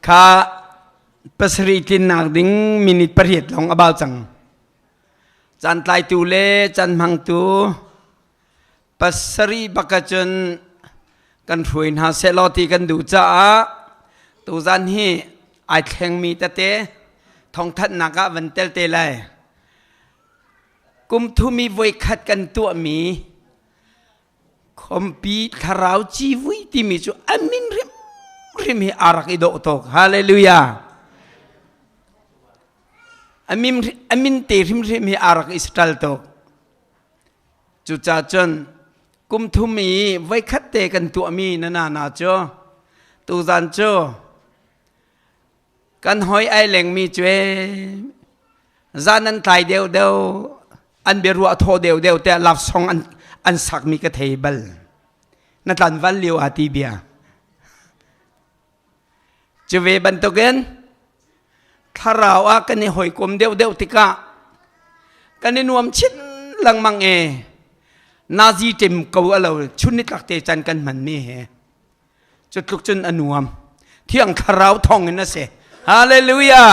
ข้าปัสริตินนักดิ้งมินิประเหตุลองอบาวจังจันไตตูเล่จันมังตูปัสริบักจนกันรวยนาเซลอตีกันดูจ้าตูจันฮีไอแข่งมีตะเตทองทัดนักวันเตลเตลัยกุมทุมีไว้ขัดกันตัวมีคอมปีคาราวจีวิติมีจูอามินริมอารักอิโดโตกฮาเลลูยาอามินเตริมอารักอิสตัลโตกจูจ่าจนกุมทุมีไว้ขัดเตกันตัวมีนานาโจตูจันโจกันหอยไอแหลงมีจวยจานันไทยเดียวอันเบรัวโทเดียวแต่ลับซองอันสักมีกระเทเบิลนัดตันวันเลียวอาทิเบียจะเวบันตุกันถ้าเราอากันในหอยกลมเดียวติกะกันในนวมชิ้นลังมังนาซีเต็มกูเราชุนนิตักเตจันกันมันนี่เหจุดลุกจนอนวมเที่ยงคาราวทองนั่นเสฮาเลลูยา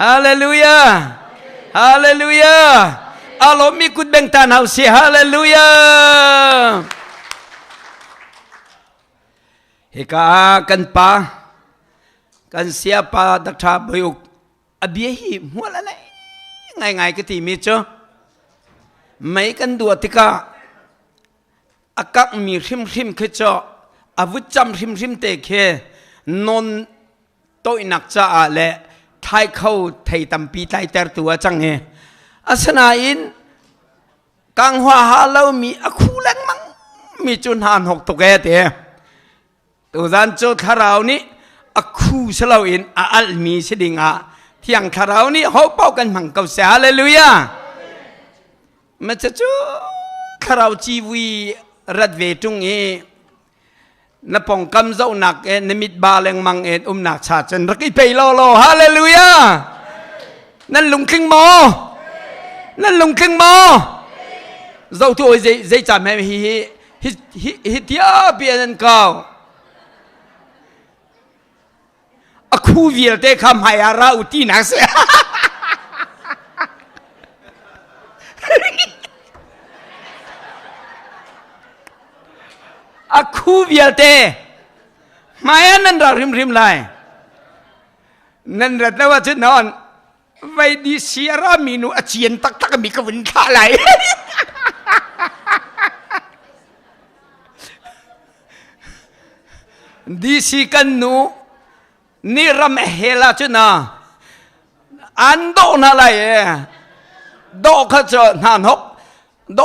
ฮาเลลูยาฮาเลลูยาอัลลอฮ์มีกุดเบ่งตาเอาเสียฮาเลลูยาเฮกากันปากันเสียปาดักทาบยุกอเบียหีหัวอะไรไงก็ที่มีเจ้าไม่กันดัวติกาอากักมีริมขึ้นเจ้าอาวุธจำริมเตะเคนนโตยนักจ้าและไทยเข้าไทยตำปีไทยแต่ตัวจังเงอาสนาอินกังหัวหาเรามีอคูแรงมังมีจุนหานหกตกแก่เตะตัวจันโจทาราวนี้อคูสลาอินอัลมีสิดิงะที่ยังทาราวนี้เขาเป่ากันมังกับเสียเลยลุยะมันจะจูทาราวจีวีรัดเวตุงเอนปองกำเจ้าหนักนมิดบาเลงมังหนักชาจนรักอีเปย์โลฮาเลลูยานั่นลุงครึ่งโมนั่นลุงครึ่งโมเจ้าตัวใจจำไหมฮิตยาเปียนันเก่าอคูเวียเตคำหายาราอุตีนักเสียอคูเวียเตมายันนั่นเราริมไลนั่นเราแต่ว่าจะนอนไว้ดีเสียรามีนูอาเจียนตักมีกวินขาไหลดีสิกันนูนี่รำเฮลาจุนะอันโดนอะไรโดขจรนานหกโด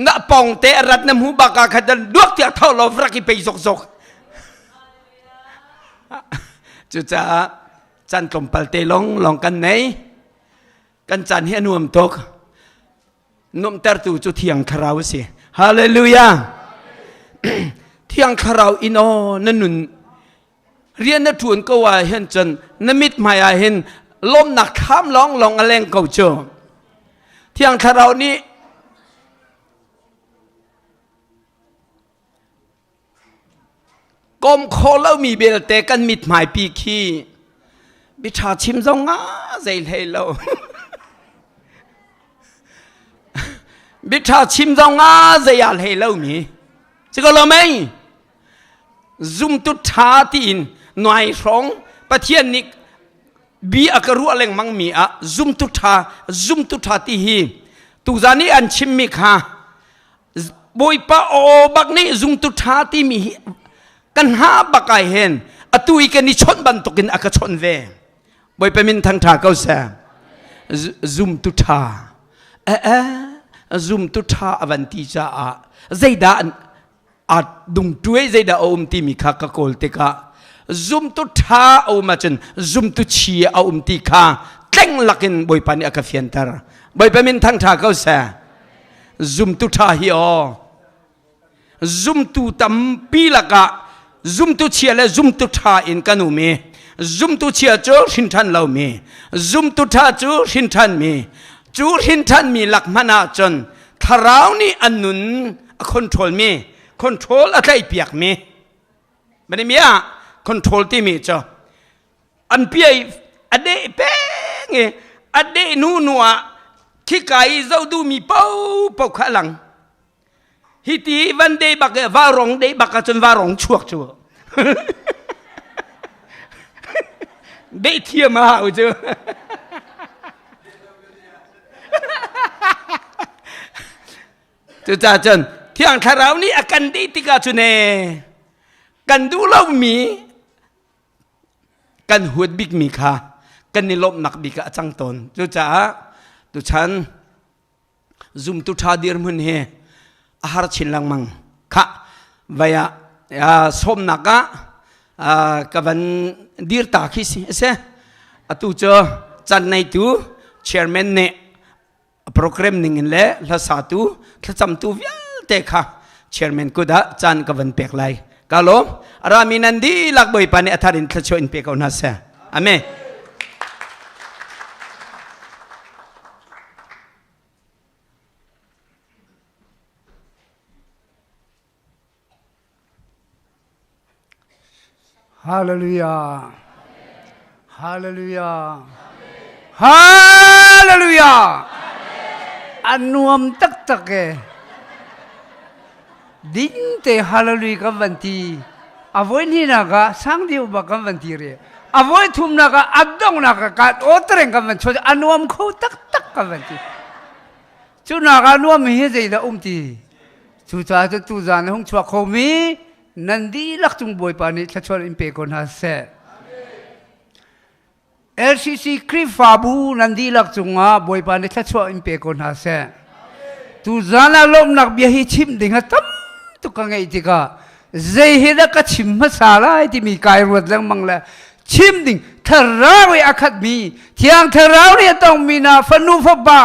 นับปองเตะรัดน้ำหูบากาขัดดวกเที่ยวเท่าเราฟรักไปซกจุจ้าจันกลมปัลเตลองกันไหนกันจันเฮียนวมตกนวมเตอร์ตูจุเทียงคาราวสิฮาเลลูยาเทียงคาราวอินโอนั่นนุนเรียนนัดทวนก็ว่าเห็นจนนมิดไม่เห็นลมหนักข้ามร้องลองอะไรเก่าเจอเที่ยงคาราวนี้กลมโคแล้วมีเบลเตกันมิดหมายปีคีบิชาชิมซองงาใจเลยเราบิชาชิมซองงาใจยาเลยเรามีจะก็เราไม่ซุมตุท่าตีนหน่วยสองประเทศนี้บีอักรัวเล่งมังมีอะซุมตุท่าตีฮีตุจานี่อันชิมมิค่ะบอยป้าโอบักนี่ซุมตุท่าตีมีกันหาบักไอเห็นอตุยกันนี่ชนบันตุกินอักชนเวบอยไปมินทางท่าเก้าแสซุมตุท่าซุมตุท่าอวันติจ้าใจดาอัดดุงด้วยใจดาอมตีมีข้ากโกลติกาซุมตุท่าอมาจนซุมตุชีอมตีข้าเต็งลักินบอยปานี่อักเฟียนตาร์บอยไปมินทางท่าเก้าแสซุมตุท่าฮิโอซุมตุตัมปีลักะซุมตุเชียและซุมตุท่าอินกันูมีซุมตุเชียจูหินทันเรามีซุมตุท่าจูหินทันมีจูหินทันมีหลักมานาจนทาราวนี่อันนุนคอนโทรลมีคอนโทรลอะไรเปียกมีไม่ได้มีอะคอนโทรลที่มีจ้ะ อันเปียอเดเป้งอเดนูนัวขี้ไก่เจ้าดูมีเป้าเป้าข้าหลังฮิตีวันเดบักวารองเดบักจนวารองชวกชัวเดเทียมาเอาเจอจุดจ้าจนเที่ยงคาราวนี้อาการดีติกาจุนเนกันดูเล่ามีกันหัวบิ๊กมีค่ะกันนิลบนักบิ๊กจังตนจุดจ้าตุฉันซุ่มตุชาดีร์มุนเฮอาหารชินลังมังค่ะวายสมนักกับวันดีร์ตาคิสเสตุเจอจันในตัวเชียร์แมนเน่โปรแกรมหนึ่งเล่ละสาตุละจำตัววิลเตค่ะเชียร์แมนกุดะจันกับวันเปกไลกาโลรามินันดีลักบ่อยปานอัฐารินทชอินเปกเอานาเสอเมฮาเลลูยาฮาเลลูยาฮาเลลูยาอันนวมตักตักเอดินเตฮาเลลูยากันวันที่อวัยนี่นักสังเดียวบักกันวันที่เรอวัยทุ่มนักอับดงนักกันโอตเรงกันวันชดอันนวมเขาตักตักกันวันที่ชุนักอันนวมมีเหตุใดที่ชุดที่ตุจานหงชัวเขามีนันดีลักจุงบอยปานิทัชวนอิมเปกอนฮาเซLCC คริฟาบูนันดีลักจุงบอยปานิทัชวนอิมเปกอนฮาเซตุจานาลมนักเบียฮิชิมดิ่งตั้มตุกังไอติกาเจฮิดักชิมมาสาลาที่มีกายรวดแรงมังละชิมดิ่งทาราวิอาคัดมีเที่ยงทาราวิต้องมีนาฟนูฟบา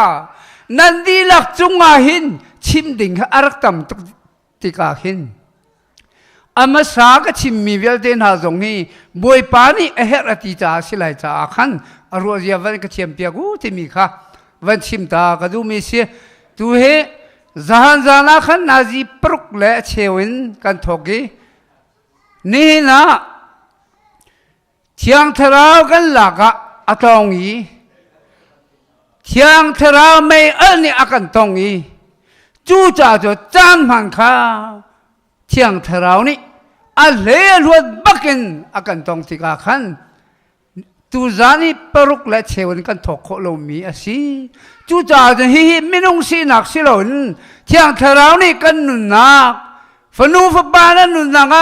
นันดีลักจุงหินชิมดิ่งอารักตัมตุติกาหินอามาสากชิมมีเวลเดนหาจงนี้บอยปานีเอเฮรติจ่าสิไลจ่าขันอรัวเจียวันก็เชียมเปียกูที่มีค่ะวันชิมตากระดูมีเสียตูเฮจานจานาขันนาจีปรุกเละเชวินกันทอกีนี่นะเทียงทราวกันหลักอะอัตองอีเทียงทราวไม่นี่อากันตองอีจู่จ่าจะจานมันค่ะเทียงทราวนี่อัลเลรวดบักกินอากันตองติกาขันตูจานี่ปรุกและเชวันกันทอกโคลมีอาศัยจู่จ่าจะฮิมินุงสีนักสิหล่นเทียงทราวนี่กันนุนนักฝนูฝบานันนุนนัก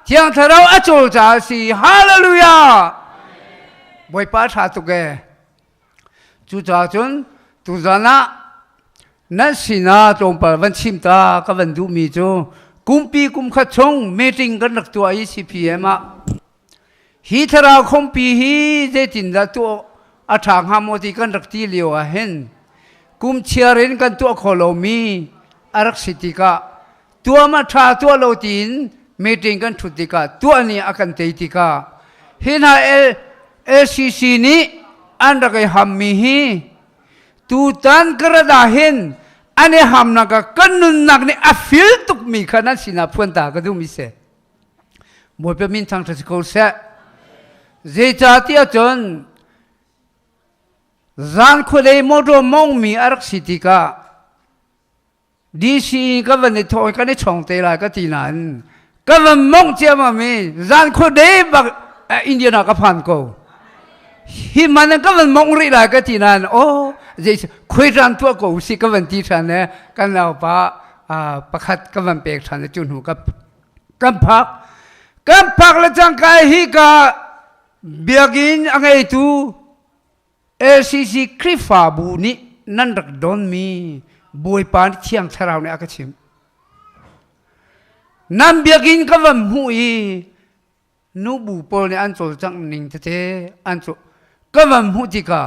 เทียงทราวอจูจ่าสีฮาเลลูยาบอยป้าชาตุเกจู่จ่าจนตูจานะนั่นสินะตรงปวันชิมตากับวันดูมีจูกุมปีกุมขัดชงเมติงกันนักตัวICPMฮีทราคมปีฮีเจตินดาตัวอาทางฮามอติกันรักที่เลียวเห็นกุมเชียรินกันตัวโคโลมีอารักสิติกาตัวมาทาตัวโลตินเมติงกันทุติกาตัวนี้อากันเตติกาเห็นฮาLCCนี้อันรักไอฮัมมีฮีตูตันกระดาเห็นอันนี้ฮัมนักกันนุนนักนี่อฟิลตุกมีขนาดสินะพูนตากระดูมิเสมวยเป็นมินทางทัศน์เขาเสเจจาติอาจนจานคุเดย์โมโดมองมีอารักสิติกาดีซีก็วันนี้ทอยกันในช่องเตลาก็ตีนั้นก็วันมองเจ้ามามีจานคุเดย์บักอินเดียนักพันกูฮิมันก็วันมองรีลาก็ตีนั้นโอ้เจคุยรันตัวกูสิก็วันที่ฉันเนี่ยกันเราประคัดก็วันเปกฉันจุนหูกับพักและจังกายฮิกาเบียกินอะไรตัว LCC คริฟาบูนี่นั่นรักโดนมีบวยปานเชียงทราวเนี่ยอาชิมนั่นเบียกินก็วันหูอีนูบูปอลเนี่ยอันโจจังนิ่งเทอันโจก็วันหูจิกา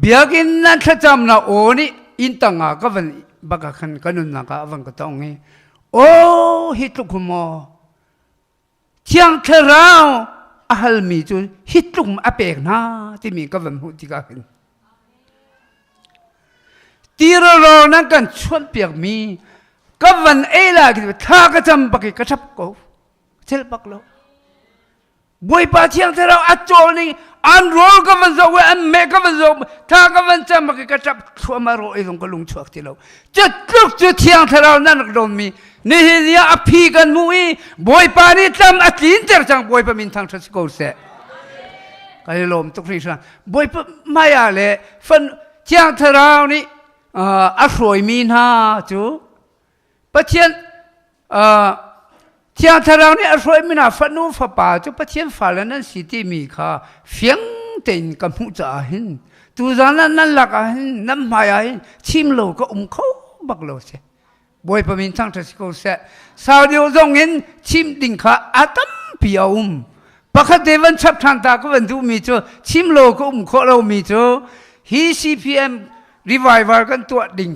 เบียกินนั่นถ้าจำนะโอนี่อินตังก็วันบักขันกันนั่นก็วันก็ต้องงี้โอ้ฮิตลุกมอเชียงทราวอาฮัลมีจุฮิตลุกอเปกนะที่มีก็วันหูจิกาเห็นตีเรานั่นกันชวนเปียกมีก็วันเอล่าคิดว่าถ้าก็จำปักก็ชับกูเชลปักโล บวยปาเทียงเธอเราอัจโจนี่อันโรลก็มันจะเวอันเมก็มันจะถ้าก็มันจะมากิกระจับชัวมาโรไอ้ตรงก็ลุงชัวที่เราจะลุกจะเทียงเธอเรานั่นก็โดนมีนี่เนี่ยอภิกันมุ้ยบวยปานี่จำอัจฉินเจอจังบวยปามินทางทัศกเสก็เลยลมตุกนี่สั่งบวยปาไม่อะไรฟันเทียงเธอเรานี่อัศวยมีนาจูปะเทียนเทียงเธอเรานี่อัศวยมีนาฟันนู้ฟ้าป่าจูปะเทียนฟ้าแล้วนั่นสิที่มีค่ะเฟียงเต็นกับหูจ่าหินตูจานั้นนั่นหลักหินน้ำหายหินชิมโลก็เขาบักโลเสบวยปมินทั้งทัศกเสสาวเดียวจงเห็นชิมดิ่งขาอาตัมพิยาปะคัดเดวันชับทันตาก็วันดูมีจูชิมโลก็เขาเรามีจูฮีCPM revival กันตัวดิ่ง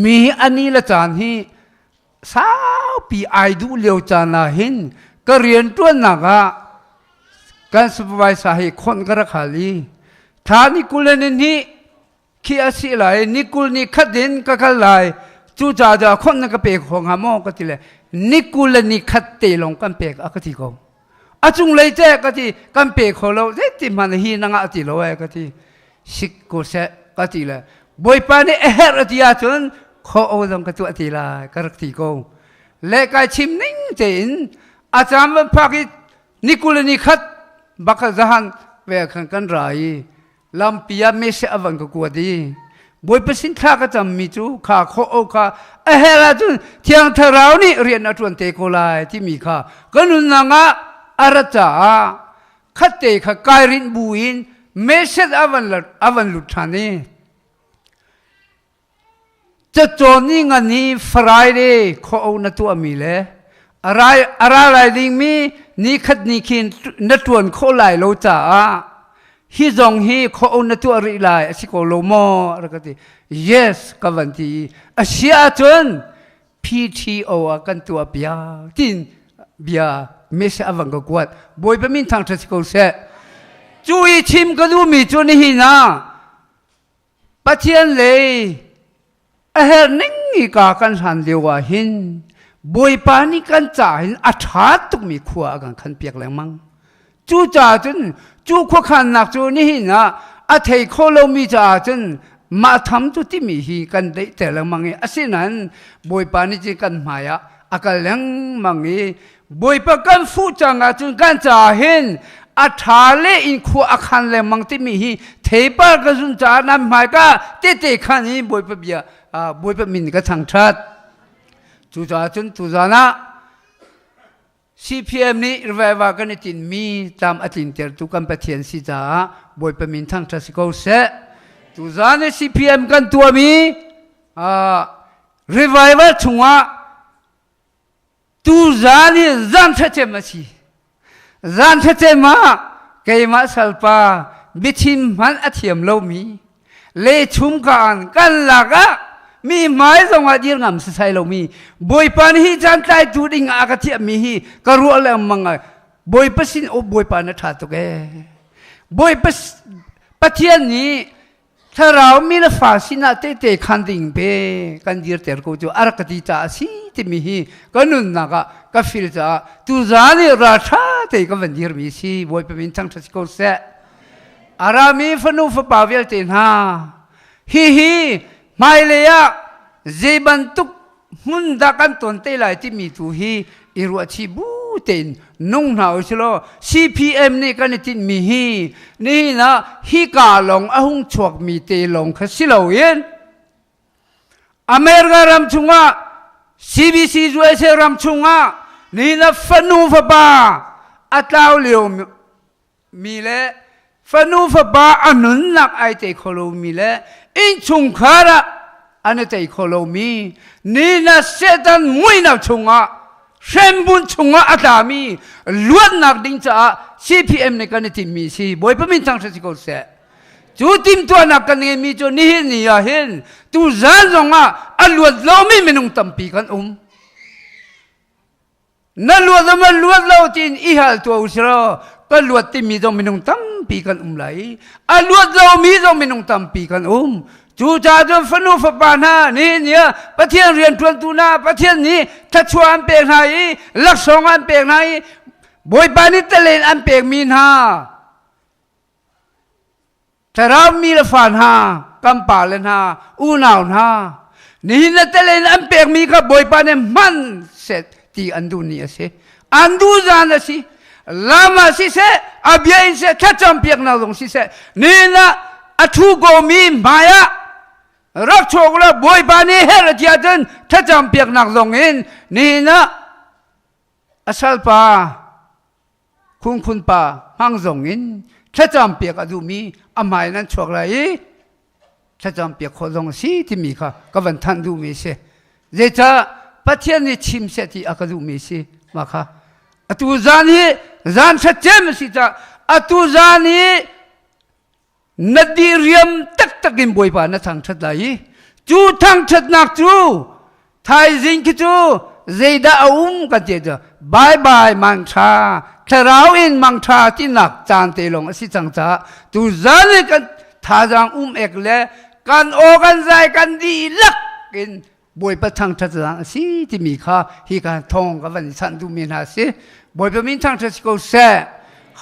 มีอันนี้ละจานฮีสาวปีไอดูเลียวจานาหินก็เรียนตัวหนักการสุภาพสาเหตุคนกระขาลีท่านิกุลนี่ขี้อาศิลายนิกุลนี่ขัดเดินก็ขัดลายจู่จ่าคนนักเปกของหามอก็ทีเลยนิกุลนี่ขัดเตลงกันเปกก็ทีก็อาจุงเลยเจ้ก็ทีกันเปกของเราเด็ดมันฮีนังอาทิโลเอก็ทีสิกกุเสก็ทีเลยบอยปานี่เฮรติอาจนเขาเอาตรงกตัวทีละก็รักทีก็เล็กชิมนิ่งเจนอาจารย์มันพักนิกุลนี่ขัดบักจหันเวขันกันไรลำพิยาไม่เสียอวังก็กวดีบอยประสิทธิ์ข้าก็จำมีจูข้าโคโอข้าเฮราจุนเที่ยงเทรานี่เรียนอัตวันเตโกลายที่มีข้าก็นุนงะอาราจาขัดเตข้ากายรินบุญไม่เสียอวันลุทานีจะโจนี่งันนี้ฟรายเดย์เขาเอาหน้าตัวมีเลยอะไรดิ่งมีนี่ขัดนี่ขินหน้าตัวเขาไหลโลจ่าฮิจงฮีเขาเอาหน้าตัวริไลสิโกโลโมอะไรก็ที yes ก็วันที่อาเซียจน PTO กันตัวเบียตินเบียไม่ใช่อวังก็กวดบอยไปมินทางทัศกเสจุยชิมก็ดูมีจุนี่หินะปะเทียนเลยเฮนิ่งอีกากันสันเดียวหินบอยปานี่กันจ่าหินอัฐาตุกมีขัวกันขันเปียกแรงมั้งจู่จ่าจนจู่ขวขันหนักจู่นี่หินะอาเทยโคโลมีจ่าจนมาทำจุดที่มีฮีกันได้แต่ละมังเออสินั้นบอยปานี่จีกันหมายอาการแรงมังเอบอยปากันฟูจังอาจนกันจ่าหินอาทาเลอินขัวอาคันเลยมังที่มีฮีเทปากันจุนจ่านั้นหมายก็เตะขันนี้บอยปาเบียบอยปามินก็ทางชัดจู่จ่าจนจู่จ่านะ CPM นี่รายว่ากันตินมีตามอธินเตอร์ตุกันปะเทียนสิจ้าบอยปามินทางทัศกเสจู่จ่าเนี่ย CPM กันตัวมีรายว่าชงว่าจู่จ่าเนี่ยจันทเจมาชีจันทเจมาเกยมาสัลปาบิชิมมันอธิมโลมีเลชุมกันลักะมีไม้สงอาดีงามสไซโลมีบอยปานฮีจันใจจูดิงอากาศมีฮีกรัวเลมังไงบอยปัสินบอยปานทัดตุกบอยปัจเจียนนี้ถ้าเรามีละฟาสินาเตะขันดิ่งเปกันดีเตอร์กูจูอารคติจ่าสิที่มีฮีกันนุนนักก็ฟิลจ่าตุจานี่ราชาเตะก็วันดีมีสิบอยปมินทั้งทัศกเสอารามีฟนุฟปาเวลเตนฮาฮีไม่เลยเจ็บันตุกมุนดักันตนเตลัยที่มีทุฮีอิรัวชิบูเตนนุ่งหนาวชโล CPM นี่กันติดมีฮีนี่นะฮีกาลงอาหุงชวกมีเตลงขสิโลเย็นอเมริการำชุงะ CBC จวยเซรำชุงะนี่นะฟนูฟบาอัตลาวเลียวมีเลฟนูฟบาอนุนนักไอเตโคโลมีเลอินชุงคาระอันเตโคโลมีนี่นะเสดันมวยนักชุงะเชมบุญชุงะอัตามีล้วนนักดิ้งจ้า CPM ในกันติมีสิบอยปมินทางทัศกเสจูติมตัวนักกันมีจูนี่นี่ยาเห็นตูจานจงะอัลลวดเราไม่นุงตัมปีกันนั่นลวดมันลวดเราจินอีฮัลตัวอุสระก็ลวดที่มีจงไม่นุงตัมปีกันไหลอัลลวดเรามีจงไม่นุงตัมปีกันจู่จ่าจนฟนุฟปานานี่เนี่ยประเทศเรียนทวนตูนาประเทศนี้ถ้าชวนเปลี่ยนไหนลักษณะเปลี่ยนไหน บอยปานิตเลนอันเปกมีนฮาแต่เรามีละฝานฮากำป่าเลนฮาอูนาวฮานี่นัตเลนอันเปกมีกับบอยปานิมันเสร็จตีอันดูนี่สิอันดูจานสิลามาสิเสอาเบียนเสแค่จำเปียกนาลงสิเสนี่นะอัทุโกมีมายะรักโชกละบอยปานิเฮรติอาดันแค่จำเปียกนาลงอินนี่นะอาศัลปาคุณป่าห้างส่งอินแค่จำเปียกอดูมีอามายนั้นโชกไรแค่จำเปียกคนลงสิที่มีค่ะก็วันทันดูมีเสเจจ้าปัจจัยนี้ชิมเสติอากาดูมีสิมาค่ะตูจานีจานชัดเจนสิจ้าตูจานีนดีเรียมตักกินบอยปานะทางชัดไหลจูทางชัดนักจูไทยจิงคิจูเจด้ากันเจจ้าบายมังชาแค่เราอินมังชาที่นักจานเตลงสิจังจ้าตูจานีกันท่าจางเอกเล่กันโอกันใจกันดีลักกินบอยประทังชัดจางสิที่มีค่าฮีการทองกับวันสันดูมีนาสิบอยประมินทางชัดก็เส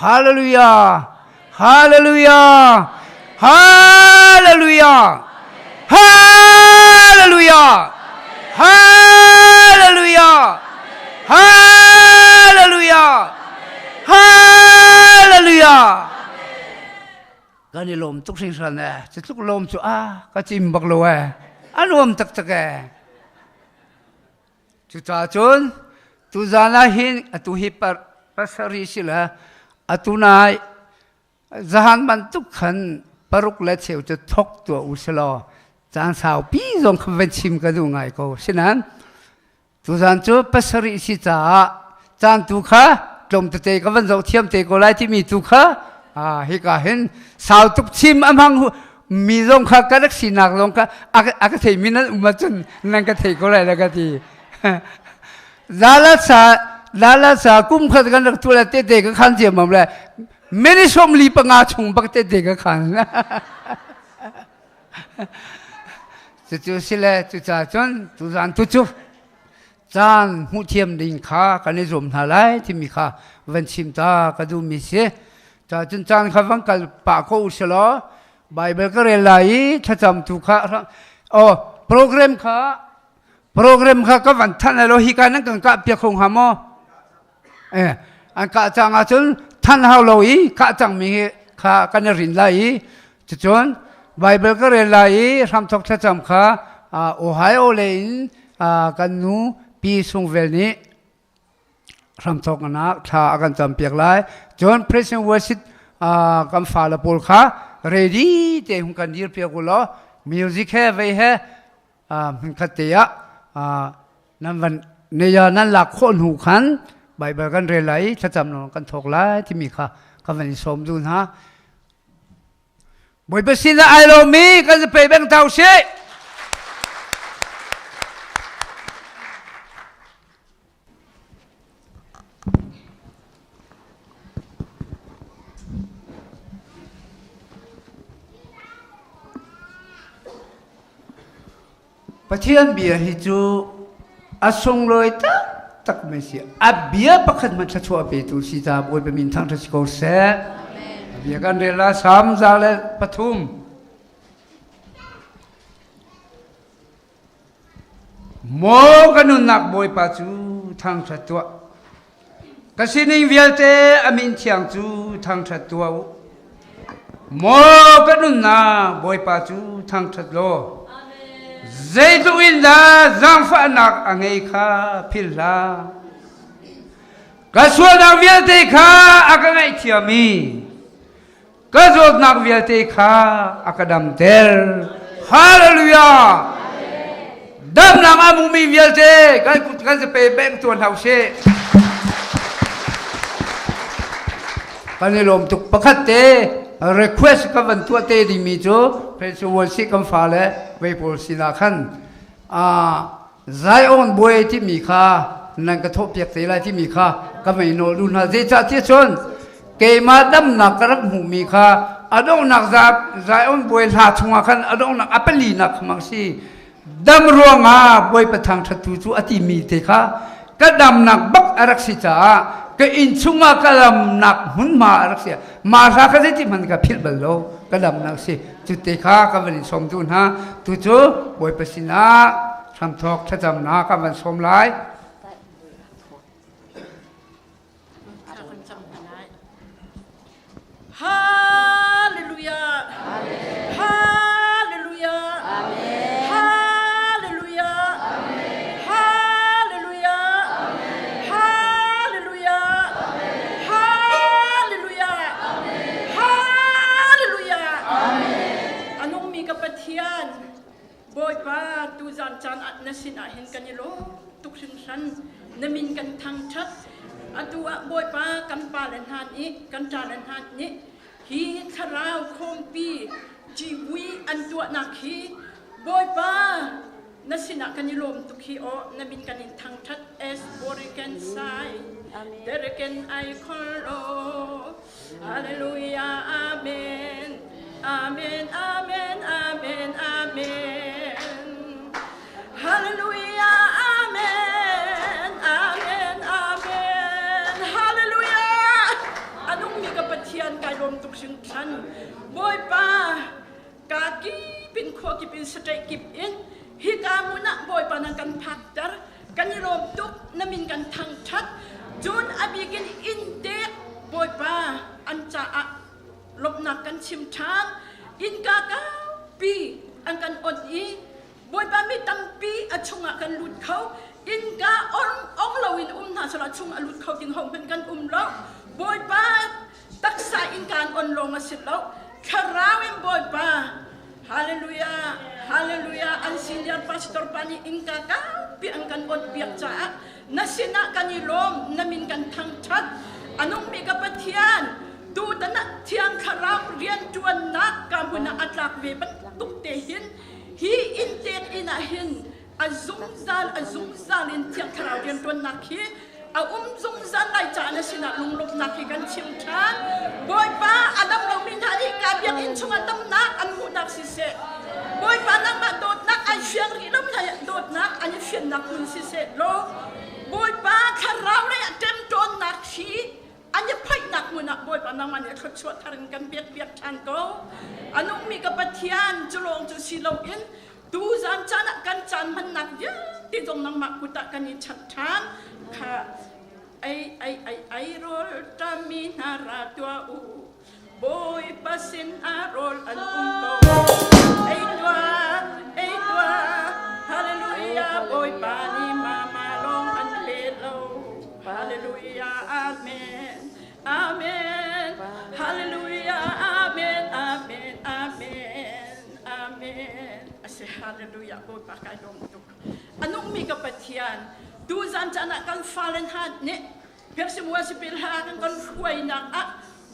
ฮาเลลูยาฮาเลลูยาฮาเลลูยาฮาเลลูยาฮาเลลูยาฮาเลลูยาฮาเลลูยากันนี่ลมทุกสิ่งส่วนเนี่ยจะทุกลมจู่ก็จิมบักโลเออารมณ์ตักแกจุดจุนตุจานาหินตุฮิปัสริสิละตุนายจานมันทุกขันปรุกเล็ดเชียวจะทกตัวอุสโลจานสาวปีจงคำเป็นชิมกันดูไงก็ฉะนั้นตุจานจูปัสริสิจ้าจานตุข้ากลมตะเตก็วันเราเทียมเตก็ไล่ที่มีตุข้าฮิกาเห็นสาวทุกชิมอันพังมีลงข้าก็รักษาหนักลงข้าอากาศมีนั้นอุมาจนนั่งก็เทก็ไล่แล้วก็ทีลาลาซากุมขัดกันรักตัวเตก็ขันเจียมเลยไม่ได้ชมลีปังอาชงปักเตก็ขันจู่ๆสิเลยจู่ๆจนตุจานจู่ๆจานหูเทียมดิ่งขากันในรวมหาไรที่มีขาวันชิมตากระดูมีเสียจนจานข้าฟังกันปากเขาอุศลไบเบิลก็เรียนไหลถ้าจำถูกข้าโปรแกรมข้าก็วันท่านเราฮิการนั่งกันกับเปียคงหามออันข้าจังอาจนท่านเฮาเราข้าจังมีข้ากันรินไหลจนไบเบิลก็เรียนไหลทำทุกถ้าจำข้าโอไฮโอเลนกันนูปีสุงเวลนี้ทำทุกนะข้ากันจำเปียกไหลจนเพรสเซนต์เวอร์ซิตกันฟาลปูลข้าready เตะหุ่นกันยืดเปียกุลอมิวสิกเฮไว้เฮมันขัดเตียนั่นวันเนียนั่นหลักคนหูขันใบกันเรลัยถ้าจำนวนกันถกไล่ที่มีค่ะคำวันนี้สมดุลฮะบอยเปอร์เซ็นต์ไอโรมีกันจะไปแบ่งเท่าเช่ประเทศเบียร์ฮิจูอาสงลอยตักไม่เสียอาเบียร์ประคันมันจะช่วยไปตุสิตาบวยไปมินทางทัศโกเสเบียร์กันเรลาสามจาเลปทุมโมกันนุนักบวยปัจจุทางทัศตัวกสินิงเวียเตอามินเทียงจูทางทัศตัวโมกันนุนักบวยปัจจุทางทัศโลเจตุอินดาจังฟ้านักอังเอคาพิลลากระสวนักวิเตคาอักไงเทียมีกระสวนักวิเตคาอักดัมเดลฮาเลลูยาดัมนางอามุมีวิเตกันจะไปแบ่งตัวเท่าเช่กันในลมตุกประคัตเตrequest กับวันตัวเตดิมีโจเป็นส่วนสิกันฟ้าเลยไว้พูดสินาขันใจอ่อนบวยที่มีค่านั่นกระทบเปียกเตลัยที่มีค่าก็ไม่โนรุนหาเจจ่าที่ชนเกมาดำหนักกระหูมีค่าอดองหนักจับใจอ่อนบวยหาชงขันอดองหนักอัปลีนักมังสีดำรวงบวยประทังชัตุจูอติมีเตค่าก็ดำหนักบักอรักษิตา ก็อินชุงากระลำหนักหุ่นมารักเสียมาสักที่มันก็พิษบัลโลกระลำหนักสิจุดเตค้ากับวันสมดุลฮะตุจูบอยปสินาทำทอกถ้าจำนากับวันสมไลฮาเลลูยาฮาเลลูยาฮาเลลูยาฮาเลลูยาฮาเลลูยาฮาเลลูยาฮาเลลูยาอันนงมีกับปะเทียนบอยป้าตูจันจันอัดนสินเห็นกันยโลตุกสินสันนมินกันทางชัดอัตัวบอยป้ากันปาเลนหานนี้กันจาเลนหานนี้ฮีทราวคมปีจีวีอันตัวนักฮีบอยป้านสินะกันยลมตุกฮีโอนบินกันอินทางชัดเอสบริกันไซเดรกันไอคอนโลฮาเลลูยาอาเมนอาเมนอาเมนอาเมนอาเมนฮาเลลูยาอาเมนอาเมนอาเมนฮาเลลูยาอันนุ่มมีกับปะเทียนกายลมตุกชิงชันบอยป้ากากีเป็นขวกิเป็นสเตกิบอินฮิกามุนะบอยป้านังกันพักดาร์กันยลมตุกนมินกันทางชัดจูนอบิกินอินเดกบอยป้าอันจะลบหนักกันชิมช้างอินกาเก้าปีอันกันอดอีบอยป้าไม่ตั้งปีอชงกันหลุดเขาอินกาองเราอินนาสละชงหลุดเขากินหงเป็นกันแล้วบอยป้าตักษาอินการอ่อนลงมาเสร็จแล้วคาราวิมบอยป้าฮาเลลูยาฮาเลลูยาอันสินยาพาสตอร์ปานีอินกาเก้าปีอันกันอดเบียกจ้านาสินะกันยิลมนามินกันทางชัดอันนุ่มมีกับปะเทียนดูตนะเทียงคาราวเรียนจวนนักกาบุนาอัตลักเวบันตุกเตหินฮีอินเตนอินาหินอาซุงซาลินเทียงคาราวเรียนจวนนักฮีอาซุงซาไลจานสินะลุงลบนักฮีกันชิมชาบอยป้าอันดับเรามินทาริกาเบียงอินชงอันดับนักอันหูนักสิเสบอยป้านักมาโดดนักอันเชียงรีเราไม่ได้โดดนักอันนี้เชียงนักคุณสิเสโลบอยป้าคาราวเลยเต็มจวนนักฮีอันนี้ไพ่หนักมือหนักบ่อยปานนั้นมันเนี่ยเขาชวนทารินกันเบียดชันก็อันนู้มีกับปะเทียนจะลงจะสิเราอินดูจันจันกันจันมันหนักเยอะที่ตรงนั้นมากุตะกันยิ่งชัดชันค่ะไอโรลตามีนาราตัวอูบ่อยปัสินอารอลอันก็ไอตัวฮาเลลูยาบ่อยปานีมาลงอันเลโลฮาเลลูยาอาเมนอาเมนฮาเลลูยาอาเมนอาเมนอาเมนอาเมนอาเซฮาเลลูยาโอ้ปากายลมตุกอันนุ่มมีกับปะเทียนดูจันจันกันฟาเลนฮัดเนี่ยเพื่อสมัวสิเป็นหากันคุยนักอ่ะ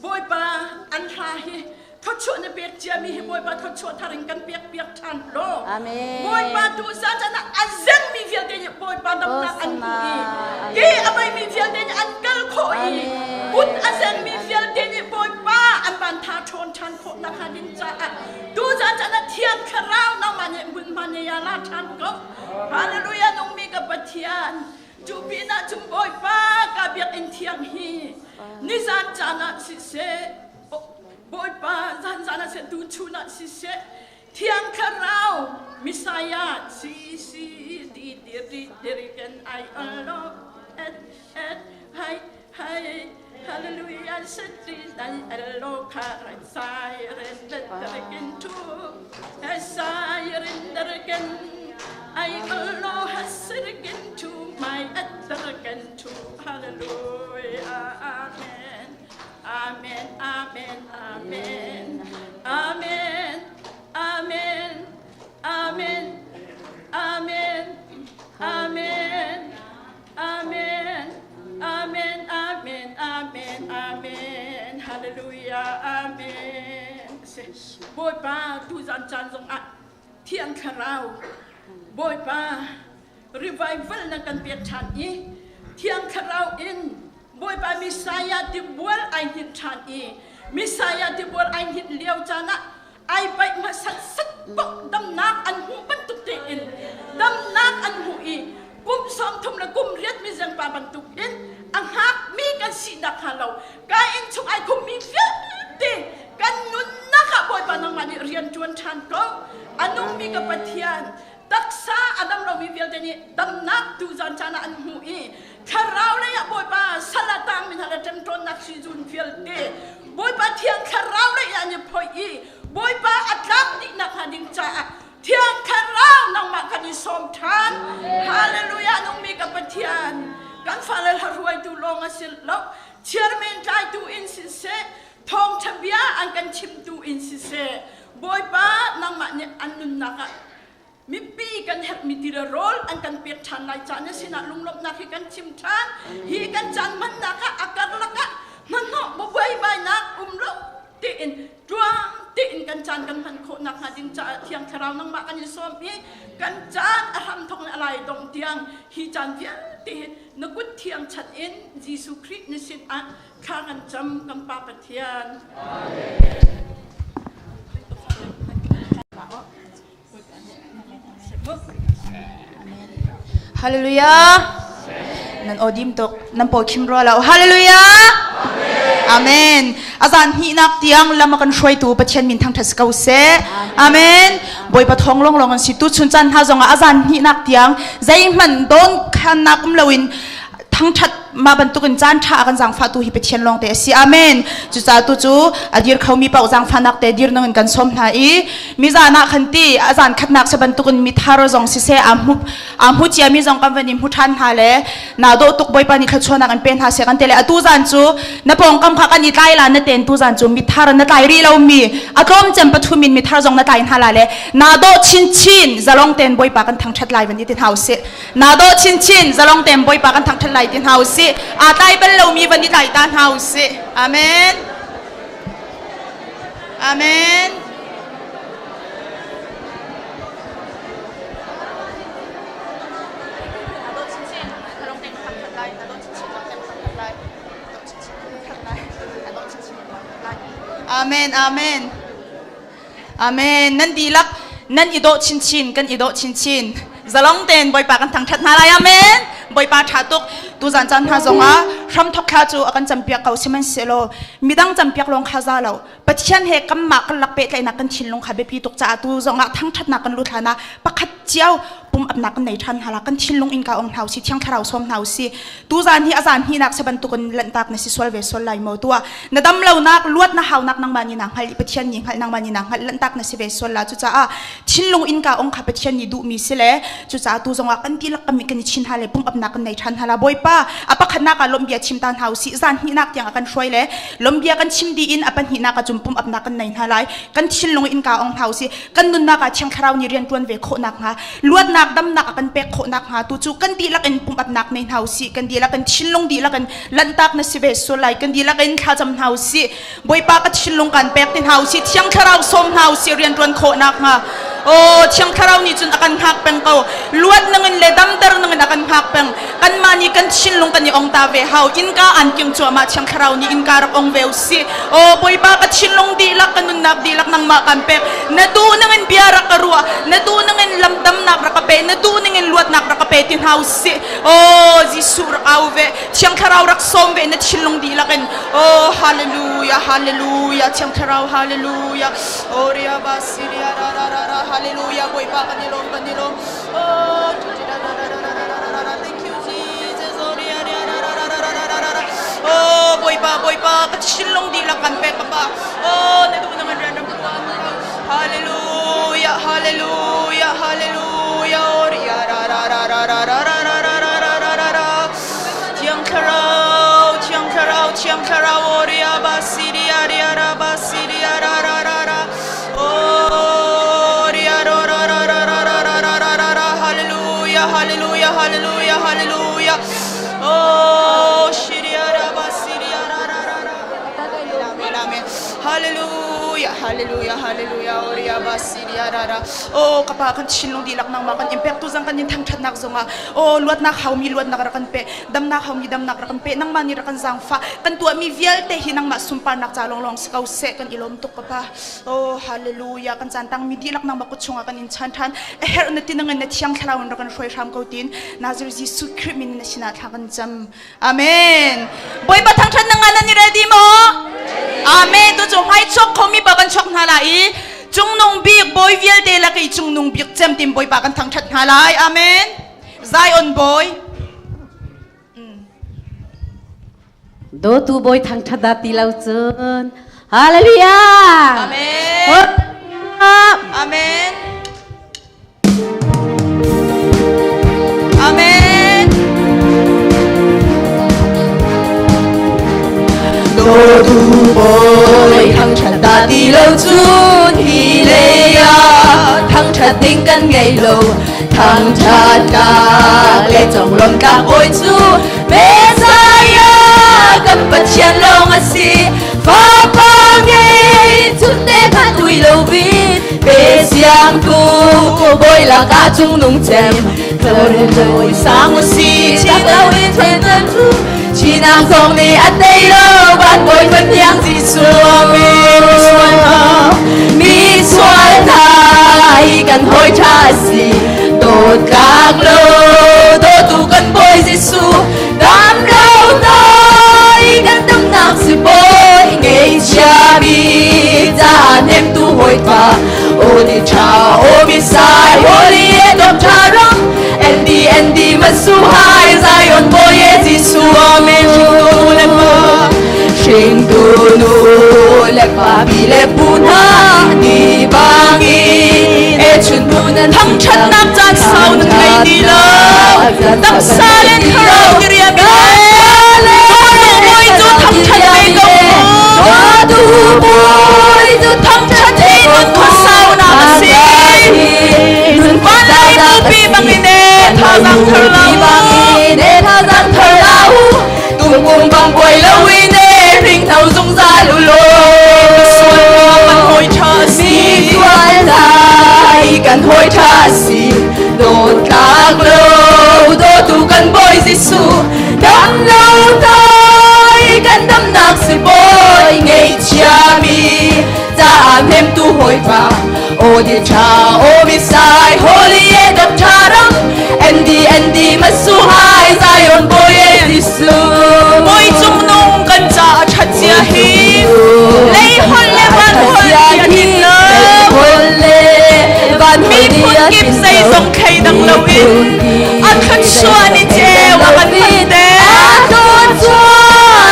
บอยปาอันทาฮีเขาชวนในเบียดเจียมีบอยปาเขาชวนทาริงกันเบียดชันโลบอยปาดูจันจันอันเซนมีเวียเดียบอยปาดำนักอันบุยกี่อะไรมีเวียเดียอันกัลโคอีบุตรอาเซนมีเวียเดียบอยปาอันบันทาชนชันโคนักฮาดินจ้าดูจันจันเทียนคาราวน้ำมันเนี่ยบุญมันเนี่ยลาชันก็ฮาเลลูยาน้องมีกับปะเทียนจูบีน่าจุ่มบอยป้ากาเบียกอินเทียงฮีนิสันจานะสิเสบอยป้าจันจานะเสดูชูนะสิเสเทียงคาราวมิสายาซีดีริกันไออัลโลเอ็ดให้ฮาเลลูยาสติไออัลโลคาร์ไซเรนเดรกันทูไซเรนเดรกันI allow hasrigen to my adragen to hallelujah amen amen amen amen amen amen amen amen amen amen amen amen amen amen hallelujah amen boy pa tu zan chan zong a thiang kharaoบอยป้า revival นักการเบียดชันอีเทียงคาราวอินบอยป้ามิสายาที่บัวไอหินชันอีมิสายาที่บัวไอหินเลี้ยวจานะไอไปมาสักปกดำนักอันหูบรรทุกเตอินดำนักอันหูอีกุมซ้อมทุ่มละกุมเรียดมีเสียงป่าบรรทุกอินอังหักมีกัน si nakalaw kain chung ay kumifyate kan nun nakaboy pa ng mani riyan tuan chan ko anong mi kapatian taksa adam lo mi fiel tani damnak tu zan chana an hui kharau le ya boy pa salatang min halatem ton nak si zun fiel te boy pa thiang kharau le ya ni phoi i boy pa atlak ni nak hading cha thiang kharau nang ma kan som than hallelujah nong mi kapatian kan falal haruai tu long asil lo chairman tai tu in si se thong chabia an kan chim tu in si se boy pa nang ma ni anun naka mi pi kan help mi tira role an kan pek chan lai chan ne sina lunglop nak hi kan chim chan hi kan chan man naka akar laka man no bo bai bai nak lo ti in tuang ti in kan chan kan han kho nak ha ding cha thiang tharau nang ma kan ni som hi kan chan aham thong alai dong tiang hi chan via ti na kut thiang chat in jisu christ ni sin a kha kan cham kan pa pathian Hallelujah. Nan odim tok nan po kimro la. Hallelujah. Amen. Azan hi nak tiang lama kan shoi tu pathian min thang thas kau se. Amen. Boy pa thong long long an si tu chun chan ha zonga azan hi nak tiang zai man don khan na kum lawin thang that ma ban tu kan chan tha kan jang fa tu hi pathian long te si amen chu cha tu chu adir khau mi pau jang fa nak te dir nang kan som na I mi za na khan ti azan khat nak se ban tu kan mi tharo jong si se amhu chi mi jong kam vanim hu than ha le na do tuk boy pa ni kha chona kan pen ha se kan tele atu zan chu na pong kam kha kan ni tai la na ten tu zan chu mi thar na tai ri lo mi atom chem pa thu min mi thar jong na tai ha la le na do chin chin zalong ten boy pa kan thang that lai ban ni tin house na do chin chin zalong ten boy pa kan thang that lai tin house atai bel lo mi van ni tai tan house amen amen amen amen amen nan dilak nan ido chin chin kan ido chin chin zalong ten boy pa kan thang that na lai amen boy pa thatuk tu zan chan ha zonga ram thok kha chu akan champiak kau siman selo midang champiak long kha za lo pathian he kam ma kan lak pe tlai na kan thin long kha be pi tok cha tu zonga thang that na kan lu thana pakhat chiao pum ap na kan nei than hala kan thin long in ka ong hau si thiang tharau som hau si tu zan hi azan hi nak saban tu kan lan tak na si sol ve sol lai mo tua na dam lo nak luat na hau nak nang mani nang hal pathian ni hal nang mani nang hal lan tak na si ve sol la chu cha a thin long in ka ong kha pathian ni du mi sile chu cha tu zonga kan ti lak kam kan chin hale pum ap na kan nei than hala boy pa apa khana ka lombia chim tan hau si zan hi nak tiang akan shoi le lombia kan chim di in apan hi na ka chum pum ap na kan nei halai kan thin long in ka ong hau si kan nun na ka chang kharau ni rian tuan ve kho nak ha luat nak dam nak akan pek kho nak ha tu chu kan di lak in pum ap nak nei hau si kan di lak kan thin long di lak kan lan tak na si ve so lai kan di lak in kha jam hau si boy pa ka thin long kan pek tin hau si thiang kharau som hau si rian tuan kho nak ha o thiang kharau ni chun akan hak peng ko luat nangin le dam dar nangin akan hak peng kan mani kan thin long kan ni ong ta ve hau in ka an kyung chu ma thiang kharau ni in ka rak ong ve si o boy pa ka thin long di lak kan nun nak di lak nang ma kan pek na du nangin biara ka ruwa na du nangin lamdam nak ra ka pe na du nangin luat nak ra ka pe tin hau si o jisu rak au ve thiang kharau rak som ve na thin long di lakin o hallelujah hallelujah thiang kharau hallelujah o ria basiria ra ra ra hallelujah boy pa kanilom oh thank you Jesus oh ria ria ra oh boy pa katsilong di lang kan pe pa oh nado naman random hallelujah hallelujah hallelujah oh ria ra tiang karau oh ria basiria ria ra basiria ra oh ria ra hallelujah hallelujah hallelujah hallelujah oh shiria ra basiria ra amen amen hallelujah Hallelujah, hallelujah, Oria Basilia Rara. Oh, kapag kan chinlong dilak nang makan impact tu zang kan yin thang chat nak zonga. Oh, luat nak hau mi luat nak rakan pe, dam nak hau mi dam nak rakan pe, nang mani rakan zang fa. Kan tua mi vial te hinang mak sumpar nak calong long sekau se kan ilom tuk kapa. Oh, hallelujah, kan santang mi dilak nang makut chunga kan in chantan. Her na tinangan na tiang thalawon rakan shoy sham kau tin. Nazir Jisu krimin na sinat hakan jam. Amen. Boy ba thang chat nang anan ni ready mo? Amen. Tu chung hai chok komi bagan chok nalai. Chung nung big boy viel de la kay chung nung big jam tim boy bagan thang chat nalai. Amen. Zion boy. Do tu boy thang chat dati lau chun. Hallelujah. Amen. Amen. Amen. Đô tu bồi thăng trật ta đi lâu chun hi lê ya thăng trật tinh căn ngày lâu thăng trật ca lê trong lòng ca ôi chu mê sa ya cầm bật chiên lòng a si pha pa nghe chun đê pha tùy lâu vi bê xiang tu bồi là ca chung nung chém thơ rồi sáng một si chắc lâu in trên thân chu chỉ nàng không đi ăn đây đâu bạn bồi phân nhang gì xưa mi xoan thay cần hối cha gì tốt các lâu tốt tu cần bồi gì xu đam lâu tới cần tâm nặng sự bồi ngày cha bi ra em tu hồi ta ô đi cha ô bi sai ô đi em cha rong Endi masuhay Zion boy Yesu amen Sing tu nu lekpa bile punha di bangi e chun punan Thang chat nak jan sao nang kay nila. Dam salen karaw diriya bile. Boy tu thang chat may go. Tu boy tu Thang chat ay nun ko sao na kasi. Balay mo pi bangine. Thazang thar lau tung bung bang quay lâu in đê rinh thâu dung ra lù lô Kan hoi cha si xoay lại cần hối cha si đột các lâu đô tu cần bôi Giêsu đắm lâu tới cần đắm nặng sự bôi ngày cha mi ra thêm tu hồi và ô đi cha ô bi sai holy e đập cha rong Endi masuhay Zion boy Yesu Boy chung nung kan cha chat siya hi Lay hol le van hol siya hin la Mi phun kip say zong kay dang lawin At kan shua ni jewa kan pande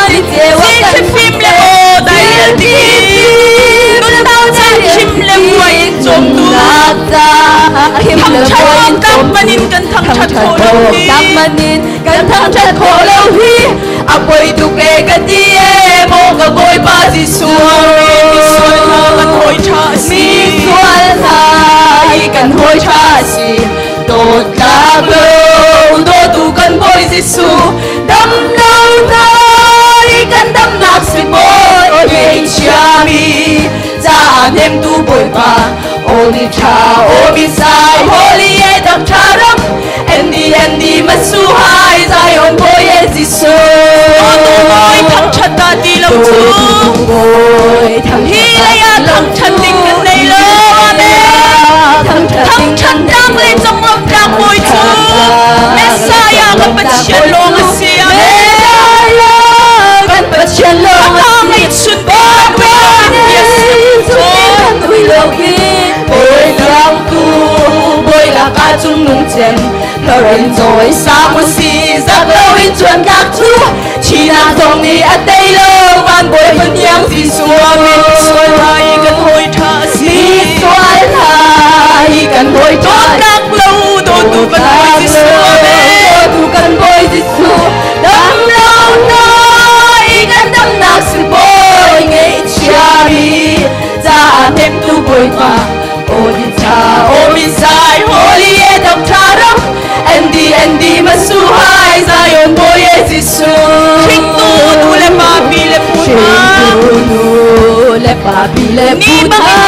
Si si phim le o dahil di Nun tao chan chim le buhay chom tu Thang chat mong kap manin kan thang chat ko lâu hi Kap manin kan thang chat ko lâu hi Apoy tukle kadie mo ka boy pa si Mi sual na kan hoi cha si Mi sual thai kan hoi cha si Tốt các lâu đô tu kan boy Giêsu đâm lâu tới kan đâm nạc si boy Ngày cha mi ra thêm tu boy pa ô đi cha ô bi sai holy e đập cha rong Endi masuhay Zion boy Giêsu Boy thang chat ta di lâu chu Hi lay a thang chat ding kan nay lo Amen Thang chat dang lay trong ngọc dang boy chu Messiah kan pat siya lo nga siya Messiah kan pat siya lo nga Ang ay sun ba Yes Tuy lâu khi bồi lòng tu bồi là ca chung nung chen Thờ rình rồi xa một xì giặc lâu in chuẩn các chú Chỉ là dòng đi ở đây lâu Bạn bồi phân nhang gì xua mình Sual hai kan hoi cha si Mi xoay lại cần hối cha Nak lâu do tu kan hoi si Đô tu cần bồi Giêsu đâm lâu nói cần đâm nạc sự bồi ngày cha mi ra thêm tu bồi mà ô đi cha ô mi sai holy e đập cha rong Endi masuhay Zion boy Giêsu King tu le pa pi le pu Sing tu nu le pa pi le Ni pu bangin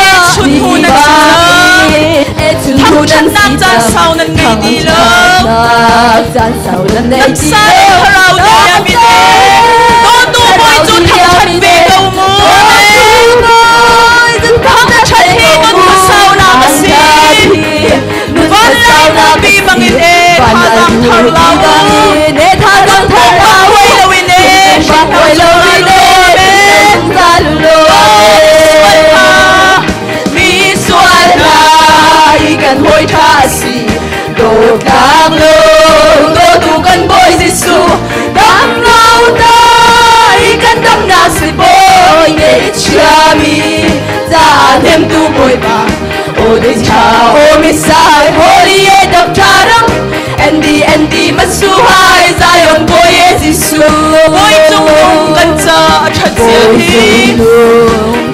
gần nam chan sau nan ngay đi lo chan sau nan ngay nam đi sa harau dia mi to tu boy chu thang chan ve câu mu thang chan hi nun ka sau na ma si van lai na bi mangin e tha dang thar lau ne tha dang thar lau wai lo in e wai lo in e ta lo mi suan ai gần hôi tha si đồ càng lâu đồ tu gần bôi Giêsu đang lâu tay gần đâm na si bôi nghe cha mi ra thêm tu bôi ba ô de cha ô mi sai holy e đập cha răng Andy mất su hai Zion bôi Giêsu bôi chung gần cha thật sự hi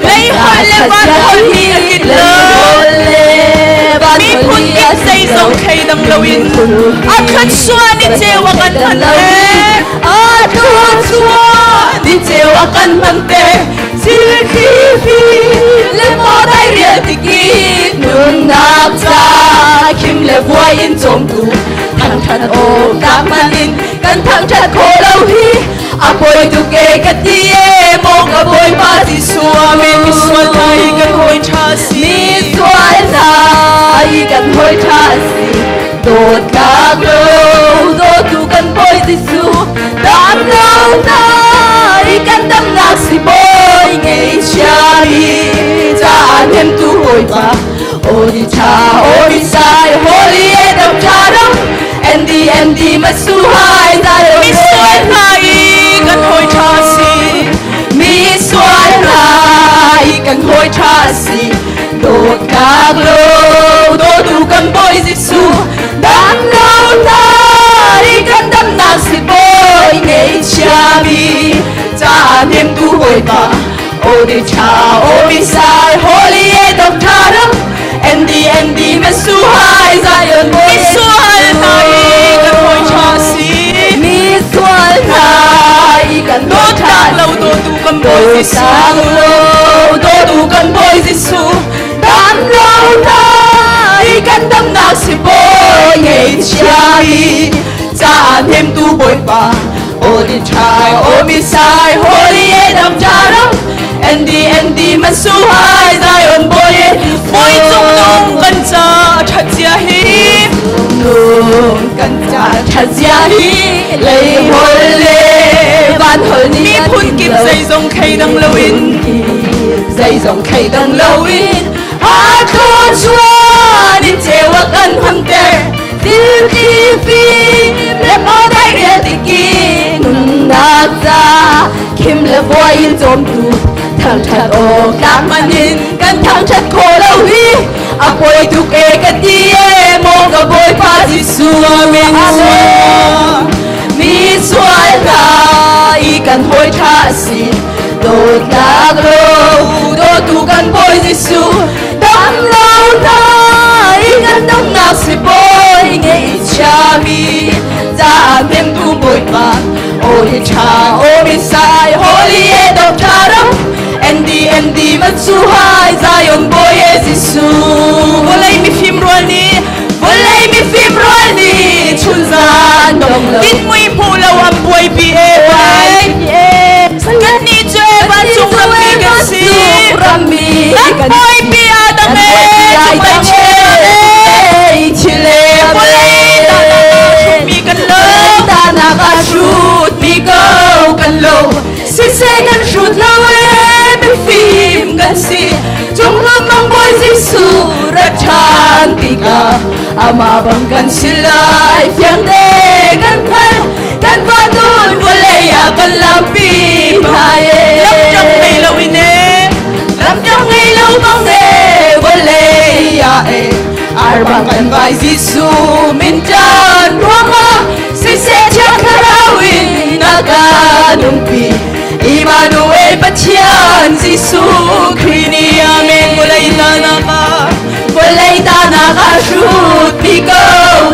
lấy hai lệ ban hồn hi kít lơ mi phun kít xây dòng khay đằng lâu in a khăn xua ni chêu a kan thân tê a khăn xua ni chêu a kan thân tê sil khi phi le mo dai ria tiki nun nak cha kim le voi in chom tu thang than o các manin kan thang chat khô lâu hi a bôi tu ke ka tie mo ka bôi pa ti suam mi suan lai kan hoi tha si mi suan lai kan hoi tha si đột các lâu đô tu kan bôi Giêsu đam lâu nay kan đam ngạc si bôi ngày cha đi cha thêm tu hồi ba ô đi cha ô đi sai holy e đam cha đông Andy mất su hai ra mi suan lai kan hoi tha si mi suan lai kan hoi tha si đột các lâu đô tu kan bôi Giêsu đam lâu nay kan đam ngạc si bôi ngày cha mi cha thêm tu hồi ba ô đi cha ô đi sai holy e đam cha đông Andy mất su hai Zion bôi mi suan lai kan hoi tha si mi suan lai kan đốt hoi tha đang lâu đô tu kan bôi đôi Giêsu sang lâu đôi tu kan bôi Giêsu đam lâu nay kan đam ngạc si bôi ngày cha đi cha thêm tu bôi ba ô đi cha ô mi sai holy e đam cha đông Andy mất su hai Zion bôi bôi chung nung kan cha thật chia hi nung kan cha thật gia hi lấy hồn lê van hồn mi phun kịp dây dòng khay đằng lâu in dây dòng khay đằng lâu in a thôn xua đi treo a căn hầm tè đi đi phim lệ mò đại địa tiki nung nạc ra kim lệ voi in chôm tu thang chặt ô các manin kan thang chặt khô lâu hi a bôi tu ke ka tie mo ka bôi pa Giêsu mi suan lai kan hoi tha si đột các lâu đô tu kan bôi Giêsu đam lâu nay kan đam ngạc si bôi ngày cha mi ra thêm tu bôi pa ô đi cha ô mi sai holy e đam cha đông Andy mất su hai Zion bôi Giêsu volay mi phim ruan ni chun gian đồng lòng tin mui pu lâu am bôi bi e bai kan ni chue ban chung ram mi kan si kan bôi bi adam e chung bai che chile volay ta na chung mi kan lo ta na ka shoot mi go kan lo si se kan shoot lo e mi phim kan si chung ram mang bôi Giêsu ra chan tika ama bang kan silai phiang de kan phai kan va dun volay a kan lampi mai lam trong ngày lâu in e lam trong ngày lâu bang de volay a e ar bang kan vai Giêsu min chan ruama si se cha karawi naga numpi Emmanuel Pachian Giêsu Kini amen volay ta na ka volay ta na ka shoot mi go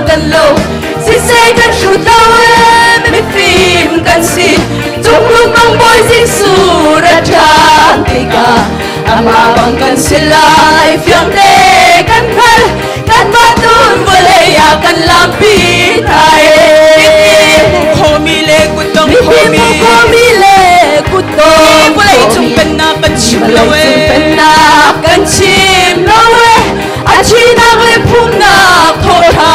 kan lo si se kan shoot lo em mi phim kan si chung lu mang bôi Giêsu ra chan tika ama bang kan silai phiang de kan phal kan ba tu ko mi le ku to bu lei chung pen na kan chim lo we pen na kan chim lo we a chi na le phum na tho tha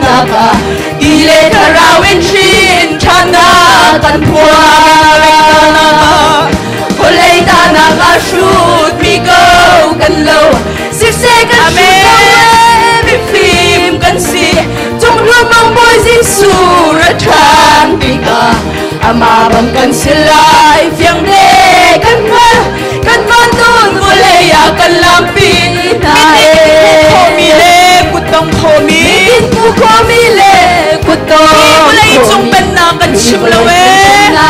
na ka i le thara win shin thana kan phua ko le ta na ka shoot mi go kan lo si se kan shoot mi phim kan si trong lu mong boy Giêsu ra than ti ka ama bang kan silai phiang de kan van don ko le ya kan lam pi na e ko mi le ku tong ko mi ko mi le ku to bu lei chung pen na kan chim lo we na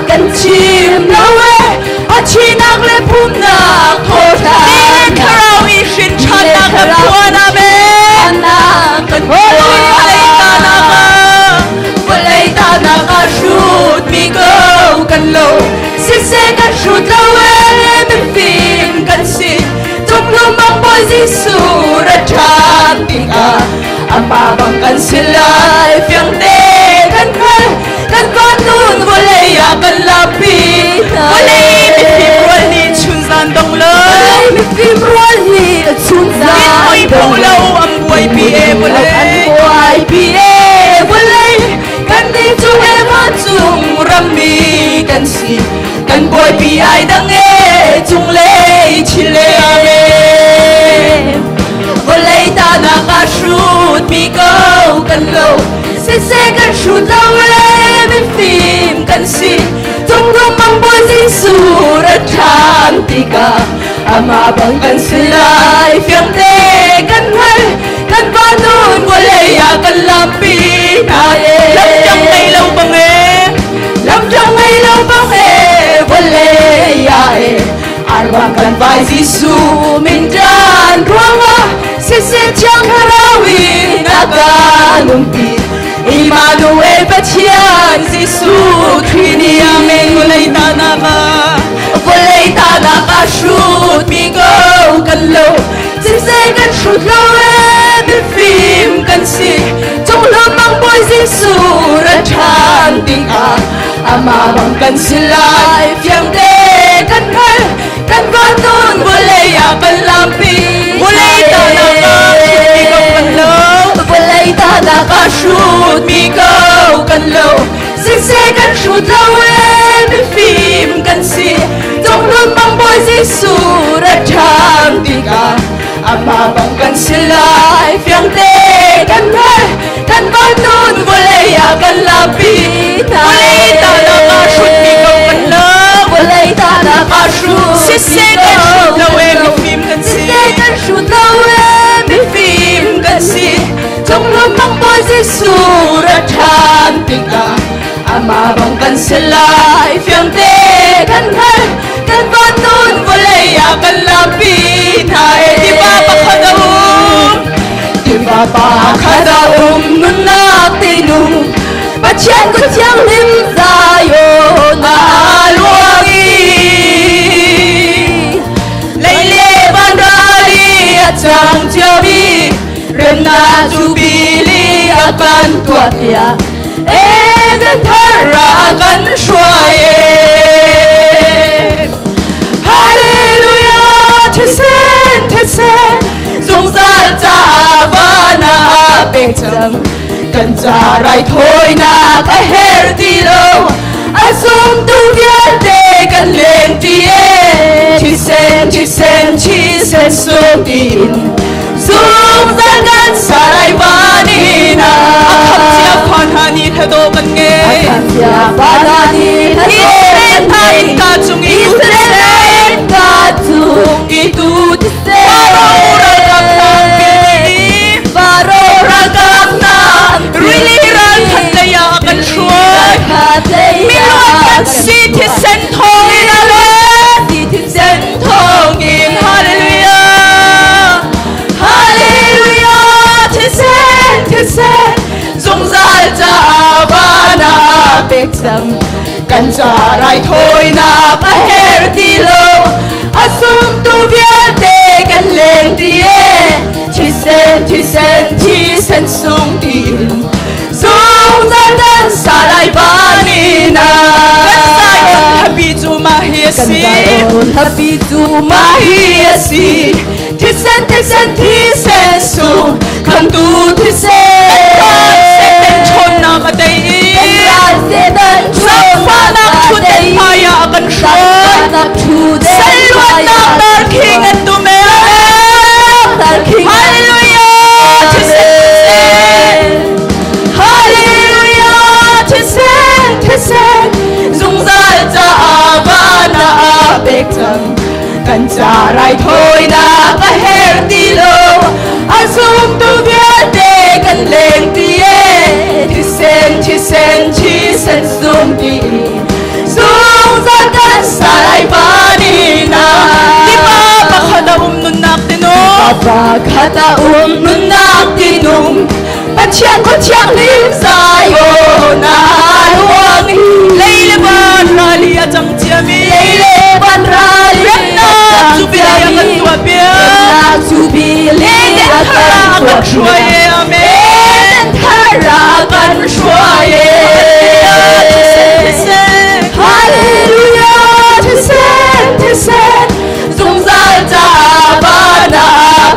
kan chim lo we a chi nak le phum na ko tha thara wi shin chan na kan phua na be na kan bu lei ta na ka ko le ta na ka shoot mi go kan lo si se kan shoot lo we mi phim kan si trong lu mong boy Giêsu ra than ti ka ama bang kan silai phiang de kan van nun ko le ya kan la pi na bu lei mi phim rual ni chun zan dong lo mi phim rual ni chun za oi po lo am buai pi e bu lei boy pi e bu le kan ni chu e ma chung ram mi kan si kan boy pi ai dang e chung le chi le bu le ta na ka shoot mi go kan lo se kan shoot lo mi phim kan si trong lu mong boy Giêsu ra than ti ka ama bang kan silai phiang de kan van nun ko le ya kan lam pi na e lam trong ngày lâu bang e lam trong ngày lâu bang e ko le ya e arwa kan vai Giêsu min dan ruanga se chang harawi na ka num pi Emmanuel Bachian Giêsu Trini amen bu lei ta na ka ko le ta na ka shoot mi go kan lo se kan shoot lo mi phim kan si trong lu mong boy Giêsu ra than ti ka ama bang kan silai phiang de kan van nun ko le ya kan lam pi bu lei ta na ka mi go kan lo ko le ta na ka shoot mi go kan lo se kan shoot lo mi phim kan si trong lu mong boy Giêsu ra than ti ka ama bang kan silai phiang de kan van nun ko le ya kan lam pi na bu lei ta na ka shoot mi go kan lo ko le ta na ka shoot si se kan shoot lo we mi phim kan si se kan shoot lo mi phim kan si trong lu mong boy Giêsu ra than ti ka ama bang kan silai phiang de kan van nun ko le ya kan lam pi na e di ba pa ka da di ba pa ka da nun na ti nu ba chen ko chiang lim za yo na luangi lei le ban ra li a chang chiao bi rem na chu bi li a kan tua tia e gan thara kan shua e hallelujah to sen dung za cha va na pe chang kan cha rai thoi na ka her ti lo asum tu via de kan len ti e chi sen sum tin zum za gan sa rai va ni na kham sia phan ha ni tha do kan nge kham sia va na ni na Israel thain ka chung i Israel ka chung i tu ti se Faro ragam na really ran than le ya kan shua mi lo kan si thi sen thong in a le si thi sen thong in hallelujah hallelujah thi sen dung zal cha ba na pek sam kan cha rai thoi na ka her ti lo asum tu via te kan len ti e chi sen sung tin dung zal dan sa rai ba ni na si happy to my si Tisen su Come to tisen chôn na ka dei Sa na chu den paya kan shon Salwan na tar king and to me Hallelujah Hallelujah Tisen Dung zal cha avana bek thang Kan cha rai thôi na ka her ti lo Azum tu bia de kan leng ti e Tisen zoom ti Dung zal kan sa rai bani na Di ba bakada nun nak tino Bakata nun nak tinum Pachiang ko chiang lim sayo na luang hi Leile ban rali atang tiami Leile ban rali Subila yang tua bia Subili akan shuaye amen Harakan shuaye Hallelujah Tisen Dung zal cha bana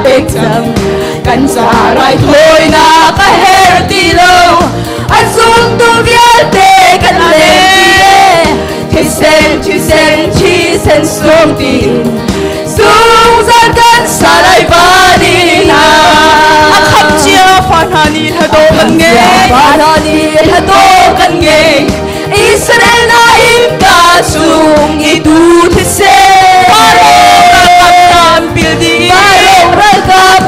bek thang Kan sa rai thôi na ka her ti lo Azum tu vial te kan le Tisen sum ti Dung zal kan sa rai bani na Akham chia fanhani hado kan nge Fanhani hado kan nge Israel na imka sung itu tisen Parang building Rakam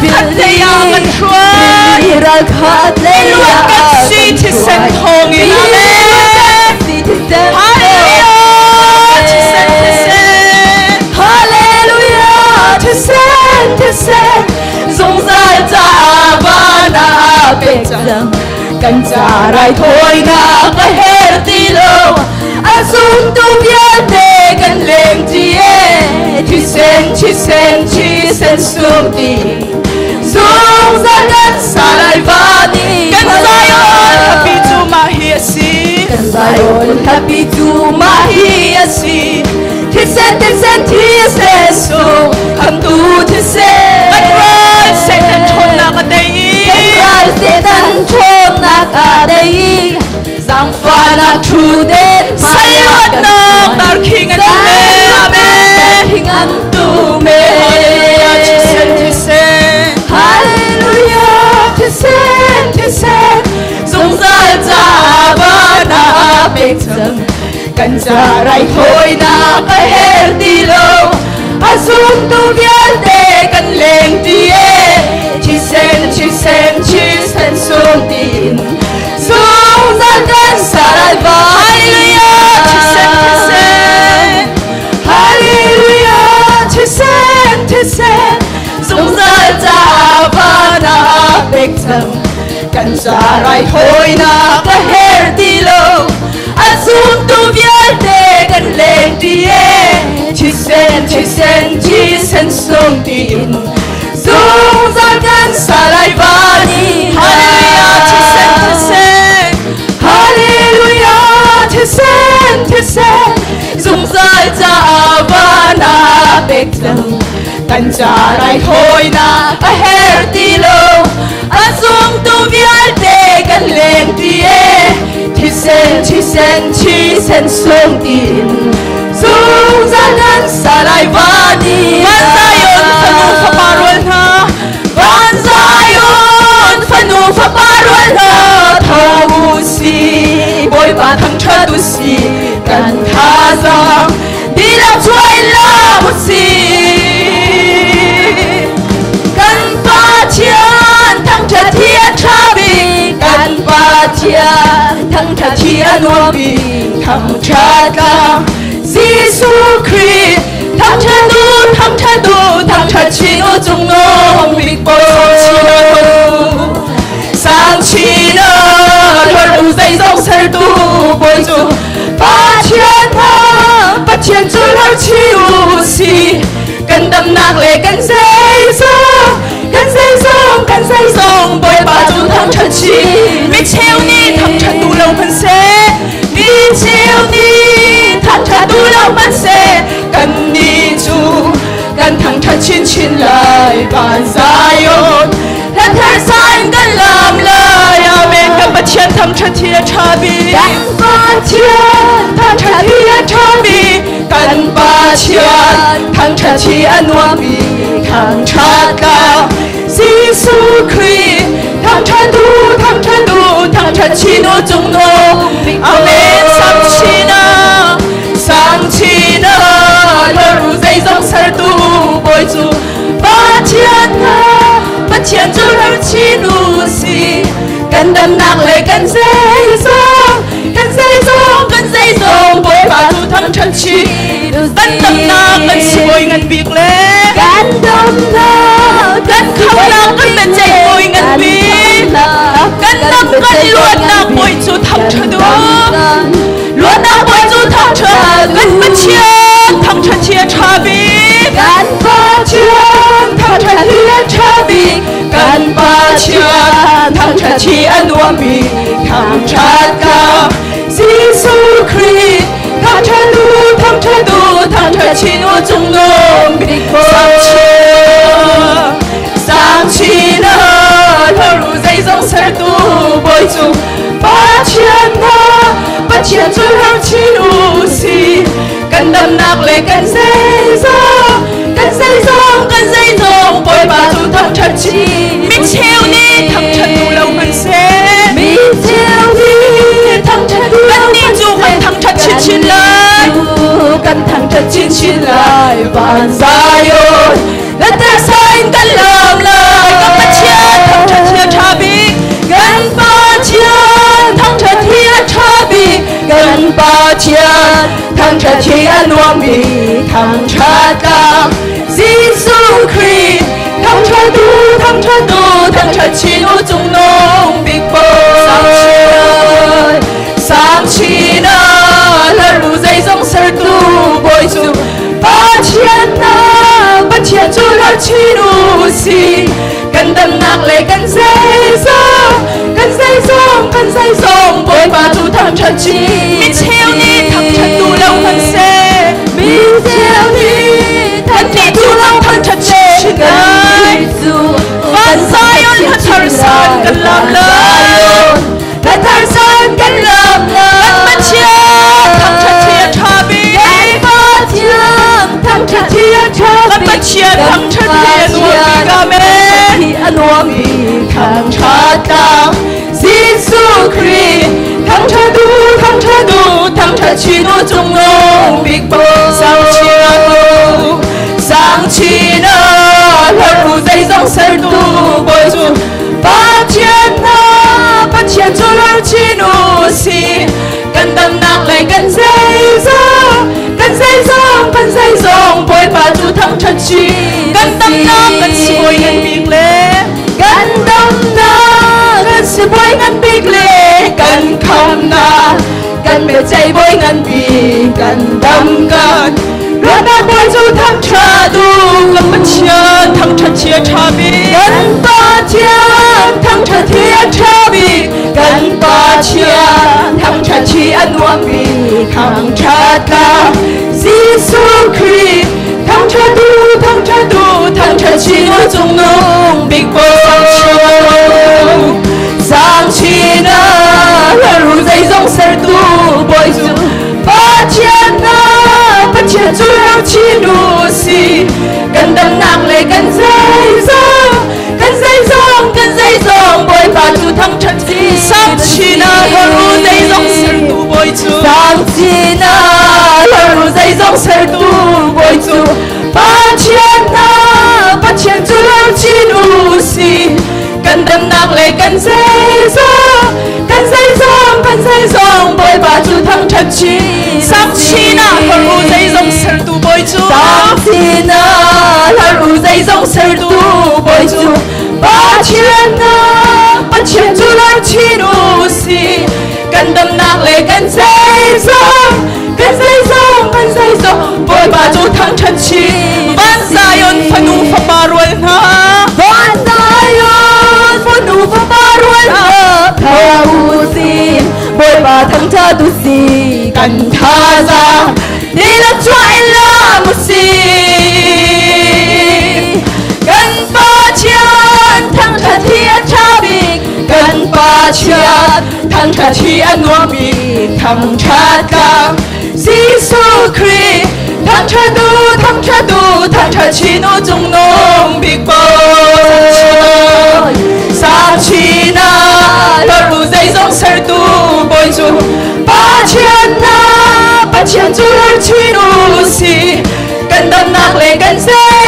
Katayangan shuan Iral Luat kat si tisen hongin amen Hallelujah Hallelujah Tisen Dung zal cha bana bek thang Kan cha rai thôi na ka her ti lo Azum tu bia te kan leng ti e Tisen sum ti Dung zal kan sa rai bani Kan Zion happy to mahiasi Kan Zion happy to mahiasi Tisen su Come to tisen Kan ral setan chon na ka dei Ral setan chon na ka dei Zang fa na true den Salwat na tar king and me amen King and to me Tisen Hallelujah Tisen Dung zal cha bana bek thang Kan cha rai thôi na ka her ti lo Azum tu vial te kan leng ti e Tisen sum tin Dung zal kan sa rai bani Hallelujah Tisen Dung zal cha bana bek thang Kan sa rai thôi na ka her ti lo Azum tu vial te kan leng ti e Tisen sum tin Dung zal kan sa rai bani Hallelujah Tisen Dung zal cha bana bek thang Kan cha rai thôi na ka her ti lo Azum tu vial te kan leng ti e Tisen sum tin Dung zal kan sa rai bani Kan Zion fanu faparol na Van Zion fanu faparol na Thau si Boy ba thang thadu si Kan tha zang Dila chuai la mu si Kan pa chian thang cha thiên cha bi Kan pa chian thang cha thiên wa bi Thang cha la Giêsu Christ Thang cha du thang cha chi o chung no mi bo Sang chi na Lord u dây dòng sel tu bồi chu Ba chiên chu lao chi u si Cần đâm nạc lệ cần dây dòng bồi ba chu thang cha chi Mi cheo ni thang cha tu lâu phân se Mi chiều ni thang cha tu lâu chín lại bàn Zion Thân thar san kan lam lai Amen kan ba chian thang cha thia cha bi kan ba chian thang cha thia cha bi kan ba chian thang cha thia nuam bi thang cha ka Jesus Christ thang cha du thang cha chi no chung no Amen sang chi na lo ru dây dòng sar tu bồi chu ba chian chu lo chi nu si kan đam nạc lệ kan dây dòng bồi ba tu thang chân chi kan đam nạc kan si bồi ngan bik lệ kan đam nạc kan khao nạc kan bên chạy bồi ngan bik kan đam kan luan nạc bồi chu thang chân du luan nạc bồi chu thang chân kan ba chian thang chân chia cha bi kan ba chian thang chân chia cha bi kan ba chian thang chân chia nuam bi thang cha ka Jesus Christ thang chân du thang chân chi nu chung nom bi sang chi na lo ru dây dòng sar tu bồi chu ba chian chu lo chi nu si kan đam nạc lệ kan dây dòng bồi ba tu thang chân chi mi cheo ni thang chân tu lâu man se mi cheo ni thang chân tu lâu man chu kan thang chân chin lại kan thang chân chin lại van Zion let the sign kan lam lai kan ba chian thang chân chia cha bi kan ba chian thang chân chia cha bi kan ba chian thang chân chia nuam bi thang cha ka Jesus Christ thang chân du thang chân chi nu chung nong big boy sang chi na la ru dây dòng sar tu bồi chu ba chian chu lo chi nu si kan đam nạc lệ kan dây dòng bồi ba tu thang chân chi mi cheo ni thang chân tu lâu man se mi cheo ni thang ni tu lâu thang chân chi ngai van Zion hat thar san kan lam lai hat thar san kan lam lai kan ba chian thang chân chia cha bi kan ba chian thang chân chia cha bi kan ba chian thang chân chia nuam bi thang cha ka Jesus Christ thang chân chi nu chung nong big boy sang chi na lo ru dây dòng sar tu bồi chu ba chian chu lo chi nu si kan đam nạc lệ kan dây dòng bồi ba tu thang chân chi kan đam nạc kan si bồi ngan bik lệ kan đam nạc kan si bồi ngan bik lệ kan kham na kan be chạy bồi ngan bik kan đam kan luan na bồi chu thang cha du kan ba chian thang cha chia cha bi kan ba chian thang cha thia cha bi kan ba chian thang cha chi nuam bi thang cha ka Jesus Christ thang cha du thang cha chi nu chung nong big boy sang chi na la ru dây dòng sar tu bồi chu ba chian chu lo chi nu si kan đam nạc lệ kan dây dòng bồi ba tu thang chân chi sang chi na la ru dây dòng sar tu bồi chu sang chi na la ru dây dòng sar tu bồi chu ba chian chu lo chi nu si kan đam nạc lệ kan dây dòng bồi ba tu thang chân chi sang chi na la ru dây dòng sar tu bồi chu sang chi na la ru dây dòng sar tu bồi chu ba chian chu lo chi nu si kan đam nạc lệ kan dây dòng bồi ba tu thang chân chi van Zion phanu pha ba rual na van Zion phanu pha ba rual na thau si bồi ba thang cha tu si kan tha za ni la choi la mu si thăng trật chi an nuông bị thăng trật cả Giêsu Christ thăng trật chi nô trong nông bị bồi sa chi na lor lu dây dòng sar tu bồi chu ba chiên chu lor chi nu si cần đâm nạc lệ cần dây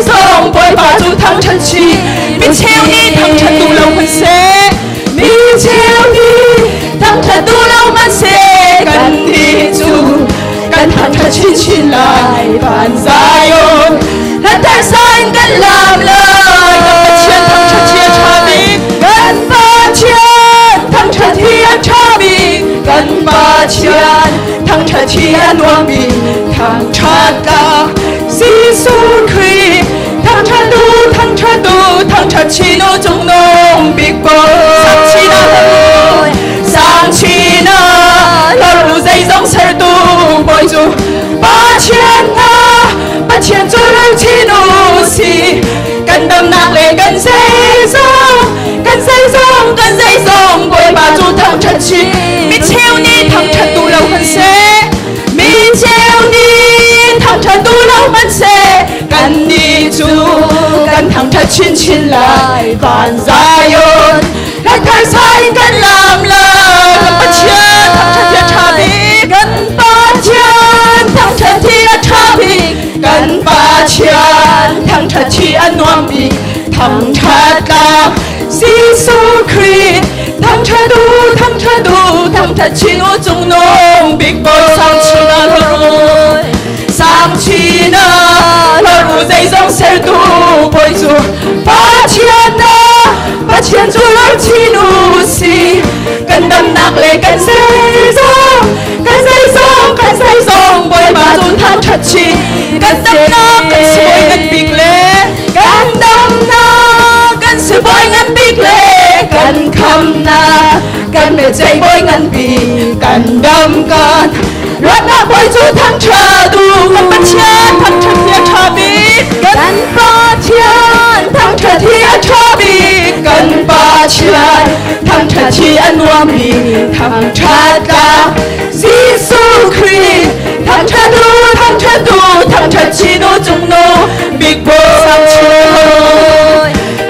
dòng bồi ba chu thăng trật chi mi treo ni thăng trật tu lâu man se mi treo ni thăng trật tu lâu man se cần đi chu cần thăng trật chi lại bàn Zion let their sign cần làm lời cần ba chiên thăng trật chi cha mi cần ba chiên thăng trật chi cha mi cần ba chiên thăng trật chi nuông mi thăng trật cả Giêsu Christ thăng trật chi nô trong nông bị bồi sang chi na lor lu dây dòng sar tu bồi chu ba chiên chu lor chi nu si cần đâm nạc lệ cần dây dòng bồi ba chu thăng trật chi mi treo ni thăng trật tu lâu hơn se mi treo ni thăng trật tu lâu hơn se cần đi chu cần thăng trật chín lại bàn Zion let their sign cần làm lời cần ba chiên thăng trật thiên cha mi cần ba chiên thăng trật thiên cha mi cần ba chiên thăng trật chi an nuông mi thăng trật cả Giêsu Christ thăng trật chi nô trong nông bị bồi sang chi na lor lu dây dòng sar tu bồi chu ba chiên chu lor chi nu si cần đâm nạc lệ cần dây dòng bồi ba chu thăng trật chi cần đâm nạc cần sự bồi ngân big lệ cần đâm nạc cần sự bồi ngân big lệ cần khăm na cần mẹ dây bồi ngân bì cần đâm cần loạt na bồi chu thăng trật tu cần ba chiên thăng trật thiên cha mi cần ba chiên thăng trật thiên cha mi cần ba chiên thăng trật chi an nuông mi thăng trật cả Giêsu Christ thăng trật chi nô trong nô bị bồi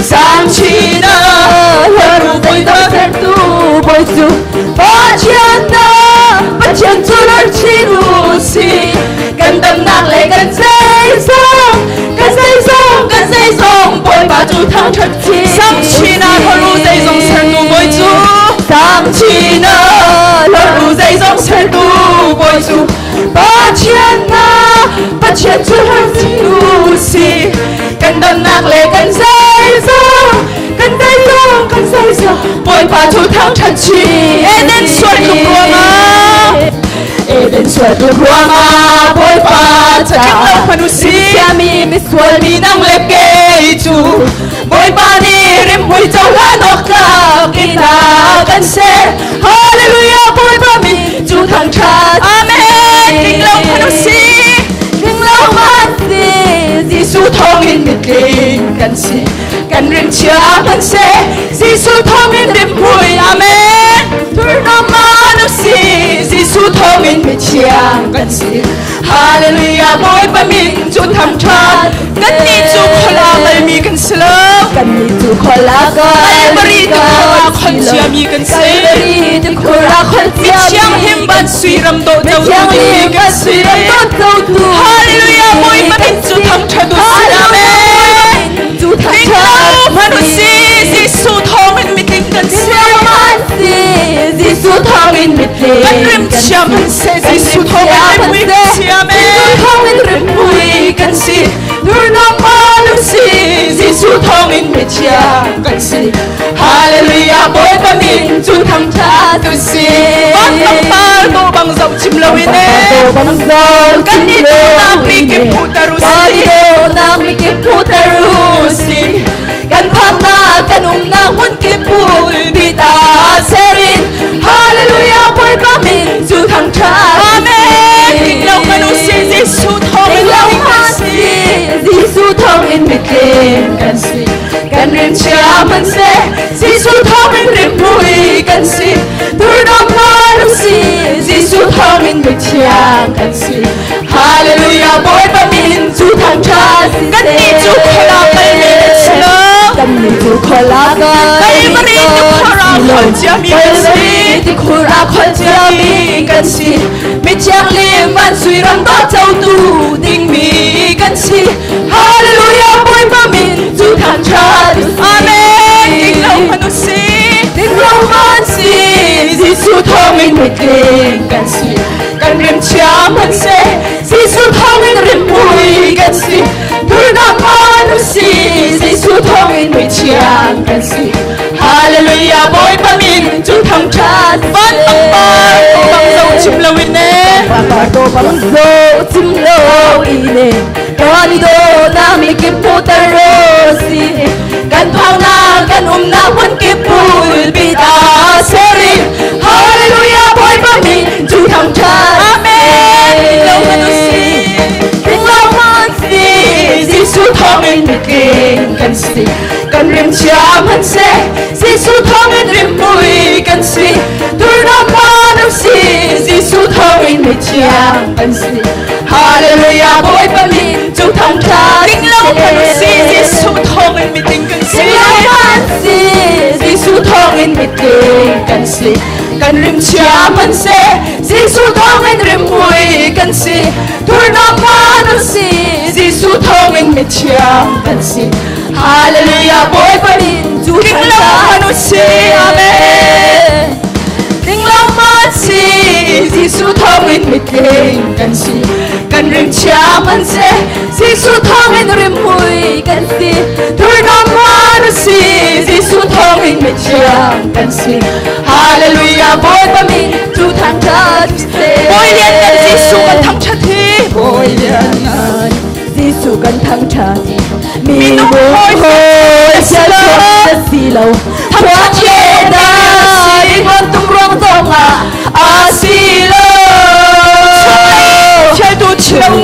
sang chi na lor lu dây dòng sar tu bồi chu ba chiên chu lor chi nu si cần đâm nạc lệ cần dây dòng bồi ba chu thăng trật chi sang chi na lor lu dây dòng sar tu bồi chu sang chi na lor lu dây dòng sar tu bồi chu ba chiên chu lor chi nu si cần đâm nạc lệ cần dây dòng bồi ba chu thăng trật chi Eden suốt lục ruang bồi ba cha manusia mi miswal mi nang leke chu bồi ba ni rim hui châu la nok ka kita kan se hallelujah bồi ba mi chu thăng trật amen kinh long manusia kinh long manusia Giêsu thong in mit linh kan se kan rim chia kan se Giêsu thong in rim hui amen turn on manusia Giêsu thong in mit chia kan se hallelujah bồi ba mi chu thăng trật kan ni chu khola mai mi kan slow kan ni chu khola kan bari tu khola khol chia mi kan se bari tu khola khol chia chiang him ban sui ram do châu tu mi kan sui ram do châu tu hallelujah bồi ba mi chu thăng trật tu amen chu thăng trật manusia Giêsu thong in mit linh kan se Giêsu thong in mit linh kan rim chia man se Giêsu thong in mit chia amen thong in rim hui kan se nur no manusia Giêsu thong in mit chia kan se hallelujah bồi ba mi chu thăng trật tu si bang par tu bang dòng chim lâu in kan ni tu na mi ke putaru si kan pham na kan na hun ke pul bi ta serin hallelujah bồi ba mi chu thăng trật amen kinh long manusia Giêsu thong in Giêsu thong in mit linh kan si kan rim chia man se Giêsu thong Giêsu thong in mit chiang kan si Hallelujah boy pa min chu thang cha si kan ni chu khola kal ni chlo kan ni chu khola kal mari chu khora khol cha mi kan si ti khura khol cha mi kan si mit chiang le man sui ram ta chau tu ding mi kan si Hallelujah boy pa min chu thang cha si amen ding lo manu si ding lo man si Giêsu thong in mit kan si kan rim cha man se Giêsu thong in rim mui kan si tur na manu si Giêsu thong in mit chiang kan si Hallelujah boy pa min chu thang cha ban bang zo chim lo in ne Papa do bang zo chim lo ine Kani do na mi ki putaro si Kan phang na kan na wan ki pul bi ta seri Hallelujah boy pa min chu thang cha amen lo manu si Ding lo man si Giêsu thong in mit kan si Kan rim cha man se Giêsu thong in rim mui kan si Tur na manu si Giêsu thong in mit chiang kan si Hallelujah boy pa min chu thang cha ding lo manu si Giêsu thong in mit ding kan si Ding lo man si Giêsu thong in mit kan si Kan rim cha man se Giêsu thong in rim mui kan si Tur na manu si Giêsu thong in mit chiang kan si Hallelujah boy pa min chu ding thang lo cha manu si amen Ding lo man si Giêsu thong in mit kan si Kan rim cha man se Giêsu thong in rim mui kan si Tur na manu si Giêsu thong in mit chiang kan si Hallelujah boy pa min chu thang cha se boy lian kan Giêsu kan thang cha thi boy lian kan Giêsu kan thang cha thi mi nu bo hoi hoi cha lo si lo thang cha na si ngon tung rong dong a si lo Fiel du chilong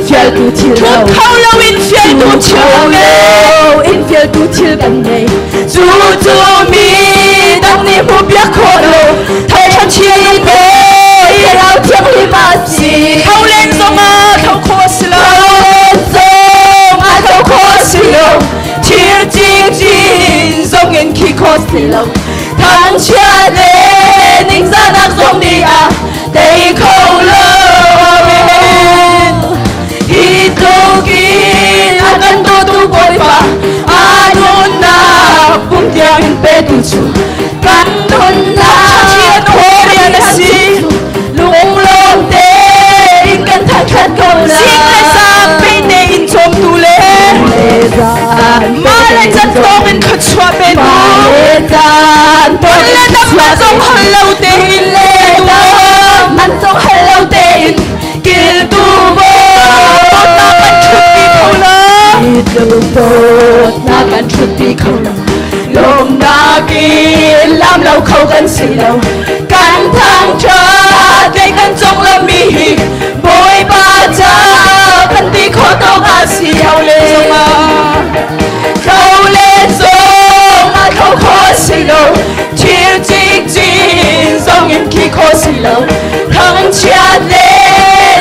Fiel tu chill Thu khâu lâu in fiel du chilong in fiel tu chill ban nei Chu chu mi dang ni hu bia kho lo thai chan chi ne ye rao thiang li ma si khâu lên sông khâu khô silo khâu kho si lo chill jing jin song in ki kho si lo thang chia le ning za nak song di a dei khâu lo Hitokin akan todo boy pa Anon na Puntiangin petucho Kanon na Korea na si Lung long de Inkan takhat ko na Sing le sa pene in chom tule Malay chan tong in kachwa benu Maletan Wala na mazong halaw de hile Mansong halaw de Kil tu mo Lupot na kan chuti khâu lom na ki lam lâu khâu kan si lâu kan thang cha để kan trong lâm mi boy ba cha kan ti kho to ga si hậu le khâu le song a khâu kho si lâu chill chill chill song in ki kho si lâu thang cha le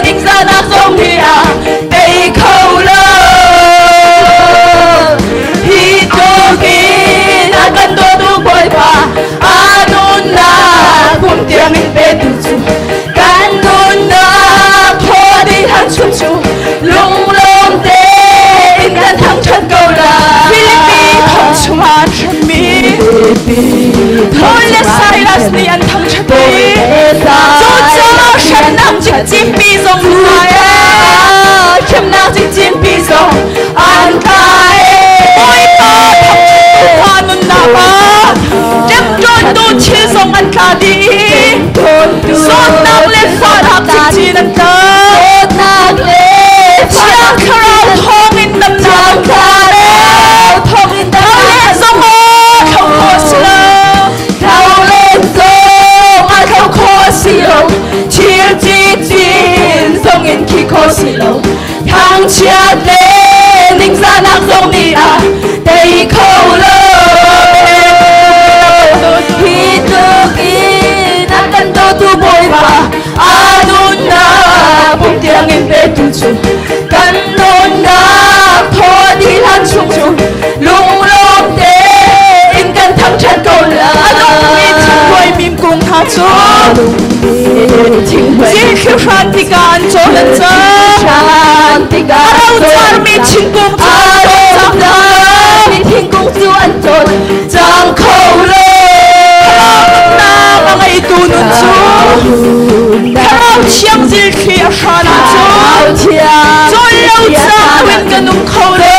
ding ra na song đi à để khâu lo Akan todo boy pa Anon na Puntiang in petuchu Kanon na Thodi han chuchu Lung long de Ingan thang chan cầu la Philippines thong chuma chan mi Thôi le Silas ni an thang chan mi Zo cho shan nam chik chim pi zong hai Chim nang chik chim pi zong An kai Boy pa thang chuk hanun na ba Dem don do chil zong an ka di So nam le far hap chik chin an ka Nang le Chia karao thong in nam nam ka Thong in da le zong o thong ko sila Khâu lên sông ai khâu khó xì lâu Chill chill chill sông in khi khó xì lâu Thang chia lên ninh ra nạc sông đi à Đây khâu lâu Khi tư khi nạc cần tô tu bồ ba anun na bung tiang in pe tu chu kan non na tho đi lan chung chung lung lom te in kan thang chat câu la alung mi thing hoi mim kung ha chu chỉ khiêu phan ti kan cho lan cha shanti ga arau char mi ching kung arau char mi thing kung chu an chon chang khâu le na ma ngai tu nun chu arau chiang zil khi a shan chu cho lâu cha win kan nung khâu le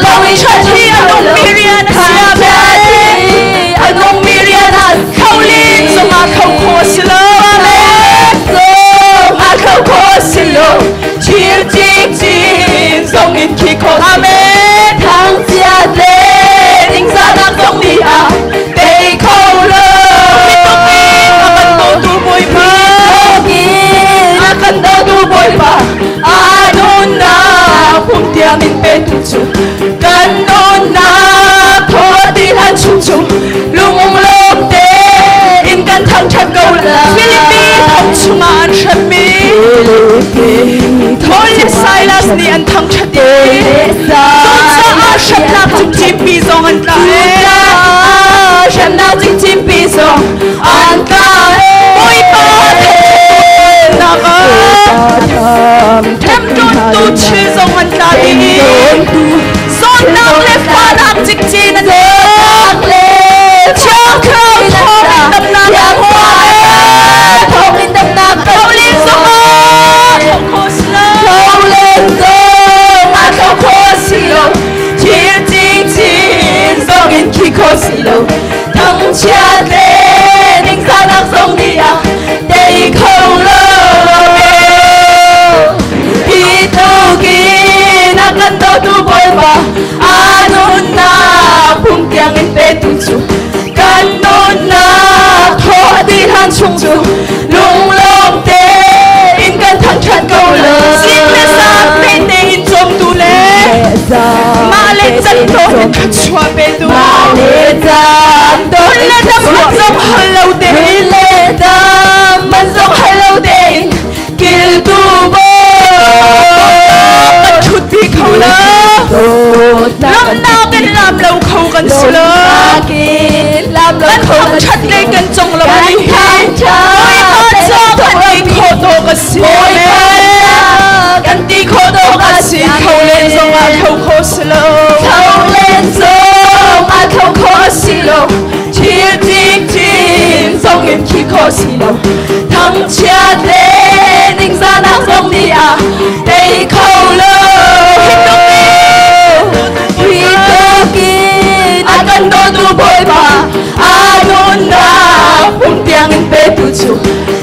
lâu cha thi anung mirian sia be anung mirian khâu lin so ma khâu kho silo chiêu chiếc chín sông in khi có amen thang chia lệ ninh ra đang sông đi à đây khâu lơ akan to tu boy pa akan to tu boy pa anun na phung tiang in pe tu chu kan non na tho đi han chung chung lung lom te in kan thang chat câu la Philippines thong chunga an shan mi Holy Silas ni an thang chat di Zong sa a shan nak chung chi pi zong an ta shan na ching chim pi song an ka Boy pa na ka Them don't tu chi zong an ta di Son nak le fa nak chik chi na de Chiang khao thong in đâm na na hoa thong in đâm na Khâu liên zong a Khâu khô sila thong lên sông a khâu khô xì lô chia chinh chín sông in khi khô xì lô thằng cha lê ninh ra đang sông đi à đây khâu lơ đi đâu kia na cần đâu tu bồi ba anun na phung tiang in pe tu chu kan non na tho đi han chung chung lung lom te in kan thang chat câu lơ Xin lê sa pe te in zong tu le Ma le chan to in khat chua pe tu ma lê tan to Le dam hat zong hello de lê tan man zong hello de kil tu bo Kan chut pi khâu la Lam na kan lam lau khâu kan sila làm lo Kan thang chat le kan chong lam ni hi Oi ma cha kan ti kho to ka si me Kan ti kho to ka si khâu len zong a khâu kho sila khâu lên sông a khâu khó xì lô chia chinh chín sông in khi khó xì lô thằng cha lê ninh ra đang sông đi à đây khâu lơ huy tô kia a cần đô tu bồi ba a nôn na phung tiang in pe tu chu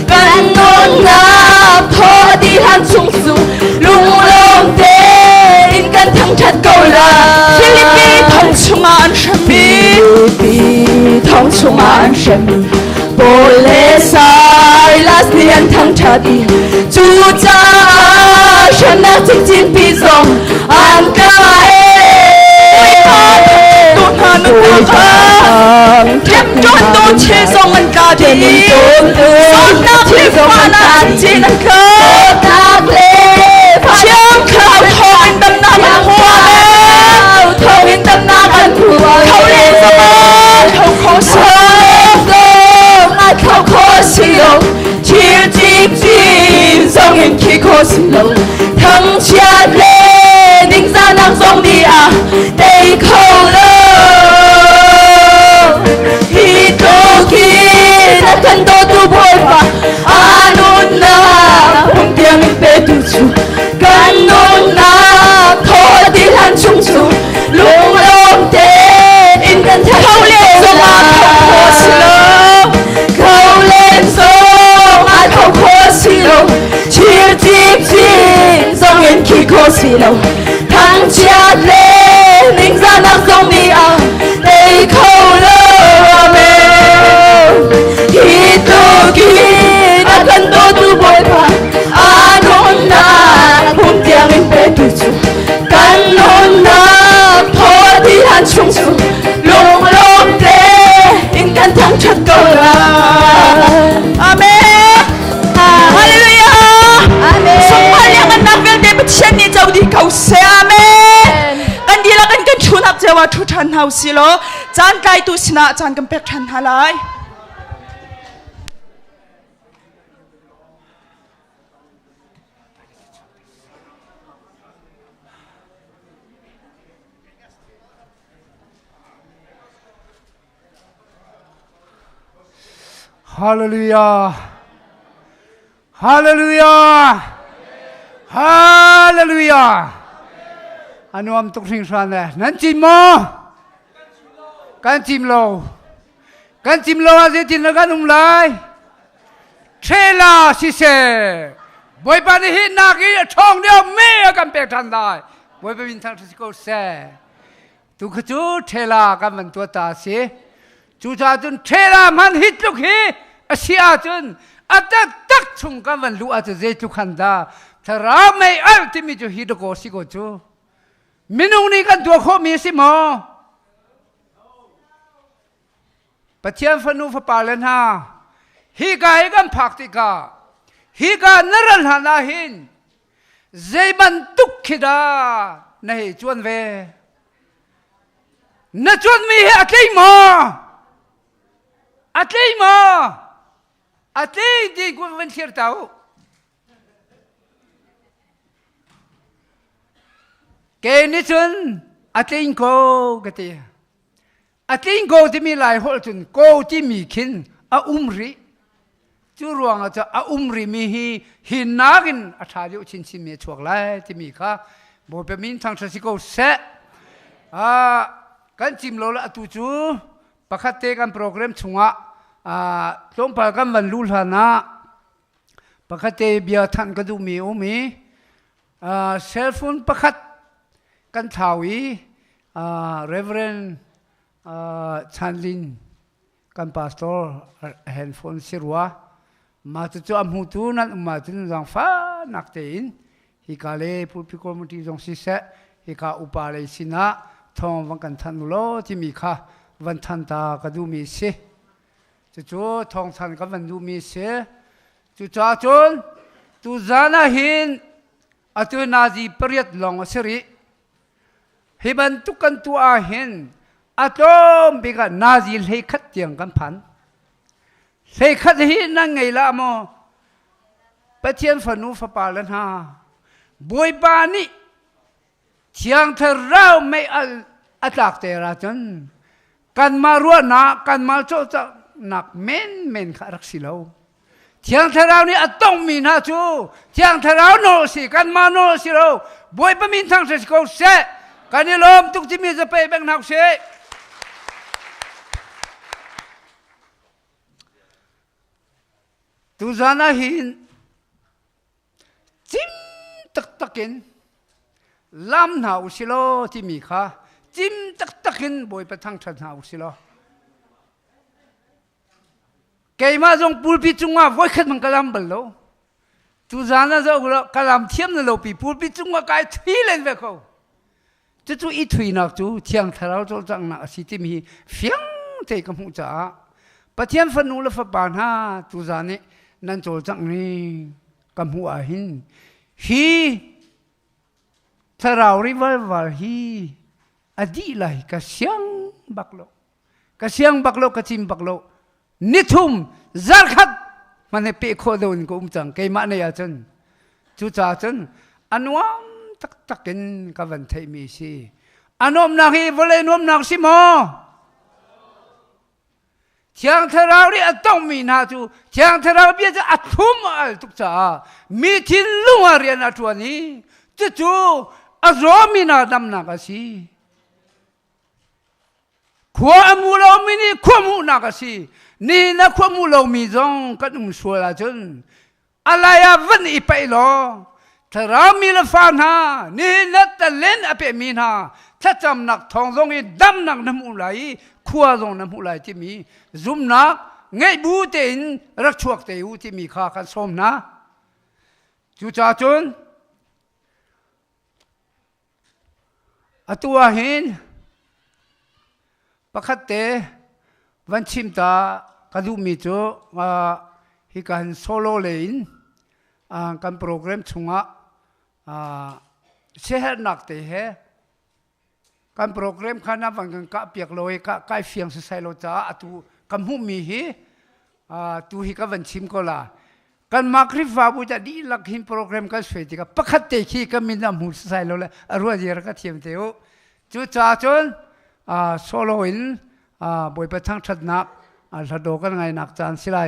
cần nôn na tho đi han chung su lung lom te in cần thăng chặt câu la Philippines thong chunga an shan mi thong chung an shem bole sai las nian thang chadi chu cha shan na ching chin pi song an ka Tu na nu ta ka Them chon tu che zong an ka di Son na pi fa na chin an ka Chiang khao thong in đâm na man hoa le thong in đâm na man hoa Khâu liên zong a khâu kho sa khâu khó xì lô chia chinh chín sông in khi khó xì lô thằng cha lê ninh ra đang sông đi à đây khâu lơ hi tô kia đã cần tô tu bồi ba anun na phung tiang in pe tu chu kan non na tho đi han chung chung lung lom te in kan thang Khâu liên zong a khâu kho sila khâu lên sông a khâu khó xì lô chia chinh chín sông in khi khó xì lô thằng cha lê ninh ra đang sông đi à đây khâu lơ mê hi tô kia đã cần tô tu bồi ba anun na phung tiang in pe tu chu kan non na tho đi han chung chung lung lom te in kan thang chat câu la wa thu than hau silo chan kai tu sina chan kam pek than halai Hallelujah. Hallelujah. Hallelujah. Anu am tuk sing san le nan chim mo kan chim lo aze tin la kan lai trela si se boy pa ni hin na ki thong dio me kan pek than dai boy pa bin thang si ko se tu khu trela kan man tu ta si chu cha chun trela man hit luk hi asia chun atak tak chung kan man lu a ze chu khan da thara me ultimate ju hi do ko si ko chu Minung ni kan dua kho mi si mo. Patian fanu fa palen ha. Hi ga kan praktika. Hi ga naral hana hin. Zaiban tuk khida nahi chuan ve. Na chuan mi he atlei mo. Atlei mo. Atlei di gu ven thir tau. Cái ní chân atin cô cái gì atin cô thì mi lại hol chân cô thì mi kinh umri chú ruang cho umri mi hi nagin athaju chin chin mi chuak lai thì mi kha bo pe min thang thasi ko se kan chim lo la tu chu pakhat te kan program chunga tlom pa kan van lul hana pakhat te bia than ka du mi umi cell phone pakhat kan thawi Reverend Chanlin kan pastor handphone sirwa ma tu amhu tu nan ma tu jang fa nak te in hi kale pulpi community jong si se hi ka upale sina thong wang kan than lo ti mi kha van than ta ka du mi se chu thong than ka van du mi se chu cha chon tu zana hin atu nazi period long seri Hiban tukan tua hin atom biga nazil hei khat tiang kan phan hei khat hi na ngai la mo pathian fanu fa palan ha boy ba ni tiang tharau mai al atak te ra chon kan ma ru na kan ma cho cha nak men kha rak silo tiang tharau ni atong mi na chu tiang tharau no si kan ma no si ro boy pa min thang se ko se kan ni lom tuk chimi za pe beng nak se tu zana hin chim tak takin lam na usilo ti mi kha chim tak takin boy pa thang than na usilo keima jong pulpi chunga voi khat mang kalam bal lo tu zana zo kalam thiam na lo pi pulpi chunga kai thi len ve ko chú ít thủy nào chú thiang thảo cho rằng là sĩ tim hi phiang thế cái mũ cha bắt thiam phân nụ là phật bản ha chú già này nên cho rằng này cái mũ à hin hi thảo river vào hi adi lại cái xiang bạc lộ cái chim bạc lộ nít thum zar khát mà này pe khó đâu cũng chẳng cái mã này à chân chú cha chân anwam tak takin ka van thei mi si anom na hi vole nom nak si mo chiang tharau ri atong mi na chu chiang tharau bia cha athum al tuk cha mi thin lunga rian atwani chu chu azo mi na dam na ka si khwa amu lo mi ni khwa mu na ka si ni na khwa mu lo mi jong ka num suala chun alaya van i pai lo thara mi la fa na ni na ta len ape mi na cha cham nak thong jong i dam nak nam u lai khua jong nam u lai ti mi zum na ngai bu te in rak chuak te u ti mi kha kan som na chu cha chun atua hin pakhat te van chim ta kadu mi chu hi kan solo lein kan program chunga seher nak te he กันโปรแกรมข้านับวันกันกะเปียกลอยกะใกล้เฟียงสุดใส่โลจ้าตูกำหูมีฮีตูฮีกับวันชิมก็ลากันมาคริฟาบุจะดีลักหินโปรแกรมกันสวยที่กับปกติขี้ก็มีน้ำหูใส่โลเลยอรัวเยอะก็เทียมเดียวจุดจ้าจนโซโลอินบอยไปทั้งชัดนักถ้าดูกันไงนักจานสิไล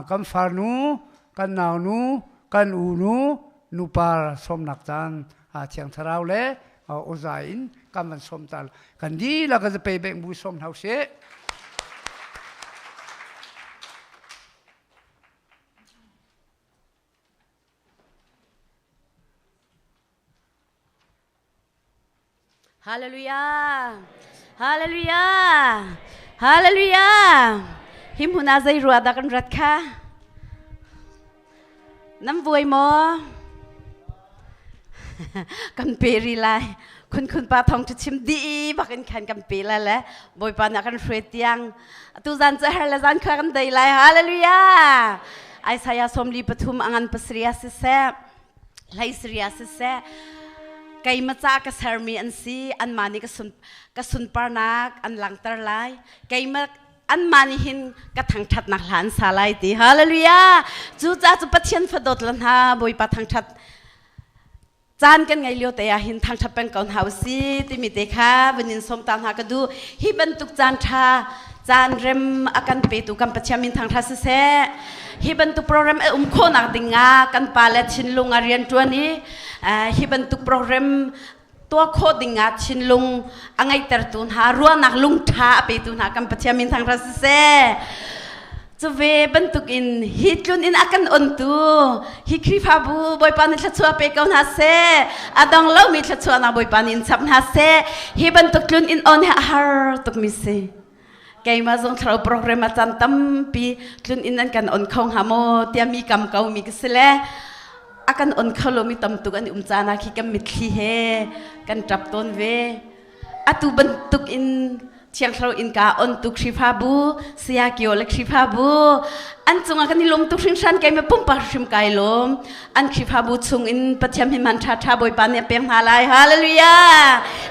กันฟานูกันนาวนูกันอูนูปาสมนักจานเชียงทราวเล่อุจาอินกันมันสมตัลกันดีแล้วก็จะไปแบ่งบุญสมเท่าเสียฮาเลลูยาฮาเลลูยาฮาเลลูยาหิมหุนาใจรัวดักันรัดค่ะน้ำวยหมอกันเปรีไลคุณป้าทองจะชิมดีบักกันขันกันเปรีไลแล้วบอยปานักกันเฟรตยังตุจันจะหาละจันขกันได้ไลฮาเลลูยาไอสายสมลีปฐุมอังอันปสริยาสิเสไลสริยาสิเสไก่มาจากกษัตริย์มีอันซีอันมานี่กสุนปานักอันหลังตรไลไก่มาอันมานี่หินกระทังชัดนักหลานสาลายตีฮาเลลูยาจูจ้าจุปเทียนฟดดลันฮาบอยปาทังชัดจานกันไงเลี้ยวแต่ยาหินทางทับเป็นก่อนเฮาซีที่มีเด็กค่ะวันนี้สมตามหากระดูฮิบันตุกจานชาจานเรมอากันเปตุกันปัจจามินทางทัศเสฮิบันตุกโปรแกรมโคนักดิงากันปาเลชินลุงอารียนตัวนี้ฮิบันตุกโปรแกรมตัวโคดิงาชินลุงอังไงเตอร์ตุนหารัวนักลุงท้าเปตุนหากันปัจจามินทางทัศเสจะเวบันตุกินฮิตลุนอินอากันอนตูฮิคริฟาบูบอยปานิชัวเปกอนฮาเซอดังเล่ามีชัวนาบอยปานินซับฮาเซฮิบันตุกลุนอินออนฮาร์ตุกมิเซไกมาจงคราวโปรแกรมอาจารย์ตั้มปีลุนอินนั้นกันอนคงฮามโมเตียมีกำเกามีกษเลอากันอนเขาลมีตั้มตุกันจานาคิกันมิดลีเฮกันจับต้นเวอตุบันตุกอินเชียงคราวอินกาอนตุกชิพาบูเสียเกียวเล็กชิพาบูอันจงอากันนิลมตุกชิงชันไกมาปุ่มปาชิมไกลมอันชิพาบูจงอินปัจจัยให้มันชาบอยปานเนี่ยเปียงหาลายฮาเลลูยา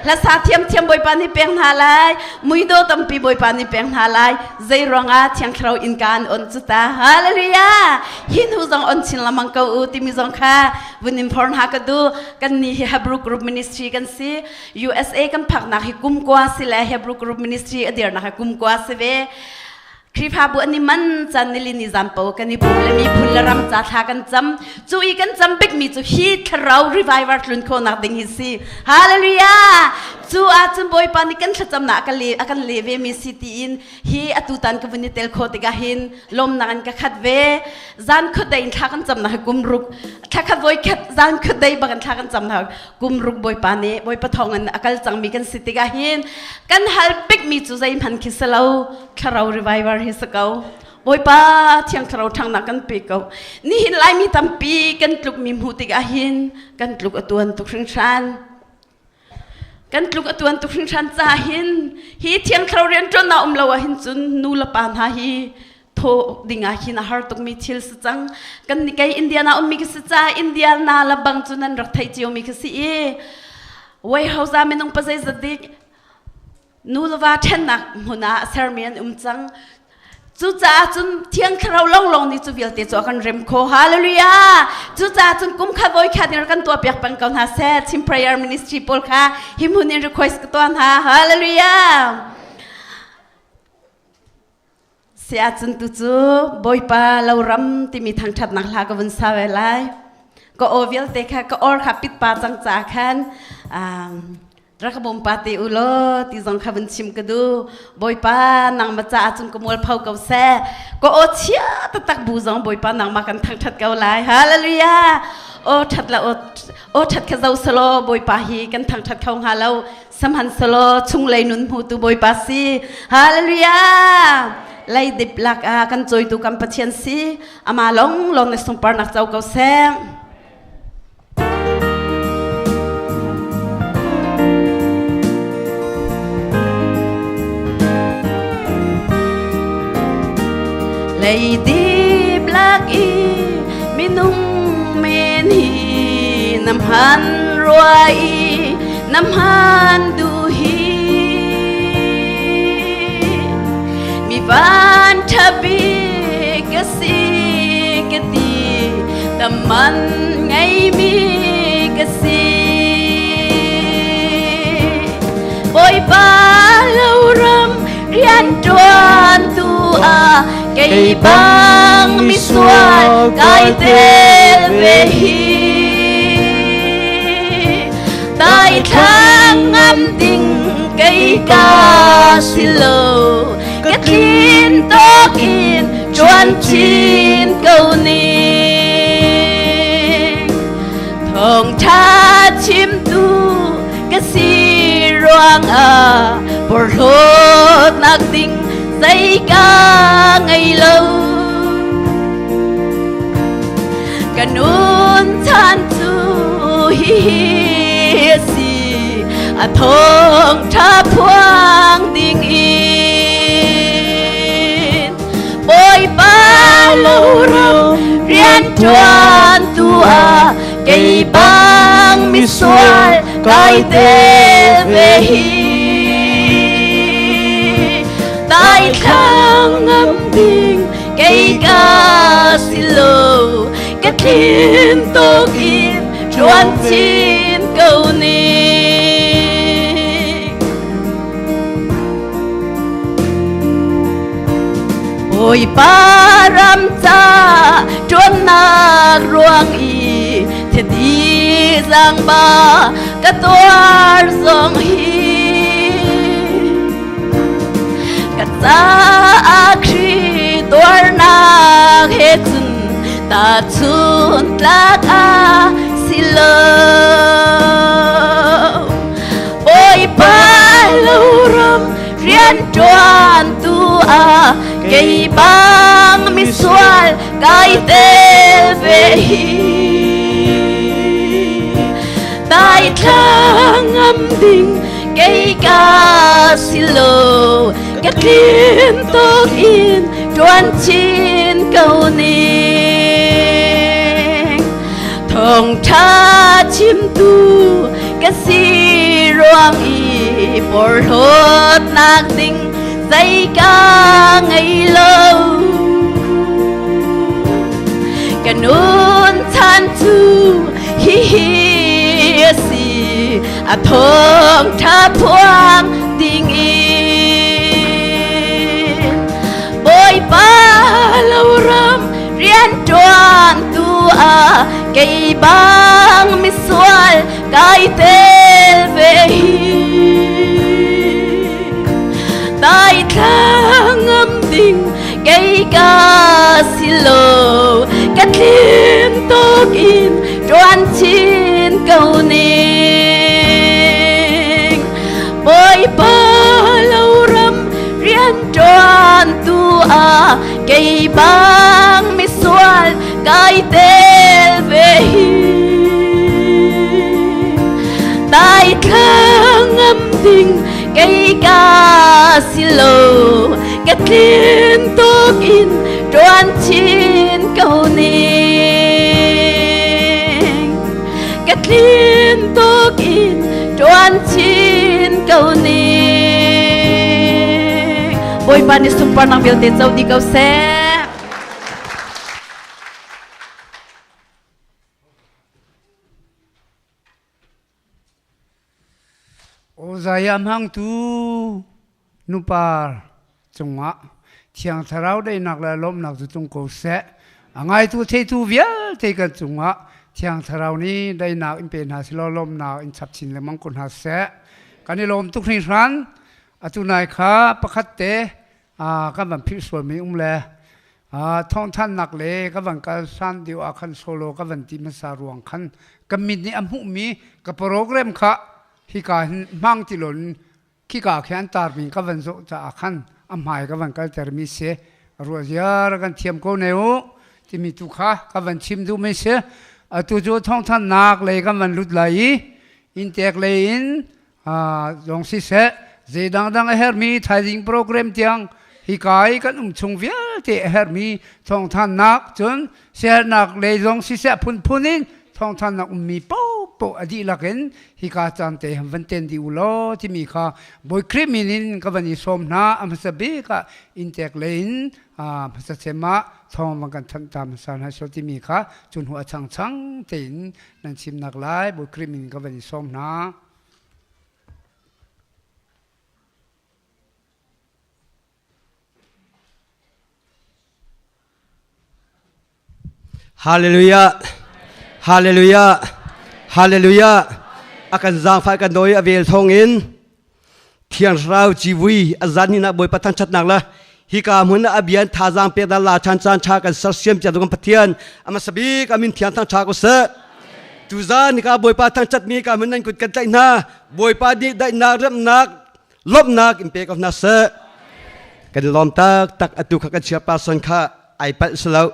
และสาเทียมบอยปานเนี่ยเปียงหาลายมุยโดตัมปีบอยปานเนี่ยเปียงหาลายใจรองอาเชียงคราวอินกาอนจุตาฮาเลลูยาหินหูจงอนชินละมังเกาอุติมิจงค่ะวันนี้พรหากระดูกันนี่เฮบรูกรุ๊ปมินิสทรีกันสิ USA กันผักนักฮิกุมกว่าสิและเฮบรูกรุ๊ปมินิสทรีอเดียร์นักกุมกว่าสิเวคริพาบุอันนี้มันจันนิลินิจามโปกันนี่ปุ่มและมีพุ่นละรำจัดหากันจำจูอีกันจำเบกมีจูฮีทเรารีไวเวอร์ลุนโคนักดิ่งฮิซีฮาเลลูยาจูอาจุนบอยปานิกันจำนักกันเลเวมีสิตีนฮีอตุตันกับวันนี้เตลโคติกาหินลมนักกันกขัดเวจันขุดได้ทักกันจำนักกุมรุกทักขัดบอยขัดจันขุดได้บักันทักกันจำนักกุมรุกบอยปานิบอยปะทองกันอากาศจังมีกันสิติกาหินกันฮัลเบกมีจูใจพันคิสเลาคารารีไวเวอร์ฮิสเกาบอยป้าเที่ยงคราวทางนักกันปีเกานี่หินไลมีตัมปีกันตลุกมีหูติกาหินกันตลุกอตัวตุกชิงชันกันตลุกอตัวตุกชิงชันจ่าหินฮีเที่ยงคราวเรียนจนน่าลาวหินจุนนูละปานหาฮีโทดิ่งาหินฮาร์ตุกมีทิลสจังกันนี่ไกอินเดียนามีกษจ่าอินเดียนาละบังจุนันรักไทยเจียวมีกษไว้เฮาซาเมนงปัจจัยสติกนูละว่าเทนนักหัวหน้าเซอร์เมียนจังจูจ่าจุนเที่ยงคราวลงนี่จูวิลเตจอกันเรมโคฮาเลลูยาจูจ่าจุนกุมขับไว้ขัดนี่กันตัวเปียกปังกันหาเซทิมพรียร์มินิสทรีพอลค่ะหิมหุนินรีเควสต์ตัวหาฮาเลลูยาเสียจุนตุจูบอยปาเรารำที่มีทางชัดนักลากับวันสาวไลก็โอวิลเตค่ะก็ออร์ขับปิดปาจังจ่าคันรักบุมปาติอุโลที่จงขับชิมกระดูบอยปานางมาจ่าจุนกมัวเผาเกาแซ่ก็โอเชียตักบูจงบอยปานางมากันทางชัดเกาไลฮาเลลูยาโอชัดละโอชัดแค่เจ้าสโลบอยปาฮีกันทางชัดเขาฮาเลาสมหันสโลชุงเลยนุนหูตูบอยปาซีฮาเลลูยาไล่ดิบลักกันจอยตูกันปะเชียนซีอามาลงในสมปานักเจ้าเกาแซ่Lady Black E Minung Men Hi Nam Han Roi Nam Han Du van thabi cái si cái ti tâm man ngày mi cái si bồi ba lâu râm rian tuan tu a cây băng mi xuân cái tên về hi tại tháng âm tình cây ca xì lô cái thiên to in chuan chín câu ni thong cha chim tu cái si roang à por hốt nạc tình dây ca ngày lâu cả nôn than tu hi hi si à thong cha phuang tình in bồi ba lâu râm rian chuan tu à cây băng mi xoay cái tên về hi tại tháng âm tình cây ca xì lô cái thiên tô kim chuan chín câu ni ôi ba ram cha chuan nạc ruang y thế đi giang ba cái toar dòng hi cái sa khi toar nạc hết chun ta chun lạc a xì lô ôi ba lâu râm rian chuan tu a cây băng mi xoan cái tên về hi tại tháng âm tình cây ca xì lô cái thiên tốt in chuan chín câu ni thong cha chim tu cái si roang y por hốt nạc tình dây ca ngày lâu cả nôn than tu hi hi si à thong cha phuang tình in bồi ba lâu râm rian chuan tu à cây băng mi xoay cái tên về hi tại tháng âm tình cây ca xì lô cái thiên tô in chuan chín câu ni bồi ba lâu râm rian chuan tu à cây băng mi xoan cái tên về hi tại tháng âm tình cây ca xì lô cái thiên tô in chuan chín câu ni cái thiên tô in chuan chín câu ni bồi ban ni sumpa nang bilte chau di kau se ô zayam hang tu nupar chunga thiang tharau dei nak la lom nak tu tung ko se angai tu thei tu vial thei kan chunga thiang tharau ni dei nak in pe na silo lom na in chap chin le mang kon ha se kani lom tu khri ran atu nai kha pakhat te ka ban phi so mi le thong than nak le ka ban ka san diu a khan solo ka ban ti ma sa ruang khan kamit ni amhu mi ka program kha hi ka mang ti lon ki ka khian tar min ka van zo cha khan amhai ka van kal ter mi se ro yar kan thiam ko neu ti mi tu kha ka van chim du me se atu jo thong than nak le ka van lut lai in tek le in jong si se ze dang dang her mi thai program tiang hi kai kan chung vial te her mi thong than nak chun se nak le jong si se phun phunin thong than nak mi po โปอดีลักเห็นฮิกาจันเตหัมวันเตนดิวโลที่มีข้าบอยคริมินินกับวันนี้สมนาอัมสบีก็อินเตกเลนภาษาเซมาทองมันกันทันตามสารให้สที่มีข้าจุนหัวช่างเต็นนั่นชิมนักไล่บอยคริมินกับวันนี้สมนาฮาเลลูยาฮาเลลูยาฮาเลลูยาอาการจางไฟกันโดยอเวลทองอินเทียนเราจีวีอาจารย์นี่นะบอยประทันชัดนักละฮิกามุนอาเบียนท่าจางเปียดลาชันชันชากันสักเสียมจัดกันพัทยานอามาสบีกามินเทียนทั้งชากุศลตุจานี่กาบอยประทันชัดมีกามันนั่นกุดกันใจหน้าบอยประดิได้นักเริ่มนักลบนักอิมเปกofนัสกันล้อมตักอตุขกันเชียปาสันข้าไอปัดสลาว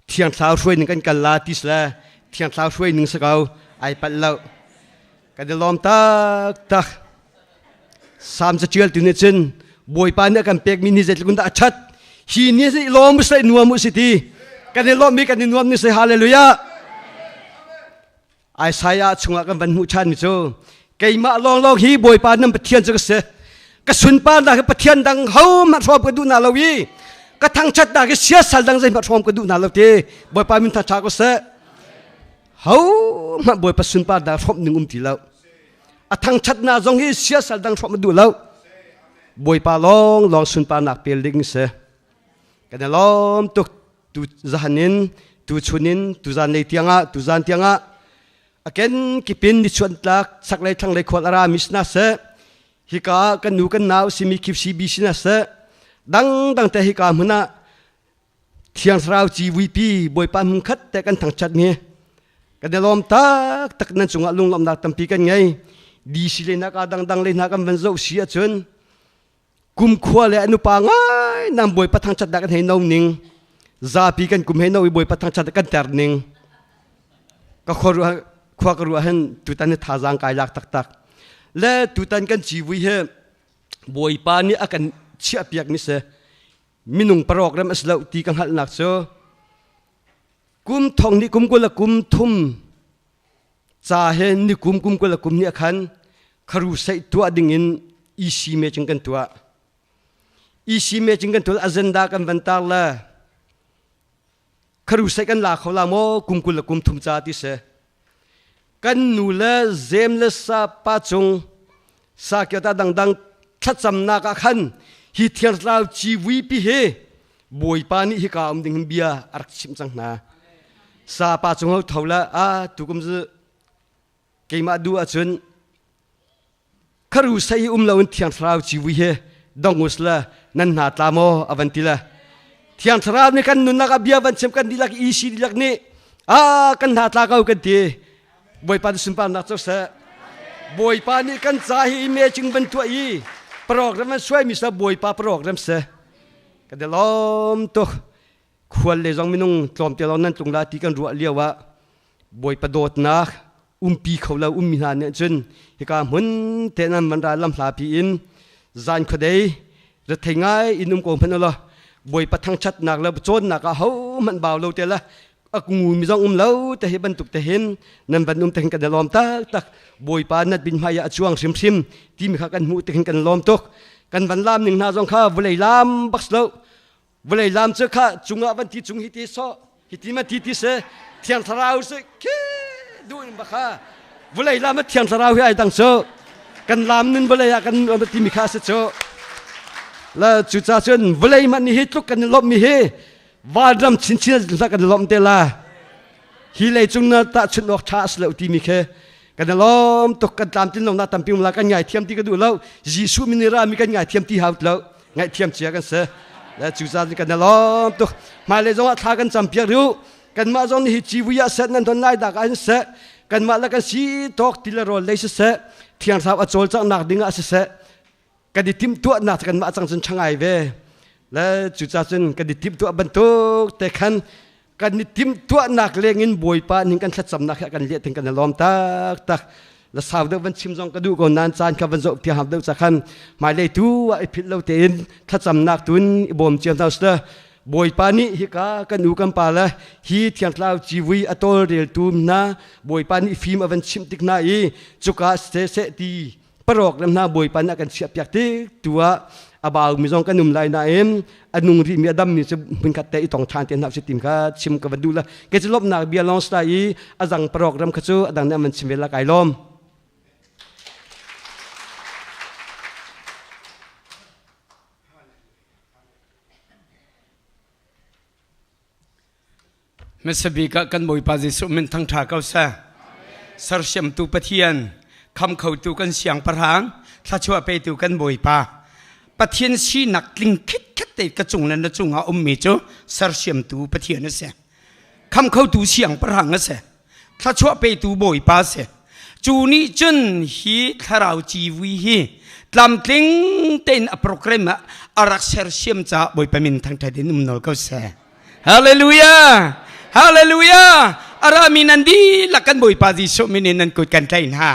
เทียนสาวช่วยหนึ่งกันกันลาติสละเทียนสาวช่วยหนึ่งสกาวไอปัดเล่ากันล้อมตักสามจะเชื่อตัวนี้จนบอยปานเนี่ยกันเปียกมินิเจตกุนตาชัดฮีนี่สิล้อมมุสลิมนัวมุสิตีกันล้อมมีกันนัวมุสลิมฮาเลลูยาไอสายชงกันบรรหุชันมิโซเกยมาลองฮีบอยปานนั่นปะเทียนจะกษะกระสุนปานได้ปะเทียนดังเฮามาชอบกันดูนาลาวีกระทั่งชัดได้ก็เสียสัลดังใจมาชมกันดูนาลาวีบอยปานมินทัชากษะเฮามาบอยประสุนปานได้ชอบหนึ่งตีแล้วทั้งชัดนาจงฮีเสียสัลดังชอบมาดูแล้วบอยปาลองสุนปานักเปลิงเสกันล้อมตุจานินตุชุนินตุจานในเตียงะตุจานเตียงะอาเกนกิปินดิชวนตักสักเลยทั้งเลยขวดอารามิสนาเสฮิกากันนูกันนาวสิมีคิบซีบิสนาเสดังแต่ฮิกามุนะเทียงสาวจีวีพีบอยปามุขัดแต่กันทั้งชัดเนี่ยกันล้อมตักนั้นจงอาลุงลำดักตั้มปีกันไงดีสิเลยนักดังเลยนักกันวันเจ้าเสียจนกุมขวาเลยอนุปางายนำบอยประทังจัดกันให้น้องนิงซาปีกันกุมให้น้องบอยประทังจัดกันแต่นิงก็ขวากรัวเห็นตุตันท่าจางกายลักตักและตุตันกันจีวีเฮบอยปานี่อากันเชี่ยเปียกมิเสมินุงปรอกเริ่มสลาวตีกังหัลนักโซกุมทองนี่กุมกุลกุมทุ่มจ่าเห็นนี่กุมกุลกุมนี่ขันคารุใส่ตัวดิ่งินอีซีเมจังกันตัวอีซีเมจิงกันตัวอเจนดากันวันตาละคารุใส่กันลาเขาลาโมกุมกุลกุมทุมจาติเสกันนูละเจมละซาปาจงซาเกียตาดังทัดจำนักขันฮิเทียนเราจีวีพีเฮบอยปานิฮิกาอมดิ่งเบียอาร์ชิมจังนาซาปาจงเขาเท่าละตุกุมจะเกี่ยมาดูอาจนคารุใส่เราเทียนเราจีวีเฮดองอุสละนั่นหาตามโมอวันติละเทียนสราบนี่กันนุนักเบียวันเชมกันดีลักอีซีดีลักนี่กันหาตาเขากันทีบอยปานสุนปานนักศึกษาบอยปานนี่กันใจเมจิงเป็นตัวอีโปรแกรมช่วยมิสบอยปาโปรแกรมเสกันเดล้อมตัวควรเลยจงมินุงตอมเตลนั้นตรงลาที่กันรัวเลียวว่าบอยประโดดนักปีเขาเรามิหานเนี่ยจนเหตุการณ์เหมือนเทนั้นมันราลำลาพีอินจานขดายจะถึงไงอินุมกงพันละบอยประทังชัดหนักแล้วโจนหนักเขามันเบาเราเตละงูมีจงเราแต่เห็นบรรทุกแต่เห็นนั่นบรรทุกแต่เห็นกันล้อมตักบอยปานัดบินพายช่วงซิมที่มีข้ากันหูแต่เห็นกันล้อมตกกันวันลามหนึ่งนาจงข้าวันเลยลามบักเราวันเลยลามเจ้าข้าจุงวันที่จุงฮิติโซฮิติมาที่เสเทียนสราวเสดูนบักข้าวันเลยลามเทียนสราวให้ดังโซกันลามนั้นวันเลยกันวันที่มีข้าเสโซแล้วจุดจ้าจนวันเลยมันนี่ฮิตลุกกันลบมีเฮวาดรำชินสักกันลมเตล่าฮิเลยจุงนาตาชุนออกชาสเลวที่มีเฮกันลมตกกันตามที่เราหน้าตามพิมพ์ละกันไงเทียมที่กระดูแล้วยิสุมินิรามีกันไงเทียมที่หาวแล้วไงเทียมเชียกันเสแล้วจุดจ้ากันลมตกมาเลยจงทากันจำเพียรู้กันมาจงฮิจิวิยาเสนั้นทนไล่ดักอันเสกันมาแล้วกันสีตอกติลโรเลยเสเทียงสาวอโจลจากนักดิ่งอาเสกันดิทิมตัวนักกันมาจังจนช่างไอเวและจุดจ้าจนกันดิทิมตัวบรรทุกแต่ขันกันดิทิมตัวนักเลี้ยงบวยปานิ่งกันชัดสำนักกันเลี้ยงถึงกันล้อมตักและสาวเดินวันชิมจงกระดูกนานจานกับวันจบที่หามเดินสักขันหมายเลยตัวไอพิษเราเต็นชัดสำนักตุนบ่มเจียมเท่าเสือ บอยปานิฮิกากันนูกันปาละฮีเทียงลาวจีวีอตอเรลตูมนาบอยปานิฟิล์มอวันชิมติกนาอีจุกาเสตีปรอกลำนาบอยปานิกันเสียบยักติตัวอาบ่าวมีจงกันนุ่มลายนาเอ็มอนุงรีมีอดัมมีจะเป็นกัดแต่อีตองทานเตียนนับสิติมกัดชิมกับดูละเกจิลบนาเบียลองสไตล์อาจังปรอกรำขจูอาดังเนี่ยมันชิมเวลาไก่ล้อมเมื่อสบีกันบ่อยปาจิสุมันทั้งทาเก้าซาสารเสียมตูปะเทียนคำเขาตูกันเสียงประหางถ้าชัวไปตูกันบ่อยปาปะเทียนชีนักลิงคิดเตะกระจุงนั้นนะจุงเอาเมจ้สารเสียมตูปะเทียนนั่นเสียคำเขาตูเสียงประหางนั่นเสียถ้าชัวไปตูบ่อยปาเสียจูนี่จนฮีทาราวจีวีฮีลำลิงเต้นโปรแกรมอารักสารเสียมจ้าบ่อยปามินทั้งไทยดินุ่มนอลก็เสียฮาเลลูยาฮาเลลูยาอารามินันดีลักกันบ่อยปาจิสุมินินันกุดกันใจนะ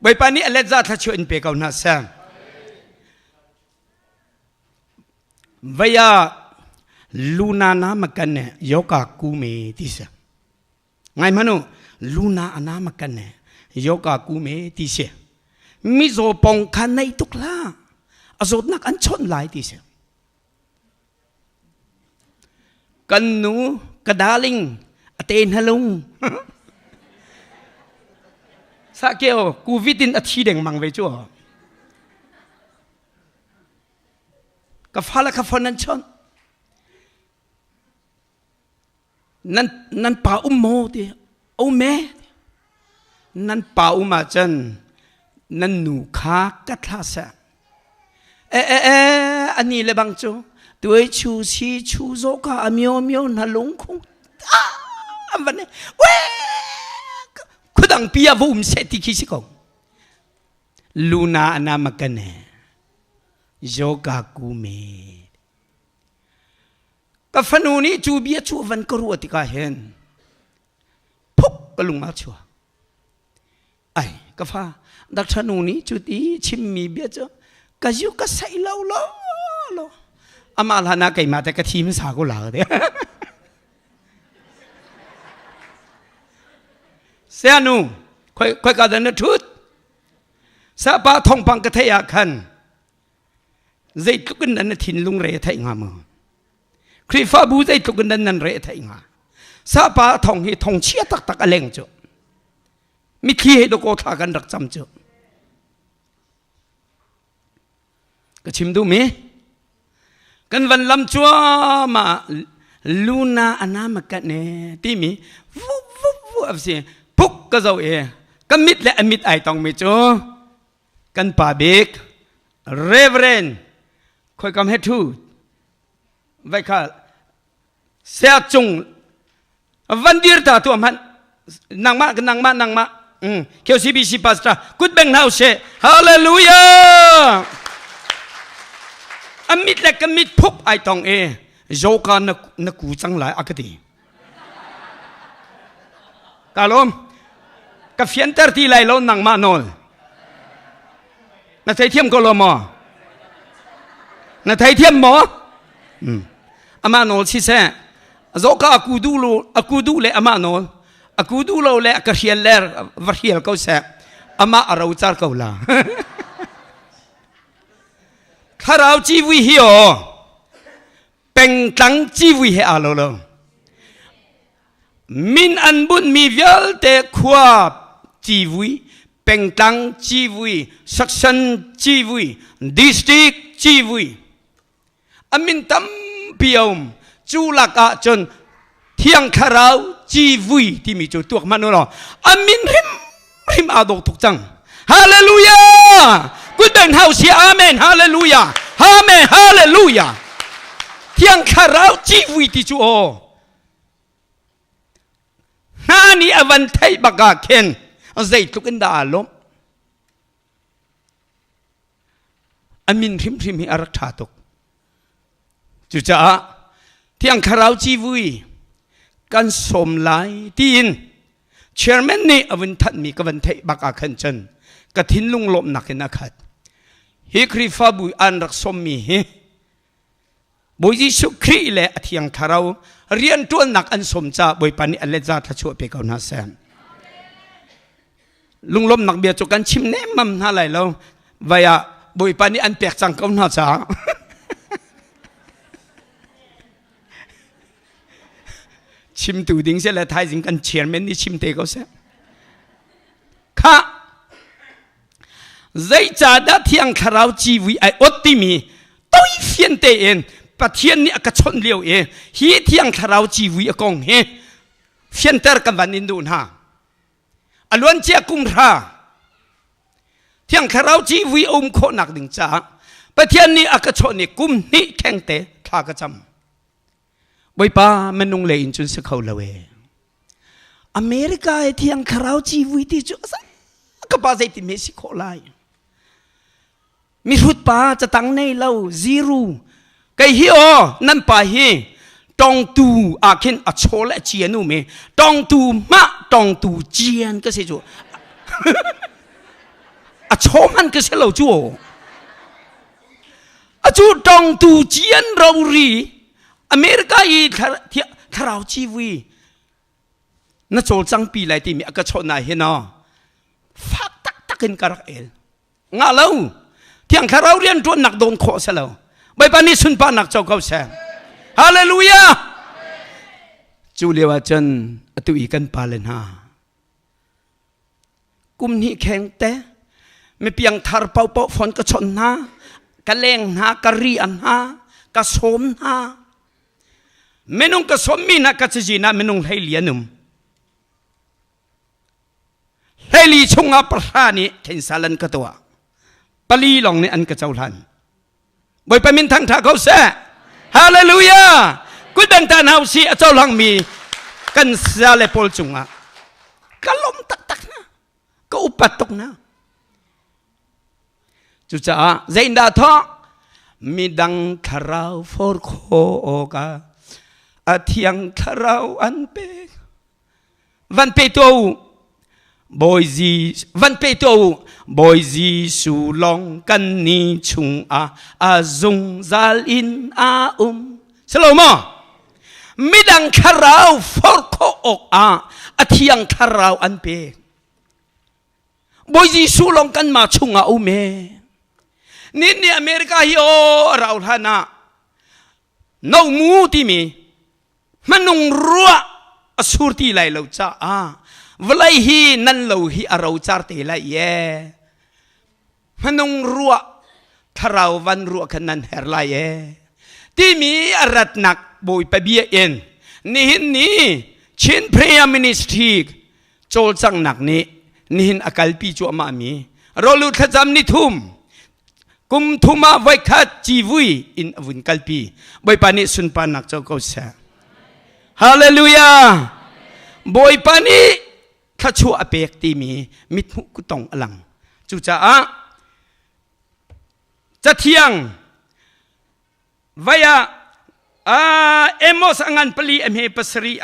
บ่อยปานี้อเลซ่าถ้าช่วยอินเปกเอาหน้าเสียวายาลูนานามากันเนี่ยยกากูเมติเสไงมานุลูนาอานามากันเนี่ยยกากูเมติเสมิโซปองคันในตุกลาอโซนักอันชนหลายติเสกันหนูกระดาลิงอเตนฮะลุงสักเกี่ยวกูวิดินอาทิตย์เด้งมังไว้จ้วกับฟ้าและกับฝนนั้นชนนั่นป่าอุโมดิโอเมนั่นป่าอุมาจันนั่นหนูขากัดลาเสอันนี้เลยบางจ้วตัวชูชีชูโซกาเมียวน่าหลงคงวันนี้เว้คุดังพิยาวุ้มเสติคิสิกงลูนาอนามากันเนโยกากูเมกับฟนูนี้จูเบียจูวันกรัวติกาเห็นพุกกลุงมาชัวไอ้กับฟ้าดักฟนูนี้จูตีชิมมีเบียจ้ากะยุกะใส่เล่าอามาลานาไก่มาแต่กะทีมสากุลาเดียเสียนูค่อยกันนั้นทุดสาปาทองปังกะเทียขันใจตุกันนั้นทินลุงเรทไทยงามครีฟ้าบูใจตุกันนั้นเรทไทยงาสาปาทองฮีทองเชียตักอเลงจ้ะมิขี้ให้ดโกทากันรักจำจ้ะก็ชิมดูมั้ยกันวันลำจัวมาลูนาอนามากันเนที่มีวุบสิพุกก็เจ้ากันมิดและอมิดไอตองมิจ้ะกันป่าเบกเรเวเรนคอยกำให้ทูไว้ค่ะเสียจงวันเดียร์ตาตัวมันนางมาเกี่ยวซีบีซีปัสตากุดเบงเฮาเชฮาเลลูยาอมิดและกมิดพุกไอตองโยกานนักกูจังหลายอักตีกาลมกับเฟียนเตอร์ที่ไหลล้นนางมาโนลนาไทยเทียมก็ลมนาไทยเทียมหมออามาโนลสิเสโยกากูดูเลอามาโนลกูดูโลเลกระเฮียลเลร์วะเฮียลเขาเสอามาอาราอุจาร์เขาลาข้าเราจีวีฮิโอเป็นตั้งจีวีให้อาโลโลมินอันบุญมีเวลเตขวบจีวีเป็นตั้งจีวีสักชันจีวีดิสตริกจีวีอามินตั้มเปียวจูลักอาจนเที่ยงข้าเราจีวีที่มีจุดตัวมันโนอามินริมอาดกทุกจังฮาเลลูยากุดเบนเฮาเสียอาเมนฮาเลลูยาอาเมนฮาเลลูยาเที่ยงข้าเราจีวีที่จูโอนานี่อวันไทยบักเคนใจตุกันดาลมอามินริมให้อารักษาตุกจุจ้าเที่ยงข้าเราจีวีกันสมไลตีนเชื่อแม่นี่อวันทัดมีกับวันไทยบักเคนจันกระทินลุงลมหนักนักขัดฮิคริฟาบุยอันรักสมมีฮิ บุยสุครีเลอธิยังทาราเรียนตัวนักอันสมจ่าบุยปานิอเลจ่าทัชวเปกาวนาเซนลุงลมนักเบียจุกันชิมเนมัมอะไรแล้ววายบุยปานิอันเปียกจังกาวนาจ่าชิมตูดิ้งเสียแล้วไทยจิงกันเชียร์เมนนี่ชิมเตก็เสียข้าใจจ่าดัดที่ยังคาราวจีวีไออดติมีตัวอีเฟียนเตเองปะเทียนนี่ก็ชนเลี้ยวเองฮีที่ยังคาราวจีวีกงเฮเฟียนเตอร์กันวันนินดูนะอล้วนเจ้ากุมราที่ยังคาราวจีวีอมโคนักดึงจ้าปะเทียนนี่ก็ชนนี่กุมนี่แข็งเตะท่ากระจำไว้ป้ามันนุ่งเลยอินจุนสักเขาเลยอเมริกาที่ยังคาราวจีวีที่จุดสักก็ป้าใจที่เม็กซิโกไลมีรุดป้าจะตั้งในเราซีรูไก่เหี้ยนั่นป้าเหี้ยตองตูอาเข็นอัชโชและเจียนูเมตองตูมะตองตูเจียนก็เสียจูอัชโชมันก็เสียเราจูอัจูตองตูเจียนเรารีอเมริกาอีที่คาราวจีวีนั่นโจจังปีไรที่มีอากาศชนไหนเห็นอ่ะฟักตักกันกระเอลงาเล่าที่ยังคาราวเรียนตัวนักโดนโคเสลาใบปานี้สุนปานักเจ้าเขาแซงฮาเลลูยาจูเลียวจันตุอีกันปาเลนฮากุมนี้แข็งแต่ไม่เพียงทาร์เป่าฝนกระชนฮากระเลงฮากระรีอันฮากระสมฮาเมนุงกระสมมีนักกระจีน่าเมนุงให้เลียนุมให้ลีชงอาประธานี่เข็นสารันกตัวปลีลองในอันกระเจ้าทันบอยไปมินทางท่าเขาแซ่ฮาเลลูยากุดังตาหาวซีเจ้าหลังมีกันซาเลปอลจุงอ่ะก็ล้มตักนะก็อุปัตตกนะจุจ้าเจนดาทอมีดังคาราวฟอร์โคกาอาเทียงคาราวอันเปวันเปโตบอยซีวันเปโตบอยซีสูลองกันนี่ชุงอาซงซาลินสโลมอมิดังคาราวฟอร์โคอกอาเทียงคาราวอันเปบอยซีสูลองกันมาชุงอุเมนี่อเมริกาฮิโอเราท่านะน้องมูที่มีมันนุ่งรัวสุรที่ไหลเราจ้าวลัยฮีนั่นเราฮีเราจาร์ตีละเย่มันนุ่งรัวคาราววันรัวขนันเฮรละเย่ที่มีอรัตนักบอยไปเบียเอ็นนี่ชินพรียมินิสทรีโจลจังนักนี่อากาลปีจัวมามีเราลุทจำนิทุมกุมทุมาไว้ขัดจีวุยอินอวุนกัลปีบอยปานิสุนปานักเจ้าเขาเสียฮาเลลูยาบอยปานิข้าชัวอเปกตีมีมิทุกุตองอลังจูจ้าจะเที่ยงวายเอมอสงันปลีเอเมปัสรี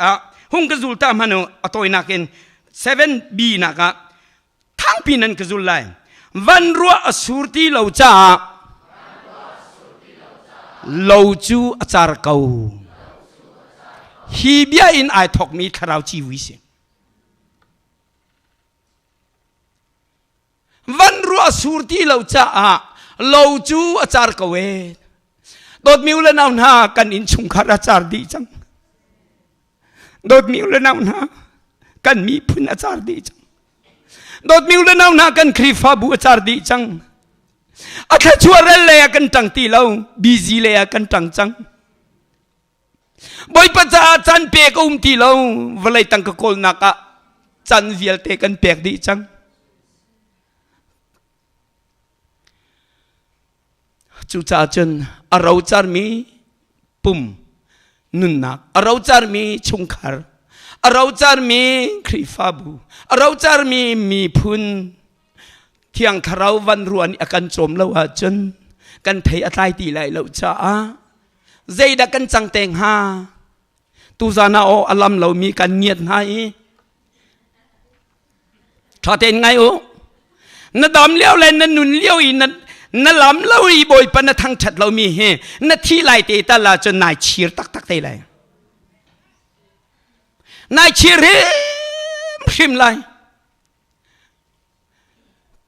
หุงกจุลตามันอตัวนักเอง7Bนักทั้งปีนั้นกจุลไลวันรัวอสุรตีเราจ้าเราจูอาจารย์เก่าฮีเบียอินไอทอกมีคาราวจีวิสิวันรัวอสุรตีเราจ้าเราจูอาจารย์เก่าเวโดดมิวเลนาวนากันอินชุงคาราจารย์ดีจังโดดมิวเลนาวนากันมีพุนอาจารย์ดีจังโดดมิวเลนาวนากันครีฟาบูอาจารย์ดีจังอาคาชัวเรลเลยกันจังตีเราบิซีเลยกันจังบอยปัจจาจันเปกตีเราวลัยตังกโกลนักจันเวียลเตกันเปกดีจังจูจ่าจนเราจารมีปุ่มนุนนักเราจารมีชุงคาร์เราจารมีครีฟาบูเราจารมีพุนเที่ยงคาราววันรวนอาการโจมเราจนกันเทอะไรตีไหลเราจ้าใจดักกันจังเตงฮาตูซานาโออัลลัมเรามีกันเงียบให้ถ้าเต็นไงโอนั่นดอมเลี้ยวเลยนั่นนุนเลี้ยวอีนั่น นั่นล้ำเราอีบอยปนทั้งชัดเรามีเฮนั่นที่ไล่เตตลาจนนายชีรตักเตไลนายชีรพิมไล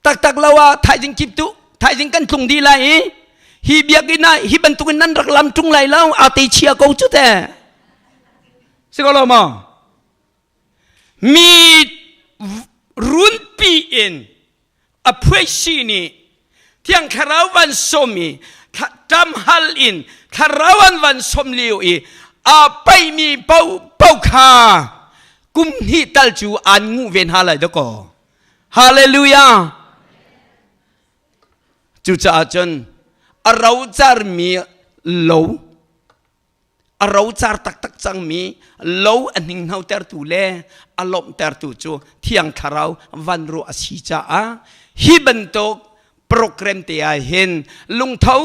ตักเราว่าไทยจิงกิบตุไทยจิงกันตุงดีไลฮีเบียกินายฮีบันตุกันนั่นรักลำตุงไลเราอาติเชียกูจุดแต่สิกอลมามีรุ่นปีเอ็นอภัยชีนีที่ยังคาราววันสมีจำฮัลอินคาราววันสมลิวอีไปมีเป้าขากุมฮิตัลจูอันงูเวนฮาเลยดก็ฮาเลลูยาจุดอาจารย์เราจารมีโลเราจารตักจังมีโลอันหนึ่งเขาเตอร์ตูเล่อารมณ์เตอร์ตูจูที่ยังคาราววันรู้อาชีจ้าฮิบันโตโปรแกรมเตียเห็นลุงเท้า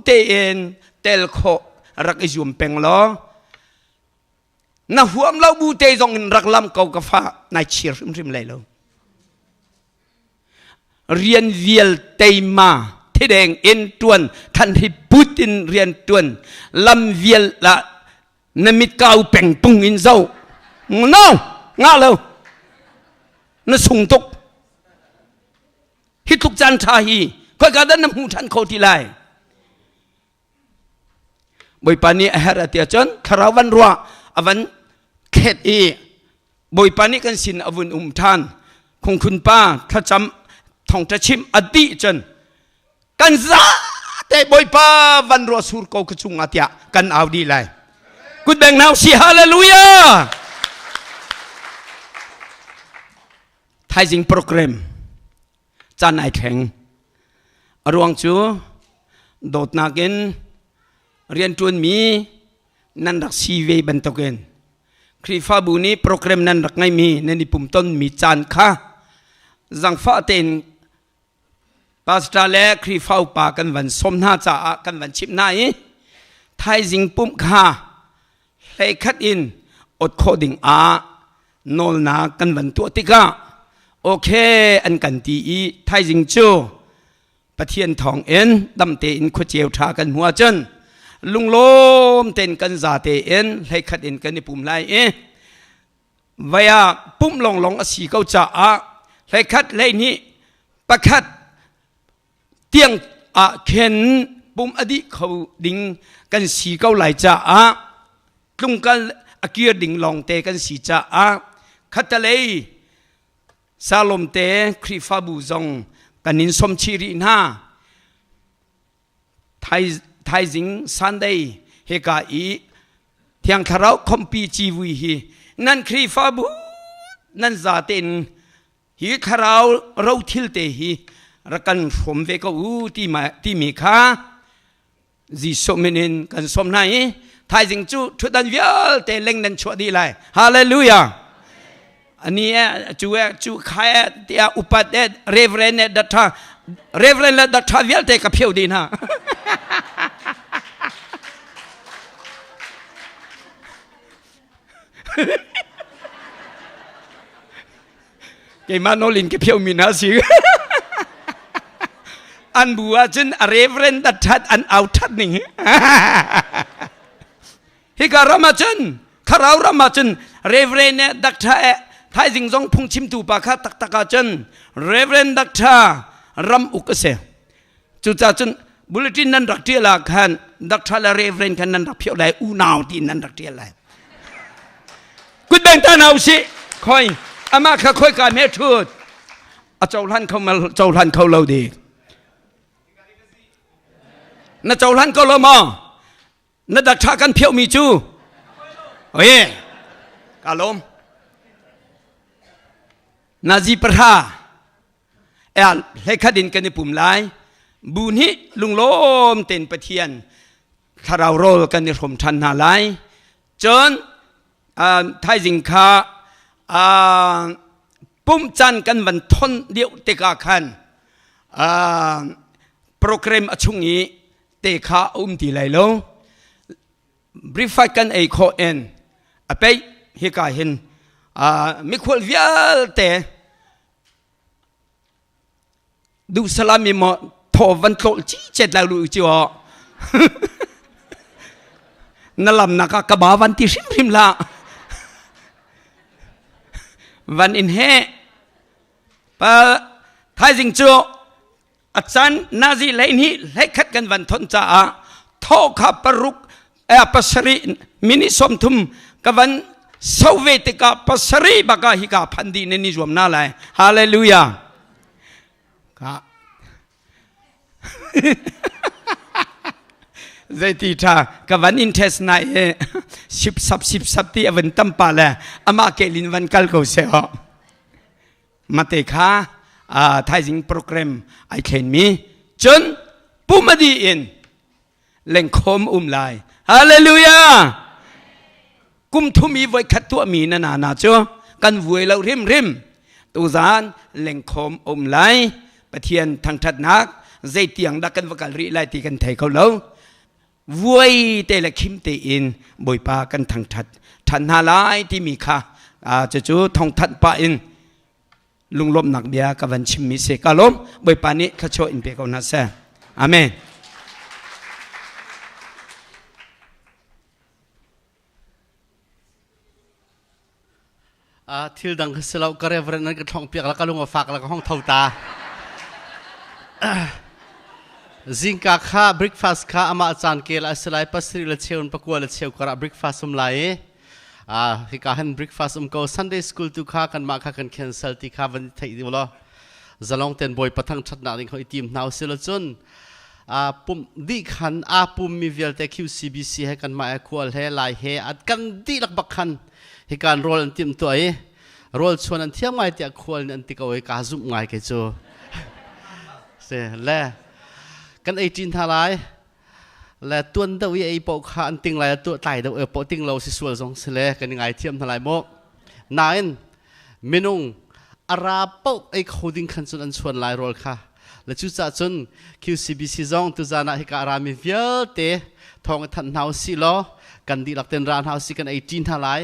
เตียนเตลโครักอิจุมเป็งล้อน่าหัวเราบูเตยงรักลำเกากฟ้านายเชียร์ริมเลยแล้วเรียนเวียลเตยมาที่แดงเอ็นตวนทันที่ปูตินเรียนตวนลำเวียลละนมิดเกาเป่งปุงอินเจ้าน้องง่าแล้วนั่นส่งตุกฮิตุกจันทาฮีก็การนั้นน้ำหูทันเขาที่ไรบ่อยปานี้อาหารเตียจนคาราวันรัวอวันเขตอีบ่อยปานี้กันสินอวุนทานคงคุณป้าถ้าจำท่องจะชิมอดีจนกันซาแต่บ่อยปาวันรัวสูรเขากระจุงอาเตียกันเอาดีเลยกุดแบงนาวสิฮาเลลูยาไทยจิงโปรแกรมจานไอแข็งรวงจูโดดนาเกนเรียนจวนมีนันรักซีเวบันตกเกนครีฟาบุนีโปรแกรมนันรักไงมีนันดิปุ่มต้นมีจานค่ะจังฟ้าเต็นปาสตาเลครีฟาปากันวันสมนาจ่ากันวันชิบนายไทยจิงปุ่มค่ะเลยคัดอินอดโคดิงโนลนากันวันตัวติกาโอเคอันกันตีไทยจิงจูปะเทียนทองเอ็นดำเตอินขวเจียวทากันหัวจนลุงโลมเต็นกันซาเตเอ็นให้ขัดเอ็นกันในปุ่มไลวายาปุ่มลงอสีเก้าจ่าให้ขัดเลยนี้ประคัดเตียงเข็นปุ่มอดีเขาดิ่งกันสีเก้าไหลจ่าลุงกันเกียร์ดิ่งลองเตกันสีจ่าขัดทะเลซาลมเตครีฟาบูซงกันนินสมชีรีนาไทยจิงซันเดย์เฮกาอีเทียงคาราวคอมปีจีวีฮีนั่นครีฟาบูนั่นซาเตนฮีคาราวเราทิลเตฮีรักันสมเวกอูที่มีค่าจีสมินินกันสมไหนไทยจิงจูชุดันเวียลเตเล็งนันชัวดีไลฮาเลลูยาอันนี้จูขายเตียอุปัตเดเรเวรนดัตถาเรเวรนดัตถาเวลเตกับเพียวดีนะเกมาโนลินกับเพียวมีนาสิอันบัวจนเรเวรนดัตถาอันเอาทัดนี่ฮิการามาจนคาราวรามาจนเรเวรนดัตถาไทยจิงจงพุงชิมตูปากาตักตะกาจนเรเวรนดักทารำอุกเสจุดจนบุลตินนันรักเทียลาขันดักทาละเรเวรนขันนันรักเพียวไหลอูนาวตีนันรักเทียไหลกุดแบงตาเอาสิคอยอามาข้าคอยการเมทุดเจ้าท่านเขามาเจ้าท่านเขาเราดีน่าเจ้าท่านเขาเรามาน่าดักทากันเพียวมีจูโอ้ยกาลมนาจีประทาให้ขัดินกันในปุ่มไลบุญฮิลุงโลมเต็นปะเทียนคาราวโรกันในผมทันนาไลจนไทยจิงคาปุ่มจันกันวันทนเดียวเตกาคันโปรแกรมอชุงนี้เตคาตีไหลโลบริฟายกันไอโคเอ็นไปเฮกาเห็นมิควลเวียลเตดูสลามิมอ โถวันโตจีเจ็ดแล้วรู้จีวะนั่นลำนักกระบาวันที่ริมละวันอินเฮปะท้ายจริงจูอาจารย์นาซีเลยนี่เลยขัดกันวันทนจ้าทอขับปรุกปัสรีมินิสมทุมกับวันสวติกาปัสรีบักฮิกาพันดีในนิจวมน่าเลยฮาเลลูยาครับใจตีท่ากับวันอินเทสไนสิบสับที่อวันตั้มปาเลยอามาเกลินวันกัลกูเสียมาเตค่ะท้ายจริงโปรแกรมไอเคนมีจนปุ่มดีอินเล่งคมไลฮาเลลูยากุมทุมีไว้ขัดตัวมีนาจ้ะกันไว้เราริมตูซานเล่งคมไลประเทียนทางทัดนักใจเตียงดักกันวกัลรีไลตีกันไทยเขาแล้วไว้แต่ละคิมเตอินบอยปากันทางทัดนาไลที่มีค่ะจะจูทองทัดปาอินลุงลมหนักเบียกับวันชิมมิเสกาลมบอยปานี้ข้าโชอินเปกอนัสเซอาเมนทิลดังสลาวกระเรฟนั้นก็ท่องเปียกแล้วก็ลุงฝากแล้วก็ห้องเท่าตาจิงกาข้าบริกฟาสข้าอามาอาจารย์เกลสลายปัสริลเชียวประกวดเชียวกระบริกฟาสไหลที่การเห็นบริกฟาสก็ซันเดย์สคูลตุข้ากันมาข้ากันแคนเซิลที่ข้าวันที่ดีวะจะลองเต้นบอยประทังชัดหนาดิ้งเขาอีทีมนาวเซลจนปุ่มดีขันปุ่มมีเวลแต่ QCBC ให้กันมาควอลให้ลายให้อัดกันดีลักบักขันให้การโรลอันทีมตัวโรลชวนอันเที่ยงไงที่ควอลอันที่เขาไว้กาซุ่มไงกันจูเสร็จแล้วกันไอจีนทลายและตัวนั้นวิไอปกขันติงไรตัวไต่ตัวปกติงเราสิสวยสองเสลกันยังไงเทียมทลายโมกนายมินุงอาราปกไอโคดิ้งขันส่วนอันชวนลายโรลค่ะและจุดจัดจน QCBC ซองตุจานะให้การามีเวลเตะทองทันเฮาสิล้อกันดีหลักเต็นร้านเฮาสิกันไอจีนทลาย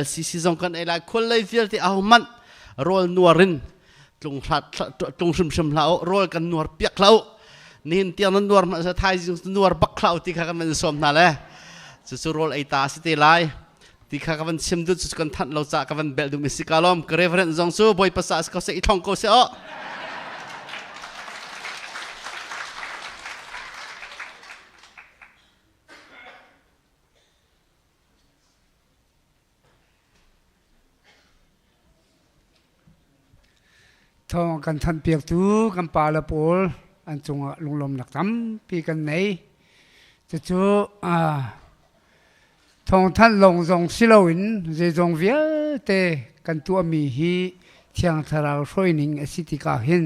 LCC ซองกันไอลายคนเลยเวลเตะเอามันโรลนัวรินตรงพลัดตรงชิมๆเราโรลกันนัวเปียกเรานี่เตียงนั้นนัวมันจะทายนัวบักเราที่ข้ากันมันสมนั่นแหละจะโรลไอตาสิเตลายที่ข้ากันชิมดูจะกันทันเราจะกันเบลดูมิสิกาลอมกระเรฟเรนซองซูบอยภาษาสกอตเซอีทองโกเซอทองกันทันเปียกตูกันปาละปูลอันจงลุงลมหนักทำปีกันไหนจะจูทองท่านลงทรงสิลวินจะทรงเวียเตกันตัวมีฮีเทียงทาราวช่วยนิ่งสิติกาหิน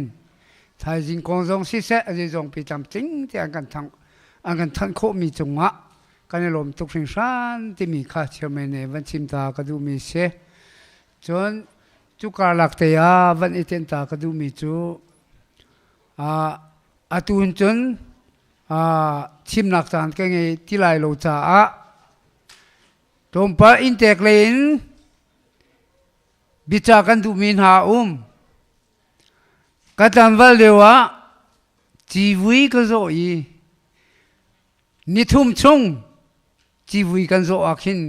ถ้าจริงคงทรงสิเสจะทรงไปจำจริงที่อันกันทันโคมีจงะกันลมตุกสิงชันที่มีข้าเชื่อเมเนวันชิมตากระดูมีเสจนจุกาลักเตียวันอิเทนตากระดูมีจูอาตุนจนชิมนักจานกันไงที่ไลโลจ่าตรงปะอินเตกเลนบิจากันดูมินหากัตันวัลเดวะจีวีกันโซอีนิทุมชงจีวีกันโซอาคิน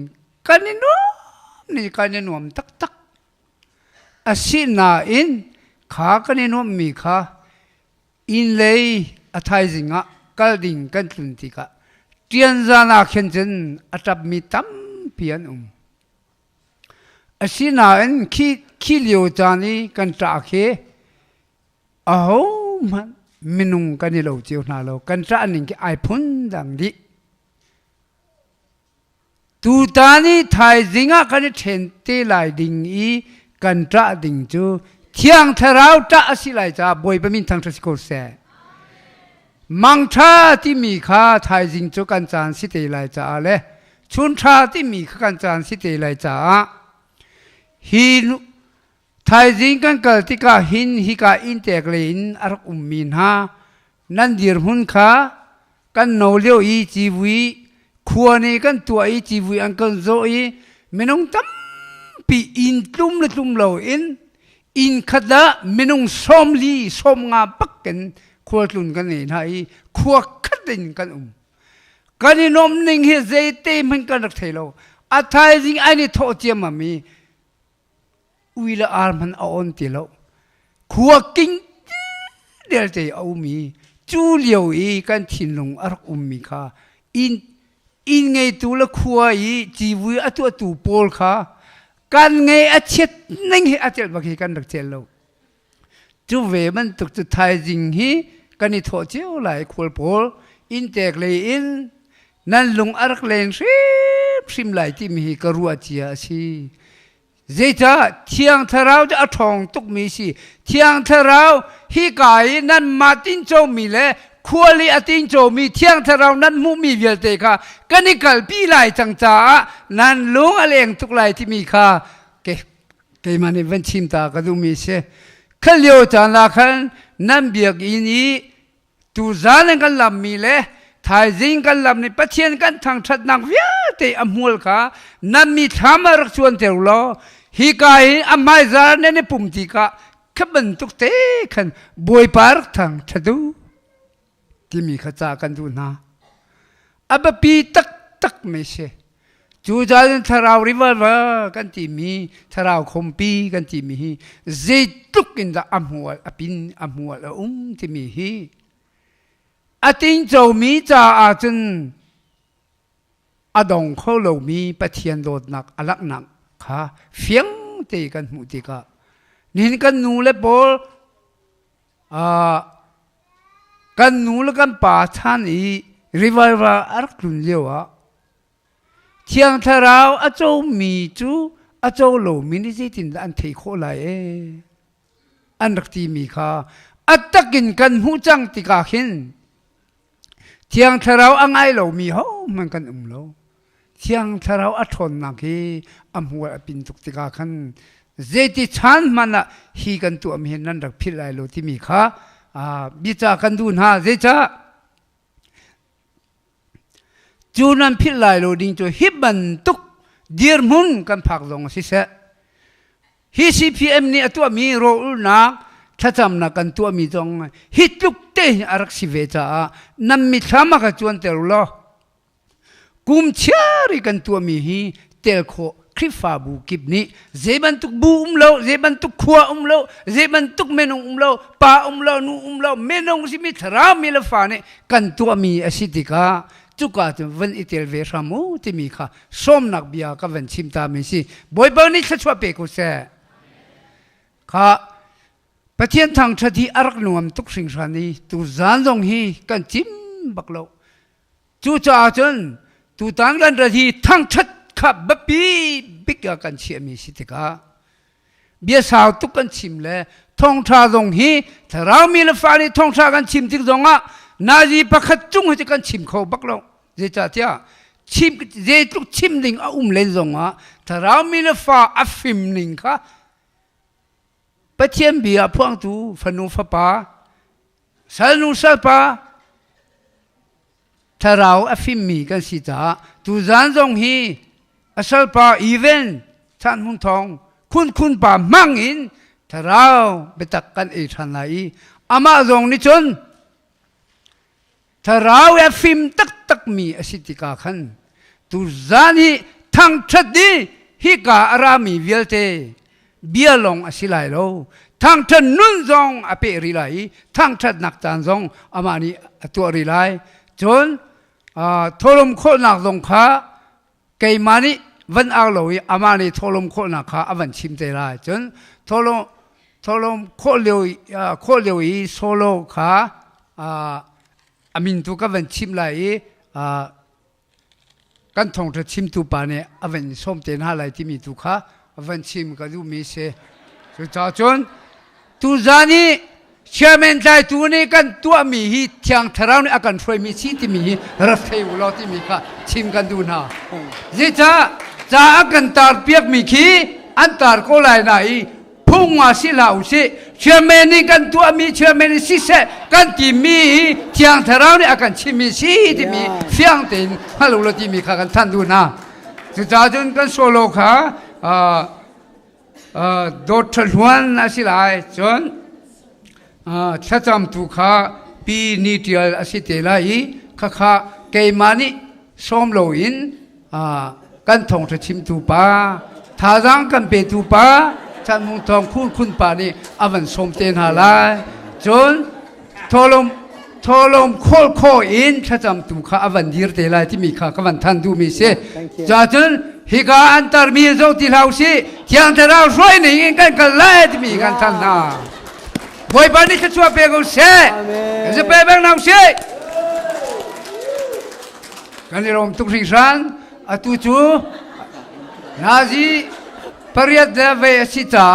กันนินุ่มนี่กันนินุ่มตักอาศินาอินขากันนินุ่มมีขาอินเลยอัฐายจิงะกัลดิงกันตุนติกะเตียนจานาเข็นจันอัตบมีตั้มเพียนอาศินาอินขี้เลี้ยวจานีกันตาเคมันมินุงกันนี่เราเจียวนาเรากันตาหนึ่งที่ไอพุนดังดิตูตานีไทยจิงะกันนี่เทนเตลายดิงอีกันตาดิงจูเที่ยงทาราวตาสิไลจ้าบอยไปมินทางทศกุลเสมังชาที่มีข้าไทยจิงจูกันจานสิเตไลจ้าเลยชุนชาที่มีข้ากันจานสิเตไลจ้าฮินไทยจิงกันเกิดที่กาหินฮิกาอินเตกเลนอารักมินฮานั่นดีร์หุนข้ากันโนเลียวอีจีวีขัวนี่กันตัวอีจีวีอันกันโซอีไม่น้องตั้มปีอินตุ่มละตุ่มเราอินขัดละไม่น้องส้มลีส้มงาปักกัน ขวดลุนกันนี่นะอีขวดขัดดินกันกันนี่นมนิ่งเฮเจเต้มันกันรักเทโลอัฐายจริงไอ้นี่โทษเจียมามีวิลาอาร์มันเอาอนติโลขวดกิ้งเดี๋ยวจะเอามีจูเลียวอีกันทิ้งลงอารักมีค่ะอินไงตัวละขวดอีจีวีอัตัวตูโพลค่ะกันไงอาเช็ดนั่งเฮอาเจ็ดบักเฮกันรักเจโลจูเวมันตุกตุไทยจริงฮีกันนี่โทษเจ้าหลายขวดโพลอินเตกเลยอินนั่นลงอารักเลงซิมไหลที่มีกรัวเจียสิเจจ้าเที่ยงทาราวจะอทองตุกมีสิเที่ยงทาราวฮีกายนั่นมาตินโจมีเล่ขวลีอตินโจมีเที่ยงทาราวนั้นมุมีเวลเตค่ะกันนี่กัลปีไหลจังจ้านั่นลุงอะไรเองตุกไหลที่มีค่ะเกมันนี่วันชิมตากระดูมีเสขลียวจานละขันนั่นเบียกอินี้ตูจานกันลำมีเล่ทายจิงกันลำนี่ปะเทียนกันทางชัดนักวิาเตอมวลค่ะนั่นมีธรรมรักชวนเตอร์ล้อฮิกายอามายจานเนี่ยปุ่มตีค่ะขบันตุกเตขันบวยปาร์ทางชัดดูที่มีข้าจากกันดูนะอับปีตักไม่ใช่จูจานทาราวริเวอร์กันที่มีทาราวคมปีกันที่มีเจตุกินดาอัมหัวอปินอัมหัวละที่มีฮีอาติงโจมีจ่าอาจนอดงเขาเรามีปะเทียนโดดหนักอลักหนักค่ะเฟียงเตกันหูติกะนี่กันนูเลบอลกันนูเลกันป่าท่านอีริวาร์อารักลุนเลียวะเที่ยงทาราวอาโจมีจูอาโจโลมินิจิตินอันเทโคไลอันรักที่มีค่ะอัตตะกินกันหูจังติกาขินเที่ยงทาราวอังไอโลมีเขามันกันโลเที่ยงทาราวอัทนนักฮีอัมหัวปินตุกติกาขันเจติชันมันละฮีกันตัวมีนั่นรักพิไลโลที่มีค่ะบิจากันดูนะเจจ้าจูนันพิลายโลดิ้งจูฮิบันตุกดีร์มุนกันพักลงสิเสฮิCPMนี่ตัวมีโรลนักถ้าจำนักกันตัวมีตรงฮิตุกเตอรักสิเวจ้านั่นมีธรรมะกันจวนเตลโลกุมเชอริกันตัวมีฮีเตลโคคริฟาบูกิบนี้เจบันตุกบูโลเจบันตุกขวาโลเจบันตุกเมนงโลป้าโลนูโลเมนงสิมิทรามิลฟานี่กันตัวมีอสิติกาจุกาจวันอิตลเวรามูที่มีค่ะส้มนักเบียกับวันชิมตามิสิบอยบอนี่ชัดชัวเปกุเสค่ะประเทศทางชาติอารักนวมทุกสิ่งชนิดตุจานจงฮีกันจิมบักโลจูจ่าจนตุตังกันระดีทางชัดขับบีบิกกันเชียมีสิติกาเบียสาวตุกันชิมเลยทองชาจงฮีถ้าเรามีละฟ้านี่ทองชากันชิมติดจงอ่ะนาจีปักจุงให้กันชิมเขาบักโลเจจ่าเทียชิมเจตุกชิมดิ่งเลนจงอ่ะถ้าเรามีละฟ้าอัฟฟิมดิ่งค่ะปะเทียนเบียพวงตูฟนูฟปาสนุสปาถ้าเราอัฟฟิมมีกันสิจ้าตูจานจงฮีอสปาอีเวนท่านหุ่นทองคุณป่ามังอินถ้าเราไปตักกันอีกทันไหนอามาจงนิจนถ้าเราอัฟฟิมตักมีอสิติกาขันตูจานีทั้งชัดดีฮิกาอารามีเวลเตเบียลงอสิไลโลทั้งชัดนุ่นจงอเปริไลทั้งชัดนักตันจงอามานีตัวริไลจนทลมโคนักจงข้าเกยมานีวันอาโลยอามานีทลมโคนักข้าอวันชิมเตไลจนทลมโคเลียวอีโซโลข้าอามินตุกับวันชิมไลกันทงจะชิมตุปาเนี่ยอวันส้มเตนหาไลที่มีตุข้าวันชิมก็ดูมีเสสุดท้ายจนตุจานีเชื่อเมนใจตัวนี้กันตัวมีฮีเทียงทาราวนี่อาการช่วยมีชีที่มีรัฐเทวโลที่มีค่ะชิมกันดูนะจิจ้ากันตาเปียกมีขี้อันตาก็ไหลไหนพุ่งมาสิเหล่าสิเชื่อเมนี่กันตัวมีเชื่อเมนี่สิเสกันที่มีเทียงทาราวนี่อาการชิมมีชีที่มีเฟียงเต็นฮัลโหลที่มีค่ะกันท่านดูนะสุดท้ายจนกันโซโลค่ะโดดทะลวนอาศิลายจนถ้าจำตุขา ปีนิเทียลอสิเตลัยข้าเกมานิส้มโลอินกันทองจะชิมตูปาทารังกันเปตูปาจันมุงทองคุณปานี่อวันสมเตนหาลายจนทอลมโคอินถ้าจำตูข้าอวันดีร์เตลัยที่มีข้ากันทันดูมีเสจากนั้นฮิกาอันตารมีโจติลาวซีที่อันตรายช่วยนี่กันไล่ที่มีกันทันนาบอยปานี่จะช่วยเปกูเสจะเปแบงนาวเสกันนี่เราทุกสิ่งสันอตุจูนาซีปริยัดเวสิตา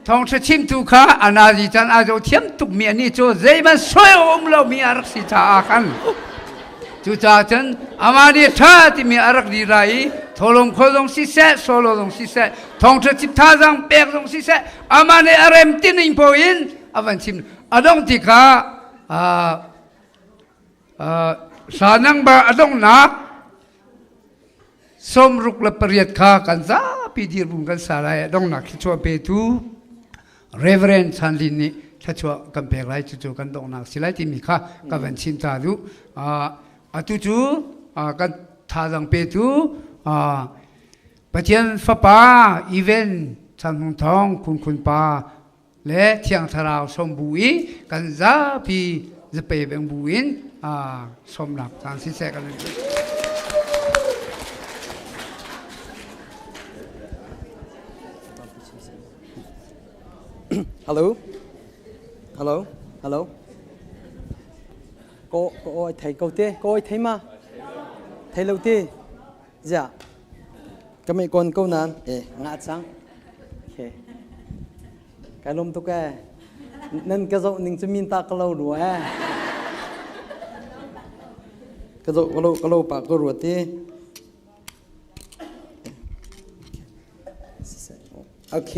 ทองชิมตุข้าอนาซีจันอาโจเทียมตุกเมียนี่โจใจมันสวยเรามีอารักสิตากันจุดจันอามาดีท่าที่มีอารักดีไรทอลงโคลงสิเสโซโลลงสิเสทองชิมท่าจังเปกลงสิเสอามาเนอารมตินิงโพอินอาวันชิมอดงติกาสานังบาอดงนักสมรุกละปริยัดข้ากันซาปีดีรุงกันสาลายอดงนักที่ชัวเปตูเรเวเรนซันลินนี่ที่ชัวกันเปกไลจู่ๆกันดงนักสิไลที่มีข้ากันวันชิมตาดูจู่ๆกันท่าจังเปตูปัจจัยฟ้าป่าอีเวนสันหงทองคุณป่าและเทียงทาราวสมบูรณ์กันซาปีจะไปเป็นบูอินสมนักทางสิเสกันเลยฮัลโหลฮัลโหลฮัลโหลก็ไทยก็เต้ก็ไทยมาไทยเราเต้จ้ะก็ไม่ก่อนก็นานงาจังโอเคการลมตุกแกนั่นก็จะนิ่งจะมีตากเราด้วยก็เราปากก็รัวตีโอเค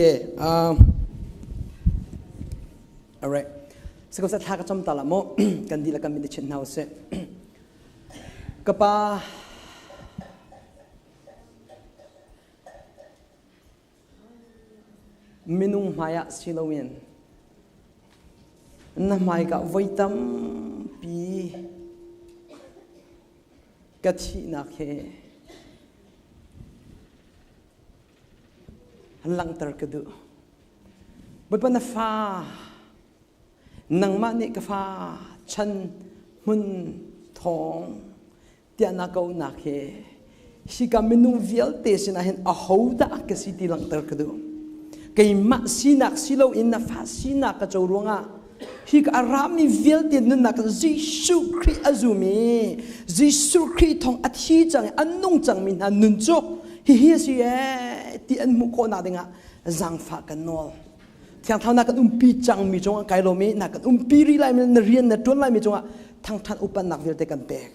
alright สิ่งที่ท่าก็จำตลาดโมกันดีละกันมีดิฉันเอาเสก็ป้ามินุงมายะสิโลเวนน้ำมายกับไว้ตั้มปีกัชินักเฮหลังตระกดูบนปนฟ้านังมานิกฟ้าฉันมุนทองเตียนักเอานักเฮสิกามินุงเวลเตสินะเห็นอาหูดะกสิติหลังตระกดูกายมาสินักสิโลอินนะฟ้าสินักกระโจรวงะฮิกอารามีเวลเตียนนักจิสุคริอาซูมีจิสุคริทองอัฐิจังอันนุ่งจังมินอันนุนจกฮิเฮสิเอที่อันมุโคนาดิงะจังฟ้ากันนอลที่ทางนักกันปีจังมีจงไกลโลมีนักกันปีรีไลมันเรียนนัดจนไลมีจงทางท่านอุปนักเวลเตกันเปก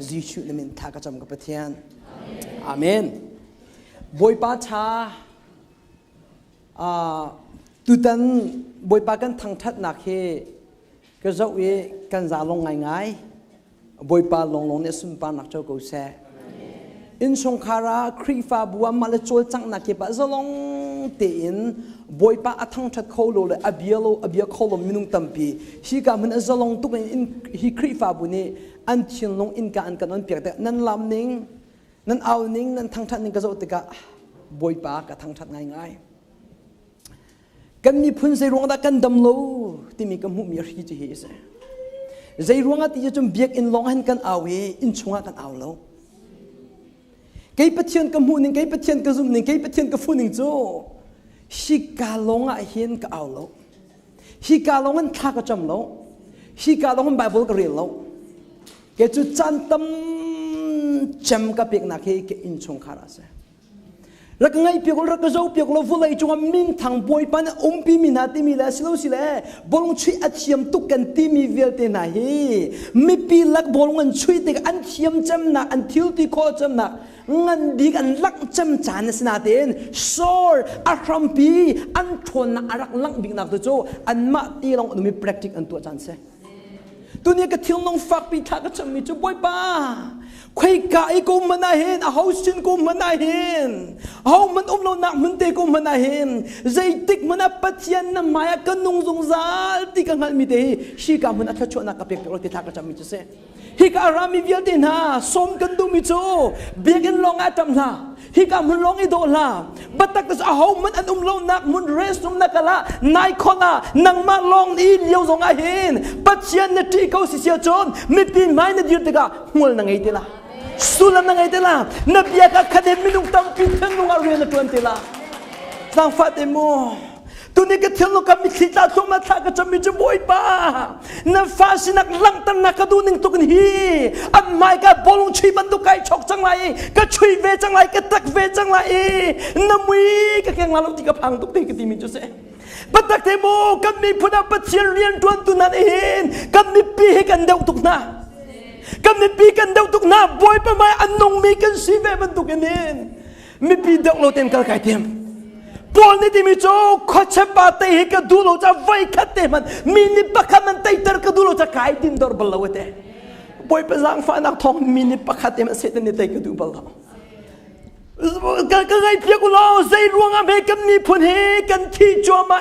จิสุนี่มันทากระจำกับประเทศอาเมนบอยป้าชาตุตันบอยปากันทางทัดนักเฮก็จะเวกันจะลงง่ายๆบอยปาลงเนี่ยสุนปานักเจ้ากูเสอินสงคาราครีฟาบัวมาเลจวลจังนักเฮปะจะลงเตียนบอยปาทางทัดเขาโลเลยอเบียเขาโลมินุงตัมปีฮีกามันจะลงตุกอินฮีครีฟาบุนี่อันเชียงลงอินกาอันกันอันเปียกแต่นั่นลำนิ่งนั่นเอานิ่งนั่นทางทัดนิ่งก็จะติกะบอยปากับทางทัดง่ายกันมีพื้นใจรวงตากันดำโลที่มีกำมุมีรีจีเฮสใจรวงที่จะจมเบียกอินลองหันกันเอาเวอินชงกันเอาโลเกยปะเทียนกำมุนึงเกยปะเทียนกระซุ่มนึงเกยปะเทียนกระฟุ้นึงโจฮิกาลงเห็นก็เอาโลฮิกาลงมันท่าก็จำโลฮิกาลงมันไบเบิลก็เรียนโลเกจุจันตั้มจำกับเปียกนักเฮเกอินชงคาราเซรักไงเปียกรักเจ้าเปียกเราฟุ้งเลยจงมินทางบอยปานปีมินาที่มีแล้วสิเราสิแล้วบอลงช่วยอัดเทียมตุกันที่มีเวลเตน่าเฮไม่ปีลักบอลงมันช่วยเด็กอันเทียมจำหนักอันทิลที่โคจำหนักงันดีกันลักจำจานสนาเตนโซร์อาครัมปีอันทนอารักลักบิ๊กนักตัวโจอันมาตีลงมี practice อันตัวจานเสตัวนี้ก็ทิลน้องฟักปีทักก็จำมีจุบอยป้า คุยกะไอ้กูมันน่าเห็นเอาสินกูมันน่าเห็นเอามันเราหนักมันเตะกูมันน่าเห็นใจติกมันน่าปัจจัยน้ำมายกันนุ่งสงสารติกังหันมีเตะชีกามันน่าชดนักกับเปียกเราติดทักกระจำมิจเสฮิการามีเวียดินฮาสมกันดูมิโจเบียกันลองอาจำละฮิกามันลองอีโดลาบัดตักจะเอามันอันเราหนักมันเรสมันนักละนายคนน่ะนังมาลองอีเลี้ยวสงอาเห็นปัจจัยนาทีเขาเสียจนไม่ปีนไม้นายืดตะกะหัวนังไงเตล่ะสุลันนังไงเตล่ะนับเบียกคดีมินุตังปิดทั้งนุ่งอาเรียนตัวเตล่ะสังฟาเตโมตัวนี้ก็เที่ยวกับมิตรตาตัวมาทักก็จะมีจะบ่อยป้านั่นฟ้าสินักลังตันนักก็ดูนึงตุกันฮีอันไม่ก็บอลงชีบันตุกไก่ชกจังไรก็ช่วยเวจังไรก็ตักเวจังไรน้ำมีก็แข่งมาลงที่กระพังตุกตีก็ตีมีจุดเสปัตตะเทโมก็มีพุทธปัจเจริญตัวตุนันเองก็มีปีกันเดาตุกนาก็มีปีกันเดาตุกนาบ่อยป้าไม่อันนงมีกันชีเวบันตุกันเองมีปีเดาเราเต็มกระไก่เต็มบอลนี่ที่มีโจ้ข้าเชปาเตะก็ดูเราจะไว้ขัดเตะมันมินิปักมันเตะตร์ก็ดูเราจะขายดินดอร์บลาวเตะบอยเป็นสังฟ้านักทองมินิปักขัดเตะมันเสร็จนี่เตะก็ดูบลาวก็ไงเพียงกูเราใจรวงอเมกันมีผลเหกันที่จอมา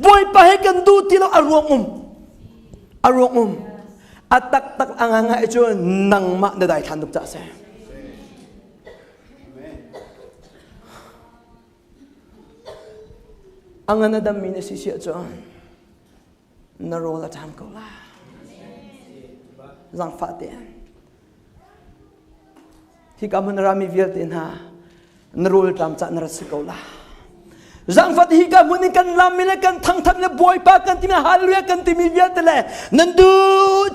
บอยไปให้กันดูที่เราอารมณ์อัตักอ่างไงจนนังมาได้ทันทุกจ่าเสอังนั้นดำมีนสิเสียจนนรกละทำกูละจังฟาเตียนที่กำมันรามีเวียดินฮานรกละทำจันนรสิกูละจังฟาที่กำมันกันลามิเลกันทั้งทำเลยบอยปากันที่มีฮาลุยกันที่มีเวียดเลยนั่นดู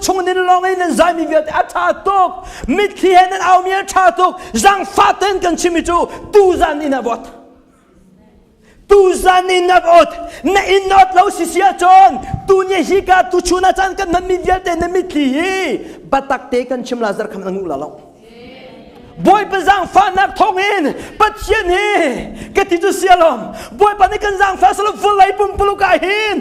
ชงนินลองไอ้นั่นใจมีเวียดอัฐาตุกมิตรที่เห็นนั่นเอาเมียชาตุกจังฟาเตียนกันชิมิจูตูจันอินาบอตตูจันอินนับอดในอินนอตเราสิเสียจนตูเนี่ยฮิกาตูชูนาจันกันนั้นมีเดียเตนมิตรีบัตักเตกันชิมลาซาร์คำนังอุลาลบอยเป็นจังฟ้านักทองเองปัจเจนีก็ที่จะเสียลมบอยปนิกันจังฟ้าสลับฟุ้งไหลปุ่มปลุกไอเห็น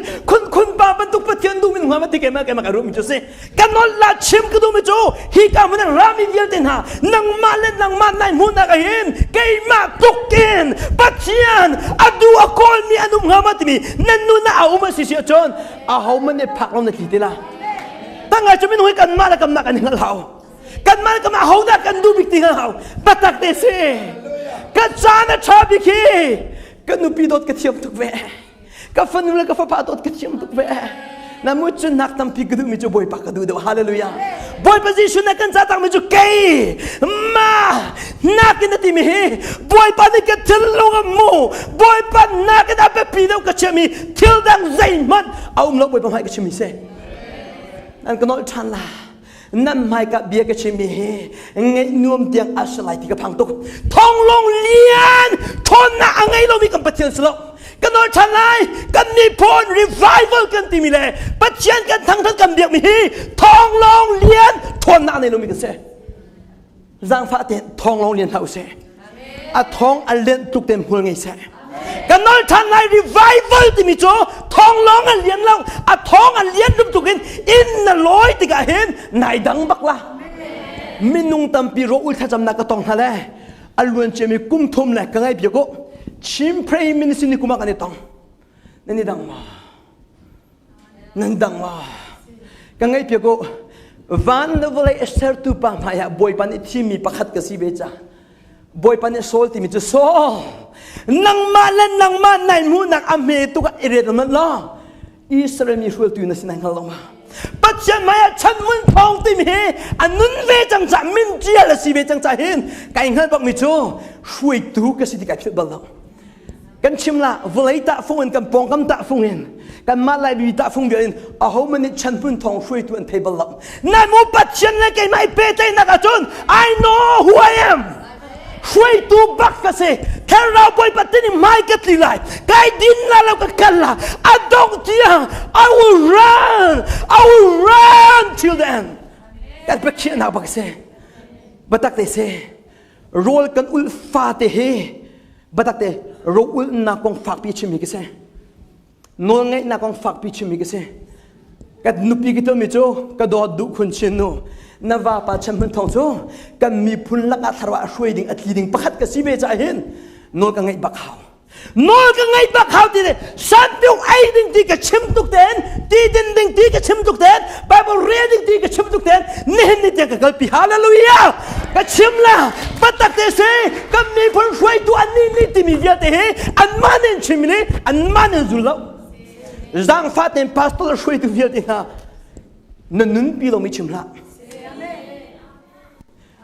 คุณป้าบรรทุกปัจเจนดูมินหัวมันที่แกมารู้มิจูเซ่กันนอลลาชิมก็ดูมิจูฮิกามันรามีเดียเตนฮานังมาเล่นนังมาในมุนักเห็นแกมาตุกเกนปัจเจนอดูอคอลมีอนุมหามัตมีนั่นนู่นเอามาสิเสียจนเอามันเนี่ยพักเราในที่เดียวตั้งไงจะไม่รู้กันมาแล้วกันนักกันเหงาเรากันมาก็มาหาวนักกันดูบิกติงเขาปัตตักเตเซกันจานะชาบิคีกันนูปีดดกระเทียมทุกเวกันฟันนูเลกันฟ้าปาดดกระเทียมทุกเวน้ำมุจนักทำพิกดูมิจูบอยปักกดูเดวฮาเลลูยาบอยประสิทธิ์นักกันจะตั้งมิจูเกยมานักกันที่มีบอยปันนี่กันทิลลงมูบอยปันนักกันอาเปปีดกระเทียมีทิลดังใจมันเอาเราบอยปันให้กระเทียมีเซนั่นก็นอลชันละนั่นไม่กับเบียกชิมีไงนุ่มเตียงอาศัยที่กระพังตุกทองลงเลียนทนน่ะไงเรามีกันปัจเจียนสลบกันนอนชันไลกันมีพลรีไวเวลกันที่มีเลยปัจเจียนกันทั้งกันเบียกมีทองลงเลียนทนน่ะไงเรามีกันเสียร่างฟ้าเตียนทองลงเลียนเท่าเสียอะทองอันเลียนตุกเต็มหัวไงเสียกันนอนทันไลรีไวเวลที่มีโจทองร้องอันเลี้ยนเราอะทองอันเลี้ยนรูปตุกินอินน่ะลอยติกาเห็นนายดังบักละมินุงตัมปีโรอุลท่าจำนักกระตองทะเลอัลวนเจมีกุมทุมเลยกันไงเบียกชิมเพรย์มินิสินิกุมากันในตองนั่นนี่ดังมานั่นดังมากันไงเบียกวันนั้นเวลาเอสเตอร์ตูปามายาบอยปันที่มีประคัดกษีเบจ้าบอยปันโซลที่มีจะโซนังมาเล่นนังมาในมูนักอเมตุกะอิเรตมันล้ออิสราเอลมีช่วยตัวนักสินังเรามาปัจจัยมาฉันมุนพองติมีอันนั้นเวจังจะมินเจียละสิเวจังจะเห็นการเงินบอกมิจูช่วยตัวกสิที่การช่วยบอลเรากันชิมละเวลาตะฟงเงินกันปองกันตะฟงเงินกันมาลายบีตะฟงเงินเอาเขามันฉันมุนทองช่วยตัวเทเบิลเรานั่นมูปัจจัยนั่นกันไม่เป็นใจนักจุน I know who I amช่วยตัวบักกันสิแค่เราไปปฏิบัติไม่กันทีไรใครดินเราก็กันละI don't care I will run till the end กันไปเขียนเอาบักเซ่บัตักเตเซ่โรลกันอุลฟาเตเฮบัตักเตโรอุลนักกองฝักปีชิมิกเซ่นวลไงนักกองฝักปีชิมิกเซ่ กันนุปีกิโตมิโจกระโดดดุคนเชนโนนาวาปาชมันทองโจกันมีพุนลักอัทรวะช่วยดิ่งอัตลีดิ่งประคัดกสิเบจ่าเห็นโนกันไงบักเขาโนกันไงบักเขาที่เนี่ยสัตว์อยู่ไอ้ดิ่งที่กระชิมตุกเตนที่ดิ่งดิ่งที่กระชิมตุกเตนไบเบิลเรียนดิ่งที่กระชิมตุกเตนนี่เห็นนี่เจ้ากับปีฮาเลลูยากระชิมละปัตตะเตเซกันมีพุนช่วยตัวอันนี้นี่ที่มีเยอะเตะอันมันเองชิมนี่อันมันเองจุลละจังฟ้าเต็มพาสตอร์ช่วยตัวเยอะเตะนั่นปีเราไม่ชิมละ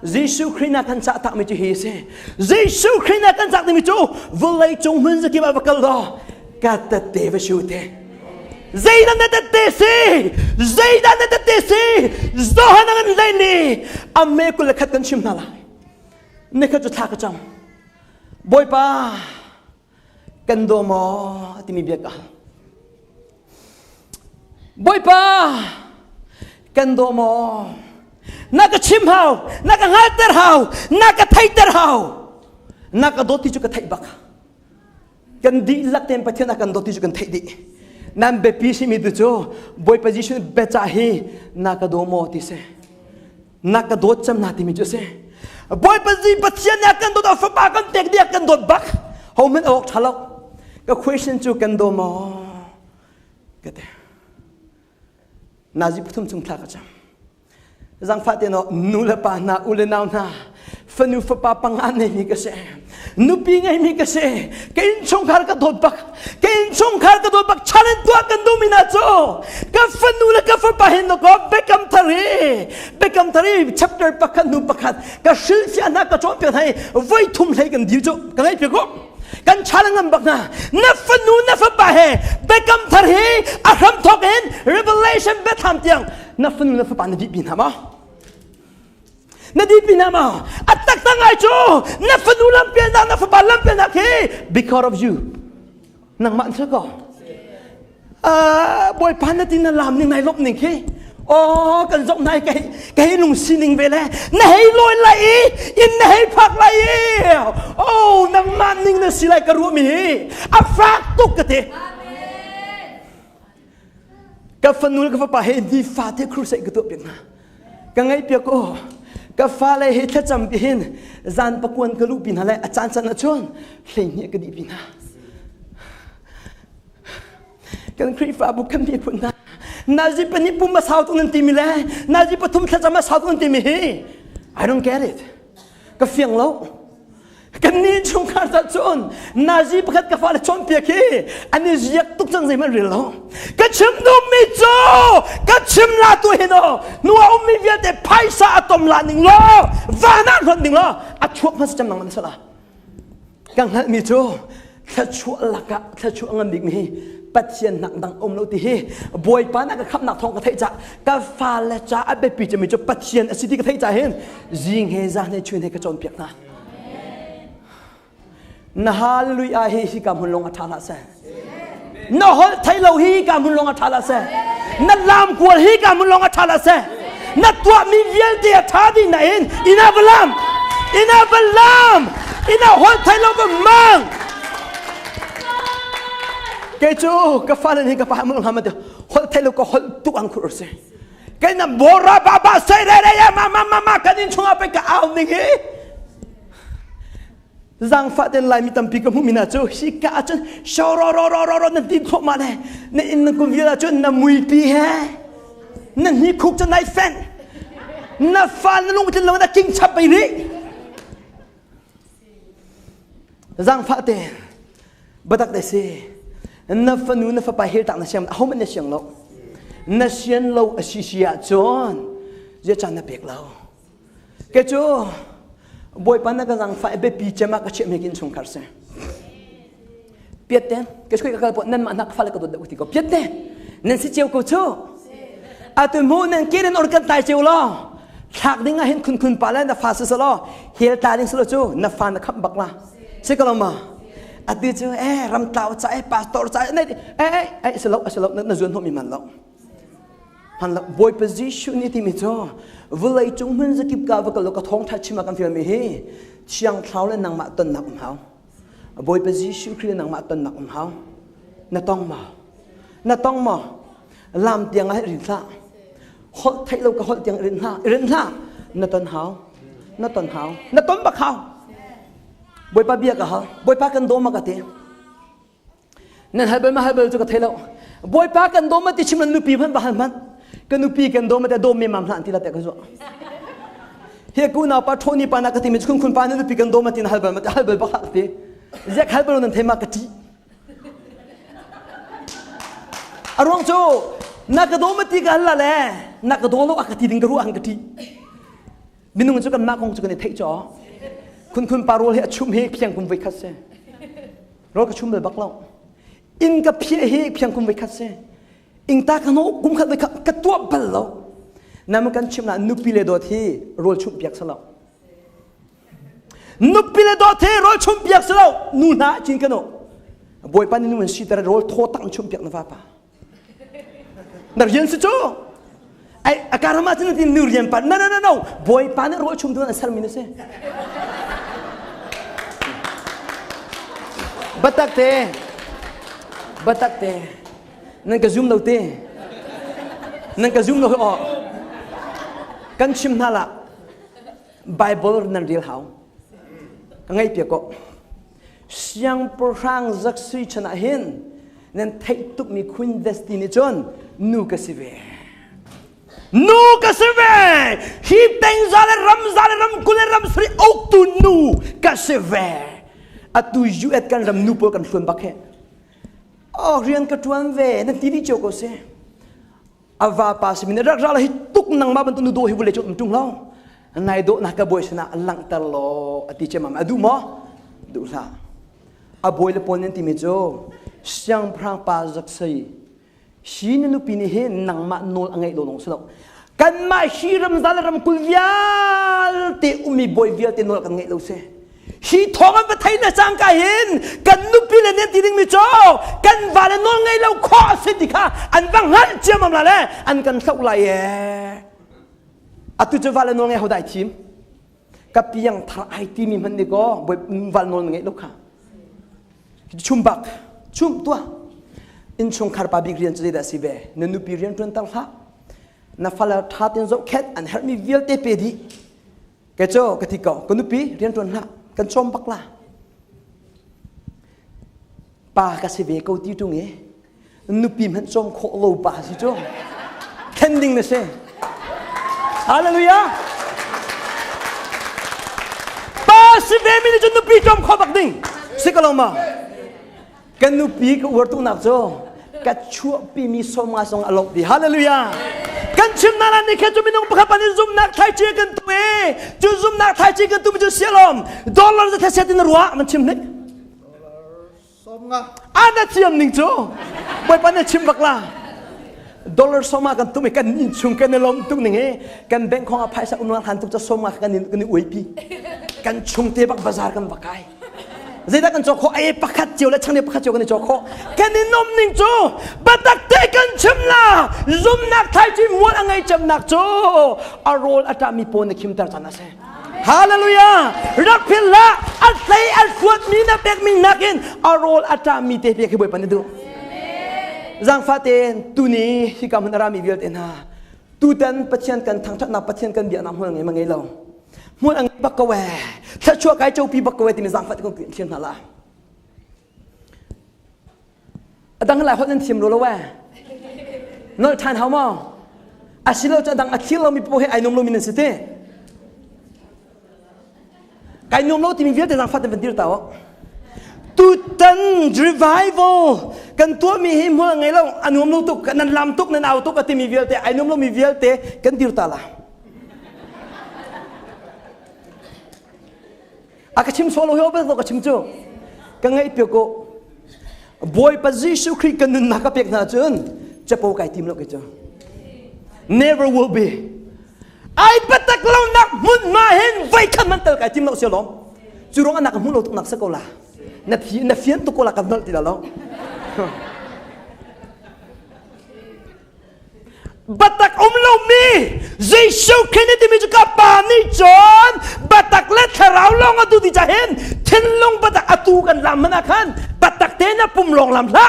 Giêsu Christ na kan sa tak mi chu hi se Giêsu Christ na kan sa tak mi chu vulai chung hun za ki ba bakal do ka ta te va shu te Zaidan na ta te se Zaidan na ta te se Zohan ngan lai ni amme ku la khat kan chim na la ne kha chu tha ka cham boy pa kan do mo ti mi bia ka boy pa kan do mo naga chim hao naga ngater hao naga thaiter hao naga doti chu ka thai bak kan di lak tem pathena kan doti chu kan thai di nam be pi si mi du cho boy position be cha hi naga do mo ti se naga do cham na ti mi chu se boy position pathena kan do fa ba kan tek dia kan do bak ho men ok thalok ka question chu kan do mo ka te naji puthum chung thla ka cham Zang fate no nula pa na ulenaw na fanu fa pa pangan mi kasi nupi ngai mi kasi kain chong khar ka dodbak kain chong khar ka dodbak challenge tua kan domina cho ka fanu la ka fa pa hin no ko bekam thari chapter pakhat nu pakhat ka shil fi na ka chon pe thai voi thum lai kan diu cho ka ngai pe ko kan challenge bak na fanu na fa pa he bekam thari aham thokin revelation be tham tiang na fanu na fa pa na di bin ha ma na di bin ha ma atak tangai cho na fanu lam pe na fa pa lam pe na ke because of you nang man sa ko boy pan na tin na lam ning nai lop ning ke kan zok nai cái lung xin ning về lẽ nai loi lại in nai phak lại nang man ning na si lại ka ru mi a phak tuk ka te ka fanul ka pa he di fa te cruise ka to pek na ka ngai pe ko ka fa le he tha cham pi hin zan pa kwan ka lu pin ha le a chan chan a chon hlei ni ka di pin ha kan kri fa bu kan pi kun na naji pani pum sao tu nan ti mi le naji pathum tha chama sao tu nan ti mi hi I don't get it ka fiang lo kan ni chung kha sa chon naji pakhat ka fa le chon pe ki ani yak tuk chang zai man ril lo ka chim do mi cho ka chim la tu he no nu a mi via te paisa atom la ning lo va na ron ning lo a chuak ma cham nang man sala kang ha mi cho tha chu la ka tha chu ngam dik miปัจเจียนหนักดังอมโลติเฮบอยปานักขับหนักทองกระเทจ่ากาฟาเลจ่าอับเบปีจะมีจุดปัจเจียนอสิติกระเทจ่าเห็นยิงเฮซ่าในช่วยในกระจนเปียกนะนะฮาเลลูยาเฮฮิกามุนลงอัฐาละเซนะฮอลไทยเราฮิกามุนลงอัฐาละเซนะลามกวลฮิกามุนลงอัฐาละเซนะตัวมีเยลเดียท่าดีไหนอินาบลามอินาฮอลไทยเราก็มังเกจูกฟ้าเลยนี่กฟ้ามึงทำมาเถอะคนไทยเราก็คนตุกังคุรเสแกนั่นโบราบาบาเสเรเรยมากันนี่ช่วงไปกับเอาหนึ่งจังฟ้าเดินไล่มีตั้มปีกับมุมินาจูสิกาจนชอรอนั่นตีเข้ามาเลยนั่นอินนักกุมวิลาจนนั่นมุยปีแฮนั่นนี่คุกจะนายแฟนนั่นฟ้านั่นลงจะลงนั่นกิ้งชับไปริจังฟ้าเดินบัดตักเดซีนับฟันูนับไปเฮตักนัชเชียงเขาไม่นัชเชียงเรานัชเชียงเราอาชีพจอนจะจานนับเอกเราแกจูบอยปานักจังไฟเบปีเจมากระเชไม่กินชงคาร์เซ่เปียดเต้นแกช่วยกันปนนั่นมานักฟ้าเลยก็โดดอุติก็เปียดเต้นนั่นสิเจียวกูชูอาตุโมนั่นเกลินอร์กันตายเจียวล้อถักดิ้งเห็นคุณปาแล้วนับฟ้าสุดล้อเฮลตาดิ้งสุดจูนับฟ้านักขับบักละใช่ก็ลงมาอดีตเจ้ารำเต้าใจปาสตอร์ใจนี่สลบนั่นจวนหัวมีมันแล้วฮันละบอยโพสิชันนี่ที่มีจ้าเวลาจงมันจะกิบกาวก็เราก็ท้องทัชมากันฟิลมีเฮเชียงเท้าและนางมาต้นหนักเขาบอยโพสิชันคือนางมาต้นหนักเขาน่าต้องมา ลำเตียงให้รินซ่าหดไทยเราก็หดเตียงรินซ่านาต้นหาวนาต้นบักขาวบอยป้าเบียกับเขาบอยป้ากันโดมากระเตะนั่นให้เบลมาให้เบลจุกระเทเราบอยป้ากันโดมาติชิมันนุปีพันบ้านมันกันนุปีกันโดมาแต่โดมมีมัมหลังที่ละแต่ก็จะเฮียกูน่าป้าโทนี่ป้านักติมิคุณป้านุปีกันโดมาตินให้เบลมาแต่ให้เบลบักขัดเตะแยกให้เบลนั่นเทมากระติอารมณ์โจนักโดมาติกันละแหละนักโดโลอักติดิงกรู้อังกติบินุงจุกันมากคงจุกันในเทจ่อคุณปารุลเฮชุมเฮเพียงคุมไว้คัสเซเราก็ชุมเลยบักเล่าอินกับเพียเฮเพียงคุมไว้คัสเซอิงตาขนมกุมขัดไว้กระตัวเปล่านั่นมันกันชิมนะนุปิเลดอที่โรลชุมเปียกสลาวนุปิเลดอที่โรลชุมเปียกสลาวนู่นนะจริงกันโนบอยปานี่นู่นสิแต่โรลโทตั้งชุมเปียกนะฟ้าป่านักเรียนสิโจไออาการมาที่นี่นูเรียนป่ะนั่นบอยปานี่โรลชุมตัวนั้นสารมินเซ่บัตักเตนั่นก็ซุ่มเราเตนั่นก็ซุ่มเราออกกันชิมนั่นละไบเบิลนั่นเรียลเขาไงเปียกก็เสียงพระรังจักสุยชนะเห็นนั่นไทยตุกมีคุณเดสตินีจนนูกสิเวฮีเต็งซาเลรัมกุเลรัมสรีออกตุนูกสิเวatu juet kan ram nupo kan flun bakhe rian ka tuan ve na tiri choko se ava pas min rak ral hi tuk nang ma ban tu do hi bule chot tung lo nai do na ka boy sna lang tar lo ati che mam adu mo du sa a boy le ponen ti me jo siang prang pa jak sei shin nu pi ni he nang ma nol angai do long slo kan ma hiram zal ram kul vial te umi boy vial te nol kan ngai lo seฮีทองมันไปไทยนะจังกาเห็นกันนุปีเลเนี่ยตีดิ้งมิโจกันวาเลนองไงเราข้อสิทธิค่ะอันบังหันเจียมมาแล้วอันกันเท่าไรอะตุจะวาเลนองไงเขาได้ทีมกับเพียงทาไอทีมีมันนี่ก็บววาเลนองไงลูกค่ะชุมบักชุมตัวอินชงคาร์บาบิกเรียนจะได้สิเวเนนุปีเรียนจนตั้งท่านับฟาลาท่าตินโจแคทอันเฮร์มีวิลเตเปดีแกโจกติกากันนุปีเรียนจนท่ากันชมบักละป่ากระสิเวกตีตรงนี้นุปีมันชมโคโลป่าสิจ้องแคนดิ้งนะเซ่ฮาเลลูยาป่าสิเวมีจนนุปีชมโคบักดิ้งสิกลงมากันนุปีก็วัดตุนักจ้องกัดชั่วปีมีสมมาสงอารมณ์ดีฮาเลลูยากันชิมนารานี่แค่จะมีน้องประคับปันซุ่มนักไทยเจกันตัวจูซุ่มนักไทยเจกันตัวมันจะเสียลมดอลลาร์จะเทเสตินรัวมันชิมนี่อันนั้นชิมนิ่งจูไม่ปันนั้นชิมบักละดอลลาร์สมากันตัวไม่กันนิ่งชุ่มกันในลมตัวนึงกันแบงค์ของอภัยสักอุณหภูมิตัวจะสมากันนี่อวยปีกันชุ่มเทบักบาซาร์กันบักไก่Zeda kan joko ay pakat jiu le changni pakat jiu kan joko kan ni nom ning jo batak te kan chimla zum nak thai chi muat angai cham nak jo arol ata mi pon kim tar chana se hallelujah rak philla at sai at fuat mi na pek mi nakin arol ata mi te pek boy pan du zang faten tu ni hi kam ra mi viet en ha tu tan pachian kan thang chat na pachian kan bia nam hol ngai ma ngai loมุดอังบักกะเวถ้าชั่วกายเจ้าปีบักกะเวที่มีสังฟัดก็เขียนหาละดังหลายคนนั่นทีมรู้แล้วว่าน้อยทานเขามั้งอาชีพเราจะดังอาชีพเรามีโปรให้ไอ้นมเรามีหนังสือเต้ไอ้นมเราที่มีเวียดแต่สังฟัดเป็นดีหรือเปล่าตุตัน revival กันตัวมีหิมหัวไงเราอันนมเราตุกนั่นลำตุกนั่นเอาตุกที่มีเวียดแต่ไอ้นมเรามีเวียดแต่กันดีหรือเปล่าอาชิมโซโลเฮลเบอร์ก็ชิมจูกังไงเปียกบอยปัจจิสุครีกันนุนนักเปียกนาจนจะโปไก่ทีมเราเกจ้า never will be ไอ้ปัตตะกลนักมุนมาเห็นไว้ขันมันเตอไก่ทีมเราเสียหลงจูร้องนักมุนเราตุกนักสกุลานับเฟียนตุกลากันนั่นทีละล้อบัตักเรามีเจสูคริสต์ที่มีจุกปานิจอนบัตักเล็ดเราลองอดูดิจะเห็นเทนลงบัตักอดูกันลำมันนะครับบัตักเทน่ะปุ่มลงลำละ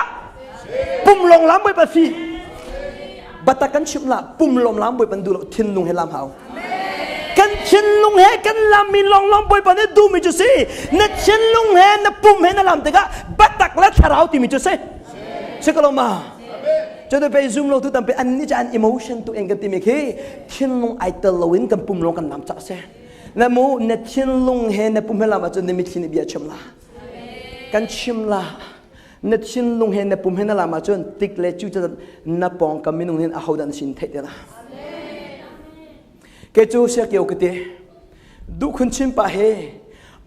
ปุ่มลงลำไม่ปัดฟี บัตรกันชิมละปุ่มลมล้ำบอยปันดูละทินลุงให้ลำเขากันชินลุงเฮกันลำมีลองบอยปันเนี่ยดูมิจุสินัดชินลุงเฮนัดปุ่มเฮนัดลำแต่ก็บัตรและทาราวติมิจุสิเชื่อกันลงมาจะได้ไปซูมเราทุกตั้งเป็นอันนี้จะอันอิโมชันตัวเองกันติมิคีชินลุงไอเตลวินกันปุ่มลงกันลำจักเสแล้วมูนัดชินลุงเฮนัดปุ่มเฮลำมาจนนิมิตชินเบียชิมละกันชิมละนัดชินลุงเฮนัดปุ่มเฮนัดลำมาจนติกเลจูจะนับปองกับมินุงเฮนอาหูดันชินเทเดละเกจูเสียเกี่ยวกันเตดูคนชิมปะเฮ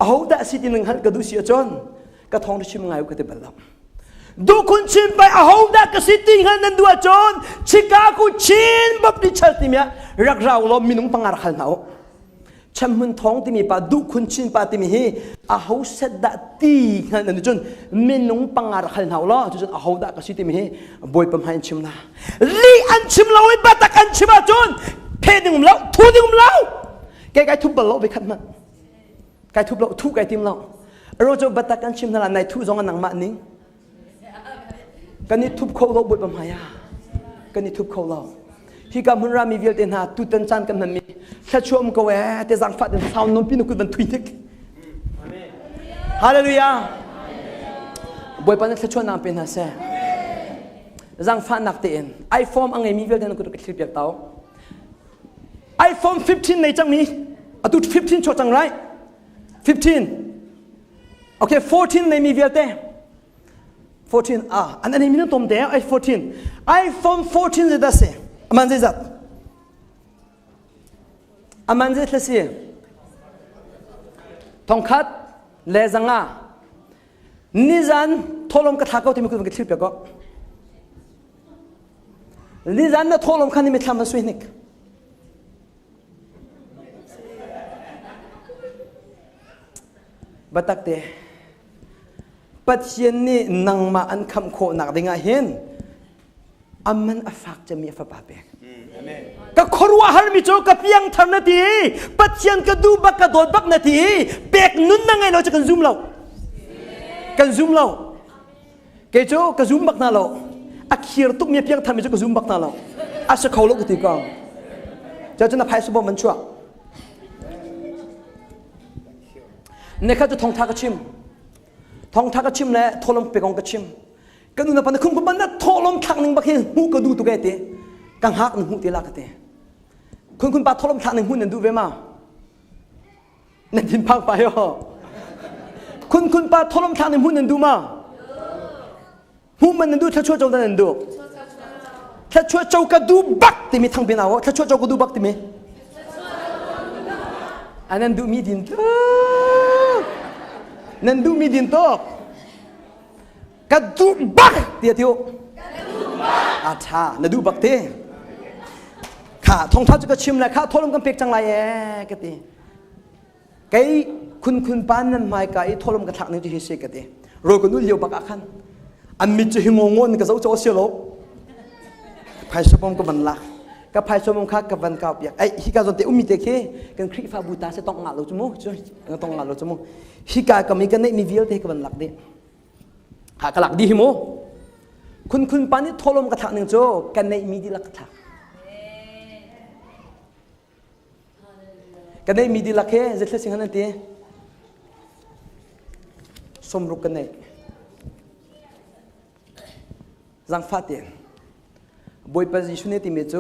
อาหูดันสิติหนึ่งหันกับดูเสียจนกระทองที่ชิมง่ายกันเตบัลลัมดูคนชิมไปอาหูดันกับสิติหันนั้นดูจนชิกากูชินบับดิชัลติมียรักเราล้อมมินุงปังอาร์ขันเอาฉันมันท้องที่มีปาดูคุณชินปาที่มีเฮอาหูเสดตีนั่นจนมินุงปังอาร์ขันเอาล้อจนอาหูดักก็สิที่มีเฮบอยปั๊มให้ชิมนะลีอันชิมเราไอ้บัตรกันชิมจนเพดงมเราทูดงมเราแกทุบบอลเราไปขัดมันแกทุบเราทุกแกทีมเราเราจะบัตรกันชิมนั่นแหละในทุจงอันหนังมันนิ่งกันนี่ทุบเขาเราบอยปั๊มให้กันนี่ทุบเขาเราที่กำมือรามีเวลเดนหาตุตันจันกันนั้นมีแค่ช่วงก็เวเตจังฟัดเดินสาวนนพินุกุบันทุยนิกฮาเลลูยาบอยปันแค่ช่วงน้ำเป็นหาเสจังฟัดนักเตนไอโฟนอังเงมีเวลเดนกุตุกคลิปเดียวเต้าไอโฟน15ในจังมีอะตุ15ชั่วจังไร15โอเค14ในมีเวลเต้14อันนี้มีน้ำต้มเดียวไอ14 iPhone 14จะได้เสaman zat aman zat lesi tongkhat lezanga nizan tholom ka thakau timi ku ke thil peko nizan na tholom khani me thama suinik batakte pathian ni nangma an kham kho nak dinga hin aman afak jami afapape ka khorwa har mi cho ka piang thar na ti pathian ka du bak ka dot bak na ti pek nun na ngai lo cha kan zoom lo ke cho ka zoom bak na lo akhir tuk mi piang thar mi cho ka zoom bak na lo asa kholo ku ti ka cha cha na phai su bo man chua ne kha cho thong tha ka chim le tholom pe gong ka chimกันดูนะปันคุณปันนะทอลมทักหนึ่งบักเฮหูก็ดูตัวแกเตะกังหักหนึ่งหูเตะลากเตะคุณปาทอลมทักหนึ่งหูนั่นดูเวมานั่นทินพังไปอ๋อคุณปาทอลมทักหนึ่งหูนั่นดูมาหูมันนั่นดูถ้าช่วยเจ้านั่นดูถ้าช่วยเจ้าก็ดูบักที่มีทางเป็นเอาถ้าช่วยเจ้าก็ดูบักที่มีอันนั้นดูมีดินโตนั่นดูมีดินโตกระดูบักเดียวที่อาชาณดูบักเตข้าทองท้าจะกระชิมเลยข้าทอลมกันเปียกจังไรกันตีไก่คุณปานนั่นไม่ไก่ทอลมกันทักนึงจะเฮเซกันตีโรยกันนู่นเลี้ยวบักอาคันอันมิจะหิงงงกับเจ้าเสียลบไพ่สมองกับมันละกับไพ่สมองข้ากับวันกับอย่างไอ้ฮิกาจนเตอุ้มมีเตะกันคริฟาบูตาจะต้องงานเราจมูกต้องงานเราจมูกฮิกากับมีกันเนี่ยมีวิลเตะกับวันหลักเดหากหลักดีหิโมคุณปานี่ทอลมกระถางหนึ่งโจกันในมีดีลักถากันในมีดีลักเฮจะเชื่อสิ่งนั้นตีสมรุกกันในจังฟาเตียนบอยปัจจุบันที่มีโจ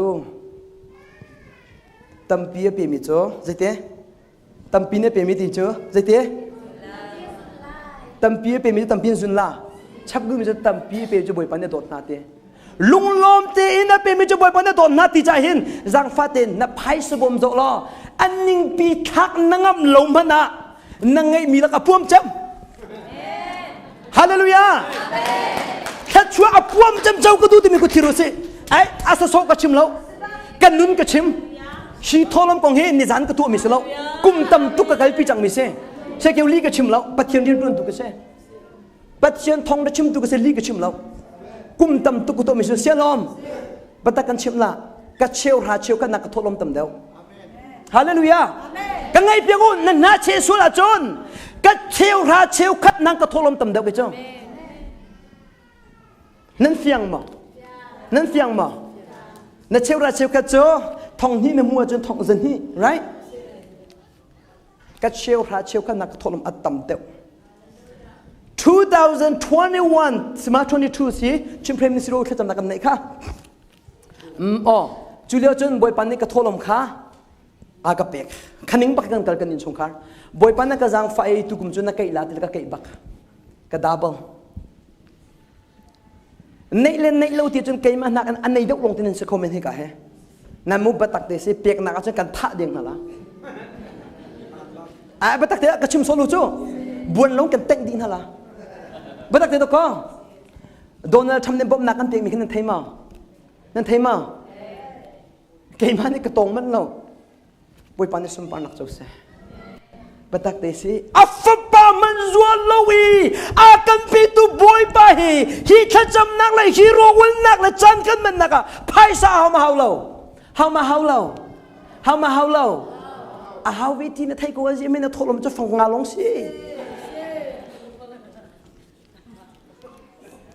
ตั้มปีเปียมีโจจะเตะตั้มปีเนี่ยเปียมีตีโจจะเตะตั้มปีเปียมีตั้มปีนสุนล่าชักดูมันจะตั้มปีเปจะบ่อยปันเนี่ยโดดนาเตลุงลมเตอินะเปมันจะบ่อยปันเนี่ยโดดนาตีใจเห็นจังฟาเตนนับไพ่สบมโจล้ออันนิ่งปีทักนังอับลมพนะนังไงมีละกับพวมจำฮาเลลูยาแค่ช่วยอับพวมจำเจ้าก็ดูที่มีกุฏิรุสิไอ้อาสาโซกชิมแล้วกันนุนกชิมชีทอลมกองเฮนิจานกตัวมิสแล้วกุมตำตุกกะลปีจังมิเซเชเกวลีกชิมแล้วปัจเจียนเรียนรุ่นตุกเซปัจเจียนทองได้ชิมตุกเซลีกชิมแล้วกุมตำตุกตัวมิเซเสียลมปัตตะกันชิมละกัดเชลหาเชลกันนักทอลมตำเดียวฮาเลลูยากันไงเปียกุนันนาเชสุลาจนกัดเชลหาเชลคัดนักทอลมตำเดียวไปจ้องนั่นเสียงมั้งนั่นเสียงมั้ง na cheu ra cheu ka cho thong hi na mua chun thong zan hi right ka cheu ra cheu ka nak tholom atam te 2021 sma 22 si chimprem ni siro thacham na kan nei kha Julia chun boy pan ni ka tholom kha aga pek khaning bak kan kal kan in songkhar boy pan na ka jang fa ei tu kum chun na kai la til ka kai bak ka double nei len nei lo ti chun kai ma na kan an nei dok long tin se comment he ka he na mu batak te se pek na ka chun kan tha ding hala a batak te ka chim solo chu buan long kan teng din hala batak te to ko Donald Trump ne bom na kan pek mi kan thai ma nan thai ma kai ma ni ka tong man lo boy pan ni sum pa nak chau se batak te si afpa man zua lowi a kan pi tu boy pa hi thacham nak lai hi ro wal nak la chan kan man naka paisa how ma how low a how we ti na thai ko ji me na tholom cha phang nga long si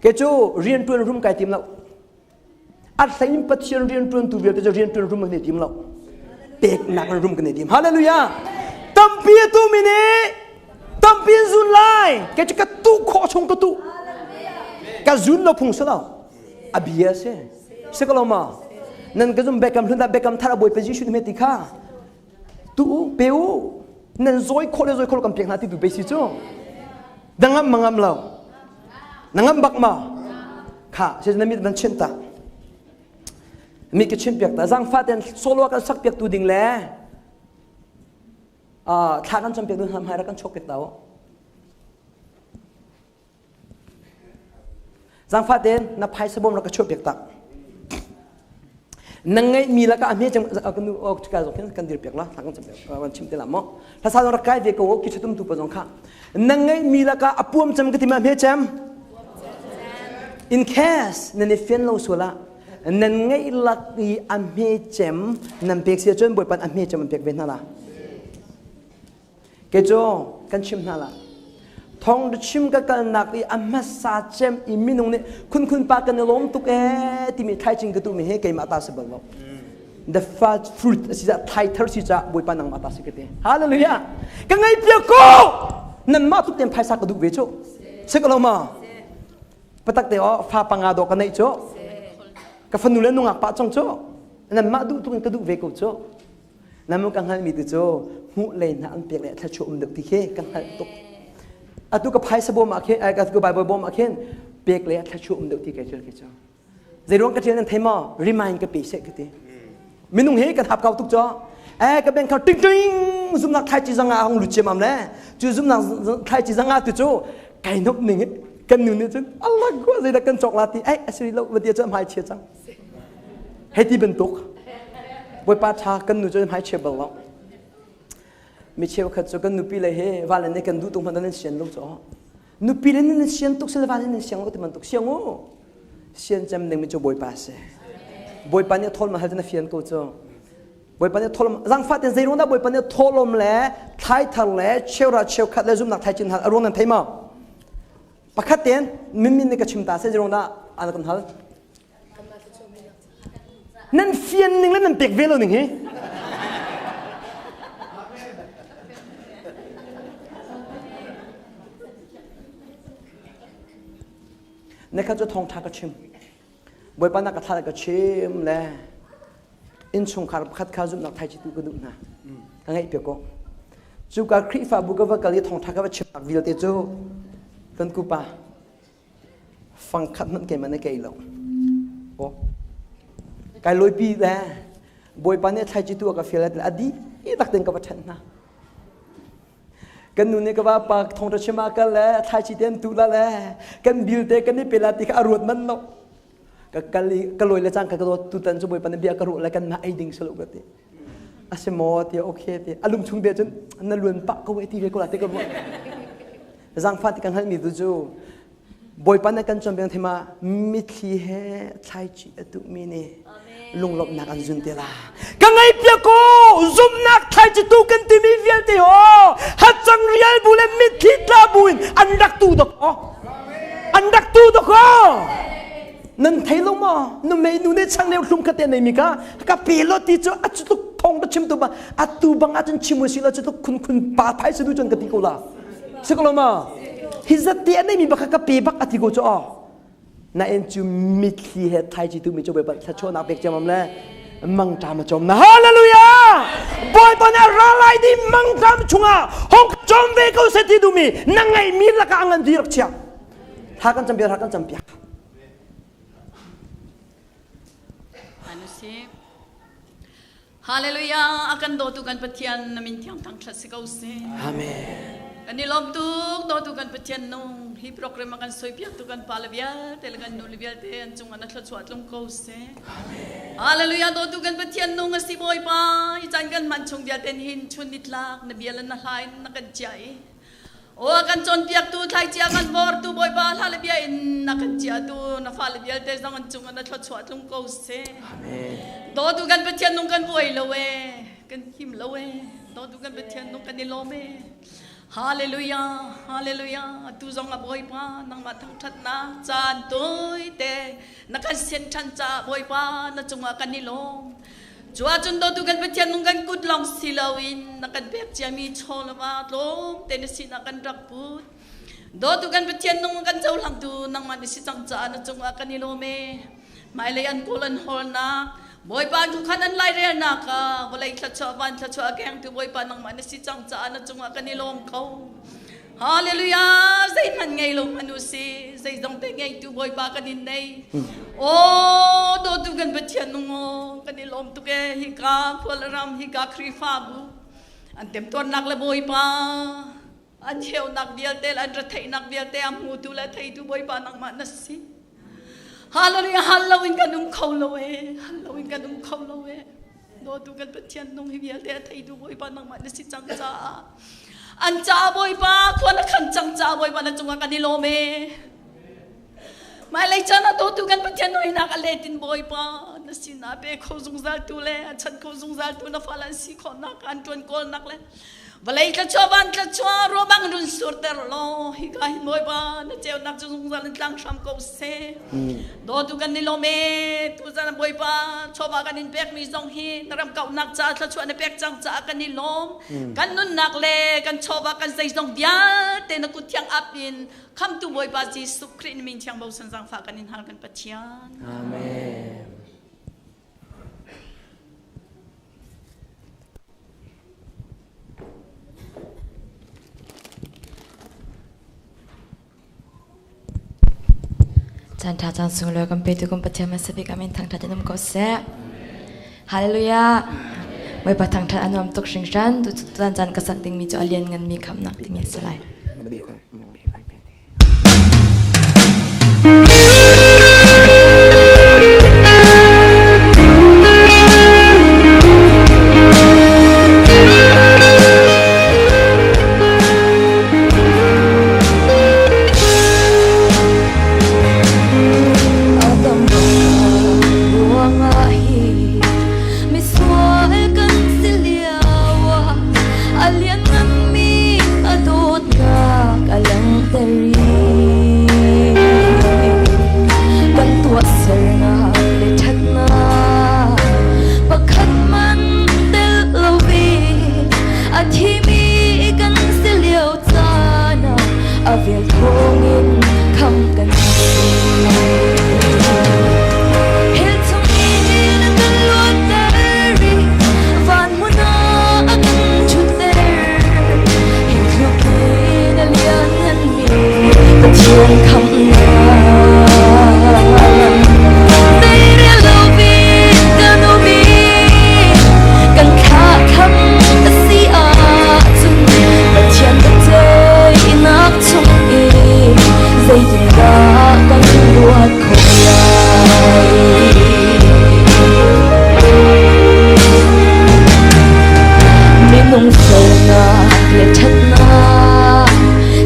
ke chu rian tuan room kai tim lo at saim pathian rian tuan tu vel te rian tuan room ne tim lo pek nak room kan ne tim hallelujah tampi tu mini tampi zun lai ke chu ka tu kho chung ka tu ka zun lo phung sa lo abia se ka lo ma nan ka zum bekam thunda bekam thara boy position me ti kha tu peu nan zoi kho kam pek na ti tu be si chu dangam mangam lo nangam bak ma kha se na mi dan chen ta mi ke chen pek ta jang fa ten solo ka sak pek tu ding le thà kan cham pek du ham hai ra kan chok pek tao jang fa ten na phai sabom ra ka chok pek ta nangai mi la ka ame jang kan ok ka zo kan dir pek la thang cham pek kan chim te la mo tha sa ra kai ve ko ki chutum tu pa jong kha nangai mi la ka apuam cham ka ti ma me cham in case na ne fen lo sola nan ngai lak i ame chem nam pek sia chon boy pan ame chem pek ve na la ke jo kan chim na la thong de chim ka kal nak i amma sa chem i minung ne kun pa kan lom tuk e ti mi thai ching ka tu mi he ke ma ta se bal lo the first fruit si ja thai thar si ja boy pan nang ma ta se ke te hallelujah ka ngai pia ko nan ma tu tem phai sa ka du ve cho se ka lo ma patak te o fa panga do ka nei cho ka fanu le nungak pa chong cho nan ma du tu ka du ve ko cho namu kang hal mi tu cho hu le na an pek le tha chu duk ti khe kang hal tuk atu ka phai sabo ma khe ka ku bai bom ma khen pek le tha chu duk ti ke cho zai rong ka chen nan thema remind ka pe se ke te minung he ka thap ka tuk cho ka ben ka ting ting zum nak thai chi zanga hong lu che mam le chu zum nak thai chi zanga tu cho kai nok ning kan nu ne chen Allah ko zai da kan chok la ti asri lo wa dia cham hai che chang he ti ben tuk boy pa tha kan nu chon hai che bal lo mi cheu khat cho kan nu pi le he wala ne kan du tung man sian lo cho nu pi le ne sian tuk se wala ne siang lo ti man tuk siang o sian cham ne mi cho boy pa se boy pa ne thol ma hal na fian ko cho boy pa ne thol jang fa ten zai rong da boy pa ne tholom le thai thal le cheu ra cheu khat le zum nak thai chin hal arong nan thai ma pakhat ten min ne ka chim ta se rong da an kan hal nan fian ning le nan pek velo ning he ne ka cho thong tha ka chim boy pa na ka tha ka chim le in chung khar khat kha zum nak thai chi tu ka du na ka ngai pe ko chu ka khri fa bu ka va ka li thong tha ka va chim tak vil te chu kan ku pa phang khat nan ke man ne ke lo o cái lối pi ra boy pan ne thai chi tu ka fel la adi I tak ten ka pathan na kan nu ne ka ba pa thong ta chima ka la thai chi ten tu la la kan bil te kan ni pelati ka arut man no ka kali ka loi la chang ka tu tan chu boy pan bia ka ru la kan na ai ding selo ka te ase mo te okay te alum chung de chen na luan pa ka we ti re ko la te ka zang fa ti kan hal mi du chu boy pan kan chom beng thema mi thi he thai chi atu mi ne lung lop nak an zun te la ka ngai pia ko zum nak thai chi tu kan ti mi vial te ho ha chang rial bu le mi thi tla buin an dak tu dok o an dak tu dok o นั่นเทลงมานุ่มไม่นุ่นเนี่ยช่างเนี่ยลุงขัดเต็นในมิกากับเปรตที่จะอาจจะตุกทองมาชิมตัวบ้าอาตูบังอาจจะชิมมือสิละจะตุกคุณป่าไทยสุดจนกติกละสักลมาฮิจัดเตียนในมิบักกับเปบักอติโกจ้าน่าเอ็นจูมิดลีเหตุไทยจิตุมิจบไปถ้าชวนนักเบกจำมันเลยมังจามจมนะฮาเลลูยาบอยปนเนี่ยราไลดีมังจามชุงอ่ะห้องจมเบกเอาเสติดูมีนั่งไงมีละก็อังกันดีรักเชียหากันจำเบียหากันจำเบียฮาเลลูยาอากันโดตุกันปะเทียนนามินที่ทางคลาสสิกเอาเซอาเมนอันนี้ลมตุกโดตุกันปะเทียนนงฮีโปรแกรมกันสวยเปียตุกันปาลเบียเตลกันนูลเบียเตอันจุงอันนัทสวัสดิ์ลงโกเซฮาเลลูยาโดตุกันปะเทียนนงสิบอยปาอีจันกันมันชงเบียเตนหินชุนนิดลากนเบียลันนาไลนักกันใจโอ้กันจนเปียกตูไทยเจียกันบอร์ตูบอยปาฮาเลเบียอินนักกันเจียตูนัฟาลเบียเตจังอันจุงอันนัทสวัสดิ์ลงโกเซโดตุกันปะเทียนนงกันบวยละเวกันหิมละเวโดตุกันปะเทียนนงกันนิโลเมฮาเลลูยาฮาเลลูยาตูจงอบอยปานังมาทั้งทัดนาจานตุยเตนักกันเซนทันจ่าบอยปานักจงอากันนิโลจวบจนโดตุกันปะเทียนนงกันกุดลองสิลาวินนักกันเบียกเจียมีโชลมาลมเตนสินักกันรักพูดโดตุกันปะเทียนนงกันเจ้าหลังตูนังมันสิจังจ่านักจงอากันนิโลเมไม่เลยอันโกลันฮอลนักบอยปานทุกขันอันไล่เรียนนักวลัยทัชวันทัชวแกงตัวบอยปานนังมันสิจังจ่านักจงอากันนิโลมเขาฮาเลลูยาใจมันไงลงมนุษย์ใจจงแต่ไงตัวบอยปากันนินในโอ้โดตุกันปะเทียนนงกันนิโลมตุกฮิกาพลรำฮิกาครีฟาบุอันเต็มตัวนักละบอยปาอันเชี่ยวนักเบียเตลอันระเทนักเบียเตอมูตุละเทตัวบอยปานังมันสิฮาเลลูยาฮัลโลวินกันนุ่มเขาละเวฮัลโลวินกันนุ่มเขาละเวโดตุกันปะเทียนนงฮิเบียเตไทยตัวบอยปานังมันสิจังจ้าอันจ้าบอยปาควรขันจังจ้าบอยปานักจงอากันนิโลเมไม่เลยจ้านะโดตุกันปะเทียนนงนักอเลตินบอยปานัสินาเปโคซุงซาลตูเลฉันโคซุงซาลตูนัฟาลันซีขอนักอันจวนโกลนักเลยวลัยกระชัวบันกระชัวรัวบังรุนสุดเตอร์โลฮิกาหินบอยปานัเจ้านักจุงซาลตังชามโกเซโดตุกันนิโลเมตุจานะบอยปาชัวบากันนินเปกมีซงฮีนรำเก่านักจ้ากระชัวในเปกจังจ้ากันนิโลมกันนุนนักเลกันชัวบากันใจซงเดียเตนักุที่ยังอับยินคำตุบอยปาจีสุครินมินที่ยังเบาสันสังฝากกันนินฮัลกันปัจเจียนอาเมนจันทาจันสุงเลกันไปตุกุมปัจเจมาสบิกามินทางทัดนุ่มก็เสฮาเลลูยาไว้ปะทางทัดอนุมตกชิงชันตุจันจันกษัตริย์ติงมีจ่อเลียนเงินมีคำนักที่มีสลาย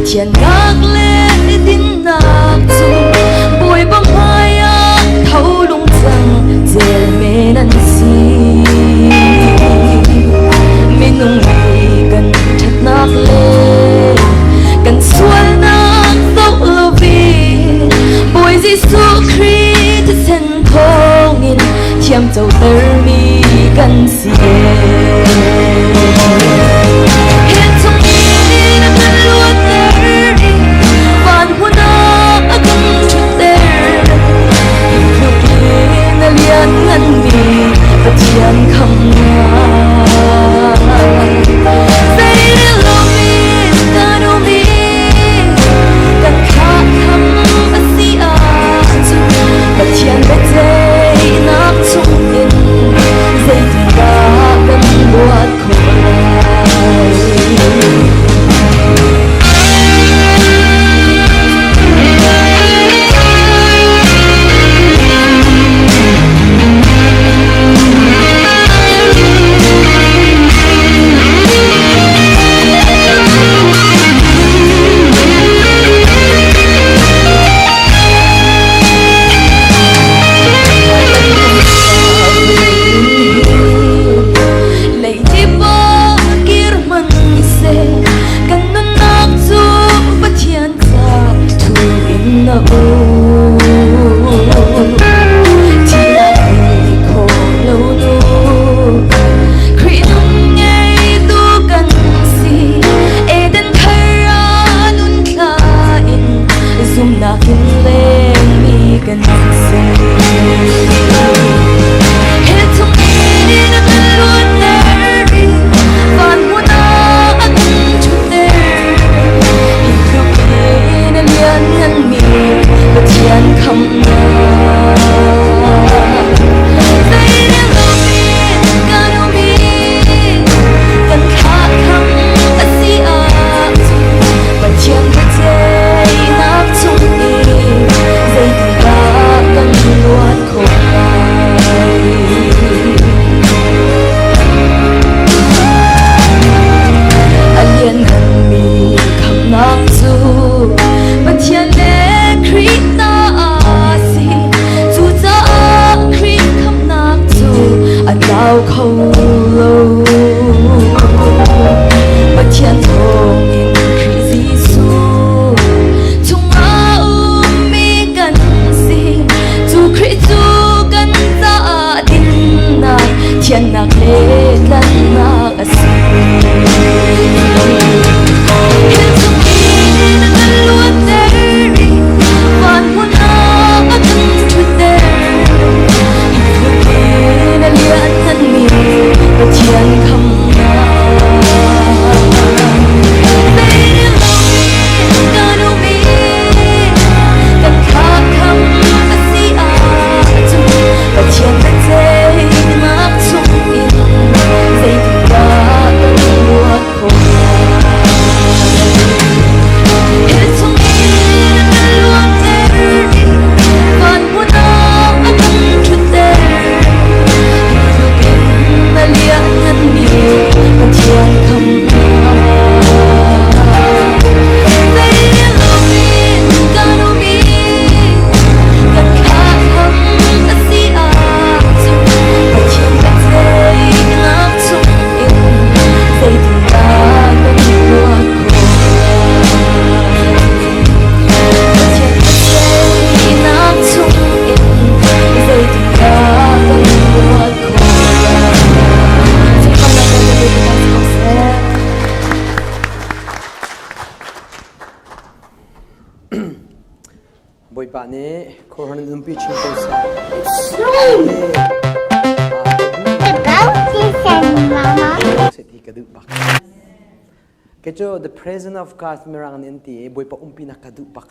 เทียนนักเล่นดินนา thiam châu tơ mi gần xì hiện trong đi đã thân luôn tơ đi van hoa na agung chút tơ lúc đi na lian ngân mi và thiam khăm na say lo mi ta đâu mi cần khát khăm asi a và thiam bên dây nắp chung in dây thì đã gần buốt khổ the presence of God merang nenti boy pa umpi na kadupak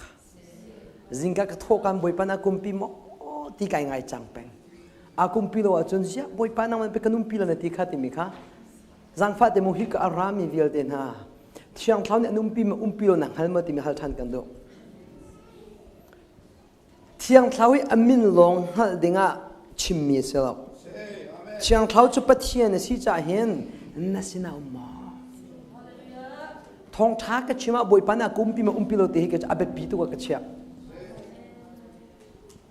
zinga ka thokan boy pa na kumpi mo ti kai ngai changpeng a kumpi lo achun sia boy pa na man pe kanumpi la na ti khati mi kha zang fa te mo hi ka arami vial den ha thiang thau ne numpi ma umpi lo nang hal ma ti mi hal than kan do thiang thau hi amin long hal dinga chimmi selo thiang thau chu pathian si cha hen nasina umma thong thá cái chima bồi pan à kumpi mà umpi lo te cái abet pi tu cái chia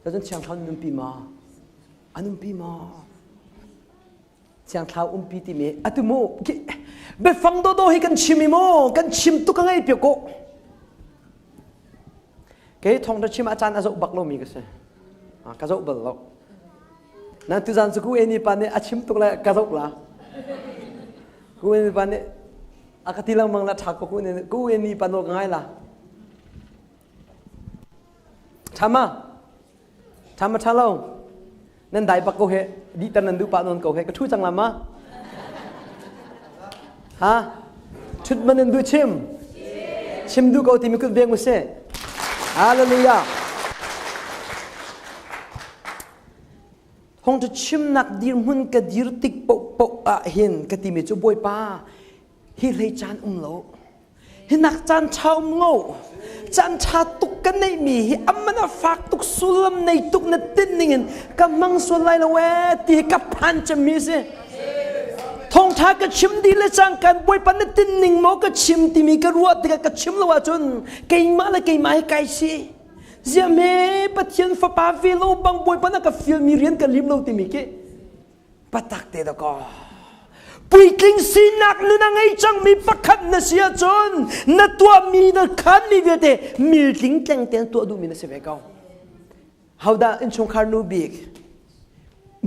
cho nên chàng thao umpi mà anh umpi mà chàng thao umpi ti me atu mo cái be phang do hi kan chimi mo kan chim tu ka ngai pe ko cái thong da chima chan azo bak lo mi cái se à ka zo bal lo นั่นตุจันสุกูเอนี่ปานเนี่ยอาชิมตุกละกระจกละกูเอนี่ปานเนี่ยอากาศที่เรามังละทักกูเนี่ยกูเอนี่ปานโลกง่ายละทำมาท่าเรานั่นได้ปักกูเหดีแต่นั่นดูปานนกูเหก็ทุจังละมาฮะชุดมันนั่นดูชิมดูกูที่มีคุณเบียงมุเซ่ฮาเลลูยาคงจะชิมนักดีมุนกระดีรติกโปเห็นกติมีจูบอยป้าฮิเลยจานโลฮินักจานชาวโง่จานชาตุกกันในมีฮิอัมมันฝากตุกสุลมในตุกนัดตินนิ่งกำมังส่วนไรละเวตีกับพันจะมีสิทองท้าก็ชิมดีเลยจังกันบอยป้านัดตินนิ่งโมก็ชิมที่มีกระรัวตีก็ชิมละว่าจนเก่งมาเลยเก่งมาให้ไกลสิเจ้าแม่ปะเทียนฟ้าป่าฟิโลบังบอยปนักกับฟิลมีเรียนกับลิมโลติมิเกปะตักเตะตะกอปุยกิงสินักนั่งไงจังมีปะขัดนะเสียจนนัดตัวมีนักขันมีเวทีมีลิงแกงเตียนตัวดูมีนักเสียเกาเฮาได้อินชงคาร์นูบิก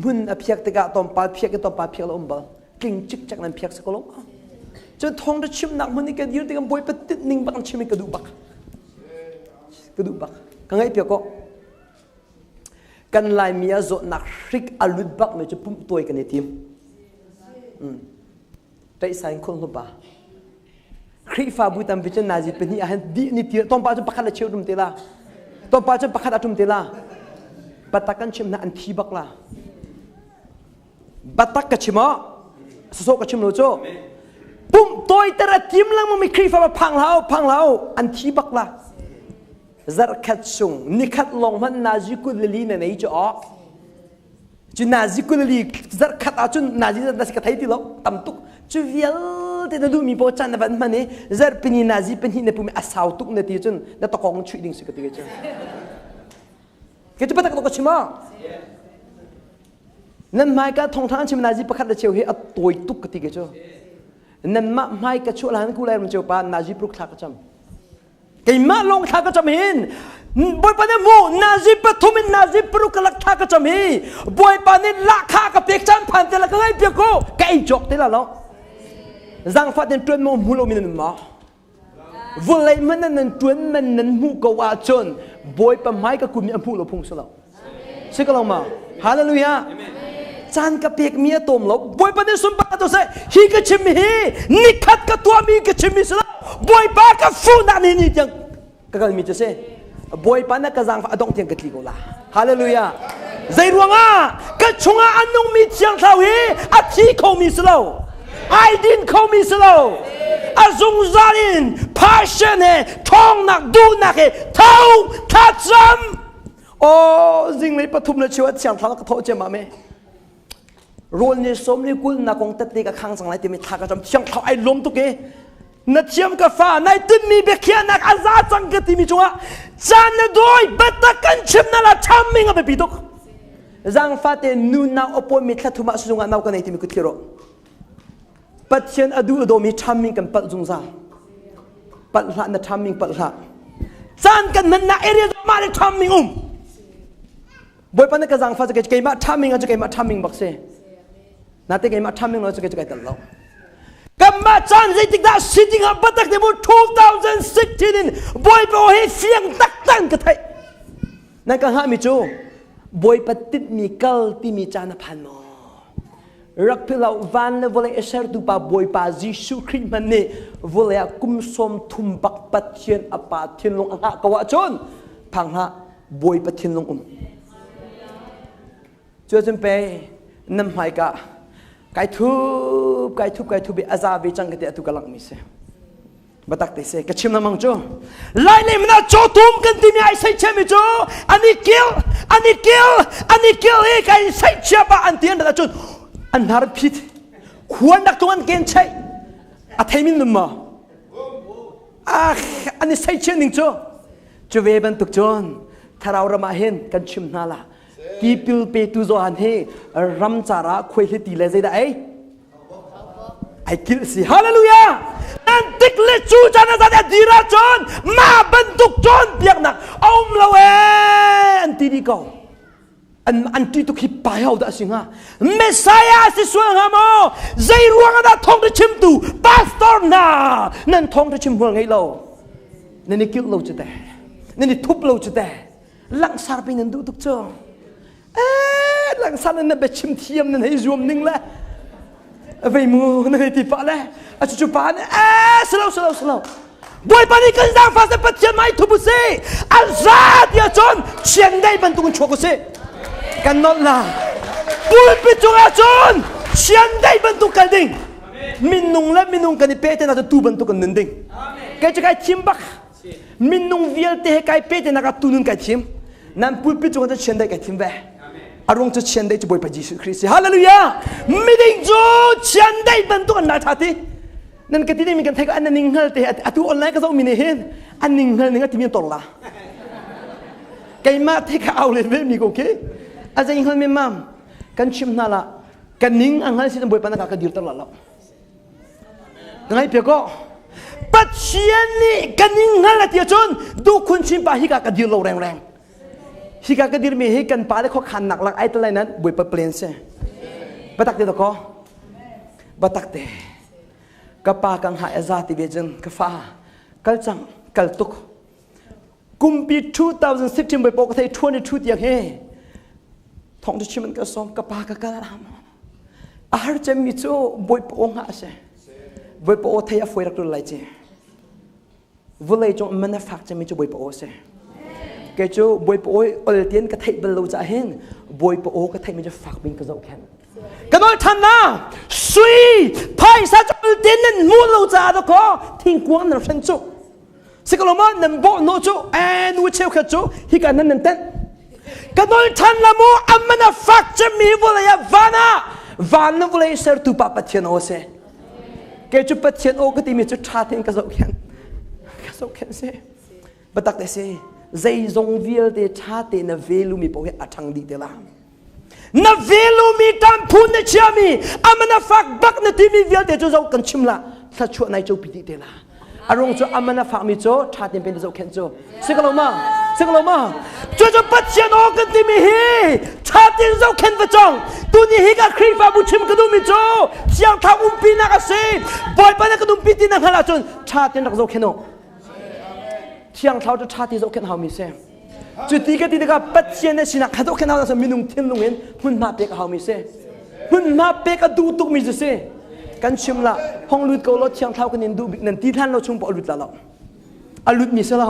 มุนอภิยักตะกะตอมปาภิยักตอมปาภิยักละอมบะกิงจิกจากนั้นภิยักสกลงจนทองจะชิมนักมันนี่กันยืนติกันบอยปะติดนิ่งบังชิมกระดูบักกังไงเปียกก็กันลายมีอาโจนักริกอลุดบักไม่จะปุ่มตัวกันในทีมแต่สายคนลบบ้าคริฟาบุตัมพิจนาจิเป็นนี่อาหารดีนี่ทีต้องป้าจะประคัดเชี่ยวดุมเตล่าต้องป้าจะประคัดอาตุมเตล่าบัตรกันชิมน่ะอันทีบักล่ะบัตรกันชิมอ่ะสุสกันชิมโลโจปุ่มตัวแต่ละทีมลังมันมีคริฟาพังแล้วอันทีบักล่ะZarkat sung nikat long man naziku lili na nei jo chu naziku lili zarkat a chu nazi na sika thai ti lo tam tuk chu vial te na du mi po chan na ban mane zar pini nazi pini na pu mi asaw tuk na ti chun na to kong chui ding sika ti ge chu ke chu patak to ko chima nan mai ka thong thang chim nazi pakhat da cheu he a toi tuk ka ti ge chu nan ma mai ka chu lan ku lai ram cheu pa nazi pruk thak cham cái má long thác cái chấm hin, bồi pan này mu nazi bắt thum in nazi pru cái lắc thác cái chấm hi, bồi pan này lắc thác cái bẹt chân pan thế là cái bẹt cô, cái chọc thế là nó, giang phát đến truyền mồm hulo mình mà, vừa lấy mình nên truyền mình nên mu cầu à chôn, bồi pan mai cái cùm mình hulo phung sờ lâu, xin cái lòng mà, hallelujah, chan cái bẹt mía tôm lâu, bồi pan này sum pa tôi say, hi cái chim hi, nikat cái tua mi cái chim mi sờ boi pa ka fu na ni ni jang ka ka mi che boi pa na ka jang fa adong tiang ka tli ko la hallelujah zai ruanga ka chunga anung mi chiang thau hi a thi ko mi slo ai din ko mi slo azung zalin passion he thong nak du nak he thau tha cham o jing mai pathum na chiwa chiang thau ka tho che ma me rol ni som ni kul na kong tat ti ka khang sang lai ti mi tha ka cham chiang thau ai lom tu keนัดเชื่อมกับฟ้าในตุนมีเบคียนักอาซาจังกติมีจังหวะจานนัดด้วยบัตรกันชิมนั่นละทำมิงกับปีตุกจังฟ้าเตนูน่าอปมิตรทุมาสุงานเอากันในที่มีกุฏิโรปัจเจนอดูอโดมีทำมิงกันปัจจุงซาปัจละนัดทำมิงปัจละจานกันมันน่าเอเรียมาเลยทำมิงบ่อยปานนักจังฟ้าจะเกี่ยมาทำมิงจะเกี่ยมาทำมิงบักเซ่นัดเกี่ยมาทำมิงเราจะเกี่ยกันแล้วกัมมาจันทร์ติดได้สิ่งที่บัตรเดบุ2016บอยไปให้เสียงตักตันกันไทยนั่นก็หามิจูบอยปฏิทินมีกัลที่มีจานพันมอรักพิลาวันเลวเลยเอเชอร์ตุปาบอยปาจิสุคริสมันเนี่วเลยกุมสมทุมบักปัจเจียนอปาทินลงหะกวาชนพังหะบอยปฏิทินลงช่วยจำเป็นน้ำหายกะไก่ทุบอาซาบิจังกติตุกลังมิเสบัตักติเสกชิมน้ำมังโจไล่เลยมันโจทุ่มกันที่มีไอ้ใส่เชมิโจอันนี้เกี่ยวเอ้ไอ้ใส่เชบะอันเตียนแต่จุดอันฮาร์พิดควรดักตัวอันเกณฑ์ใช่อัฐมินนุ่มมาอันนี้ใส่เชนิงโจจะเวบันตุกโจนถ้าเราละมาเห็นกันชิมนาละกีพิลเปตุโซฮันเฮรัมจาระคุยที่ตีเลเซได้ไอ้กิลสิฮาเลลูยาอันติกเลจูจานาซาเดดีราจอนมาบรรทุกจอนเปียกหนักอมละเวอันตีดีเก่า อันที่ตุกฮิปายเอาได้สิงะเมสไซอาสิสวงฮามอใจรวงอันท้องจะชิมตูพาสตอร์น่ะนั่นท้องจะชิมหัวไงเรานั่นนี่คิดเราจะแต่นั่นนี่ทุบเราจะแต่หลังสารไปนั่นดูทุกเจ้าหลังสารนั่นแบบชิมเทียมนั่นให้รวมหนึ่งละไปมูนั่นที่ปะละอาจุปะเนี่ยสลาวบอยปานี่กันดังฟ้าจะปัจจัยไม่ทุบเสียอัลซาเดียจนเชียงได้บรรทุกชัวกุเสียกันนอละบุญปิจุงอาจนเชียงได้บรรทุกกันดิ่งมินนุงและมินนุงกันนี่เป๊ะแต่น่าจะตูบรรทุกกันนึงดิ่งแกจะไก่ชิมบักมินนุงเวียลเตะไก่เป๊ะแต่น่าจะตูนึงไก่ชิมนั่นบุญปิจุงจะเชียงได้ไก่ชิมเว้อารมณ์จะเชียงได้จะบอยปาจิสุคริสต์ฮาเลลูยามิดิ่งจูเชียงได้บรรทุกกันน่าทัดที่นั่นก็ที่นี่มีกันเทก็อันนิ่งเฮลแต่อัตุออนไลน์ก็ต้องมีเห็นอันนิ่งเฮลนี่ก็ที่มีตลาดไก่มาเทก็เอาเลยเว้ยมีโอเคอาจจะยิ่งเฮลไม่มั่มกันชิมน่าละกันนิ่งอันเฮลสิจะบอยปานนักการดิวตลอดแล้วดังนั้นเพื่อก็ปัจเจียนนี่กันนิ่งเฮลที่จนดูคุณชิมปาฮิกากระดิวเราแรงฮิกากระดิวมีให้กันปาได้ข้อขันหนักหลักไอ้ตัวอะไรนั้นบอยปะเปลี่ยนเสียบัตักเดียวก็บัตักเดกปากังหายซาติเวจันกฟ้ากัลจังกัลตุกกุมปี2016ไปปกติ22อย่างเฮท้องที่ชิมันก็ซ้อมกปากกันรำอาหารจะมีโจ้บอยปองหาเสบอยปอเทียฟวยรักตัวไหลเจวุเลยจงมันฟักจะมีโจ้บอยปอเสแกโจ้บอยปออลเตียนกระเทยเบลลูจะเห็นบอยปอกระเทยมันจะฟักบินกระโจกแขนกันว่าท่านนะสุยพายซาจอลเตียนนั้นมูลจ่าตะก็ทิ้งกวนนั่นเช่นโจ้สิกลมานั่นบ่โนโจ้นูเชี่ยวขจูฮิกันนั่นเต้นกันว่าท่านละมูอัมมันฟักจะมีวุเลยฟานาวุเลยเสร์ตุปะปัจเจโนเสแกจุปัจเจโนก็ที่มีจุดชาติงกระโจกแขนเสบัตักเตเสใจจงวิลเดชาตินเวลูมีโปเฮอัชังดีเตล่านาเวลูมีตามพูนเนชามีอามันฟักบักนทีมีเวลเดจูเรากันชิมละถ้าชวนนายจูปิดิเตล่าอารมณ์จูอามันฟักมีโจชาติเป็นเจ้าเข็นโจสิกลมาจูปัจเจโนกันทีมีฮีชาติเจ้าเข็นประจงตัวนี้ฮีกับครีฟ้าบุชิมกันดูมีโจเสียงท้าปีนักเสบอยปานกันดูปีตินักฮาลาจนชาตินักเจ้าเข็นโนเสียงท้าจะชาติเจ้าเข็นหามีเสจุดที่ก็ที่เด็กปัจเจียนเนี่ยสินะข้าต้องแค่นั้นสมินุงเทียนลุงเห็นหุ่นมาเปกเขามีเสหุ่นมาเปกดูตุกมีจะเสกันชิมละห้องลุดก็รถเชียงเท้ากันนินดูนั่นที่ท่านเราชุ่มปอลุดละเราอลุดมีเสละ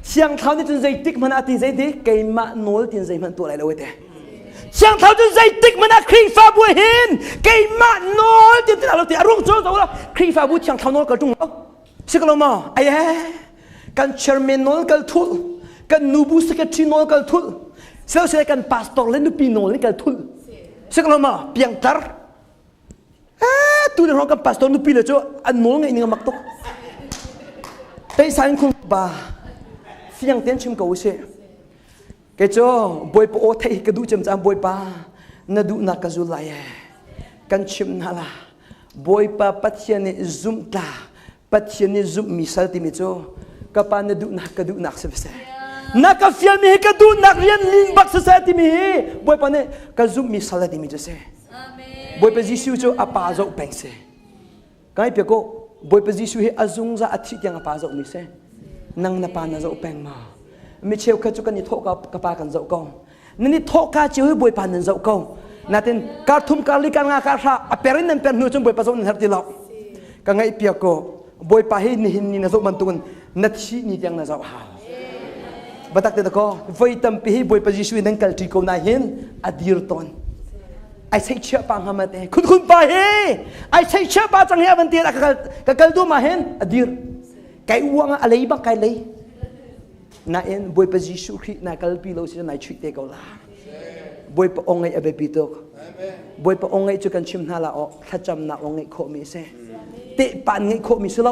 เชียงเท้านี่จนใจติ๊กมันอาทิตย์ใจติ๊กไก่มาโนลที่ใจมันตัวอะไรเราเว้ยเชียงเท้าจนใจติ๊กมันอาครีฟ้าบัวเห็นไก่มาโนลที่เราที่อารมณ์โจ้ตัวเราครีฟ้าบัวเชียงเท้าโนลก็จุงเราสิกลมาไอ้กันเชอร์เมนโนลก็ทุลกันนูบูสเกติโนกัลทุลเซลเซกันพาสตอร์เลนูปีโนเลกัลทุลเสกลมาเปียงตาร์ตัวนี้เรากันพาสตอร์นูปีเลยจ้ะอันโนไงนี่ก็มักตุกแต่สายคุณบ้าเสียงเต้นชิมกูเสแกจ้ะบอยปโอไทยกระดูจำจำบอยป้านาดูนักกระจุไลกันชิมนั่นละบอยป้าปัจเจเนซุ่มตาปัจเจเนซุ่มมิสัลติมิจ้ะกับปานนาดูนักกระดูนักเสพเสนักฟิลมีกระดูนักเรียนลิงบักเสติมีบอยปานเนี่ยกระซุ่มมิสัลติมิจ้ะเสบอยปจิสุจ้ะอาปาโจเป็งเสกันไอ้เปียกบอยปจิสุเฮอาซุงจะอาทิตย์ยังอาปาโจมิเสนังนับปานาโจเป็งมาไม่เชี่ยวแค่จุกันนี่ทอกกับปากันโจกงนี่ทอกแค่เชี่ยวให้บอยปานันโจกงนั่นเป็นการทุ่มการลิการงานการราอเปรินนั่นเป็นหนูจนบอยปาโจนั่นหัดที่เรากันไอ้เปียกบอยปาให้นี่หินนี่นาโจมันตุนนัดชีนี่ยังนาโจหาบัตักเด็กก็ไฟตั้มปีบอยปาจิสุนังกัลทริโกนาหินอดีร์ตอนไอ้ใช้เชือกปังหามาเตะคุณไปเฮไอ้ใช้เชือกปังจังเฮียวันเตียกัลดูมาเห็นอดีร์ไก่วัวงอะไรบ้างไก่เลยน่าเอ็นบอยปาจิสุคริน่ากัลปีโลสิจะนายชุดเตะก็ลาบอยปะองไงอเบปิโตกบอยปะองไงจุกันชิมนาลาอถ้าจำนาองไงโคมิเซเตะปันไงโคมิสโล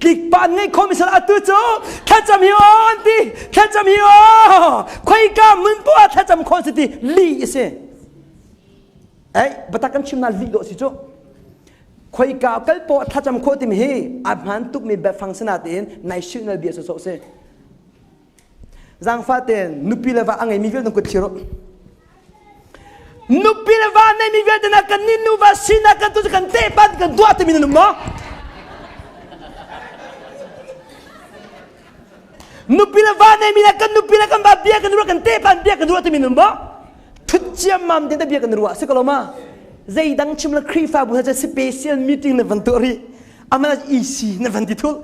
กิกปันไงโคมิสโลอัตุโจถ้าจำฮิโออันตีถ้าจำฮิโอใครกล้ามึนปัวถ้าจำคอนสิตีลีเซไอ้บัตรกันชิมนาลีโดสิโจใครกล้ากัลปอถ้าจำโคติมเฮอาบานตุกมีแบบฟังสนาเตนในชื่อนาเบียสโซเซจังฟาเตนนุปีเลวะอังไงมีเวลต้องกดชิโร นุปีละวันในมีเวทนากันนินูวาสินากันตุกันเตปันกันตัวเตมินุมะนุปีละวันในมีนักกันนุปีละกันบาเบียกันรัวกันเตปันเบียกันรัวเตมินุมะทุกเจ้ามัมเดินเบียกันรัวสิกลมาใจดังชิมละครีฟ้าบุษจะสเปเชียลมีติ้งในวันตุรีอามันจะอีซีในวันที่ทุล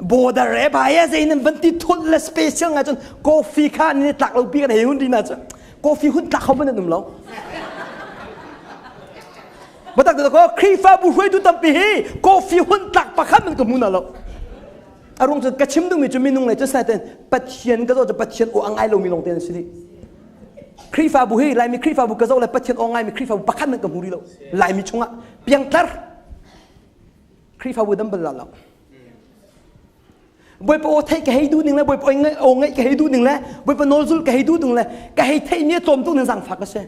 โบดาเรบายใจในวันที่ทุลและสเปเชียลไงจนกาแฟข้านี่ตักเราเบียกันเฮหุ่นดีน่าจะกาแฟหุ่นตักเขาไม่ได้หนุ่มเราบัดนั้นก็ครีฟ้าบุษให้ดูตั้มปีฮีกาแฟหุ่นตักปะขันมันก็มุนเราอารมณ์จะกระชิมตรงนี้จะมีนุ่งเลยจะใส่เต็นปัจเจียนก็จะปัจเจียนโออังไอเรามีลงเต็นสิครีฟ้าบุฮีลายมีครีฟ้าบุกระโจเลยปัจเจียนโออังไอมีครีฟ้าบุปะขันมันก็มุรีเราลายมีชงอ่ะเพียงแต่ครีฟ้าบุดัมเบลเราบอยปโอไทยก็ให้ดูหนึ่งแล้วบอยปโอไงก็ให้ดูหนึ่งแล้วบอยปโนซุลก็ให้ดูหนึ่งแล้วก็ให้ไทยเนี่ยจมตู้หนึ่งสั่งฝากก็ใช่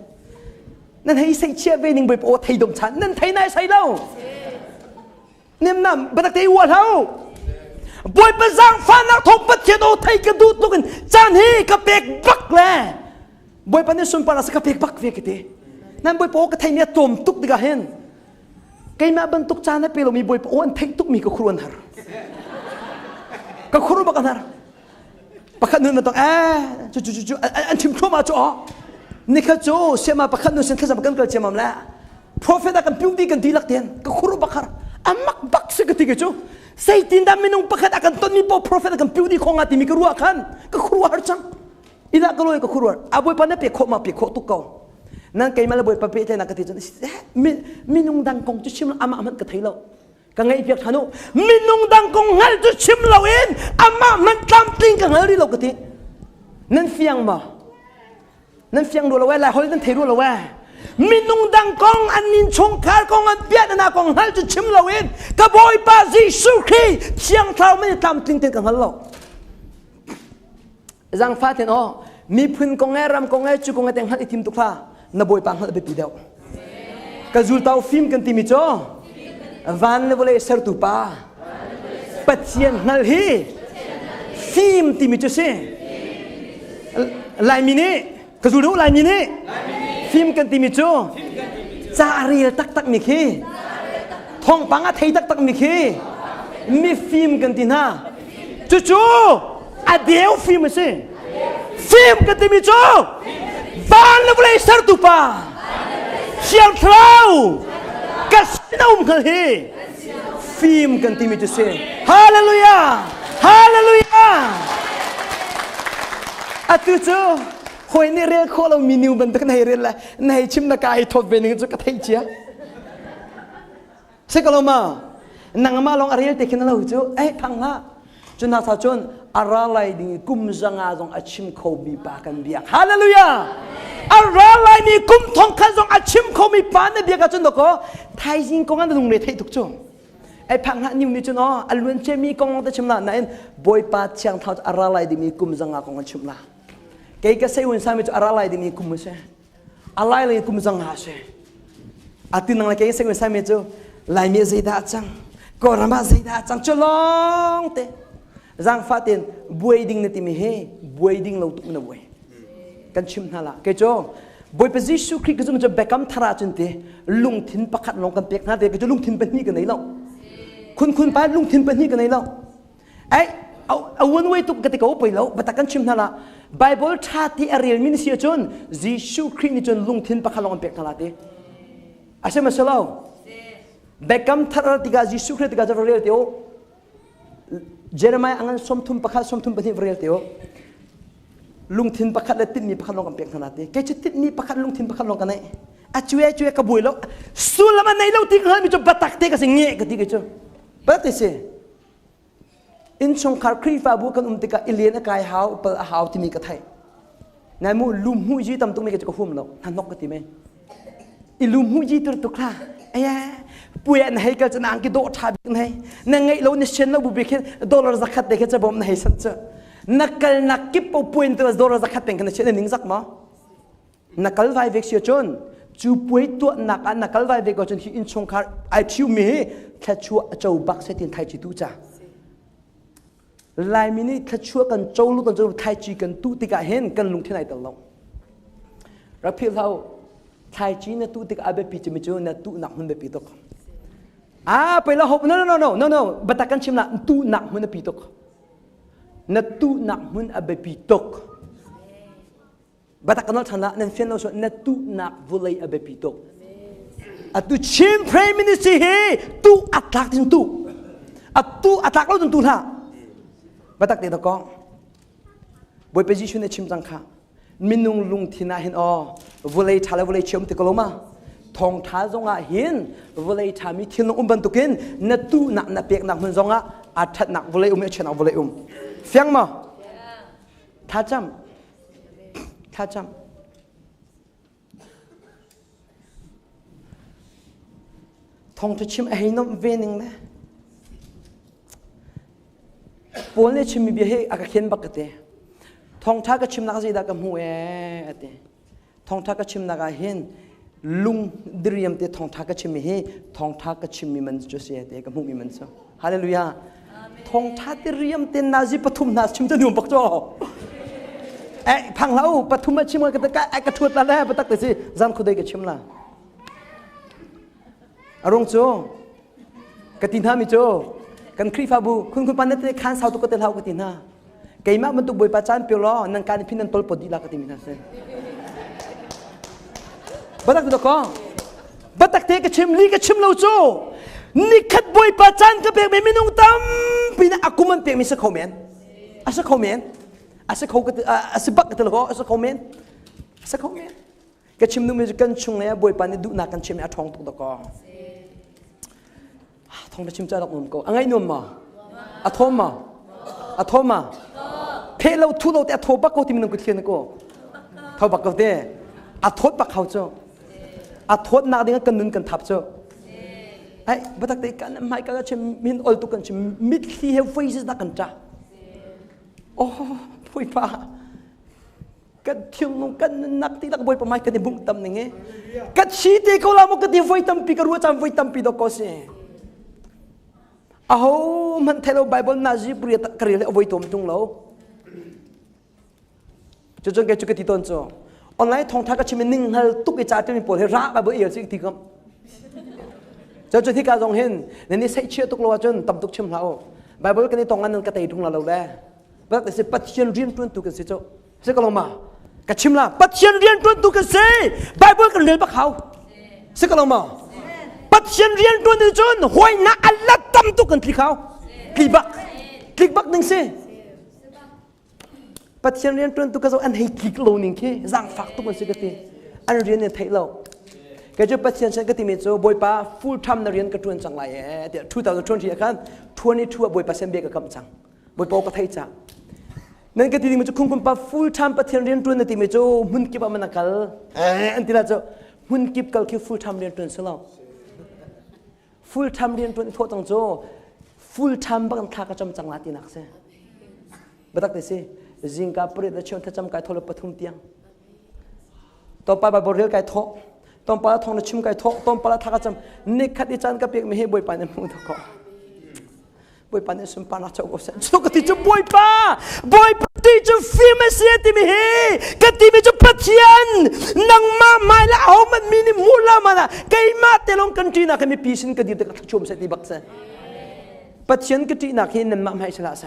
นั่นให้ใส่เชี่ยเวนึงบอยปโอไทยดมฉันนั่นไทยนายใส่เราเนี่ยนั่นบัตรเตยวัวเท้าบอยปสั่งฟ้านักทงปัจเจโอไทยกระดูตุกันจานฮีกระเปกบักแลบอยปเนี่ยสุนปาราสกระเปกบักเวกเตนั่นบอยปโอก็ไทยเนี่ยจมตุกดีกันเห็นใครมาบรรทุกจานให้เปล่ามีบอยปโออันไทยตุกมีก็ครวนหาก็ครูบอกกันนะประคันนู้นมันต้องจู่อันทิมครูมาจู่นี่ข้าจู่เชื่อมาประคันนู้นเส้นข้าจะประกันเกิดเชื่อมาแล้ว prophet กันพิวดีกันดีลักเดียนก็ครูบอกกันอามักบักสิกติกจู่ใส่ตินดามินุงประคันกันต้นมีพอ prophet กันพิวดีของอาติมีกรัวกันก็ครูหาจังอีละก็เลยก็ครูอาบุยปันเนี่ยเปียกโคมาเปียกโคตุกเก่านั่นใครมาแล้วบุยปันเปียกนักกติจนมินุงดังกงจะชิมอามันกระเทยเรากังไงเพียกท่านุมินุงดังกงฮัลจุชิมเราเองอามามันตามติงกังฮัลรีเรากตินั่นเฟียงมานั่นเฟียงดูเราไว้แล้วเขาเล่นเทรู้เราไว้มินุงดังกงอันนินชงคาร์กงอันเปียนนากงฮัลจุชิมเราเองกบอยปาซิสุขีเชียงเท้าไม่ตามติงกังฮัลเราจังฟ้าเทนอ๋อมีพื้นกงไงรำกงไงจุกงไงแต่งฮัลอิทิมตุกล้านาบอยปังฮัลไปปีเดียวกระจุลเต้าฟิล์มกันติมิโจวันนี้boleh sertupa, pasien nalhi, film timi cuse, lain mini, kesudah lain mini, film kan timi cu, cari tak mikhi, thong pangat hei tak mikhi, mi film kan tina, cucu, adeu film se, film kan timi cu, van boleh sertupa, siang terau. Kasih kali film kan tim itu sih haleluya haleluya atuh tu hoi ni real kalau minu bentuk naik real lah naik cim nak kaya thot bening tu kata cia sekolah ma nang ma long real tekin lah tu pangha cun nasa cun aralai di kum zanga zong acim kau bibakan biak haleluya aralai ni kum thong kazong acim kau mi pan ne biak cun doko Thai jing công an đồng lệ thấy tục chung, ai phang hạ nhiều như cho nó, anh luôn chơi mi công an ta chấm là này, boy pa chàng tháo aralai đi mi kum zanga công an chấm là, cái say uốn sai mi cho aralai đi mi kum mới, aralai đi kum zanga se, tin năng là cái say uốn sai mi cho, lại mi dây đá chăng, có làm ba dây đá chăng cho long thế, giang phát tiền, boy ding này thì mi he, boy ding lâu tụng nó boy, căn chấm hà là, cái chỗ bồi bây giờ khi cái chúng ta beckham thara chân thế lung thìn bắc khát long căn bẹc na thế cái chỗ lung thìn bên ní cái này lâu kun phải lung thìn bên ní cái này lâu ấy one way to cái cái câu lâu bắt căn chim là Bible cha thì Ariel min siêu chun Jesus Christ ni chun lung thìn bắc khát long căn bẹc thara thế asal masalah beckham thara tiga Jesus Christ tiga jawab Ariel teo Jeremiah angan som thum bên ní Ariel teo lung thìn bắc khát là tít mi bắc khát long căn bẹc thara thế cái tít mi bắc khát lung thìn bắc khát long căn này cuy cái buổi lâu sulaman này lâu tiếng hơn bị cho bắt tắc thế cái gì nghe cái tiếng cái chứ bắt thế gì in trong khár khi pha bu kan tika alien cái hào pel hào thì mi cái thay này mu lum hu ji tam tung mi cái cho hum lâu han nok cái tim men lum hu ji tur tukla aya puya này cái chân ang cái độ thà này nang ngay lâu này chen lâu bu bị cái dollar zakat để cái cho bom này sẵn chưa nakal nakip po puin tu dollar zakat bên cái chen ning zak ma nakal vai vek siêu chôn chú bui tuột nakal vai vek chôn khi in trong khár ai chiu mi thà chua châu bắc sẽ tiền thay chỉ tu cha lại mini thà chua cần châu lúc cần châu thay chỉ cần tu thì cả hen cần lùng thế này tận lòngรับphiêu thâu ไทยจีนตุติกอาเบปีจะไม่เจอนะตุหนักมันเบปีตกไปแล้วหบ no บัตรกันชิมละตุหนักมันปีตกนะตุหนักมันอาเบปีตกบัตรกันนอทันละนั่นเฟียนเราส่วนนะตุหนักวุเลยอาเบปีตกตุชิมพรีมินิสิเฮตุอัตลักษณ์ตุตุอัตลักษณ์เราตุท่าบัตรเด็กตะก้องบอยไปจิชุนในชิมจังค่ะมินุงลุงทินาเห็นวุเลยทาเลวุเลยเชื่อมติกลมาทองท้าจงอ่ะเห็นวุเลยทามีที่ลงบันตุกินนัดตู้หนักนัดเปียกหนักมันจงอ่ะอัดหนักวุเลยเชื่อหนักวุเลยเฟียงมาท่าจำทองจะชิมไอ้น้องเวนิงนะปนเลยชิมมีเบียร์อากาศเข็นบักเตะทองท้าก็ชิมนักจีดากับหัวเตะทองท้าก็ชิมนักเห็นลุงเดียมเตะทองท้าก็ชิมมีเฮทองท้าก็ชิมมีมันจุดเสียเตะกับหัวมีมันซะฮาเลลูยาทองท้าเดียมเตะนาจีปฐุมนาชิมจะหนุ่มปักจ่อพังแล้วปฐุมมาชิมกันแต่ไอ้กระทวดละแล้วปตักแต่สิจันคุได้ก็ชิมละอารมณ์โจกตินหามิโจกันครีฟาบูคุณปันนั่นเตะขันสาวตุกเตะเท้ากตินหาไก่มากมันตุบอยปาจานเปียวล้อนังการพินันตอลปอดีลากติมินาเซบัตักตัวก็บัตักเตะก็ชิมลีก็ชิมเราโจนี่ขัดบอยปาจานก็เปียกไม่นุ่งตั้มปีน่ะอากุมันเปียกมีสักคอมเมนสักคอมเมนสักเขาก็สักบักก็แล้วก็สักคอมเมนก็ชิมนุ่มจะกันชุ่งเนี่ยบอยปานนี่ดูนักกันชิมเนี่ยท้องตัวก็ทองจะชิมใจหลักนุ่มก็อะไรนุ่มมาอะทอมมาเพลเราทุเราแต่ทอบักเขาที่มันก็เทียนก็ทอบักเขาเด้อะทอบักเขาเจ้าอะทอนักเด้งกันนุ่นกันทับเจ้าไอ้บัดตักเด็กกันไม่ก็ชิมมินออลตุกันชิมมิดที่เฮฟฟิสนักกันจ้าโอ้พูดป่ะกันเที่ยวนุ่งกันนักที่ตักบอยประมาณกันในบุ้งตำหนึ่งเงี้ยกันชีเด็กเขาลามุกันที่ไฟตั้มปีกันรู้จำไฟตั้มปีดอกก็เสียมันเทโลไบเบิลนาจีบริยกรีเลอวัยตัวมันจุงเราจุดจงแกจุกติดต้นโจออนไลน์ทองทักก็ชิมนิ่งฮัลตุกไอจ่าที่มีปวดให้ระไบเบิลเอียสิทีครับจุดที่การทรงเห็นในนี้ใช้เชื่อตุกโลจนต่ำตุกชิมเราไบเบิลกันในตรงนั้นกระเตยทุ่งเราแล้วบัดแต่สิปัจจัยเรียนต้นตุกันสิโจสิก็ลงมากระชิมละปัจจัยเรียนต้นตุกันสิไบเบิลกันเรียนปะเขาสิก็ลงมาปัจจัยเรียนต้นจนหวยน่าอัลลัดตั้มตุกันที่เขาคลิกบักหนึ่งสิปัจจัยเรียนต้นตุกันอันให้คลิกโลนึงแค่ร่างฝักตุกันสิกติอันเรียนเนี่ยไทยเราก็จะปัจจัยฉันก็ติมีโจบอยป้า full time นักเรียนกระตุ้นจังไรเดี๋ยว2020กัน22บอยป้าเซมเบกกับจังบอยป้าก็ไทยจ้านั่นก็ที่มันจะคุ้มป้า full time ปัจจัยเรียนต้นนั่นที่มีโจหุ่นกิบมันนักลอันที่ละโจหุ่นกิบกัลคือ full time เรียนต้นสิเราfull time เรียนต้นทั่วทั้งโจ full time บางท่าก็จำจังหวัดที่นักเสียบัดตักเตสิจิงกาปริดและเชื่อถ้าจำไก่ทอลปฐุมเตียงต่อไปบริเวณไก่ทอต้องปลาทองในชิมไก่ทอต้องปลาท่าก็จำนิคัดดิจันก็เปียกไม่ให้บอยปานในมุ้งตะกอบอยปานในสุนปานาเจ้าก็เสียสุกติจะบอยปาที่จะฟิล์มเสียที่มีเฮกติมีจะปัจจัยนังมาไม่ละเอามันมีนิมูลมาละไก่มาเตลงกันจีน่ะก็มีปีสินก็ดีแต่ก็ชมเสติบักเสปัจจัยกติน่ะเห็นนั่นมาไม่ใช่ละเส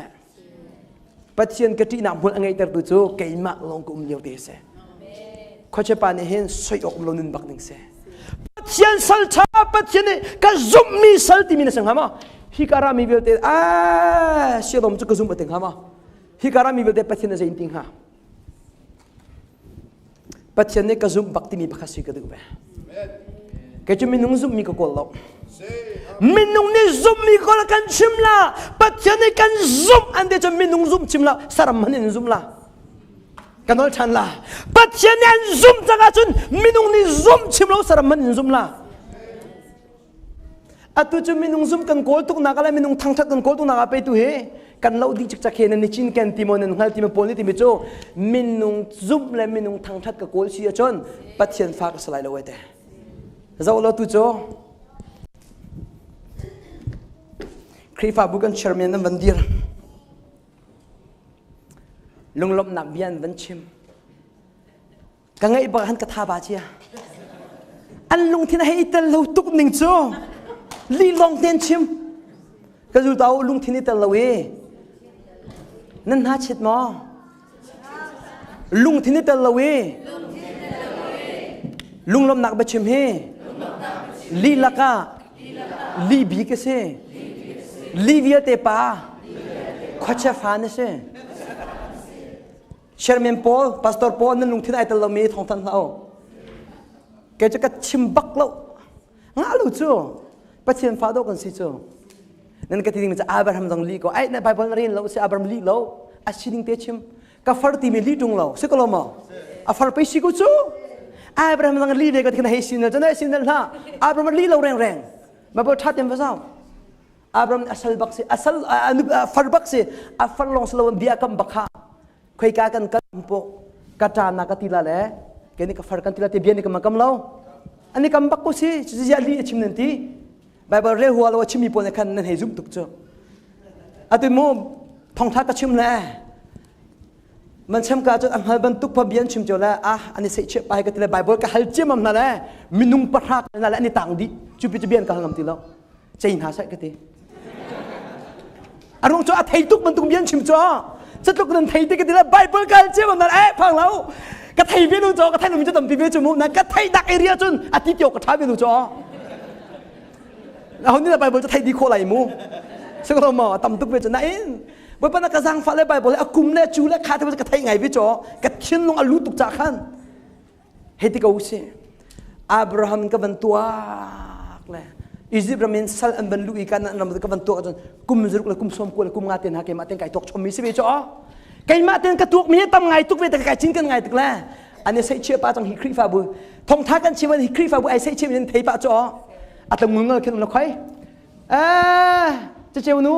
ปัจจัยกติน่ะมันอะไรแต่ตัวโจไก่มาลงกุมเดียวเดเสข้อเชื่อปานเห็นสวยออกลงนึงบักหนึ่งเสปัจจัยสัลชาปัจจัยก็ซุ่มมีสัลติมีนะสังหามาฮิการามีเวลเตเชื่อลมจะก็ซุ่มไปถึงหามาฮิการามีเวลเตปัจจัยนั้นจะอินทิงหาปัจจัยนี้ก็ซุ่มบักที่มีบักสิกระดูกไปแกจะมีนุ่งซุ่มมีก็กอลล์มีนุ่งนี่ซุ่มมีก็ละกันชิมละปัจจัยนี้กันซุ่มอันเดียจะมีนุ่งซุ่มชิมละสารมันนี่ซุ่มละกันนอลชันละปัจจัยนี้ซุ่มจังจุนมีนุ่งนี่ซุ่มชิมละสารมันนี่ซุ่มละอะตุจะมีนุ่งซุ่มกันโกลตุกนักอะไรมีนุ่งทั้งทักกันโกลตุกนักไปตุเฮกันเล่าดีจักเห็นในชินกันติมอนันฮัลติมปนติมิโจมีนุ่งซุ่มและมีนุ่งทั้งทักกับโกลเสียจนปัจจัยฝากสลายเลยเด้เจ้าเราตุโจครีฟาบุกันเชอร์เมนนั้นวันเดียร์ลงลมหนักเบียนวันชิมกังไงบ้านกระทาบาเจีย อันลุงที่ไหนแต่เราตุกหนึ่งโจลีลองเต้นชิมก็รู้ตัวลุงที่นี่แต่เรานั่นหาชิดมอลุงที่นี่แต่เราลุงลมหนักไปชิมเฮลีลักะลีบีกเซลีเวียเตปาขวัญฟานเซเชอร์แมนพอลพาสตอร์พอลนั่นลุงที่ไหนแต่เรามีทองทันเราแกจะกัดชิมบักเรางั้นรู้จั่วปัจจัยฟ้าดอกกันสิจั่วนั่นก็ที่มันจะอับราฮัมต้องลีก็ไอ้ในไบเบิลเรียนเราเสียอับราฮัมลีเราอาชีพเตชิมก็ฟาร์ตีมีลีตรงเราสิก็เรามาอ่ะฟาร์ไปสิก็จั่วอับราฮัมต้องลีเด็กก็ที่ไหนให้สินจะได้สินนั่นฮะอับราฮัมลีเราแรงๆมาบอกทัดยังภาษาอับราฮัมอัศลบักสิอัศลฟาร์บักสิอัฟาร์ลองสโลว์เบียกัมบักฮะคุยกันกันพวกกระจายนักติลาเล่แกนี่ก็ฟาร์กันติลาเตบียนี่ก็มากัมเราอันนี้กัมบักก็สิจะลีชิมนั่นทีไบเบิลเรียกหัวเราชิมีปนกันนั่นให้จุ่มตุกเจ้าอันที่โมทองทักก็ชิมแล้วมันชิมกันจนอันฮัลบันตุกพบียนชิมเจ้าแล้วอันนี้เสียเชื่อไปก็ที่ไบเบิลก็ฮัลจิมมันนั่นแหละมินุงปะทักนั่นแหละอันนี้ต่างดิจุบิจเบียนก็ฮัลงำตีแล้วใจหนาใช่ก็ที่อารมณ์จ้าไทยตุกมันตุกเบียนชิมจ้าจะตุกนั่นไทยที่ก็ที่แล้วไบเบิลก็ฮัลจิมมันนั่นพังแล้วก็ไทยเบียนจ้าก็ไทยเราไม่จะทำปีเบียนจมูกนั่นก็ไทยดักเอเรียจนอาทิตย์เดียวก็ท้าเบียนจ้าแล้วนี่ไบเบิลจะไทยดีโคไหลมูซึ่งเราหมอตำตุกเวจนะว่าปนักกระซังฟ้าเลยไบเบิลอากุมเล่จูเล่ขาที่มันจะกระไทยไงพี่จ๋อกระเทียนลงอาลุตุกจากขันเฮติกาอุสิอับราฮัมก็บรรทุกเลยอิจิปต์มันสัลอันบรรลุอีกันนั่นเราก็บรรทุกกันกุมจรุกเลยกุมสมกุลกุมงาเตียนหาเกมาเตียนไก่ตกชมมิสิพี่จ๋อไก่มาเตียนกระตุกมีตำไงตุกเวแต่ไก่ชิ้นกันไงตุกแล้อันนี้ใส่เชื่อป้าจังฮิครีฟาบุทงทักกันชีวันฮิครีฟาบุไอใส่เชื่อมันเทป้าจ๋ออัตมึงเงยขึ้นมาค่อยจะเจ้าหนู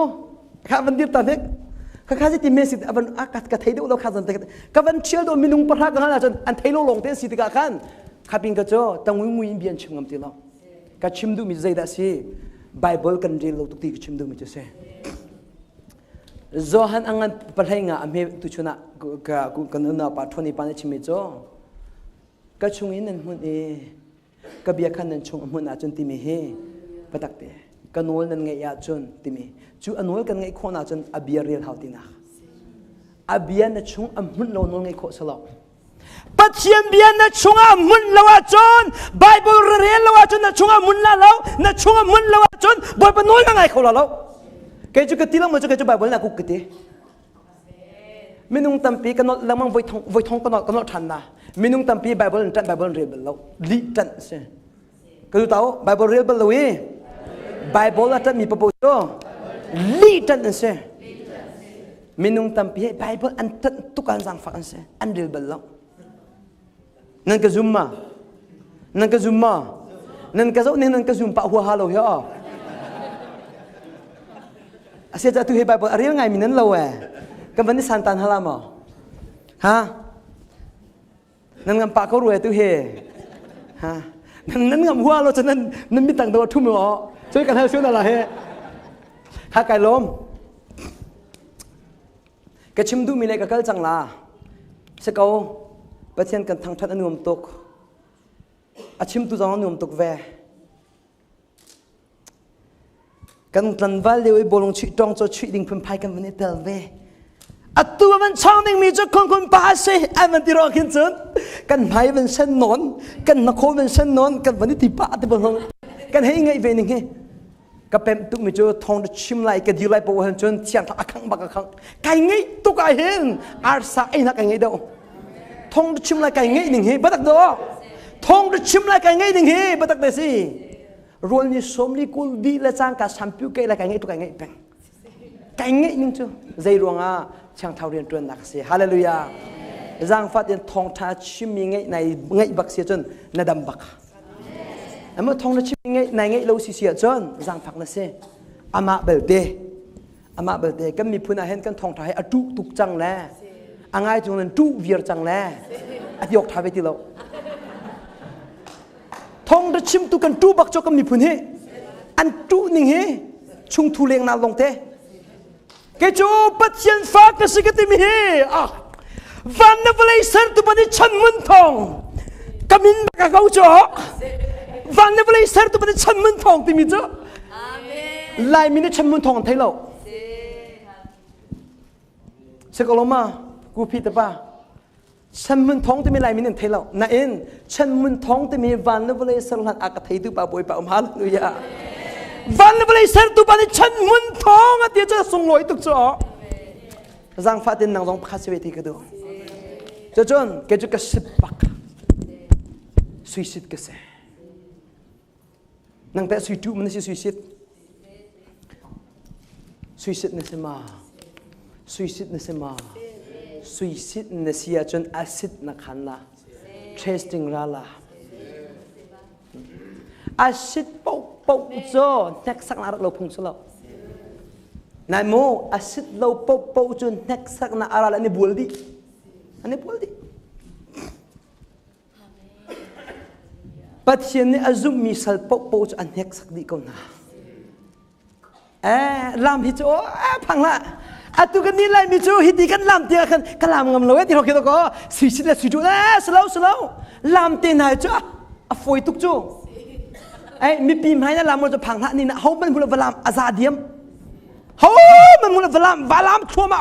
ข้าวันเดียวตอนนี้ข้าจะตีเมสิตวันอากาศกระเทยดูเราข้าจะตีข้าวันเชื่อโดนมินุงปะทักกันนะจนอันเทยโลลงเต้นสิติกาขันข้าพิงกระโจตั้งวิญญาณชิมงามตีเราข้าชิมดูมิใจได้สิไบเบิลกันเรียนเราตุกตีชิมดูมิจะเสจอหันอังกันปะเทยงะอเมตุชนะกันน่าปัทวนิปานชิมิโจก็ชงอินนั่นหุ่นก็เบียขันนั่นชงหุ่นอาจนตีมีเฮปะตักเตกันโนลนั่นไงยาจนติมีจูอันโนลกันไงคนอาจนอเบียเรียลหาวตินะอเบียนั่นชงอัมหุ่นเราโนลไงโคสลาปัจเจียนเบียนั่นชงอัมหุ่นเราจนไบเบิลเรียนเราจนนั่นชงอัมหุ่นเรานั่นชงอัมหุ่นเราจนบอยปนโนลนั่งไงเขาเราแกจูกติลังมันจูแกจูไบเบิลนักกุกติมินุงตัมปีกันโนลังมังไวทองกันโนทันนะมินุงตัมปีไบเบิลจันไบเบิลเรียนเราลิจันเซ่ก็ดูเต้าไบเบิลเรียนเราเว้ไบเบิลจะมีประโยชน์ลีดันนั่นเองมินุงตัมพีไบเบิลอันตุกันสังฟังเสียอันเดียบล้นั่นก็ซุ่มมานั่นก็ซุ่มมานั่นก็ซุ่มนั่นก็ซุ่มปะหัวฮาโลเหรออาเซียจะตุให้ไบเบิลอะไรยังไงมินั่นเราก็วันนี้สันตันฮาลามฮะนั่นก็ปะเขารวยตุให้ฮะนั่นก็หัวเราจะนั่นมีต่างตัวทุ่มเหรอช่วยกันให้ช่วยอะไรเฮ้ข้าไก่ล้มกระชิมดูมีอะไรกับเกลจังลาสกาวประเทศกันทางทัดอนุมตกอาชิมตุจังอนุมตกเวกันตันวัลเดียวไอ้บอลงชิดองจะชิดิ่งพันพายกันวันนี้เตลเวอัตัวมันช่างหนึ่งมีเจ้าของคนป่าเซ่ไอ้มันที่รอขึ้นจนกันพายมันเส้นนอนกันนักโคมันเส้นนอนกันวันนี้ที่ป่าที่บอลงกันให้ไงเวนึงเฮก็เป็นตุกมิจูทองชิมไลก็ดีไลปวันจนเชียงทักขังบักขังไก่ไงตุกไอเห็นอาร์ซาไอ้นักไก่ไงเด้อทองชิมไลไก่ไงหนึ่งเฮบัดตักเด้อทองชิมไลไก่ไงหนึ่งเฮบัดตักเด้อสิรวนนี่สมลีกุลดีและจางกับสัมพิวไก่ไลไก่ไงตุกไก่ไงเป็นไก่ไงหนึ่งจูใจรวงเชียงเท่าเรียนจนนักเสียฮาเลลูยาจางฟัดยันทองทาชิมยังไงในไงบักเสียจนในดำบักเมื่อทองนั้นชิมไงในไงเราเสียจนจังฝักนั่นสิอามาเบลเดก็มีพูดอะไรเห็นกันทองไทยอดุตุกจังแล้อ่างไงจงนั้นดุเวียร์จังแล้อธิยกทายไปที่เราทองนั้นชิมตุกันดุบักจก็มีพูดเฮอันดุนิ่งเฮชุงทุเรียงนาลงเตเกจูปัจจัยฟ้าก็สิกติมีเฮวันนั้นเวลาเสร็จตุบันนี้ฉันมุนทองกมินบักเขาจ่อ วันนี้เลยเสร็จตัวเป็นชั้นมันทองที่มีเจ้าลายมีในชั้นมันทองไทยเราสกลมากูพิจารณาชั้นมันทองที่มีลายมีในไทยเรานั่นเองชั้นมันทองที่มีวันนี้เลยสลัดอากาศไทยตัวป่าบอยป่าฮาเลลูยาวันนี้เลยเสร็จตัวเป็นชั้นมันทองอ่ะเดี๋ยวจะส่งลอยตุกจ้าจังฟ้าเดินนางร้องพระสิเวทีกันดูเจ้าจนเกจุกสิบปักสุยสิทธิ์กันเสนางแต่สุยจูมันนี่สุยสิทธิ์นี่สิมาสุยสิทธิ์นี่สิมาสุยสิทธิ์นี่เสียจนอาสิทธิ์นักขันละ testing ละละอาสิทธิ์ปุ๊บจ้าเน็กสักนาเราพุ่งสลบนายโมอาสิทธิ์เราปุ๊บจนเน็กสักนาอะไรนี่บุลดีอันนี้บุลดีปัจจัยนี้อาจุมมีสัลปุ๊บจนอันเน็กสักดีก่อนนะลำฮิโจพังละอาตุกันนี่เลยมิโจฮิติกันลำเตียกันลำงำเลยที่เราคิดก็สุยสิเลยสุยจูสลาวลำเตียนหายจ้าฝอยตุกจูมีปีมให้นะลำมันจะพังละนี่นะเขาเป็นบุรุษลำอาซาเดียมเขาเป็นบุรุษลำชัวมา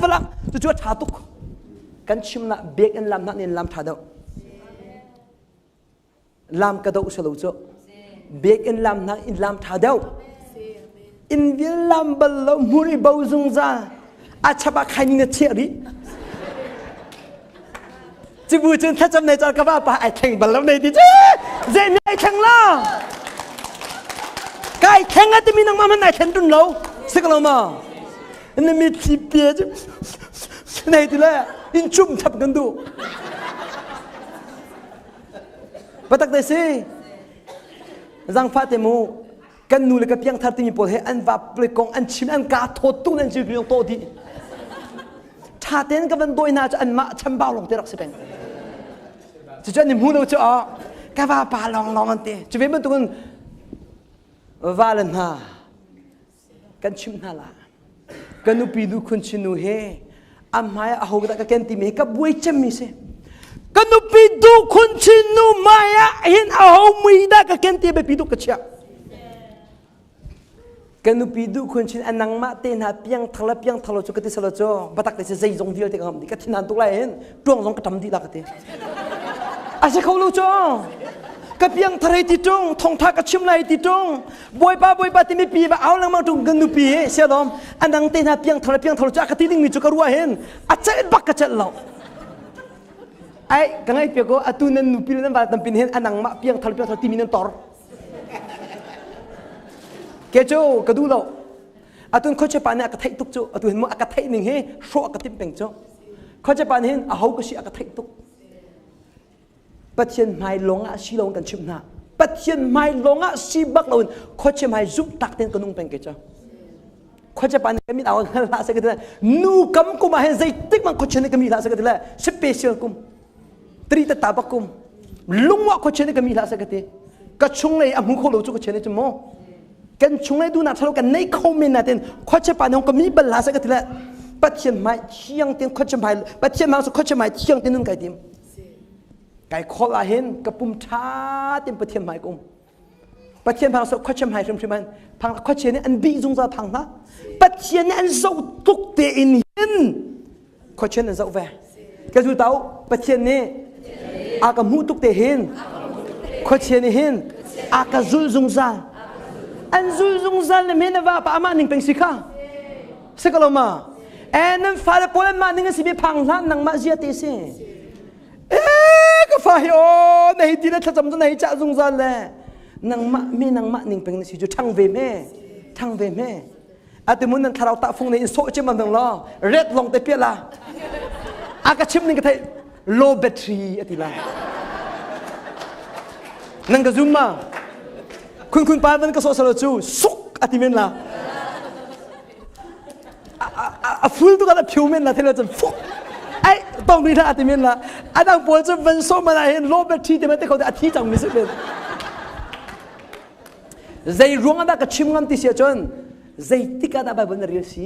บลำจู่ๆชาตุกกันชิมนะเบกอันลำนั่นนี่ลำชาดาวลำกระโดดสลาวจ้าเบกอันลำนั่นอินลำชาดาวอินวิลลัมบัลลมุริบาวซุงซาอาชบักขันนี่เชียริจิบูจนถ้าจำในจอกระบะป่าไอแข่งบัลลัมในดิเจเจมีไอแข่งล่ะก็ไอแข่งอาจจะมีนังมันไอแข่งดุนเราสักแล้วมาอันนี้มีทีเปียจในที่แรกอินชุ่มทับกันดูปะตักเดซี่จังฟาเตมูกันนูเลยกับยังทัดที่มีโปรเฮอันวับเปลือกของอันชิมอันกาโทษตุ้งอันชิมยังโตดีชาเต้นกับมันโดยน่าจะอันมาชันบ่าวลงเตรักสิเป็นจะนี่มูเราจะอ๋อกับว่าป่าลองอันเตจะเป็นมันตุ้งวาเลนฮากันชิมน่าละกันนูปีดูคุณชินูเฮอันหมายเอาหัวตะกันตีมีกับบุยจำมีเสกันนูปีดูคุณชินูมาเห็นเอาหัวมือตะกันตีไปปีดูกระเชียกันนูปีดูคนชินอันนังมาเตนหาเพียงทะเลเพียงทะเลจุกติสลจบัตักเตเซย์จงเดียวเตะกันดิกัทินันตุลายเห็นดวงจงกระทำดีลักเตอาศัยเขารู้จ้ากับเพียงทะเลติจงทองทักกับชิมไลติจงบอยป้าที่มีปีบ้าเอาลังมาจงกันนูปีเสียดอมอันนังเตนหาเพียงทะเลจุกติลิงมีจุกรัวเห็นอาศัยบักกระเจเราไอ้กันไอ้เปียกก็อัตุนันนูปีนั้นบาตัมปินเห็นอันนังมาเพียงทะเลที่มีนันตอร์เกจูกระดูเราอาตุนเขาจะปานเนี่ยกระไทตุกจูอาตุนเห็นมั้ยกระไทหนึ่งเฮ้โชกระติมเป็งจูเขาจะปานเห็นอาหูก็ชีกระไทตุกปัจเจียนไม่ลงอ่ะชีลงกันชิมหน้าปัจเจียนไม่ลงอ่ะชีบักเราเขาจะไม่จุบตักเต็นกันนุ่งเป็งเกจูเขาจะปานเนี่ยมีเอาลาสักทีละนูกัมกุมาเห็นใจติ๊กมันเขาจะเนี่ยก็มีลาสักทีละสเปเชียลกุมตรีตะตาบักกุมลุงว่าเขาจะเนี่ยก็มีลาสักทีก็ชงเลยอ่ะมึงเขารู้จุกเขาจะเนี่ยจะโม่กันช่วงนี้ดูนัดทะเลาะกันในคอมเมนต์นั่นเองข้อเชื่อปานของก็มีบัลลาสักทีละปัจเจียนไม่เที่ยงเต็มข้อเชื่อไม่ปัจเจียนมาสุข้อเชื่อไม่เที่ยงเต็มนั่นไก่เต็มไก่คอลาเห็นกับปุ่มชาเต็มปัจเจียนไม่กุมปัจเจียนพังสุข้อเชื่อไม่เต็มใช่ไหมพังข้อเชื่อเนี่ยอันบีจงจะพังนะปัจเจียนเนี่ยอันเจ้าตุกเตอินเห็นข้อเชื่อเนี่ยเจ้าแวก็ดูเต้าปัจเจียนเนี่ยอากามูตุกเตเห็นข้อเชื่อเนี่ยเห็นอากาจุลจงจะอันซูซงซันเลมเห็นว่าป้ามาหนึ่งเป็นสิค่ะสักแล้วมานั่นฟ้าเปิดมาหนึ่งสิบพังล้านนังมาเสียเตเสก็ฟ้าโอ้ในที่นั้นถ้าจำตัวในจ่าซงซันเลยนังมาไม่นังมาหนึ่งเป็นสิจุทั้งเวเมอาติมุนนั้นถ้าเราตะฟงในอินโซจิมันตั้งล้อเร็ดลงเตเปียละอากาศชิมหนึ่งก็ไทย low battery อติละนั่งก็ซุ่มมาคุณป้ามันก็โซสโลจูสุกอติเมนละฟูลตัวกันผิวเมนละที่เราจะฟุกไอ้ต้องมีท่าอติเมนละอันนั้นปวดจะเป็นโซมาเห็นโลเบทีแต่ไม่ได้เขาจะอธิจังมิสเป็นใจร้องอันนั้นก็ชิมกันที่เสียจนใจติกาได้แบบนั้นเรียสี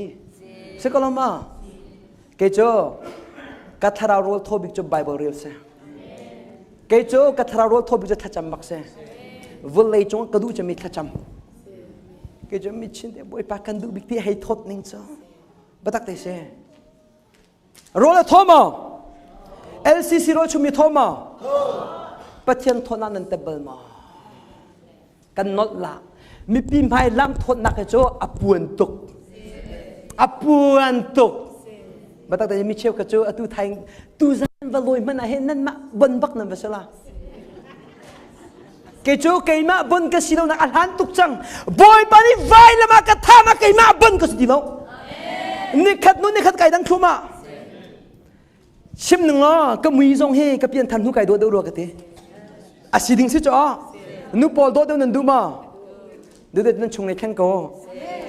สักลมาเกจูกัทราโรลทบิกจูไบเบิลเรียลเซ่เกจูกัทราโรลทบิกจูทัชจัมบักเซ่ วันเลยจงกระดูจะมีขจำก็จะมีชิ้นเดียวบอยปากกันดูบิ๊กที่ให้ทดนิ่งจ้าบัตักเตเซ่รู้แล้วทอมาLCC รู้ชุมีทอมาปะเทียนทอนันเตเบิลมากันนอดละมีปีนพายล้ำทนนักโจอปวนตุกบัตักเตมีเชี่ยวกระโจอตูไทยตูซันวลอยมันเห็นนั่นมาบนบักนั่นเวสละเกจูเกยมาบนกสิโลนักอัลฮันตุกจังบอยปานีไวละมากระทามาเกยมาบนกสิโลนี่ขัดนู้นนี่ขัดไก่ดังทุ่มาชิมหนึ่งอ๋อก็มีทรงเฮก็เปลี่ยนทันทุกไก่ตัวเดียวกันทีอาศิดิงสิจ้านูปอลโดเดียวนั่นดูมาดูเด็ดนั่นชงในแข่งก็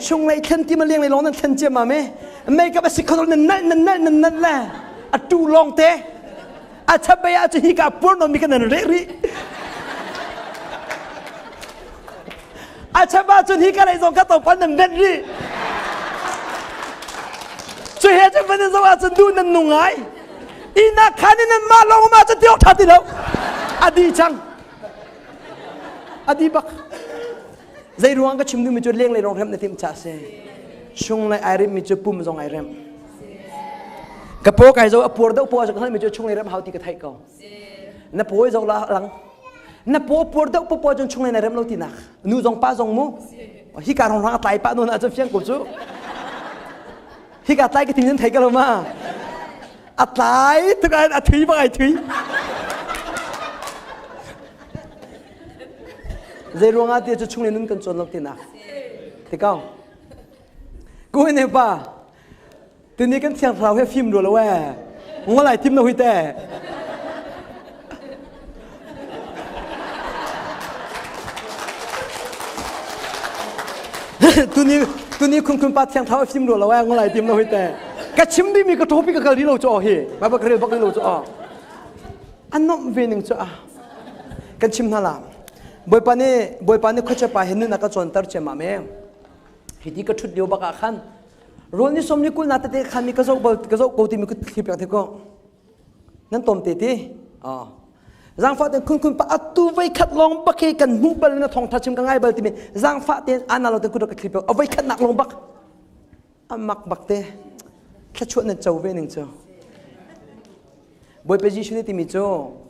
ชงในแข่งที่มาเลี้ยงในร้อนนั่นแข่งเจียมาไหมไม่ก็ไปสิคนนั่นแหละอะดูลองเตะอาชาเบียอาจจะฮิกับปุ่นนมีกันนั่นเรื่อยอาชาบ้าจนฮิกันในสงกัดตกพันนั่นเด็ดรีช่วยให้จะเป็นสวัสดิ์ดูนั่นนุ่งไงอีนักขันนั่นมาลงมาจะเที่ยวทัดทีแล้วอดีจังอดีบักใจรวงก็ชิมดูมีจุดเลี้ยงเลยรองเท้าในทีมชาเซ่ช่วงในไอริมมีจุดปุ่มตรงไอริมกระโปรงไก่โจ้ปวดเด้อปวดจากนั้นมีจุดช่วงในเริ่มหาตีกระไทยก่อนนับปวดจากหลังนับปวดเด้อปวดจนช่วงในเริ่มเราตีนักนู่จงป้าจงมูฮิการของร่างตายป้าโน่นอาจจะเฟี้ยงกุศลฮิการตายก็ทิ้งนั่นไทยกันแล้วมาอัดไหลทุกอันอัดถุยบ้างไอ้ถุยเรื่องงานที่จะช่วยนุ่นกันจนเราตีนักที่เก้ากูเนี่ยป่ะทีนี้กันเสียงเราให้ฟิล์มดูแล้วแหวะงอไหลทิมเราหุ่ยแต่ตัวนี้คุณป้าเสียงเราให้ฟิล์มดูแล้วแหวะงอไหลทิมเราหุ่ยแต่กระชิมดีมีกระทบปีกกระดิ่งเราจะออกเหรอบ้าๆกระดิ่งบักเราจะออกอันนั้นเวนึงจะกันชิมนั่นละบอยปานี่เขาจะไปเห็นนึกนักจนตร์เจมาเมงฮิดีก็ชุดเดียวบักขันโรนี่สมนิกุลนัดเตะขันมีกระโจกโกติมีกุทิพย์อย่างที่ก็นั่นตอมเตติจังฟ้าเต็นคุณป้าตูไว้ขัดลองบักกันหูเบลน่ะทองทัชชิมกันง่ายเบลติมีจังฟ้าเต็นอันนั้นเราเต็นคุณก็คลิปเอาไว้ขัดหนักลงบักมักบักเตะแค่ชวนนั่นเจ้าเวนึงเจ้าบอยไปจีชุดที่มีเจ้า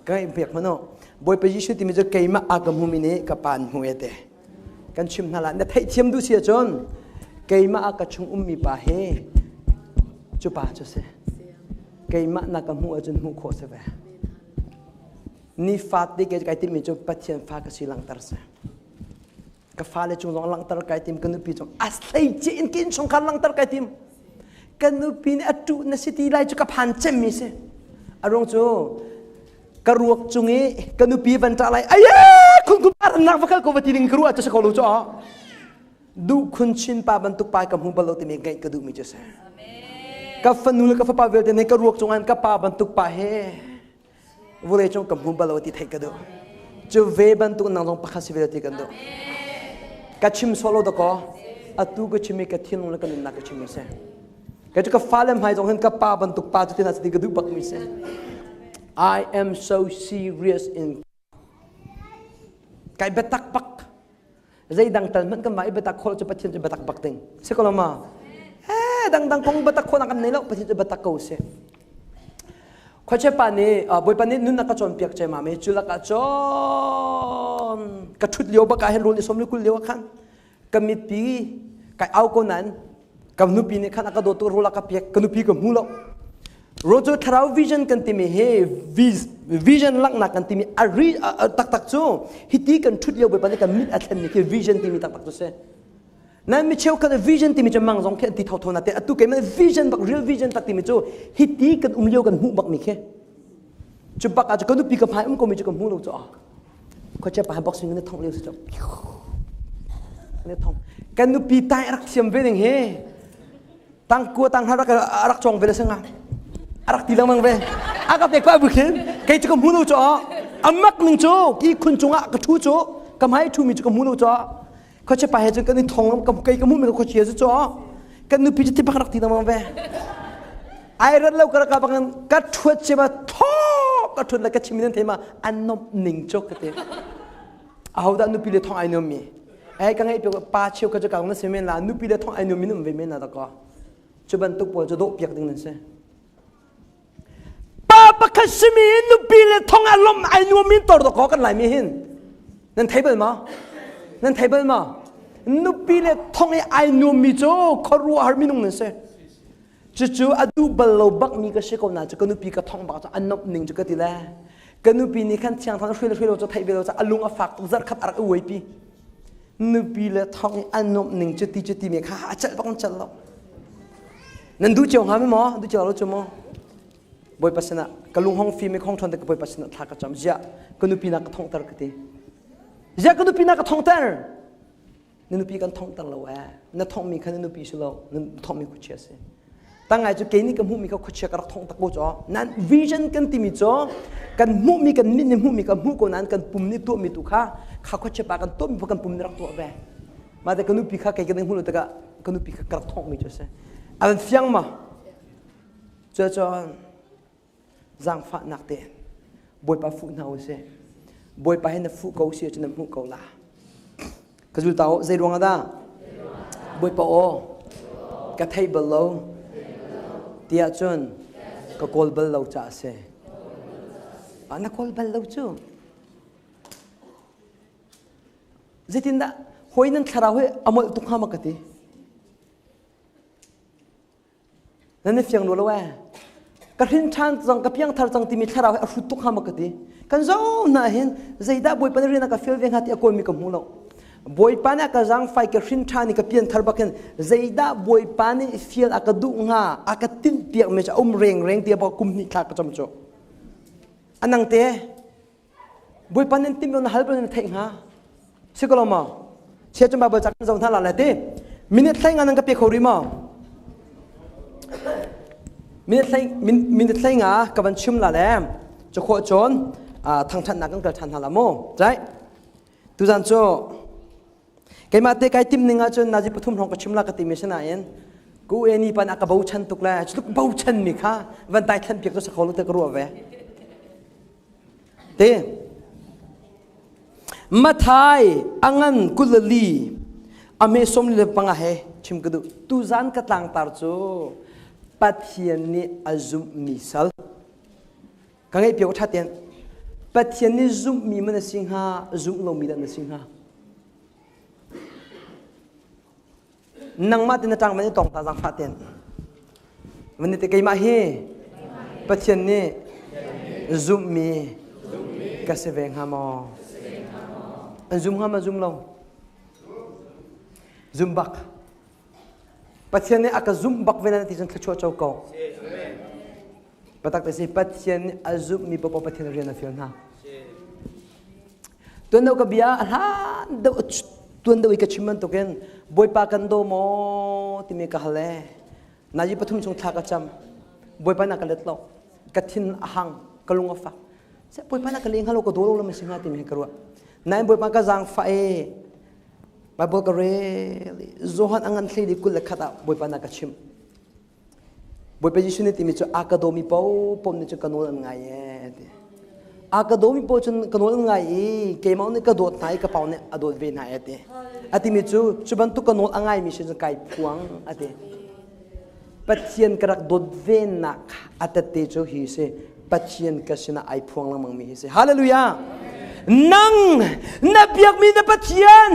ก็ไอ้เปียกมันเนาะบอยไปยิชุติมิจะเกี่ยมาอากมุมินีกับปานหัวเตะกันชิมนั่นแหละเนี่ยไทยเทียมดูเสียจนเกี่ยมาอากชงมีป่าเฮจุป่าจุเสเกี่ยมานักหัวจนหัวโคเสเวนี่ฟาดดิเกจไก่ติมิจะปัจเจียนฟ้ากสิลังตร์เสกับฟ้าเลยจงลองลังตร์ไก่ติมกันนุปีจงอาศัยจีนกินชงคันลังตร์ไก่ติมกันนุปีนี่อจุนสิทีไลจุกับพันเจมิเสอารมณ์จูกระรวกจุงนี้กันดูปีวันจันทร์อะไรอ้ยคุณปานักฟักก็วัดที่หนึ่งกรัวจะสกอลูจ้าดูคุณชินปาบันตุปายกับหุ่นบอลที่มีไงก็ดูมีเจสกับฟันนูลกับฟ้าเวลเดนกระรวกจงอันกับปาบันตุปายเฮวัวเลยจงกับหุ่นบอลที่ไทยก็ดูจะเวบันตุนั่งลงพักสิเวลที่กันดูกัดชิมโซโล่ดก็อัตุก็ชิมกับที่นู่นแล้วกันนักชิมเสกัดจุกับฟ้าเล่มหายจงเห็นกับปาบันตุปายจุดที่นั่นสิก็ดูบักมิเสI am so serious in ไก่เบตักปักใจดังแต่มันก็หมายเบตักคนจะปฏิเสธเบตักปักติงใช่ก็ละมาดังคงเบตักคนนักนี่แล้วปฏิเสธเบตักเขาเสียข้อเชื่อปานี้บอยปานี้นุ่นนักจนเปียกใจมาไม่จุลกจนกระชุดเลี้ยวบักการเห็นรู้ในสมนึกคุณเลี้ยวขันกำมิดปีไก่เอาคนนั้นกำนุปีนี่ขันอากาศโดตัวรู้ละกับเปียกกำนุปีกับมูลโรจทราววิชั่นกันที่มีเฮวิชั่นลักนักกันที่มีอารีตักโจฮิตีกันชุดเดียวไปปนกันมิดอัตนี่คือวิชั่นที่มีตักโจเซ่นั่นไม่เชื่อกันวิชั่นที่มีจะมั่งสองแค่ที่เท่านั้นแต่ตุกเอ็มวิชั่นบักเรียลวิชั่นตักที่มีโจฮิตีกันเลี้ยวกันหูบักมีแค่จุบักอาจจะกันดูปีกับพายก็มีจุกันหูเราโจเขาจะไปบ็อกซิ่งในท้องเลี้ยวสุดในท้องกันดูปีตายรักเสียมเวนึงเฮตั้งกัวตั้งหารักจงเวลาสังอารักตีลังมังเวอากาศเด็กว่าบุคคลใครจะกับหูนูจ่ออามักหนึ่งจ่อกี่คุณจงอ่ะกระทูจ่อกำให้ทูมีจะกับหูนูจ่อเขาจะไปให้จนกันนี่ทองกับใครกับหูมีเขาเชียร์จ่อกันนึกพิจิตรพักรักตีลังมังเวไอ้รัฐเล่ากระกับกันกัดทวดเชื่อมาท้อกัดทวดแล้วกัดชิมินันเทมาอันนบหนึ่งจ่อกันเต เอาด้านนุปีเลทองไอโนมีไอ้กังไอ้เปียกป้าเชี่ยวก็จะกางนั่นเสียเมนละนุปีเลทองไอโนมีนั่นไม่เมนละตะก็จะบรรทุกปวดจะโดดเปียกดึงนั่นเสียป้าปักขสมีนุปีเลทองอารมณ์ไอโนมีตัวตะก็กันไหลไม่เห็นนั่นเทเบิลมั้นั่นเทเบิลมั้นุปีเลทองไอโนมีโจขรัวฮาร์มินุ่งนั่นเสียจู่ๆอดูบลโลบักมีก็เชื่อคนน่ะจะก็นุปีกระทองบักจะอันนบหนึ่งจะก็ตีแลก็นุปีนี่ขันเชียงทางช่วยเราจะไทยเราจะอลุงอฟักจัดขัดอะไรอวยปีนุปีเลทองอันนบหนึ่งจะตีเมียข้าจัดบังจัดเรานั่นดูเจ้าหาไม่หมอดูเจ้าเราจะมอบอยปัสนะกลุงห้องฟิล์มไม่คงทนแต่ก็บอยปัสนะทักกระจำเจ้าก็นุปีนักกระทองตระกตีเจ้าก็นุปีนักกระทองตระนุปีกันทองตระเรานั่นทองมีขันนุปีสุเรานั่นทองมีกุเชียเสตั้งไงจะเกนี่กันมุมีก็คุชกระทงตะโกจ่อนั้นวิชั่นกันที่มีจ่อกันมุมีกันนิดมุมีกันมุกนั้นกันปุ่มนี่ตัวมีตุข้าข้าคุชปากันตัวมีพวกกันปุ่มนี่รักตัวแบมาแต่กันนุปีข้าใครกันหูรู้แต่กันนุปีข้ากระทงมีจ่อเสอันเฟียงมาจ่อจังฟ้านักเตะบอยปาฟุนเอาเสบอยปาให้นักฟุเขาเสียจนน้ำหูเขาละก็จุดเต่าใจดวงอะไรบอยปาโอกระเทยเบลโลเตียจนก็กอลเบลเราจ่าเสอันนั้นกอลเบลเราจู่จิตินดาหอยนั่นคาราเวอมอลตุกฮามากตินั่นนี่เฟียงรู้แล้วว่ากระถิ่นชันจังกับเพียงทาร์จังที่มีคาราเวอรุตุกฮามากติกันเจ้าหน้าเห็นใจดาบอยปนเรียนกับเฟียงเวียงหัดอากอลมีกับมูลบอยปานี่ก็จังไฟกระถิ่นชันนี่กับเพียงทาร์บักเห็นใจดาบอยปานี่เฟียงอากาดุงาอากาตินเปียกไม่ใช่เร่งเตียบอกกุมนี่ขาดประจำโจอันนั้นเตะบอยปานี่ติมโยนฮัลโหลนี่เทงฮะสิกลมาเชื่อจนบาบจักรจงท่าละเตะมินิทไลงานนั้นกับเปียกเขาริมามินิทไลงากับวันชุมละแหลมจะขวดจนทางชันนักกันเกิดชันฮาลาโมใช่ตุจันโจไก่มาเตะไก่ติมหนึ่งจนนาจิปทุมทองกับชุมละกับติมิชนาเองกูเอนี่ปันอากาบูชันตุกแล้วจุกบูชันมีค่ะวันตายทันเปียกตัวสักคนลุกเตะกรัวเวเตะมาไทยอังันกุลลีอเมซอมเลปังอาเฮชิมกระดูตุจันกตังตาร์โจปัทยานีอาซุมมิสัลกังไงเปียกชัดเจนปัทยานีซุมมีมันสิงหาซุมโลมีดันสิงหานังมาตินจังมันนี่ตรงตาจังฟัดเต็นมันนี่ตะกี้มาเฮปัจจัยนี่ซุมมีกษเวงฮามออันซุมฮามาซุมลงซุมบักปัจจัยนี่อากาซุมบักเวนันที่จันทร์ชั่วเจ้าเก่าปัตตักแต่สิปัจจัยนี่อาซุมมีปปปัจจัยเรียนนะฟิลนะตัวนั้นก็เบียร์ฮะเดตัวนั้นอีกชิมันตัวกันบอยปากันโดโมที่มีกะฮเลนาจิปทุมชงทักจำบอยปานักเล็ดโลกะทินหังกะลุงอฟ้าเสบอยปานักเลี้ยงฮัลโหลก็โดโลแล้วมันสิงหาที่มีกระรัวนายบอยปากะจังฟ้ามาบอกกระเรลิโจฮันอังันทลีดิกุลเล็กขัดบอยปานักชิมบอยปาจิชุนิที่มีจูอากาโดมีปอมนี่จูกันโนนไงอากาโดมีปอจนกันโนนไงเกมเอาเนี่ยกระโดดไหนกระเป๋าเนี่ยอโดดเวนไหนเตะอาทิมิจูบันทุกคนโน้ตง่ายมิเช่นไก่พวงอาทิปัจเจียนกระโดดเวนักอาทิตย์จูฮิเซปัจเจียนกษณะไอพวงละมังมิเซฮาเลลูยานังนับยักมีนับปัจเจียน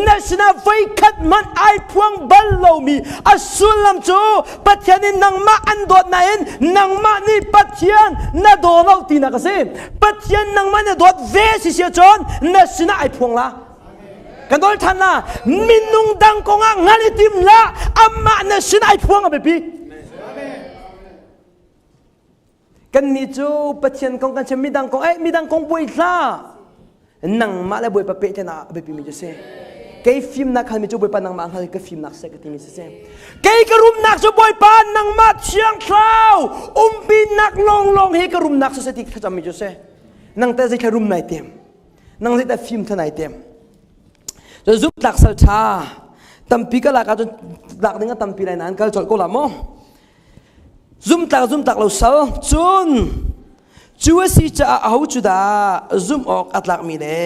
นับชนะไฟขัดมันไอพวงบัลโลมีอัสุลัมจูปัจเจียนนังมาอันโดดนั่นนังมานี่ปัจเจียนนัดโดดเราตีนักเซปัจเจียนนังมาเนี่ยโดดเวสิเสียจนนับชนะไอพวงละกันโดนทันละมินุงดังกงอ่างานติมละอามาเนสินไอพวงอ่ะเบบีกันมีจูปัจเจียนกงกันจะมีดังกงมีดังกงบุยละนังมาแล้วบุยปะเปะเจนะเบบีมีจะเซ่เกยฟิล์มนักขันมีจูบุยปะนังมาขันก็ฟิล์มนักเซ่ก็ที่มีจะเซ่เกยกระรุมนักจูบุยปะนังมาเชียงคลาวปีนักลงเฮกระรุมนักเซ่ที่เขาจะมีจะเซ่นังแต่จะแค่รุมไหนเต็มนังจะแต่ฟิล์มเท่าไหนเต็มจะซุปตักสัลชาตัมปีก็หลักจนหลักนึงก็ตัมปีไรนั้นก็จดก็ละมั้งซุมตักเราสัลจนจูสิจะเอาจุดาซุมออกอัตลักมีเล่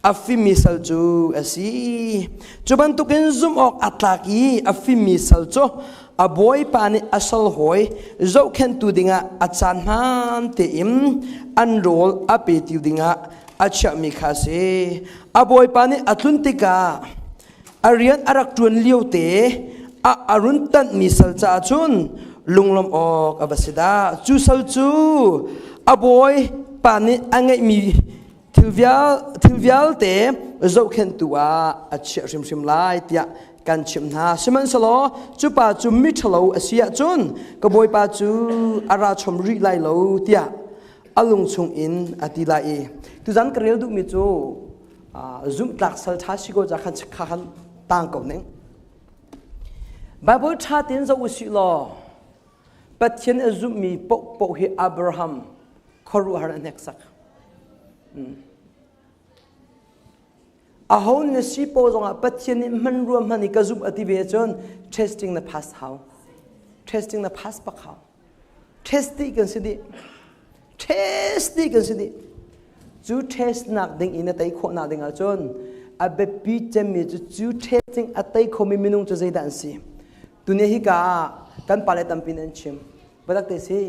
afi misal chu asi chuban tukin zum ok atlaki afi misal chu aboi pani asal hoi zo khen tu dinga achan han te im anrol ape tu dinga acha mi khase aboi pani atluntika arian arak tun liute a arun tan misal cha chun lunglom ok abasida chu sal chu aboi pani angai mi tilvial te zo khen tua acha rim lai tia kan chim na siman salo chu pa chu mi thalo asia chun ka boi pa chu ara chom ri lai lo tia alung chung in atila e tu zan karel du mi chu zum tlak sal tha si go ja khan khan tang ko neng bible tha tin zo usi lo patchen azum mi po hi abraham khoru har nek sak ahon ne si po zonga patchen man ruam mani ka zum ati be chon testing the past how testing the past pa how testing kan sidi chu test nak ding ina tai kho na ding a chon abe pi chemi chu testing atai kho mi minung chu zai dan si tune hi ka kan pale tampin an chim badak te si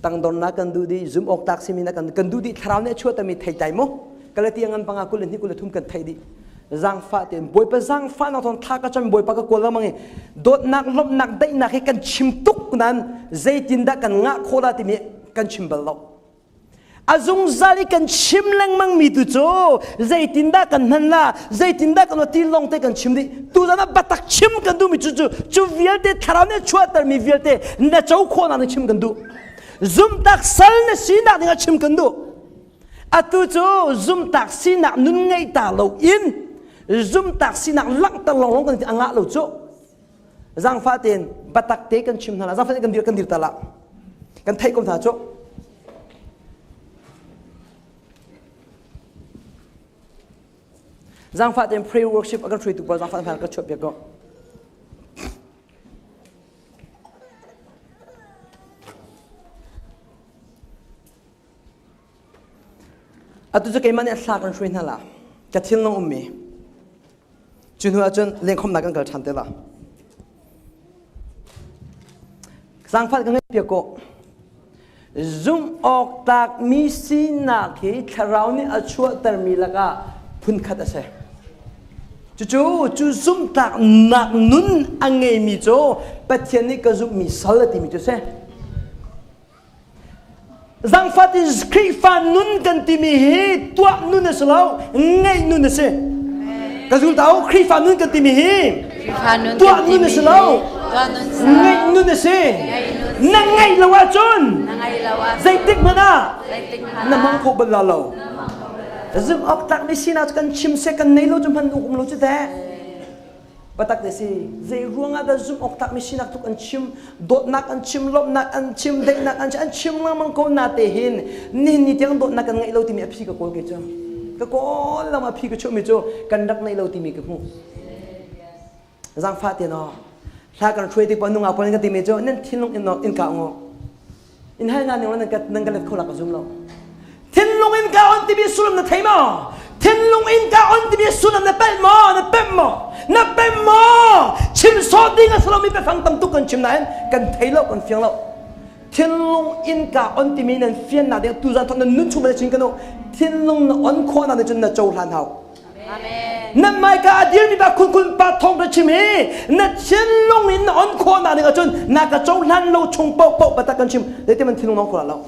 tang don na kan du di zum ok tak simi na kan du di tharau ne chua ta mi thai tai mo kala ti angan panga kul ni kul thum kan thai di zang fa te boi pa zang fa na thon tha ka cham boi pa ka kol mangi dot nak lop nak dai nak he kan chim tuk nan zaitin da kan nga khoda ti mi kan chim bal lo azung zali kan chim lang mang mi tu cho zaitin da kan nan la zaitin da kan ti long te kan chim di tu na batak chim kan du mi chu vial te tharau ne chua tar mi vial te na chau kho na chim kan du zum tak sal ne si na nga chim kan du atu cho zum tak si na nun ngai ta lo in zum tak si na lang ta long kan anga lo cho zang fa ten batak te kan chim na zang fa kan dir ta la kan thai kom tha cho zang fa ten pray worship akan three to pa zang fa ka chop ya go atu chu keimani atla kan shrin hala ka thil nong ummi chunu achon lengkhom na kan kal thante la zang fa kan pia ko zum ok tak mi si na ki tharau ni achua tar mi laka phun khat ase chu zum tak nak nun angai mi cho pathian ni ka zum mi salati mi cho se zang fa ti skri fa nun kan ti mi hi tua nun aslo ngai nun ase ka zul tau khri fa nun kan ti mi hi tua nun aslo ngai nun ase nangai lawa chon zaitik mana namang ko balalo zum ok tak mi sina kan chim se kan nei lo jum han ukum lo chu te batak de si zai ruanga da zum ok tak mi sina tu kan chim dot nak an chim lop nak an chim dek nak an chim lang mang ko na te hin ni tiang dot nak kan ngai lo ti mi aphi ka ko ke chu ka ko la ma phi ka chu mi chu kan dak nei lo ti mi ka mu zang fa te no la kan thrui ti pa nu nga pa ka ti mi chu nen thin long in ka ngo in hai nga ne wan ka nang ka let ko la ka zum lo thiên long in ka on ti bi sulam na thai mo thiên long in ka on ti bi sulam na pel mo chim so ding a sulam mi pe phang tam tu kan chim nan kan thai lo kan fiang lo thiên long in ka on ti mi nan fian na de tu za thon nun chu ma chin kan no thiên long na on kho na de chun na chou han hao amen na mai ka adir mi ba kun pa thong da chim he na thiên long in on kho na de ga chun na ka chou han lo chung po ba ta kan chim de te man thiên long no kho la lo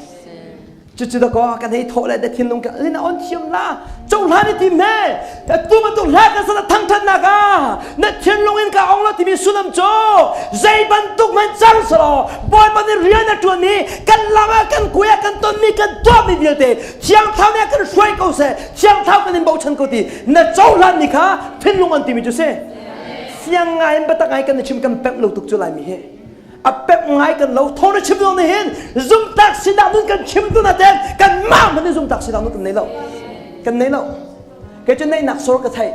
chú đó có cái này thôi là để thiên long cái nên on chiêm la trong hai thì mẹ tu mà tu la cái sao thăng thân na cả nên thiên long in cả ông là thì bị sulam cho dây ban tục man trăng sao boy ban riêng là chuột mi cần làm cần quay cần tôn mi cần tua mi việc thế chiang thao này cần xoay câu sẽ chiang thao cần bảo chân câu thì nên trong hai này cả thiên long ăn thì mi chú sẽ chiang ngay em bắt tay cần chim cần bẹp lâu tục cho lại mi hết apep ngai kan lo thona chim no ne hen zum tak sida nun kan chim tu na ten kan ma man zum tak sida nun kan nei lo cái chân này nặc sor cái thầy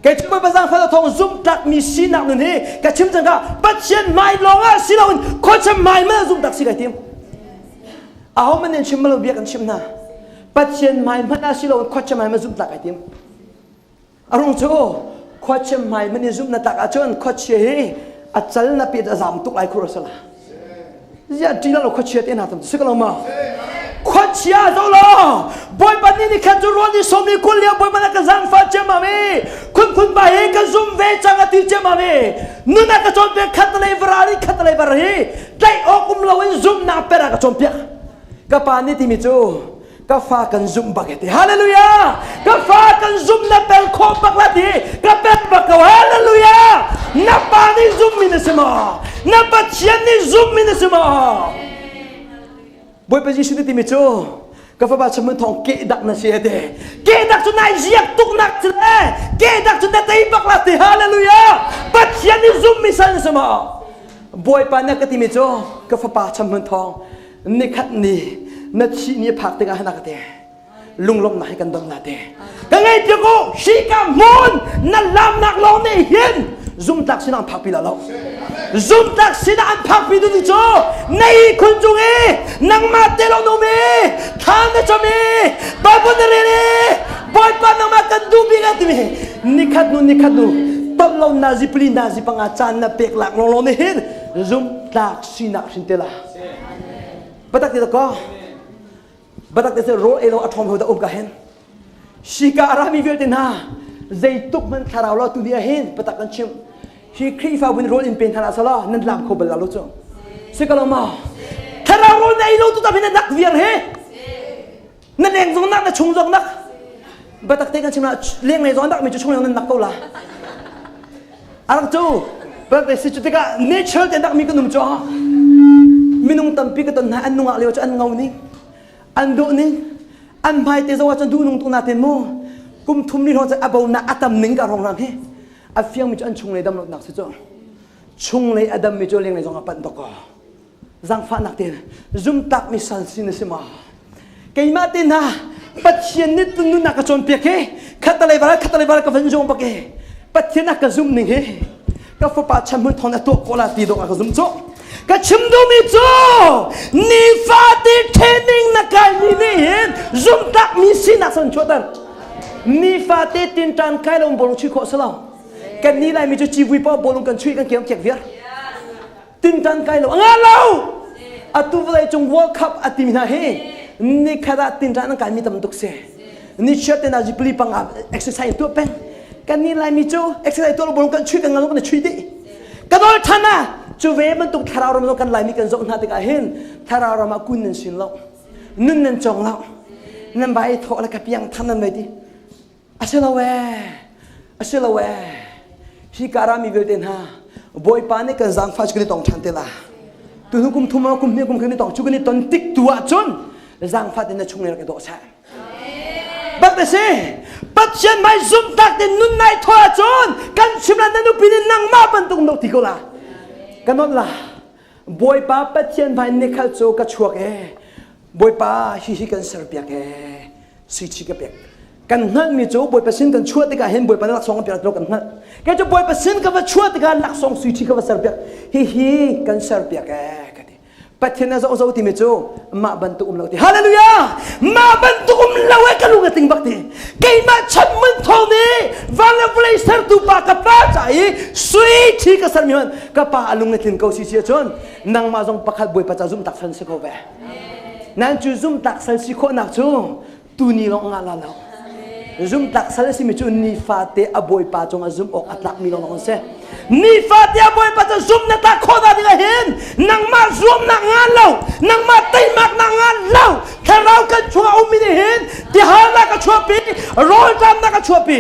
cái chim ba giang phải là thong zum tak mi si nak nun he cái chim chân ka bắt chen mai long a si long ko chim mai ma zum tak si cái tim a ho man nen chim lo bia kan chim na ปัจเจียนไม่มันอาศิลป์ขวดเชไม่มาซุ่มตักไอติมอารมณ์โจขวดเชไม่มันซุ่มนัตักอาจารย์ขวดเชอาจารย์นับเป็นอาจารย์ตุกไลครัวสละอย่าจีน่าเราขวดเชเต้นหาทำสิ่งเรามาขวดเชอาจารย์บอยปันนี่ขัดจุรวันที่สมัยคุณเลี้ยบอยปันนักจังฟ้าเจมามีคุณไปให้กันซุ่มเวจังอาทิตย์เจมามีนู่นนักจอมเปียขัดเลยบราลีขัดเลยบราลีได้ออกเราเองซุ่มนับเป็นนักจอมเปียกับปานี่ที่มิจูก็ฟ้ากันซุ่มบักเตฮาเลลูยาก็ฟ้ากันซุ่มนับเป็นคอบักลาดีก็เป็นบักฮาเลลูยานับปานี่ซุ่มมินสมานับปัจเจียนนี่ซุ่มมินสมาบอยไปยิสุที่มิจูก็ฟ้าบาชมันทองเกดักนั่นเสียเดเกดักจนนายเจียบตุกนักจะเลยเกดักจนได้บักลาดีฮาเลลูยาปัจเจียนนี่ซุ่มมินสมาบอยปานี่ก็ที่มิจูก็ฟ้าบาชมันทองนี่ขัดนี่นัดชีนี่พักติกาให้นักเตะลุงลมไหนกันดังนาเตะก็ไงเจ้ากูชีกามอนนั่นลำนักร้องนี่เห็นซุ่มตักสินันพักปีละเราซุ่มตักสินันพักปีดูดิโจในคนจุงเอนังมาเตลโนเมทานเดชมีบาบุนเรเนบอยปานังมากันดูบิกันติมีนิคัดนูตบเรานาซิปลีนาซิปังอาจารย์นับเปกหลักร้องนี่เห็นซุ่มตักสินักสินเตละปะตักติดก็บัดนั้นเรื่องเอโลอัตโมเดอมกันเห็นชิคารามีเวลติน่าใจตุกมันคาราลตุนีเห็นปะตักกันชิมฮิครีฟาวินโรลินเป็นธนาสละนั่นลำขบลาลุจงสิกลมาคาราโรในโลตุตาเป็นนักเวียนเฮนั่นเองจงนักนั่นชงจงนักบัดตักเตกันชิมละเลี้ยงในจงนักมีจุดชงอย่างนั้นนักเกาละอะไรจูบัดแต่สิจุดที่ก็เนเชอร์แต่นักมีกันนุ่มจ้ามีนุ่งตั้มปีกันตอนนั้นอันนุ่งอะไรวะจะอันเงานี่อันดูนี่อันไม่เตจว่าจะดูนุ่งตัวนาเตโมกุมทุ่มนี่เราจะอาบ่าวนักอัตมหนึ่งกับรองรังเฮอาเฟียงมิจอันชงเลยดำหนักสิจ้าชงเลยอดัมมิจเลี้ยงในจงอาปันตกจังฟ้านักเตนซุ่มตักมิสันสินสิมาเกี่ยมาเตนะปัจเจียนนิดตุนนักกระชอนเปียกเฮขัดอะไรบ้างกับฟันจงปักเฮปัจเจียนนักกระซุ่มหนึ่งเฮก็ฟ้าป่าชมันทอนตัวโคลาตีดงกระซุ่มโจก็ชิมดูมิจูนี่ฟาติเทนิงนักการนี่เห็นซุ่มตักมีสินักสันชวดันนี่ฟาติตินตันใครลงบอลช่วยขอสลาวกันนี่ไรมีจุดจีวีป้าบอลกันช่วยกันเกี่ยวกับเวียตินตันใครลงงั้นเราอัตุวเลยจงวอลคัพอัติมินาเฮนี่ขณะตินตันนักการมีตำตุกเสนี่เชื่อเต็นอาจิปลีปังอัพเอ็กซ์ไซส์ตัวเป็นกันนี่ไรมีจูเอ็กซ์ไซส์ตัวบอลกันช่วยกันงั้นเรากันช่วยดิกันโดนท่านนะจูเวมันตุกทารารมันกันไหลมีกันจงนาติกาเห็นทารารมากุนนันสินเรานุ่นนันจงเรานั่นใบโถแล้วกับยังท่านนั่นไปดิอาเซลเวฮิการามีเวลเดนฮาบอยปานี่กันจังฟ้าจุกนี่ต้องชันเตล่าตัวนุกุมทุ่มกุมเนี่ยกุมกันนี่ต้องจุกนี่ตอนติ๊กตัวจนจังฟ้าเดนชุ่มเนี่ยก็โดดใช่บัดเดซ่ปัจจัยไม่ซุ่มตักเดนนุ่นในทัวจนกันชิมนันนั่นนุปินนั่งมาบันตุกนกติโกลากันนั่นล่ะบอยป้าปัจเจียนไปนี่ข้าโจกัชัวเอบอยป้าฮิกันเสิร์ฟเปียกสุชิกเปียกกันนั่นมีโจบอยป้าสินกันชัวติกาเห็นบอยป้าลักษณ์เปียกตัวกันนั่นแกจะบอยป้าสินกันว่าชัวติกาลักษณ์สุชิกันว่าเสิร์ฟเปียกฮิกันเสิร์ฟเปียกกันดิปัจเจียนนั้นจะเอาที่มีโจมาบันตุกเราที่ฮาเลลูยามาบันตุกเรากันลูกติงบักที่เกี่ยมาฉันมันทองนี้วันละวันเสิร์ฟตัวปากกับป้าใจสุชิกันเสิร์ฟมันกับป้าลุงเงินเขาสิเชียจนนางมาจงประคัดบอยป้าจะซุ่มตักสันสิโคเวนั่นจูซุ่มตักสันสิโคนักจูตูนี่ลงงานแล้วซุ่มตักสันสิมิจูนี่ฟาเตอบ่อยป้าจงซุ่มออกอัตลักมีลงงานเสนี่ฟาเตอบ่อยป้าจะซุ่มนักตาโคตรดีเห็นนางมาซุ่มนักงานเรานางมาตีมักนักงานเราถ้าเรากันชัวร์ไม่ได้เห็นที่หานักชัวร์ปีรอยจำนักชัวร์ปี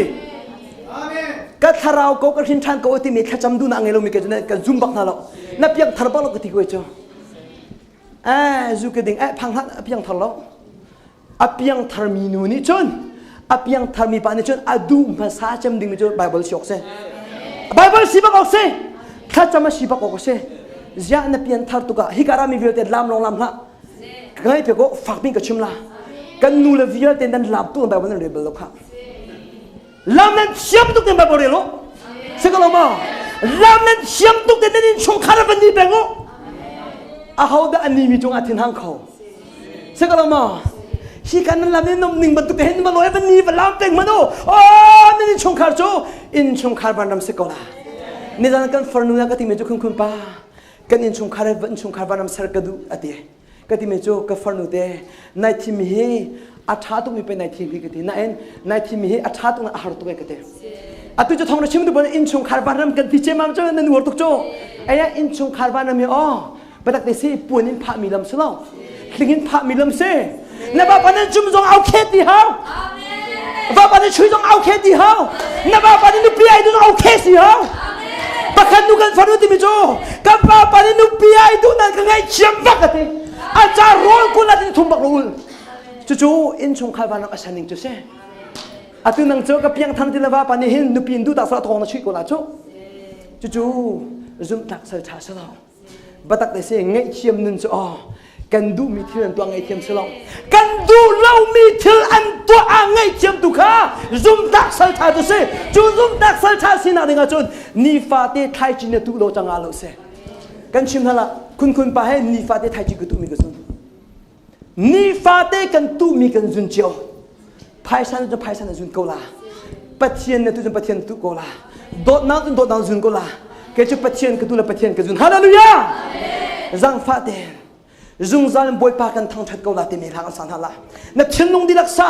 ก็ถ้าเราก็กระชินชันก็ที่มีแค่จำดูนางเงเรามีกันจะกันซุ่มบักนั่นเรานับยังทาร์บอลก็ที่กูเจอจูกระดิ่งพังหัดอภิยังทะเลาะอภิยังทาร์มีนูนี่จนอภิยังทาร์มีปานี่จนอดูภาษาจำดิ่งมีจนไบเบิลสิออกเสไบเบิลสิบักออกเสข้าจำมาสิบักออกเสยานับยังทาร์ตุกะฮิการามีวิวเต็นลามลงลามละไงเพื่อก็ฝักมิ่งกับชิมละกันนูเลวิวเต็นนั้นลามตัวไบเบิลเรเบลล์ค่ะลามนั้นเชื่อมตุกเต็นไบเบิลเรโลสิ่งก็ลงมาลามนั้นเชื่อมตุกเต็นนั้นชงคาราบันดีเบงโออาเขาได้อันนี้มีจงอาทิตย์ห้างเขาสิ่งก็ลงมา hi kan lam ni nom ning ban tu hen ma loi ban ni ban lam teng mano o ni chung khar cho in chung khar ban ram se ko la ni jan kan farnu na ka ti me chu khum khum pa kan in chung khar ban chung khar ban ram sar ka du ate ka ti me chu ka farnu te nai thi mi hi atha tu mi pe nai thi bi ka ti na en nai thi mi hi atha tu na har tu ka te atu cho thong na chim du ban in chung khar ban ram kan ti che mam cho na nur tuk cho aya in chung khar ban ram mi o badak te si puan in pha mi lam slo klingin pha mi lam se na ba ban chum jong au khet ti hao ba ban chui jong au khet ti hao na ba ban nu pi ai du au khet si hao ba khan nu kan faru ti mi cho ka ba ban nu pi ai du na ka ngai chiam ba ka te a cha rol ku la tin thum bak rul chu in chung khar ban ram asaning chu se atu nang cho ka piang than ti la ba pan hin nu pin du ta sa thong na chui ko la chu zum tak sa cha sa lo batak te se ngai chiam nun cho kan du mi thil an to ngai thiam selong kan du lau mi thil an to ngai thiam tu kha zum tak sal tha tu se chu zum tak sal tha sina dinga chon ni fa te thai chi ne tu lo changa lo se kan chim thala kun pa he ni fa te thai chi ku tu mi ka sun ni fa te kan tu mi kan zun chiao phai san zun ko la pathian ne tu jun pathian tu ko la dot na zun ko la ke chu pathian ka tu la pathian ka zun hallelujah zang fa te zung zan boy pa kan thang that ko la te mi thang san hala na thin nong di laksa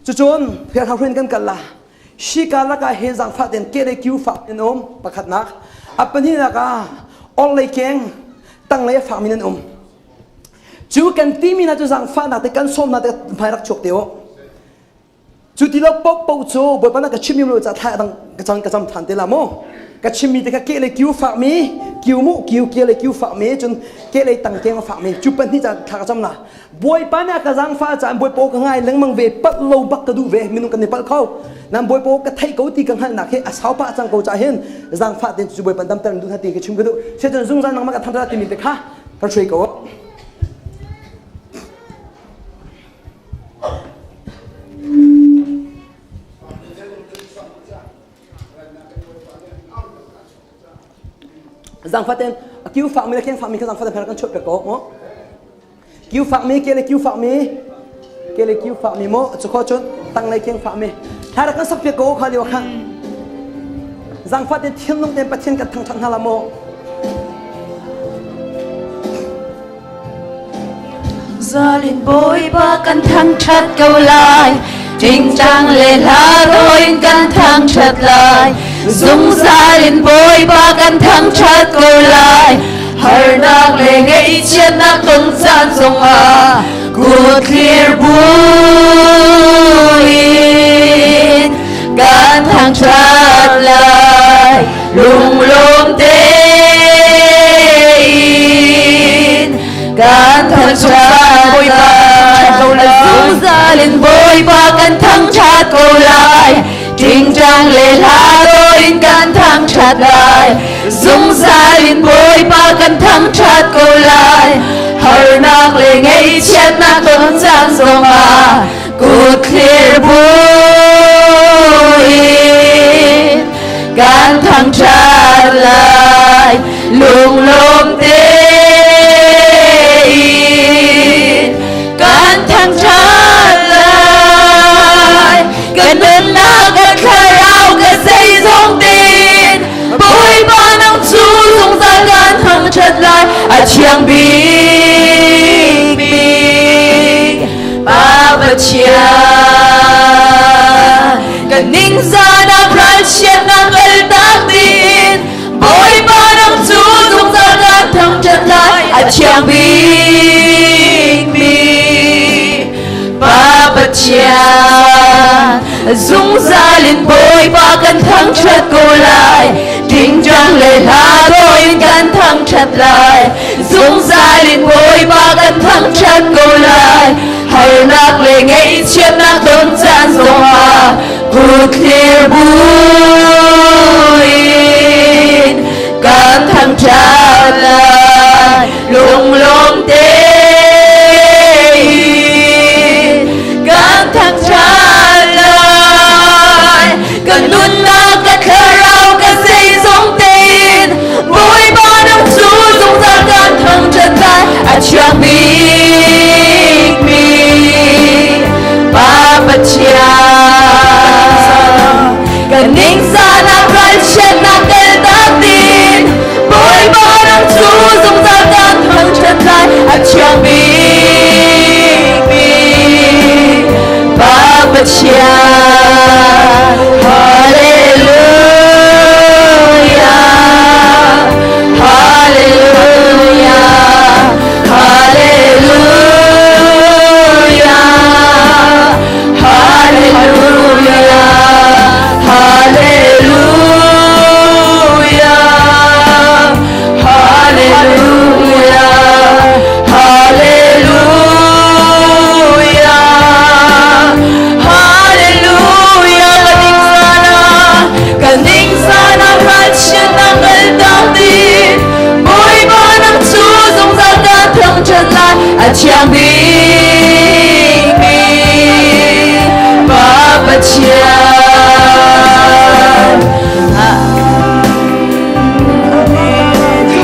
chu chon phia tha hren kan kal la shi ka la ka he zang fa den ke le kyu fa en om pakhat nak apani la ka ol le keng tang le fa min en chu kan ti mi na chu zang fa na te kan som na te phai rak chok te o chu ti lo pok chu boy pa na ka chimi lo cha tha dang ka cham than te la mo ka chimi te ka ke le kyu fa mi kyu mu kyu ke le kyu fa mi chun ke le tang ke fa mi chu pan ni cha tha ka cham na boy pa na ka zang fa cha boy po ka ngai leng mang ve pat lo bak ka du ve minung kan ne pal khau nam boy po ka thai ko ti ka hal na ke a sau pa chang ko cha hen zang fa den chu boy pan dam tan du tha ti ke chum ka du se chun zung zang nang ma ka tham ra ti mi te kha ka chui ko zang phát tên cứu phạm mi là khen phạm mi cái zang phát tên phải là con chốt cái cổ mó cứu phạm mi kia là cứu phạm mi mó cho khó chốt tăng lại khen phạm mi hai là con sắp cái cổ khai điều khác zang phát tên thiên long tên bắt thiên cái thằng hà là mó gia đình bối ba căn thăng chặt cầu lại trình trang lên lá đôi căn thăng chặt lại dung gia đình bối ba căn thăng chặt cầu lại hở nang lệ ngay trên nang tuần gian sông à cột clear bụi căn thăng chặt lại lung lung tên căn thăng chặt bối ba cầu lại dung gia đình bối ba căn thăng chặt cầu lại trình trang lệ lá đôi căn thăng chặt lại dung gia đình bối ba căn thăng chặt cầu lại hở nang lệ ngay trên nang tuần gian sông à cột clear bụi căn thăng chặt lại lung lung tên căn thăng chặt lại gần đến na gần khai ao gần dây dòng tin bối ba nắng chú dùng ra căn thăng chặt lại à chiang big big ba vật chia gần ninh ra na prai chen na gần tác tin bối ba nắng chú dùng ra căn thăng chặt lại à chiang big big ba vật chia dung gia lên bối ba căn thăng chặt cầu lại trình trang lệ lá đôi căn thăng chặt lại dung gia lên bối ba căn thăng chặt cầu lại hở nang lệ ngay trên nang tuần gian sông à cột clear bụi căn thăng chặt lại lung lung tên căn thăng chặt lại cần luôn na cất khơi rau cất dây giống tên bối ba năm chú dùng ra căn thăng chặt lại à chẳng biết Cha. Hallelujah, hallelujah, hallelujah, hallelujah, hallelujah, hallelujah, hallelujah, hallelujah. Kaning sana hansyan ng aldangdin, buhay mo ng susong sa datang tiyanlan at siyang bigmin papatyan.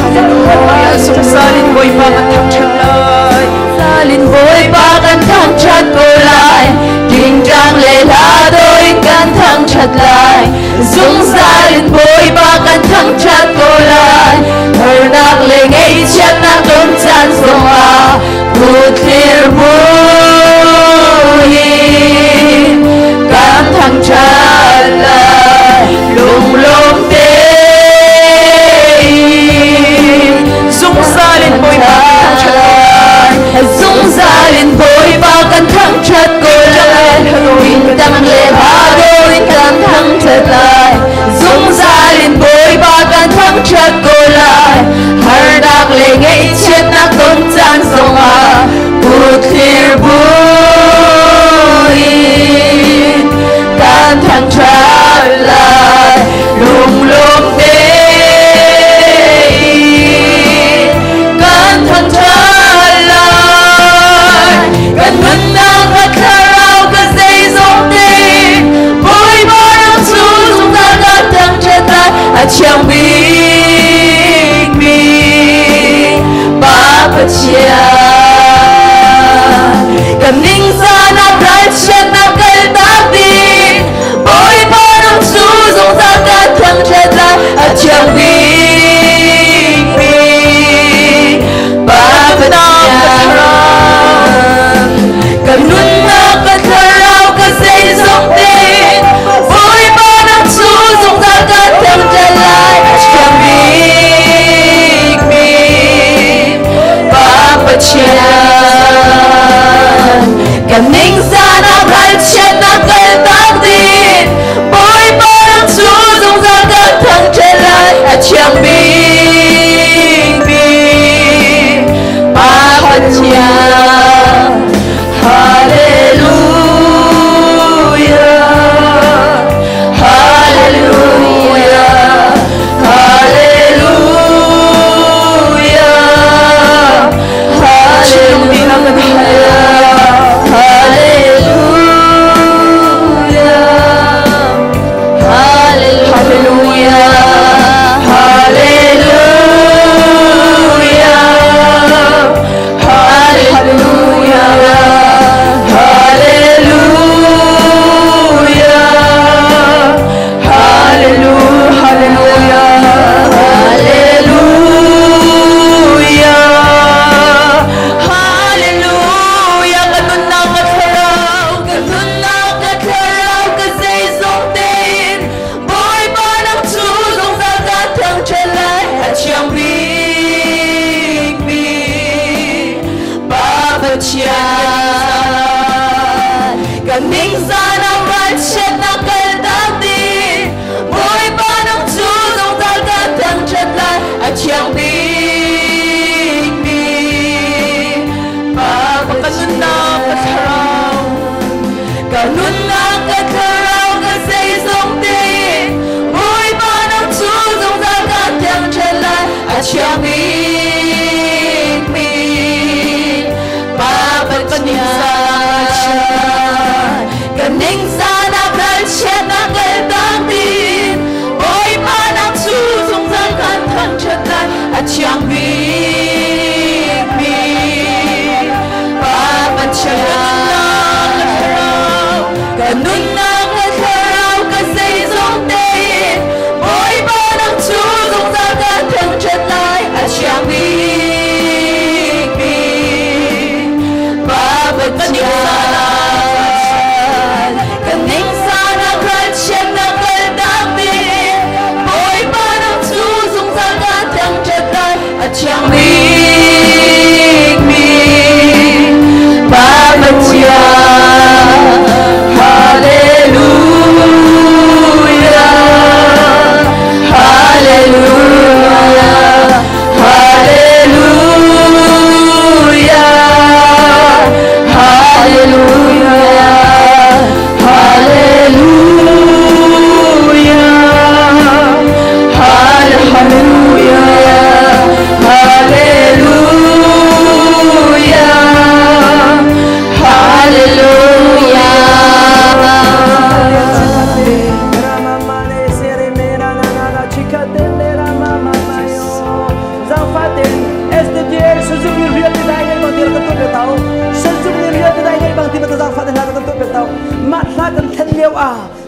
Hallelujah, sungsalin mo'y pakatang tiyanlan, salin mo'y pakatang tiyan kulay, dingdang lelado'y kantang tiyanlan, sungsalin mo'y pakatang tiyan kulay, hernak lingay tiyan na kunsan sunga, putlir muhin, kantang tiyanlan, lunglong din, sungsalin mo'y pakatang tiyan, sungsalin mo'y pakatang tiyan kulay, dingdang lelado'y kantang tiyanlan, sungsalin mo'y pakatang tiyan kulay, harnak lingay tiyan na kunsan sunga, putlir buhin, kantang tiyanlan, lunglong din, kantang tiyanlan, ganun ang katlaraw kasi zongtin, buhay mo ng susong kagatang tiyanlan at siyang bigmin papatyan. Kaning sana bransyan ng kaldabin, buhay mo ng susong kagatang tiyanlan at siyang bigmin papatyan. Ganun na katlaraw kasi zongtin, buhay mo ng susong kagatang tiyanlan at siyang bigmin papatyan. Kaning sana bransyan ng kaldabin, buhay mo ng susong kagatang tiyanlan at siyang bigmin papatyan. Hallelujah, hallelujah, hallelujah, hallelujah, Christian. Kaning sana ransyan na kaldati, buhay pa ng susong dagat ang tiyatlan at siyang bigbi. Papakanun na kataraw, kanun na kataraw kasi isang din, buhay pa ng susong dagat ang tiyatlan at siyang bigbi. Kaning sana ransya na kaldati, buhay pa ng susong dagat ang tiyatlan at siyang bigbi. Ganun na kataraw kasi isang din, buhay pa ng susong dagat ang tiyatlan at siyang bigbi. Babagyan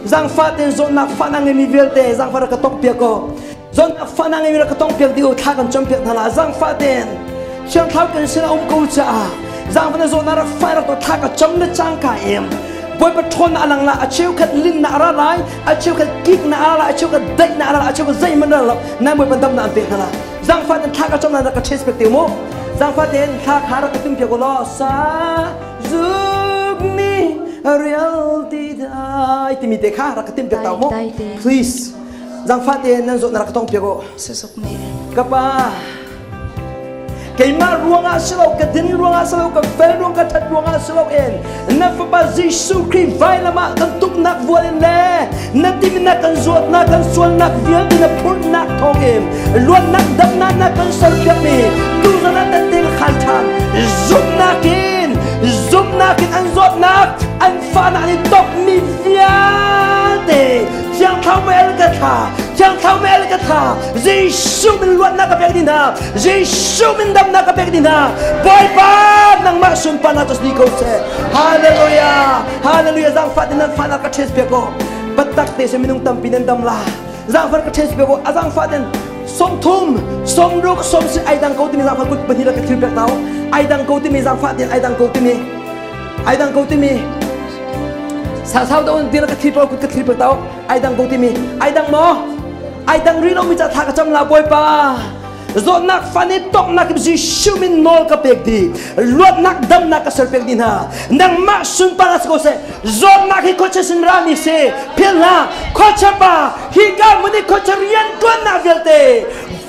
giang phát đến zon nak phát năng em viết thế giang phát cái tóc bia cô zon nak phát năng em cái tóc bia đi thà cần chấm bia thà là giang phát đến chẳng tháo cần xin ông câu cha giang phát đến zon nak phát là thà cần chấm để trang cả em bồi bắt thôn alang la achiu khát linh na ra lại achiu khát kik na ra lại achiu khát dậy na ra achiu khát dậy mình ra na bồi bắt đâm na bia thà là giang phát đến thà cần chấm là cái chess bia tiêu mo giang phát đến thà khá là cái tim bia cô lo sa giúp mi reality dai ti mi te kha ra ka tim pe taw mo please jang fa te nan zo na ka tong pe go sesuk ni kapa kay ma ruanga silo ka din ruanga silo ka fel ruanga that ruanga silo en na fa ba Jesus Christ vai lama kan tuk nak vuan le na tim na kan zot na kan suan nak vial na put nak thong em luan nak dam na kan sar pe mi tu za na ta til khal chan zum na kin giúp nakin anh zot nak anh pha na ni top mi viate chẳng thao mel ka tha Jesus min luat na ka pek dina Jesus min dam na ka pek dina boy pa nang ma sun pa na tos ni ko se hallelujah jang fat nan fa na ka ches pe ko batak te se minung tam pinan dam la jang fat ka ches pe ko azang fat den som thum som ruk som si ai dang ko ti mi jang fat kut bani la ka thil pe tao ai dang ko ti mi jang fat den ai dang ko ti mi sa sao đâu đi là cái thil pe tao ai dang ko ti mi ai dang mo ai dang ri lo mi cha tha ka cham la boy pa zot nak fani tok nak bi shumin nol ka pek di lot nak dam nak ka ser pek din ha nang ma sun pa nas ko se zot nak hi ko che sin rami se pela ko cha pa hi ga mu ni ko cha rian tuan na velte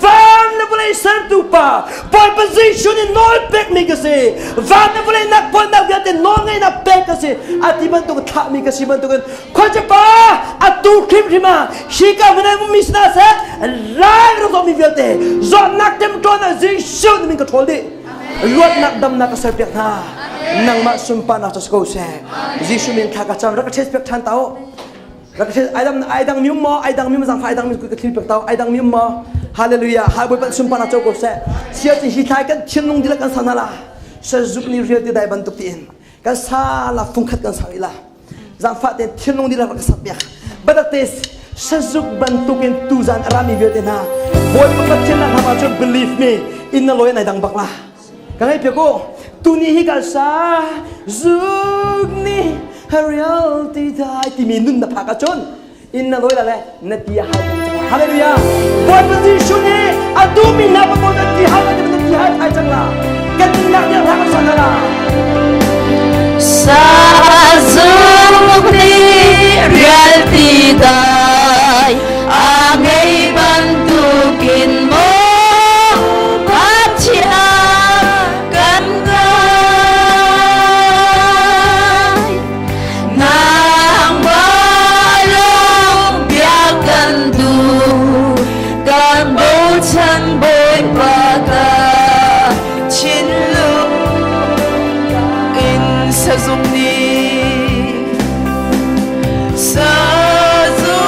van le bole ser tu pa boy position in nol pek mi ka se van le bole nak pon na velte nol ngai na pek ka se ati ban tu tha mi ka si ban tu ko cha pa atu khim rima hi ga mu na mi sna se lai ro mi velte zot nak tem tuan na Jesus mi ka thol di luat nak dam nak ka ser pek ha nang ma sum pa na ko se Jesus min tha ka cham ra ka ches pek than tao ai đang miếng mò ai đang miếng rằng phải đang miếng cái thil tao ai đang miếng mò hallelujah hai bữa bạn sum pa na cho ko se sia chi hi thai kan chin nung di la kan sana la sa zup ni ria ti dai ban tuk tin kan sa la phung khat kan sa ila rằng fa te chin nung di la ka sa pek badak tes sa zup ban tukin tu zan rami ve te na boy pa chin na ha cho believe me in na loy na dang bakla kan ai pe ko tu ni hi ka sa zuk ni reality dai ti min nun na phaka chon in na loi la le na ti ha hallelujah boy position ni adu min na ba mo na ti ha hai chang la kan na ya ha sa na la sa zum ni reality dai angai bantukin mo chân bôi qua ta chiến lược in sa dung ni sa dung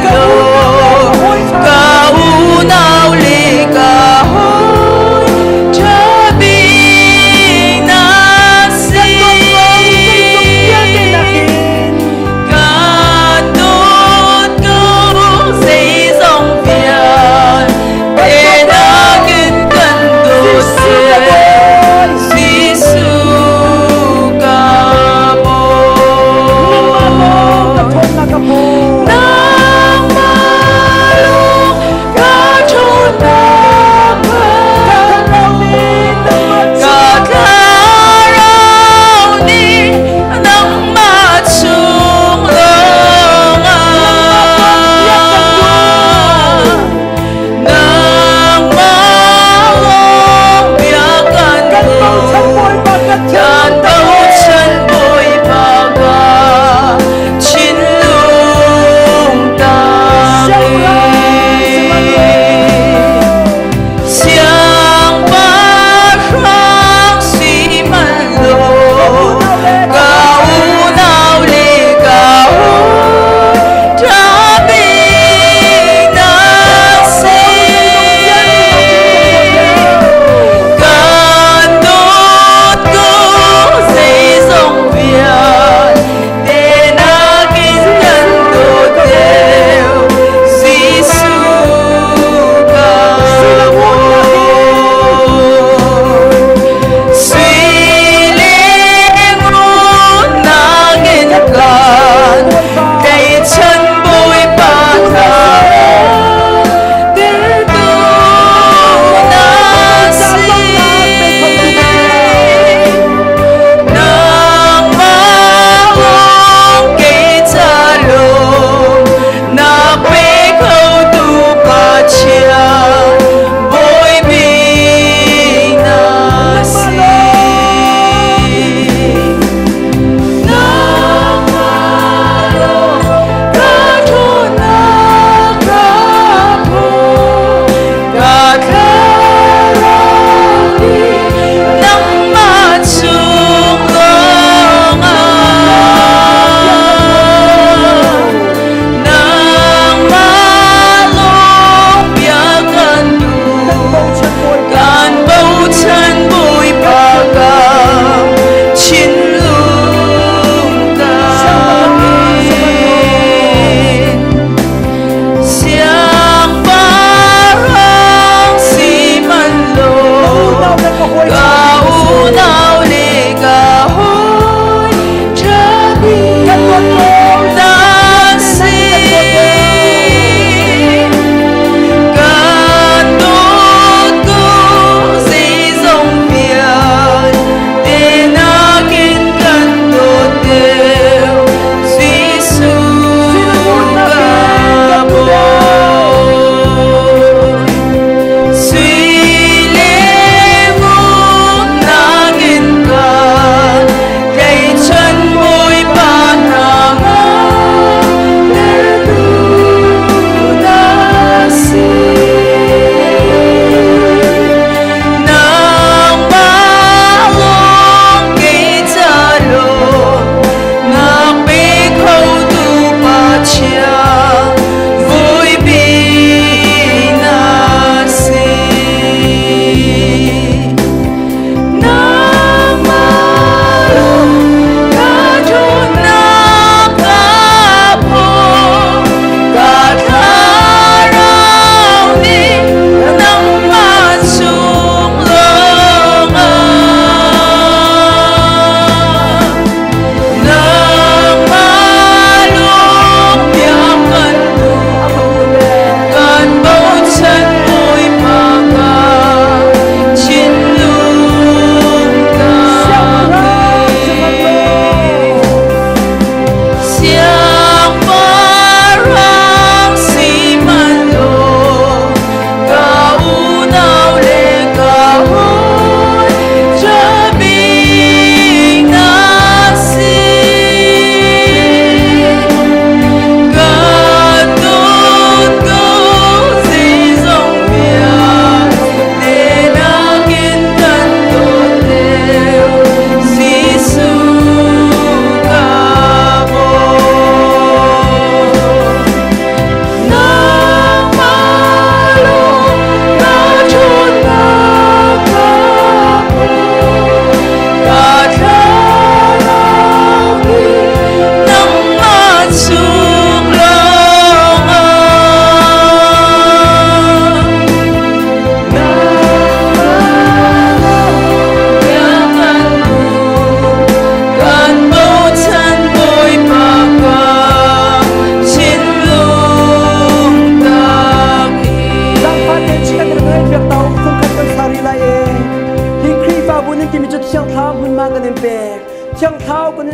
lô ca u nào li ca hôi cha bi na si ca tốt câu dây dòng việt để đã kiến cân đồ xe Giêsu ca bồ nang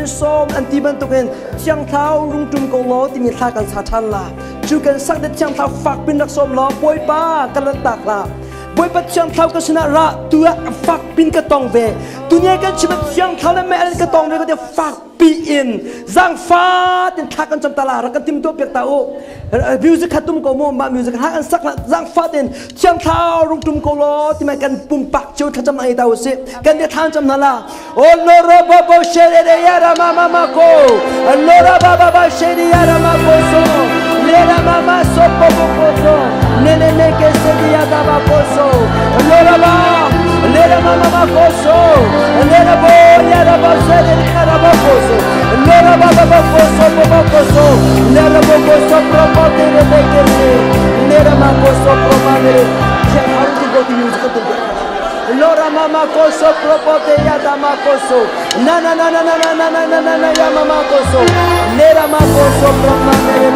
in som an ti ban tuken chiang thau rung tum ko lo ti mi tha kan sa than la chu kan sak de chiang thau fak pin dak som lo poi pa kan tak la boi pat chiang thau ka sna ra tua fak pin ka tong ve tunia kan chibat chiang thau na me an ka tong re ko de fak pi in zang fa tin thak kan cham tala ra kan tim to pek ta o music khatum ko mo ma music ha an sak la zang fa tin chiang thau rung tum ko lo ti mai kan pum pak chu tha cham ai ta o se kan de than cham na la o no ro bo bo shere de ya ra ma ma ko no ra ba ba shere ya ra ma ko so le ra ma so po ko so ne ke se dia da ba ko so no ra ba le ra ma ko so le ra bo ya ra ba se de ya ra ba ko so no ra ba ko so ko so le ra bo ko so pro po de ke se le ra ma ko so pro ma de che how to go to music to Lora mama koso propote ya dama koso na ya mama koso nera mama koso proma mere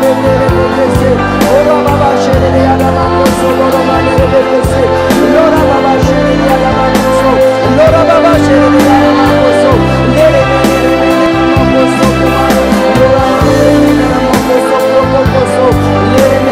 se ora baba shere ya dama koso lora mere se lora baba shere ya dama koso lora baba shere ya dama koso nere mama koso proma lora mama koso proma koso nere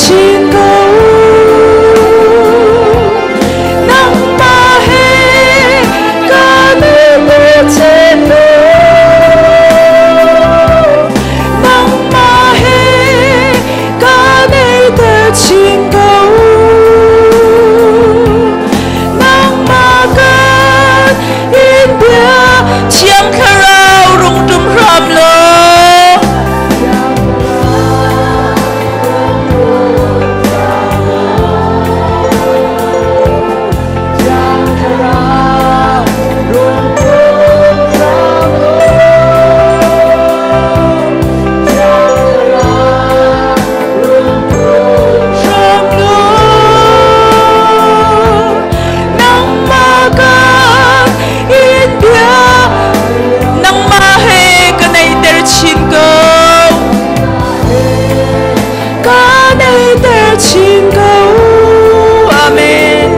chín câu nắng ma he ca nơi bề trên nắng ma he ca nơi tờ chín câu nắng ma can in bia chiang kharao rung tum ram lo chín câu amen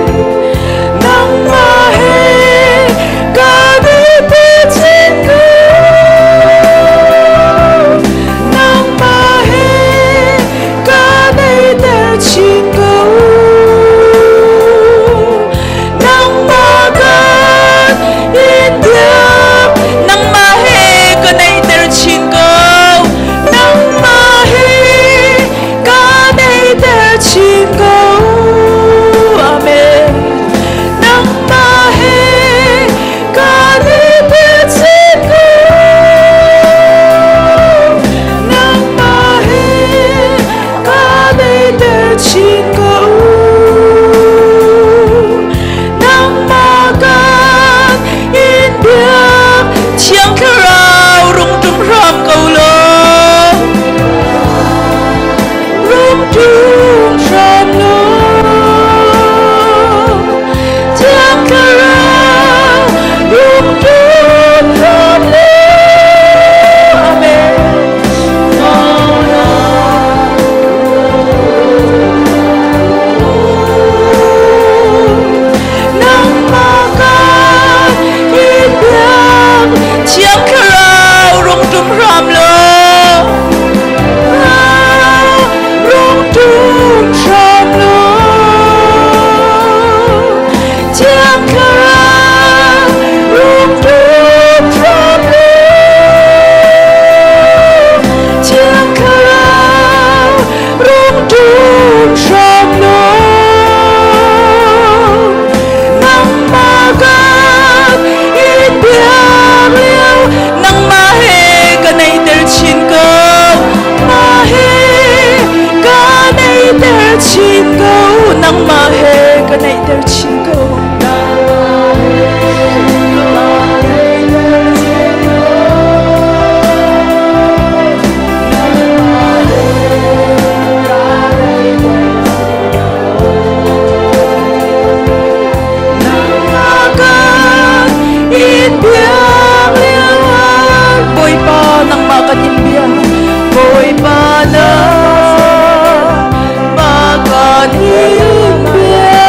nắng ma he ca nơi bề chín câu nắng ma he ca nơi tờ chín câu nắng ma can in bia nắng ma he ca nơi tờ chín câu nắng ma he ca nơi tờ chín câu amen nắng ma he ca nơi bề chín câu nắng ma he ca nơi tờ chín câu nắng ma can in bia chiang kharao rung tum ram câu lo rung tum ram lo chiang kharao rung tum ram lo amen nắng ma can in bia chiang kharao rung tum ram lo rung tum ram lo chiang kharao rung tum ram lo chiang kharao rung tum ram lo nắng ma can in bia liao nắng ma he ca này tờ chín câu ma he ca này tờ chín câu nắng ma he ca này tờ chín câu in bia liang boy pa nang makan in bia boy pa na makan in bia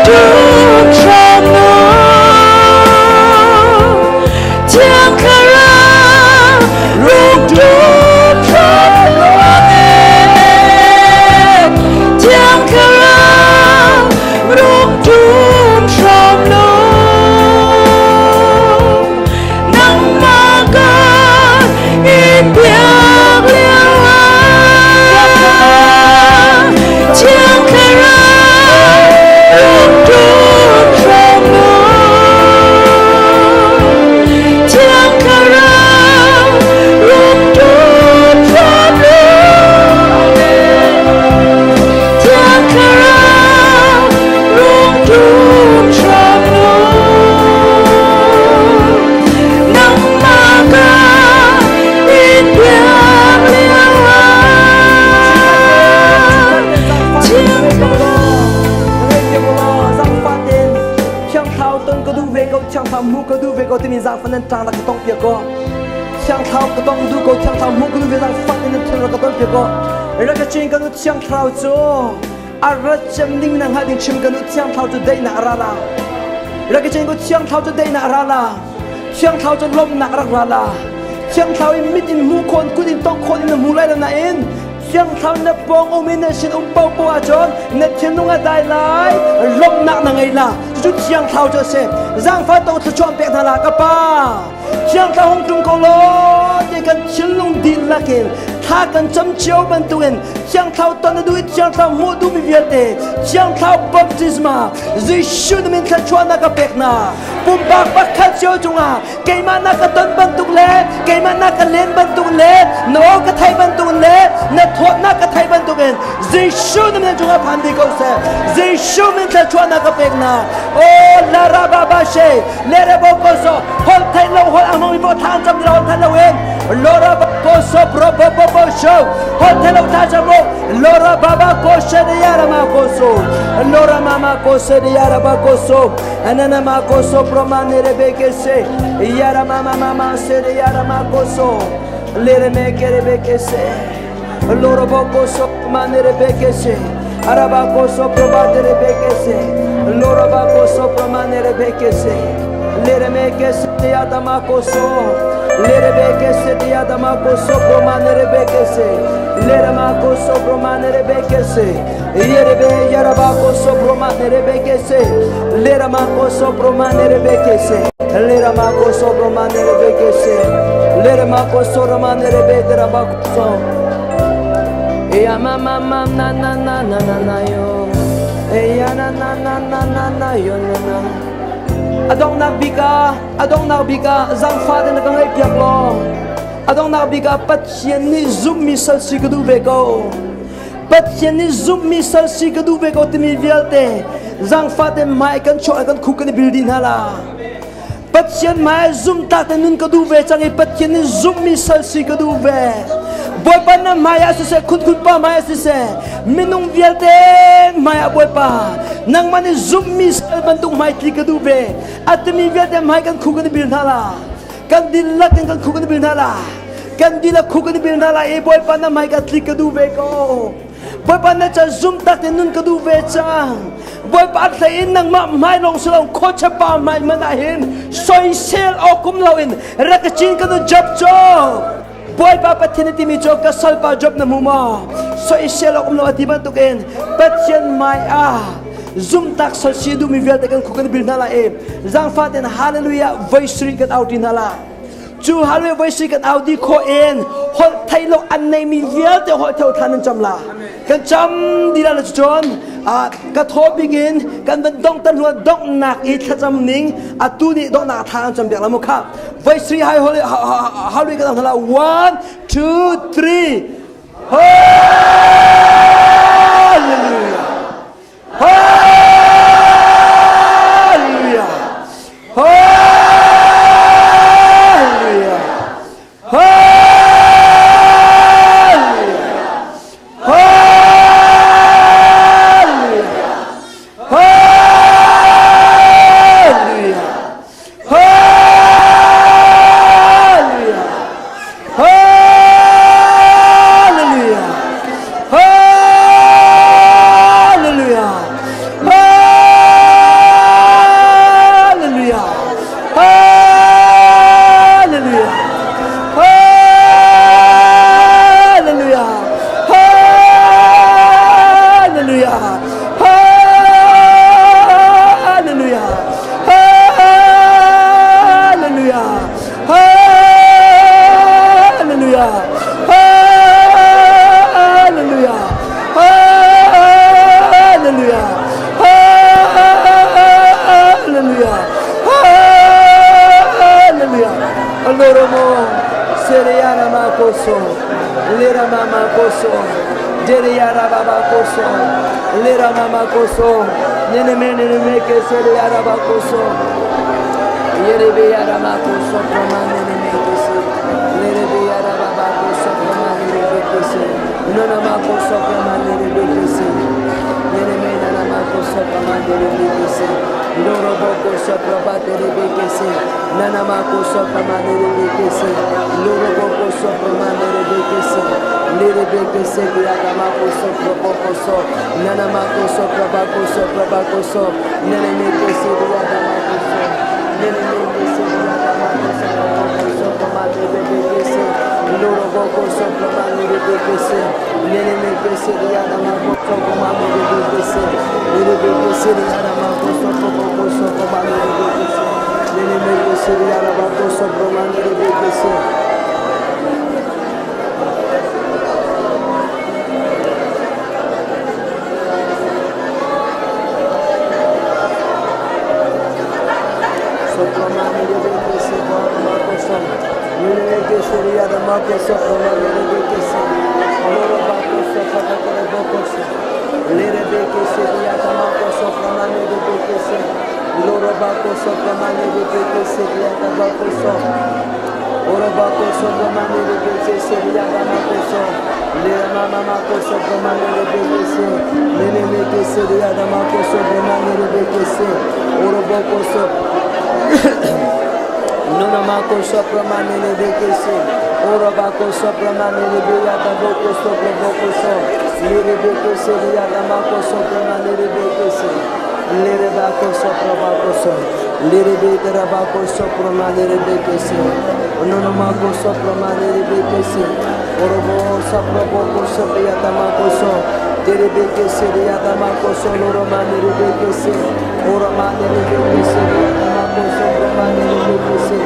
Tuhan Shama Tiang Kara Rung Tuhan Shama Tiang Kara Rung Tuhan Shama Nang Maga Impiang Liawa Tiang Kara Rung Tuhan Shama Tiang Kara Rung Tuhan Shama Tiang Kara Rung Tuhan Shama Nang Maga Impiang Liawa Tiang Kara Chang thao tân có đu về câu chang thao mu có đu về câu tìm giang phân nên trang là cái tông việc co chang thao cái tông đu câu chang thao mu có đu về giang phân nên trang là cái tông việc co rồi cái chuyện cái đu chang thao cho ara chấm đinh năng hai đinh chim cái đu chang thao cho đây nạ ra la rồi cái chuyện cái chang thao cho đây nạ ra la chang thao cho lom nạ ra la chang thao mít in mu con cứ in tông con in mu lại là nạ in chang thao na bong ôm in xin bao bao à chọn na thiên nung à đại lại lom nạ ngày là chút chang thao cho xem giang phát tông cho chọn bẹt là các ba chang thao hong trung cầu lo để cần chiến lung đi là kền tha cần chấm chiếu bên tuần chang thao toàn đuôi chang thao mua đu bị việt tệ chang thao baptisma Giêsu nên thân chọn na các bẹt na bùm bạc bạc khát chiếu chung à cây mà na các tuần bên tuần lệ cây mà na các lên bên tuần lệ nô các thay bên tuần lệ na thuận na các thay bên tuần Giêsu nên chung à phản đi câu sẽ Giêsu nên thân chọn na các bẹt na ô la ra ba ba she lê ra bao câu số hôn thay lâu hôn ăn mong vô than trong đầu thay lâu em lora ba câu số pro bo bo bo show hôn thay lâu than trong lâu lora ba ba câu số đi ra mà câu số lora mama câu số đi ra ba câu số anana ma câu số pro man nere beke se yara mama se đi ra ma câu số lere me kere beke se lora ba câu số man nere beke se araba câu số pro ba nere beke se lora ba câu số pro man nere beke se lere me ke se đi ra ma câu số lere beke se đi ra ma câu số pro man nere beke se lere ma câu số pro man nere beke se yere be yara ba câu số pro man nere beke se lere ma câu số pro man nere beke se lere ma câu số pro man nere beke se lere ma câu số pro man nere beke ra ba câu số ya mama na na na na na yo ya na na na na na yo na adong nagbika zang father na kangai piak lo adong nagbika patien ni zoom mi sal si kadu beko patien ni zoom mi sal si kadu beko timi vialte zang father mai kan cho kan khu kan building hala patien mai zoom ta tan nun kadu ve changi patien ni zoom mi sal si kadu ve boy pa na maya se khun pa maya se minung vialte maya boy pa nang mani zoom mi sal bandung mai ti kadu ve atmi vialte mai kan khu kan building hala kan dilak kan khu kan building hala kan dilak khu kan building hala e boy pa na mai ka ti kadu ve ko boy pa na cha zoom ta tan nun kadu ve chang boy pa sa in nang ma mai long salong ko cha pa mai manahin soi sel o kum lawin rakachin ka no job cho boy pa pathiniti mi job ka sal pa job na muma soi sel o kum law tiban tuken patchen mai a zoom tak sal sidu mi vel takan kukan bil nala e zang faten hallelujah voice ring kan out in hala chu hallelujah voice ring kan out di ko en hol thailo an nei mi vel te hol thau thanan chamla kan cham dila chon ka tho begin kan ban dong tan hu dong nak I thacham ning atu ni dong nak thang cham bek lamu kha voice ring hai hol hallelujah kan hala 1 2 3 hallelujah hallelujah hallelujah hallelujah koso lera mama koso dere yara baba koso lera mama koso nene me kese yara baba koso yere be yara mama koso prama nene me kese lere be yara baba koso prama nene me kese nana mama koso prama nene me kese nene me nana mama koso prama nene me kese loro boko so prama nene me kese nana mama koso prama nene me kese loro boko so prama nene me kese lere be kese yara mama koso boko so nana mama koso prama koso nene me kese yara mama koso nene me kese yara mama koso prama nene me kese loro boko so prama nene me kese nene me kese yara mama koso prama nene me kese lere be kese yara mama koso prama nene me kese nene me kese yara mama koso prama nene me kese Nona mako sopra manene bekese, ora bako sopra manene beyada boko sopra boko so, lere bekese beyada mako sopra manene bekese, lere bako sopra bako so, lere bekera bako sopra manene bekese, nona mako sopra manene bekese, ora boko sopra boko sopra yada mako so, lere bekese beyada mako so, loro manene bekese, ora manene bekese beyada mako sopra manene bekese.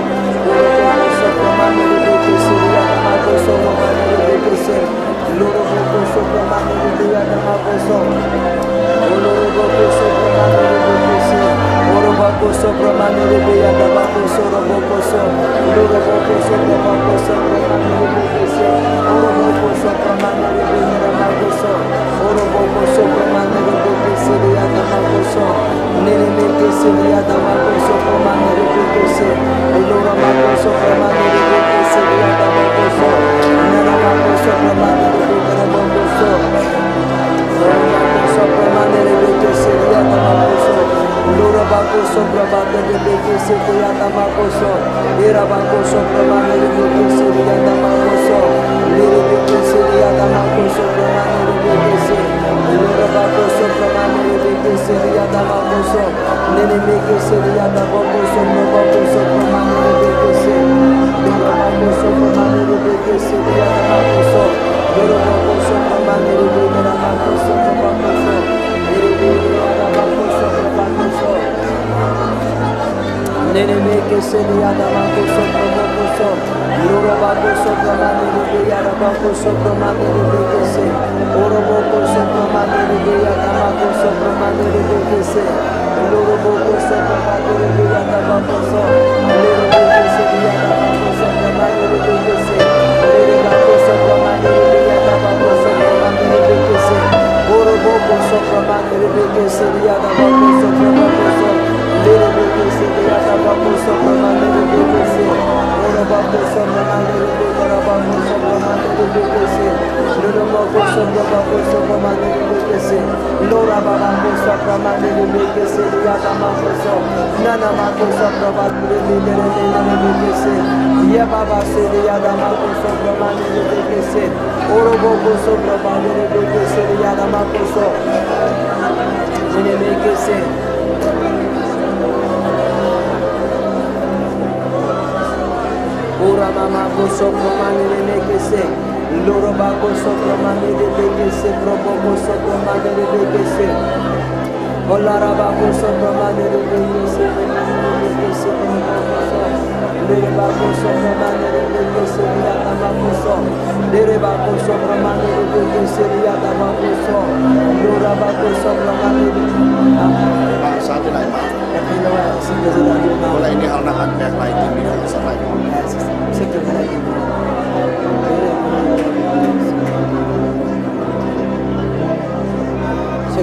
Mulai ini hal nak backlighting di dalam sampai.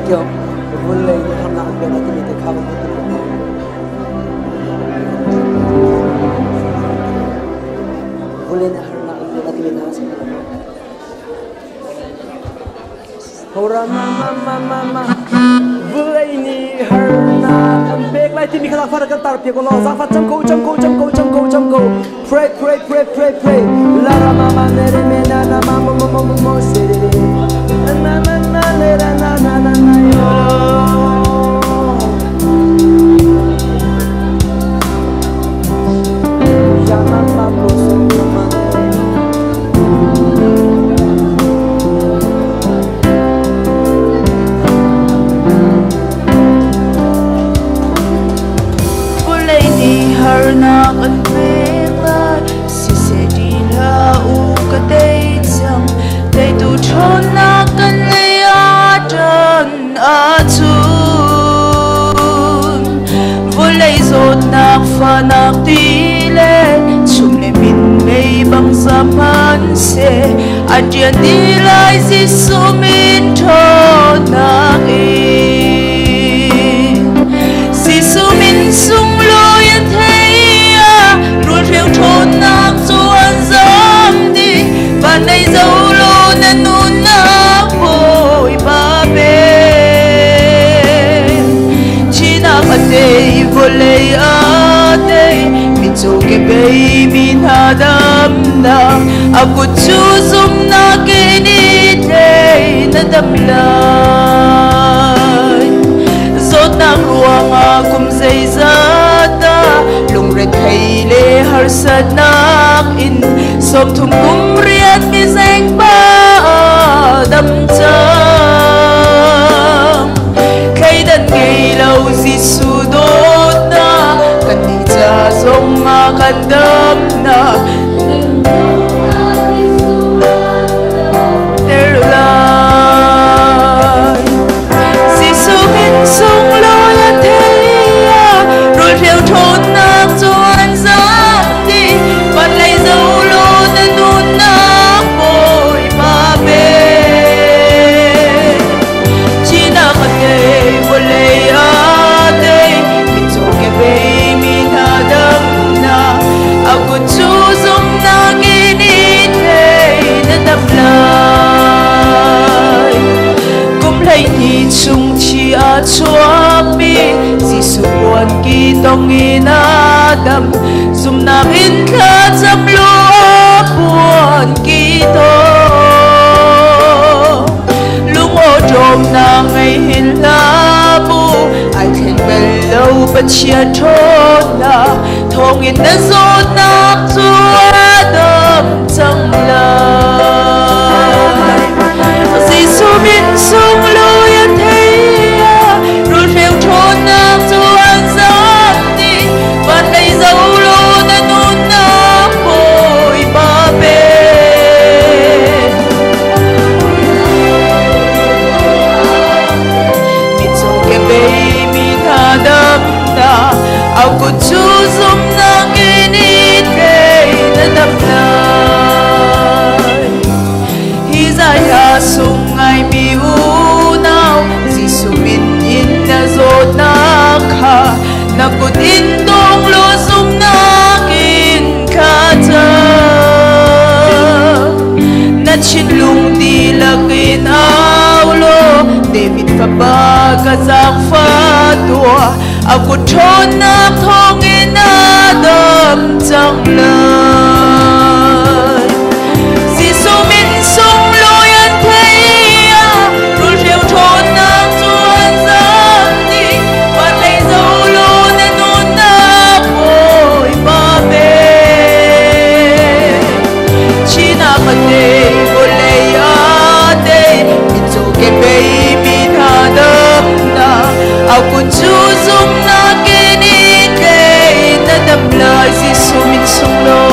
kêu vun lên như ham nặng về là cái mình khao một cái vun lên ham nặng về là cái mình khao Hora mama vui ni harna ambek lai ti mi khala far kan tar pe ko lo za fa cham ko pray la ra mama ne re me na na mama mo se re na le ra na yo ya mama ko so mama harna kan vela si se di la u ka dei chang dei tu thon na kan le a dan a chun volei zot nak fa nak ti le chum le min mei bang zaman se adian di lai si sumin thon na e si sumin sung lo yan theo thôn nam xuân gió đi và nay dấu lô nên nôn nát vội ba bên chỉ na phần đây vô lệ ở đây mình cho cái bay mình hà đam na aku chú zoom na cái đi đây na đam lại rốt na ruang akum dây ra ta lung red hay le har sa nak in som thum kum riat mi zeng ba dam chang khai dan ngei lâu Giêsu đốt na kan ni cha zong ma kan dam na Giêsu min sung lo ya thea rồi theo thôn nam chuan giang đi ban lấy dấu lô nên nôn nát vội ba bên chỉ na khát ngày vô lệ ở đây mình cho cái bê mình hà đâm na aku chú zoom na cái đi đây nên đâm lại cũng lấy nhị chung chi a chuak mi Giêsu buồn kỳ tông in Adam zum nam in kha cham lo buồn kỳ to lung ô trôm na ngày hin la bu ai khen bel lâu bất chia thôn na thong in na zot nak chua đam chẳng lại Giêsu min sung lo yan thấy rồi theo thôn nam chuan giang đi và đây dấu lô na nôn nát vội ba bên mình cho cái bê mình hà đâm na aku chú zoom na cái đi đây na đâm lại hi ra ya sung ai mi u nào Giêsu min in na zot na kha na kut in tong lo zum na kin kha cha na chin lung di lakin au lo David fa ba ka zak fa tua aku thon na thong in Adam chang lai Giêsu min sung lo yan thấy rồi theo thôn nam chuan giang đi và lấy dấu lô nên nôn nát vội ba bên chỉ na phần đây vô lệ ở đây mình cho cái bê mình hà đâm na aku chú zoom na cái đi đây na đâm lại Giêsu min sung lo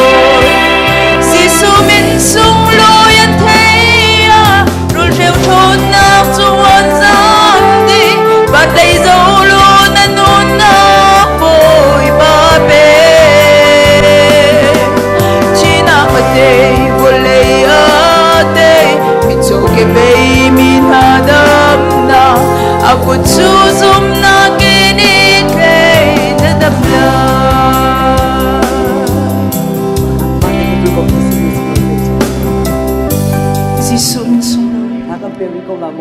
aku chu zum na kini ke na dam la Giêsu min sungถ้ากันเปรียบก็ละโม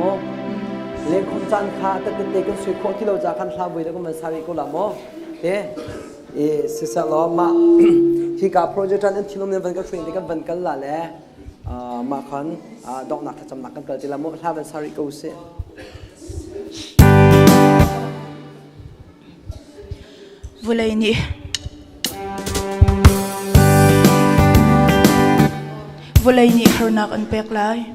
เลี้ยงคนจันทร์ข้าแต่เด็กก็สวยโคที่เราจะกันทำไว้แล้วก็มันสาวิก็ละโมเอ๊ะสิสล้อมาที่กับโปรเจกต์นั้นที่เราเนี่ยวันก็ช่วยกันวันกันละแหละมาขันดอกหนักถ้าจำหนักกันเกิดที่ละโมถ้าเป็นสาวิก็เสียVulai ni harnak an pek lai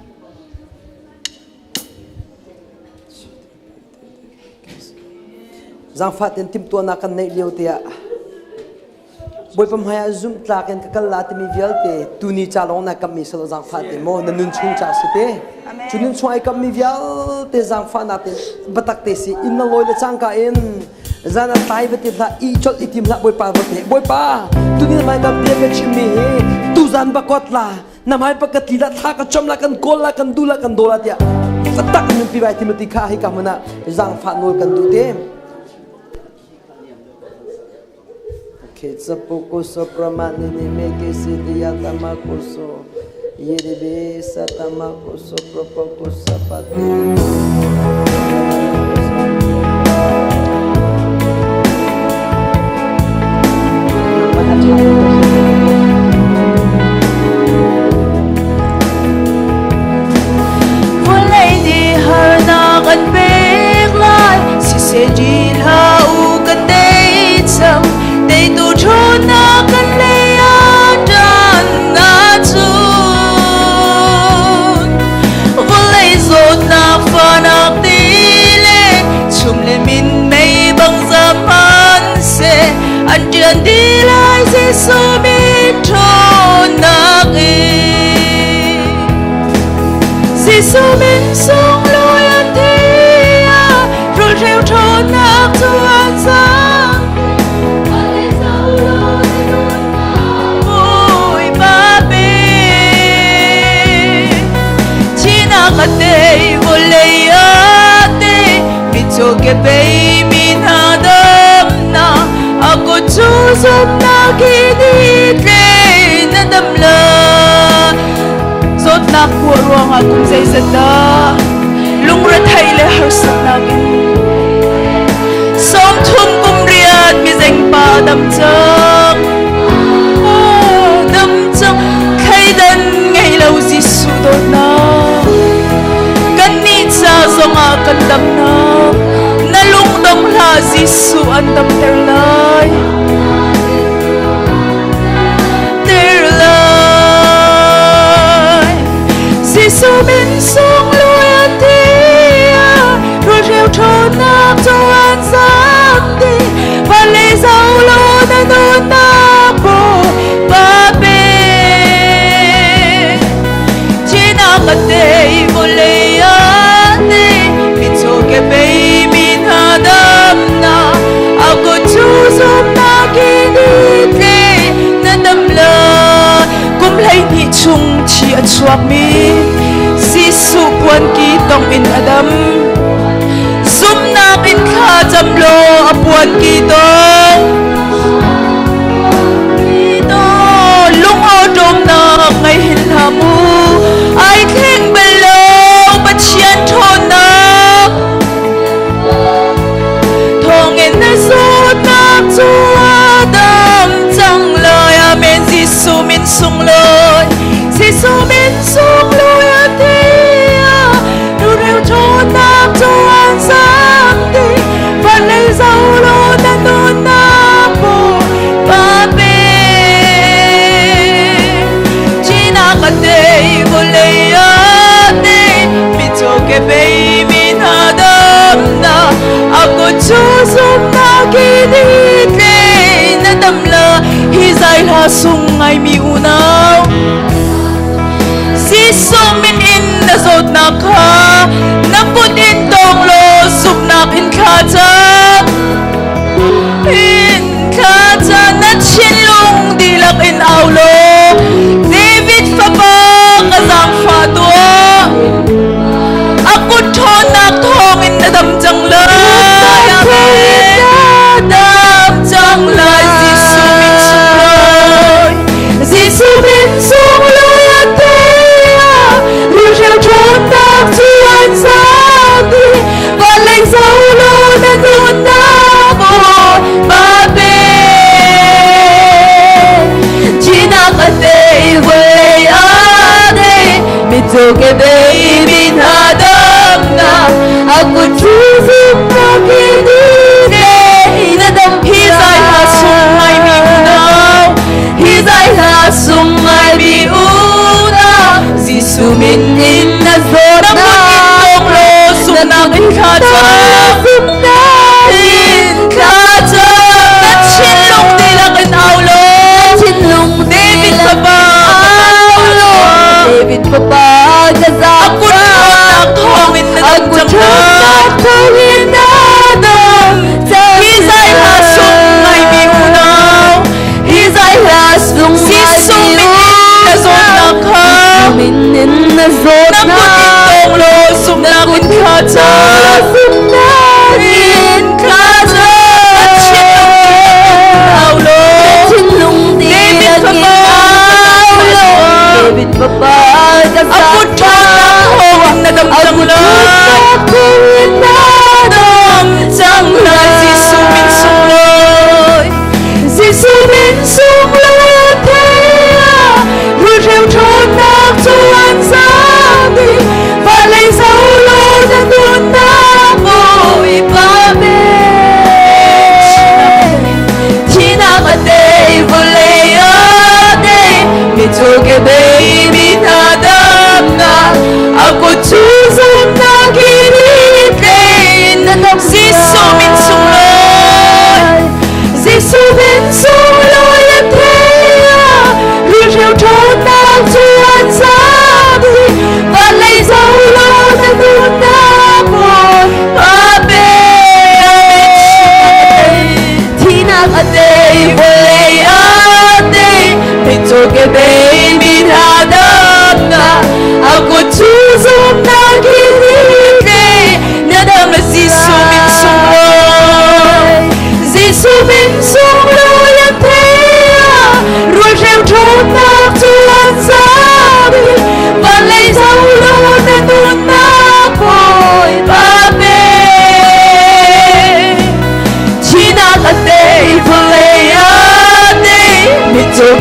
Giang phát đến tim tua nakan nei liu tia boi pam haya zoom tlaken ka kala ti mi vial te tuni chalong na kam mi selo Giang phát te mo na nun chung cha si te chunin chung ai kam mi vial te Giang phát na te batak te si in na loi le chang ka in zana tai vete la I chol itim la boi pa vote boi pa tuni mai kam te ka chimi he tu zan ba kot la na mai pa ka ti la tha ka chom la kan kol la kan du la kan do la tia fatak min pi bai timoti kha hi ka mana Giang phát noi kan du te Ketsapuko sopramani ni meke sidiya tamakoso yeribe satamakoso propoko sapati Vulai ni harnak an pek lai si se jin ha u kan dei cham dei tu thon na kan le ya dan na chun Vulai zot na fa nak ti le chum le min mei bang zaman se an jian di lai si so mi thon nak i Giêsu min sung lối an thia rồi theo thôn nạc cho an giang mùi ba bê chỉ na cả tê vô lây á tê mi cho cái bê min ha đâm na aku chu zum na kini tê na đâm la Zot na ku ruang akong say sada Lungra thay le harsak nagin Som thum kum riyad mi zeng pa dam chang Dam chang khay dan ngay lau Giêsu dot na Kan ni cha zong a kan dam na Nalung dong la Giêsu an dam terlay Giêsu min sung lối an thia rồi theo thôn nạc cho an giang đi và lấy dấu lô na nôn na bồ ba bê chỉ na cả tê vô lấy an đi min cho cái bê min ha đam na aku chu zum na kini tê na đam la kum lấy ni chung chi a chuak mi Giêsu puan ki tong in adam zum nak in kha jam lo a puan ki tong lung o dom na ngai hin hamu ai kheng belo bachian thon na thong in na zot nak chu adam chang lo ya men Giêsu min sung loi Giêsu min sung loi nạc cho an giang đi và lấy dấu lô na nôn na bồ ba bê chỉ na cả tê vô lấy an đi mi cho cái bê min ha đam na aku chu zum na kini tê na đam la hi zai la sung ngai mi unau Giêsu min in na zot na kha na put in tong lo sup nak in kha cha na chin lung di lak in au lo David fa pa ka zang fa tua aku thon nak thong in na dam chang la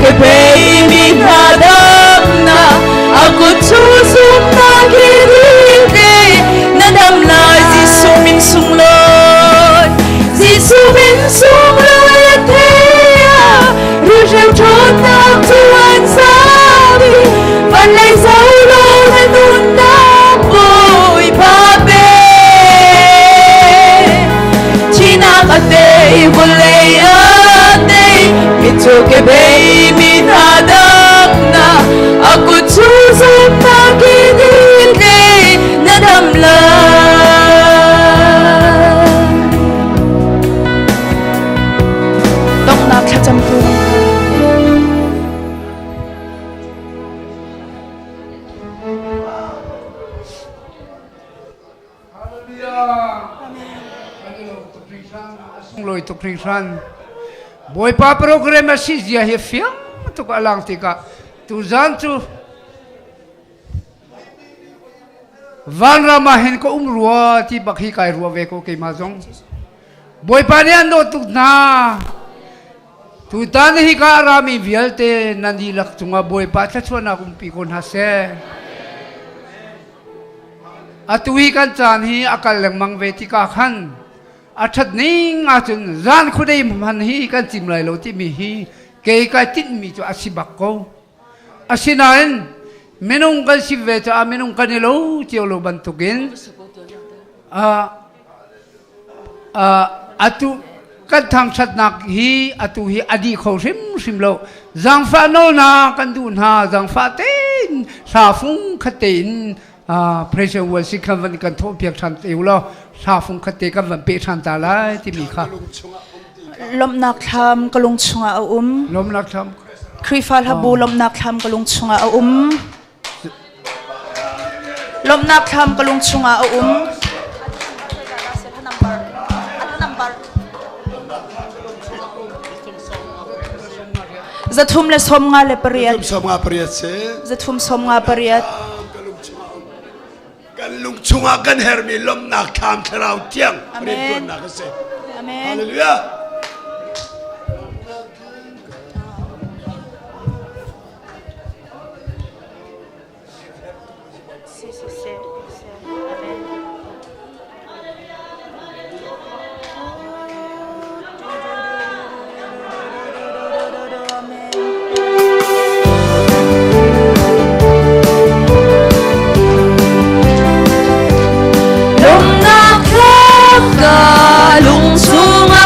ke pei mi hadam na aku susum na kiri na dam lai Jisu min sung loi Jisu min sung loi thea ru rêu trốn nam tuan sabi van lai dấu lo na nun na bồi pa be china ka te volei ate mito ke bei mi hadam na aku susum na kiri na dam lai tong na kha cham pu loi tu kring san boy pa program asi dia he fiang tu ka lang tika tu zan tu van ramahin ko umrua ti bakhi kai ruwa ve ko ke mazong boy pa ne ando tu na tu tan hi ka rami vialte nandi lak tunga boy pa cha chona kumpi kon hase atui kan chan hi akal lang mang ve ti ka khan achat ning achun zan khudei man hi kan chim lai lo ti mi hi ke ka tin mi chu asibak ko asinain menung kan si ve cha menung kan lo chi lo ban tugen atu kan thang chat nak hi atu hi adi kho sim lo zang fa no na kan dun ha zang fa ten sa phung khatin pressure was si kan van kan tho piak than teu lo sa phung khate kan van pe than ta lai ti mi kha lom nak tham kalung chunga a lom nak tham krifal habu lom nak tham kalung chunga a lom nak tham kalung chunga a zathum le som nga le pariat zathum som nga pariat kan lung chunga kan hermi lom nak tham tharau tiang amen amen hallelujah lung sunga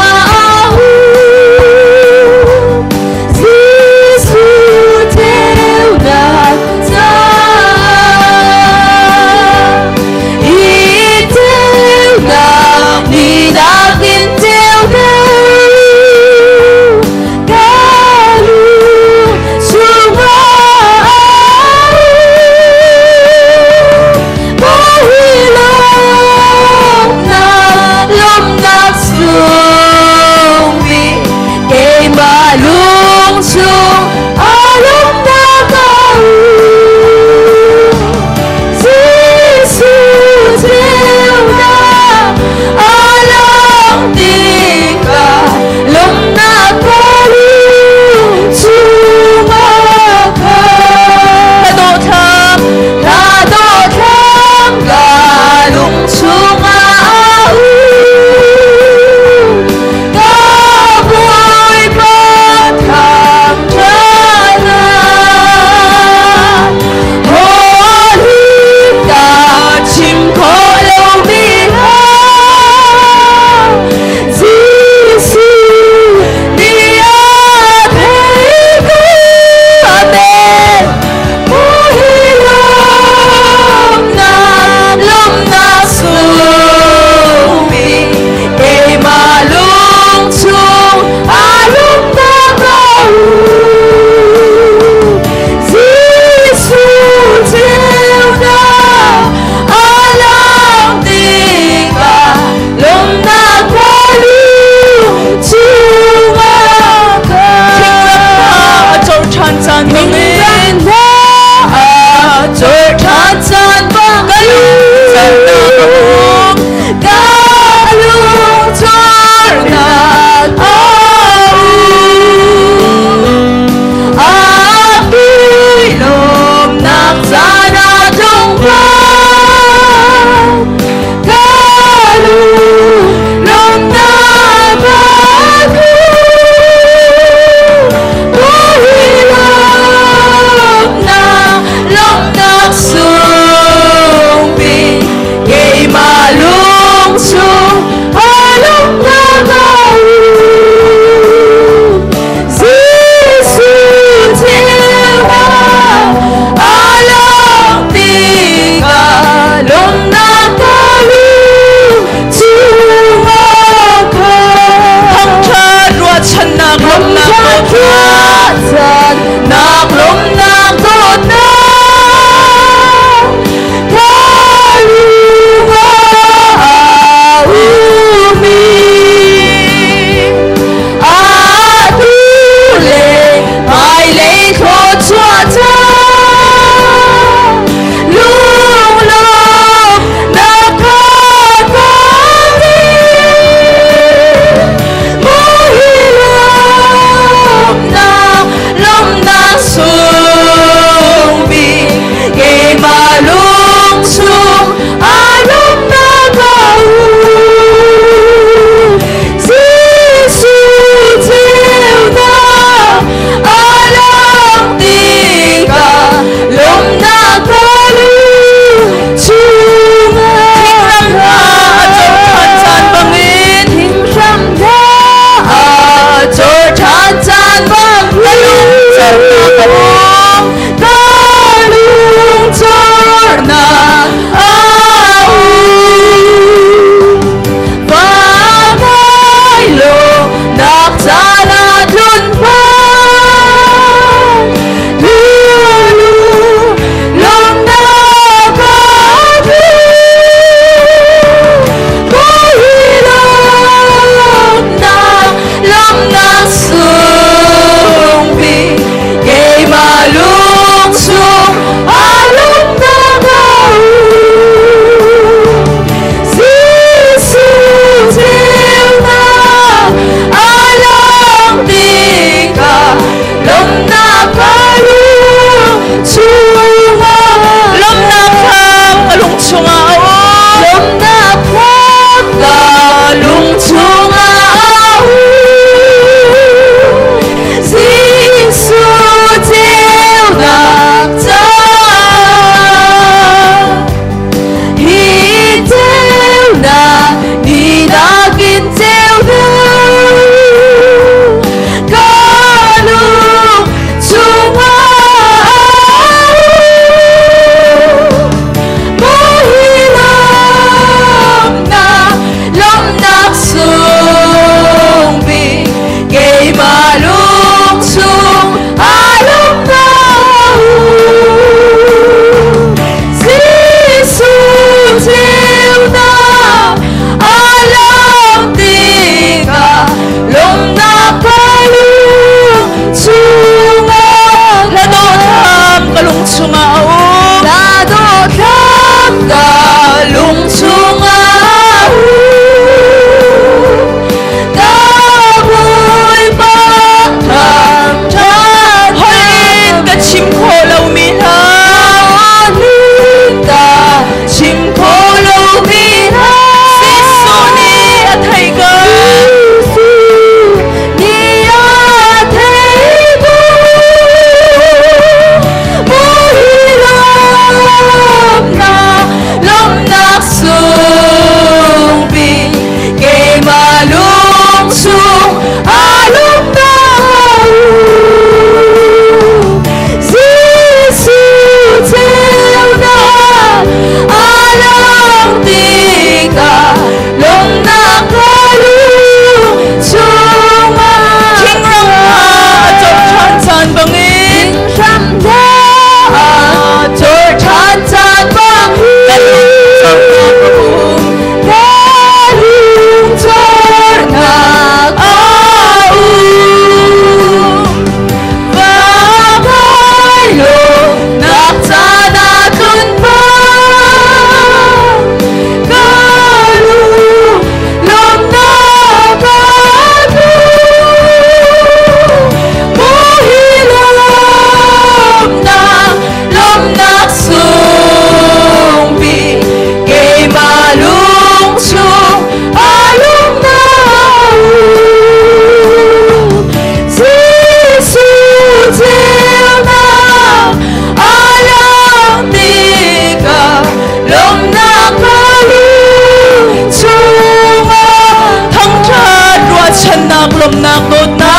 lom nak tot na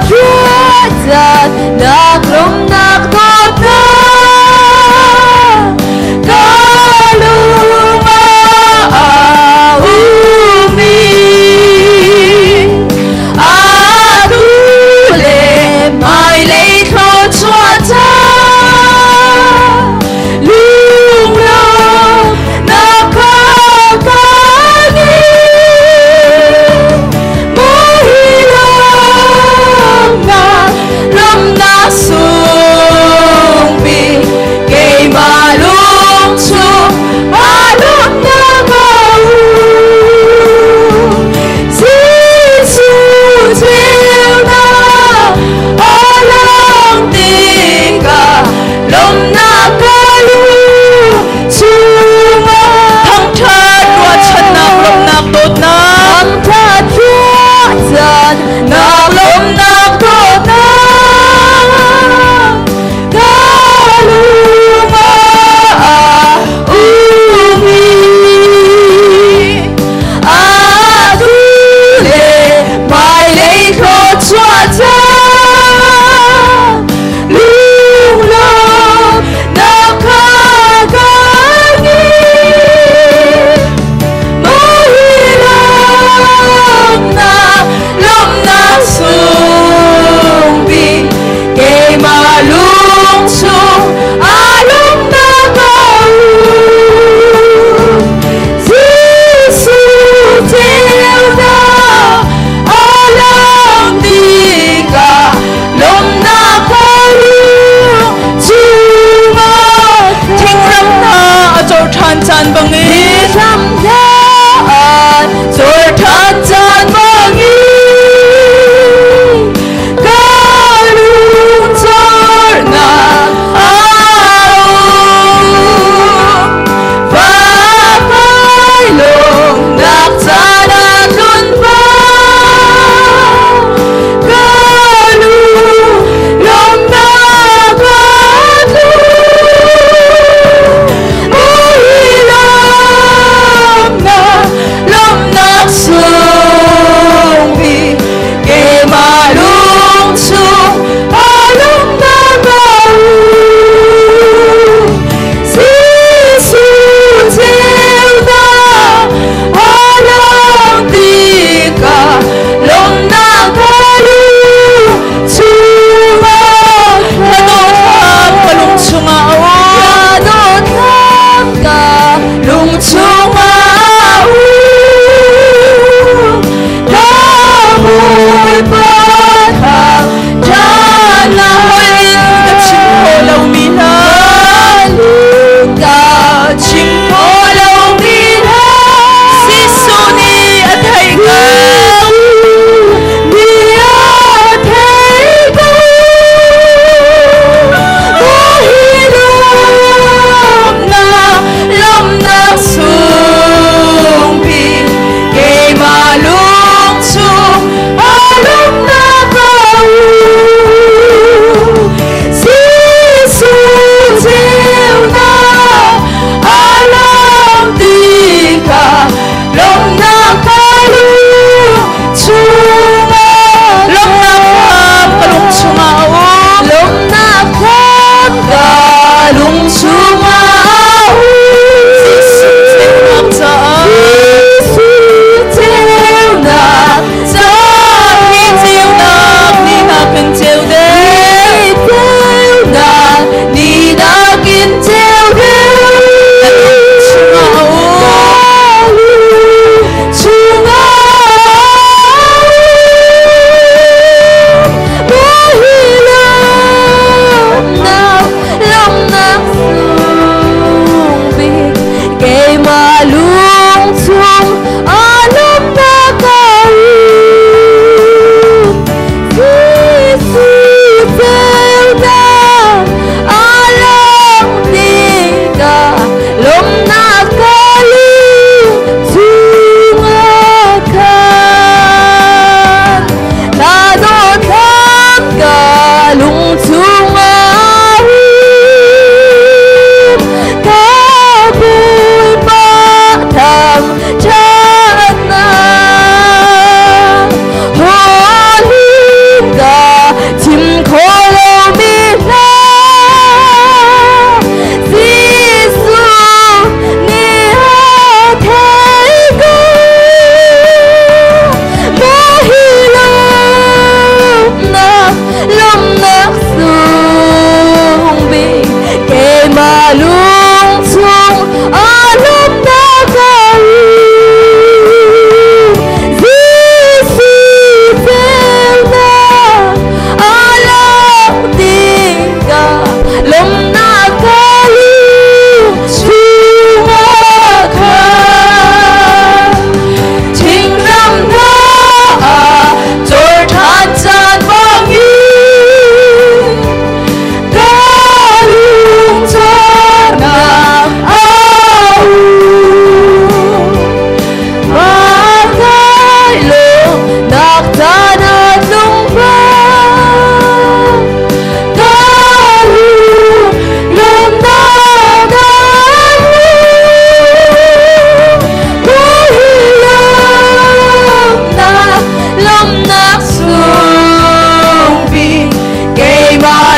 chúa giật nak lom nak tot na kaluma aumi adule mai lấy thôn xóa cha lung lom nak kakani mohila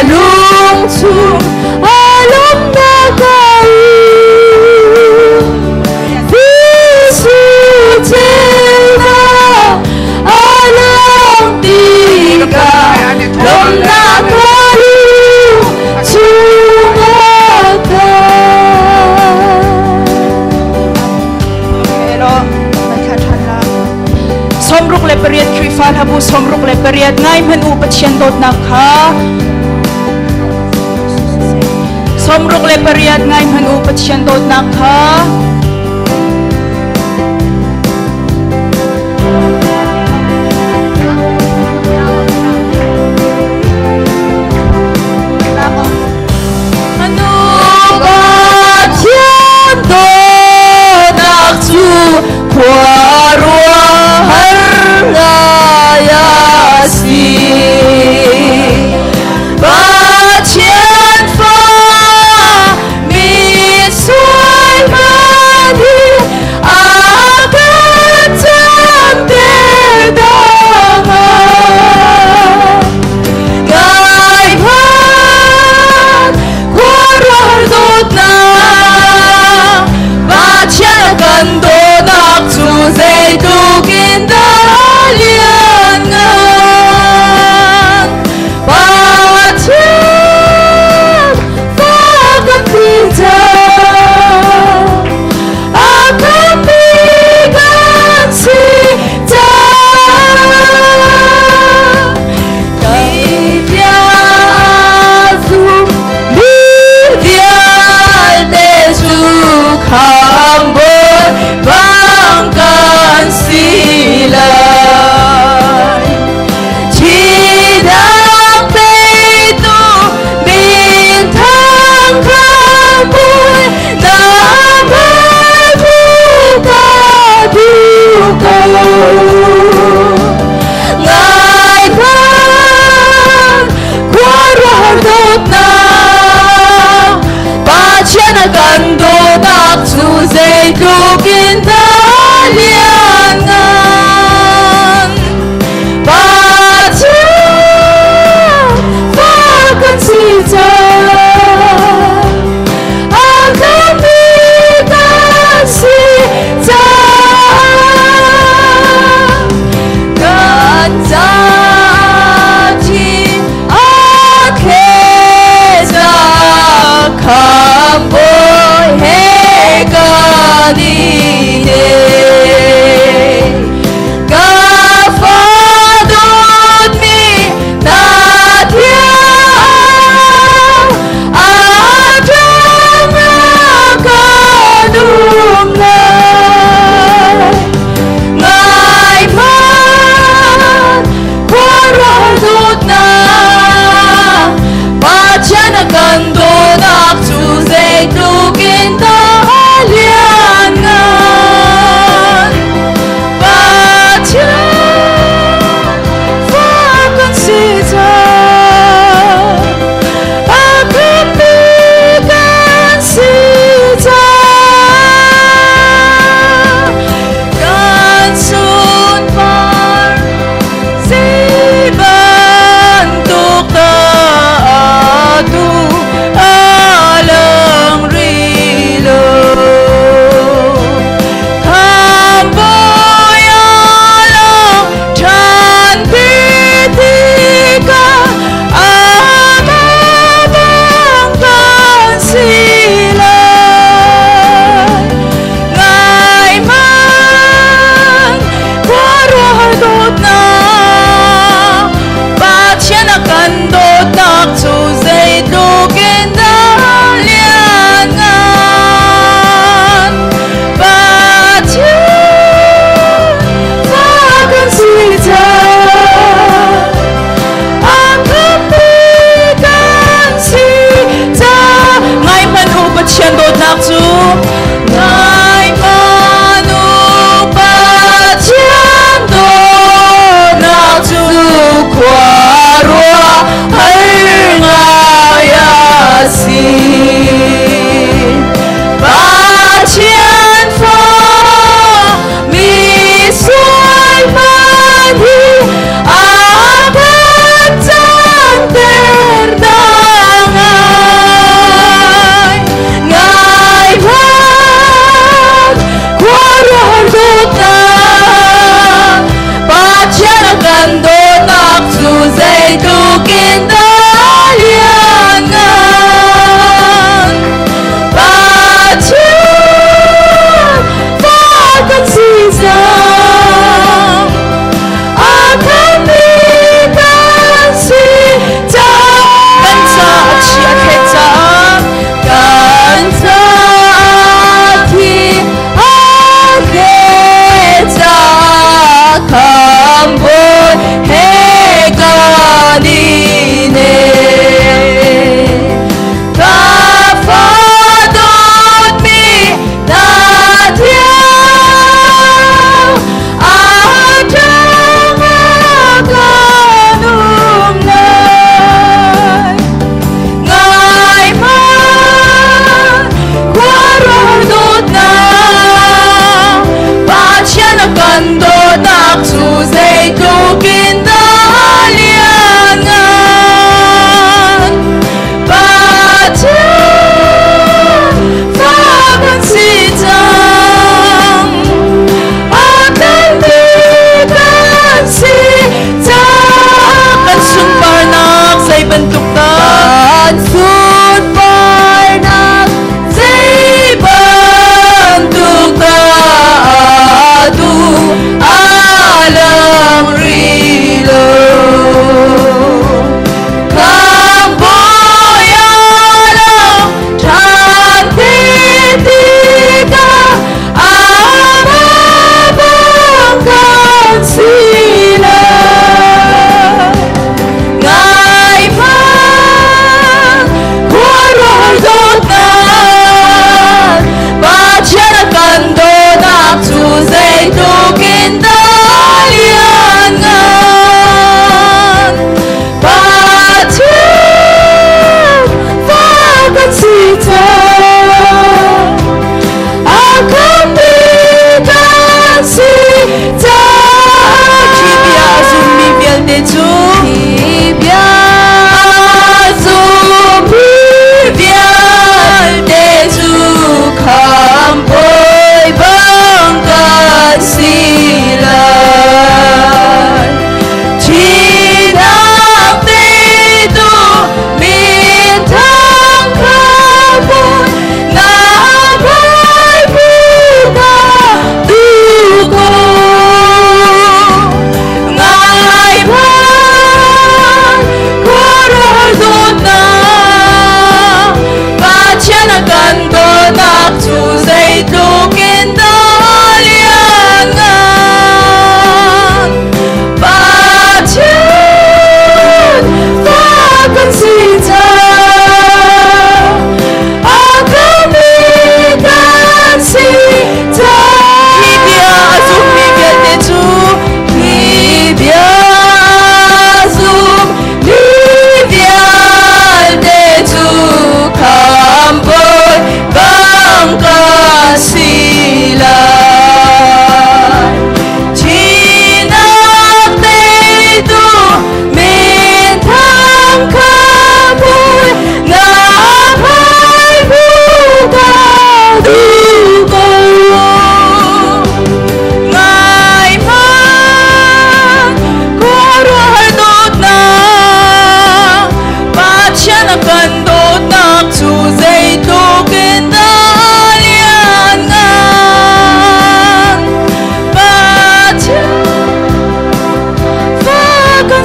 lung chung alum na kai visu chena alum tika lom na kai chung aka somruk le periat krifal habu somruk le periat ngai man u pathian dot na kha somruk le periat ngai man u pathian dot na kha anu pathian dot na chu khwarua千发，你虽慢。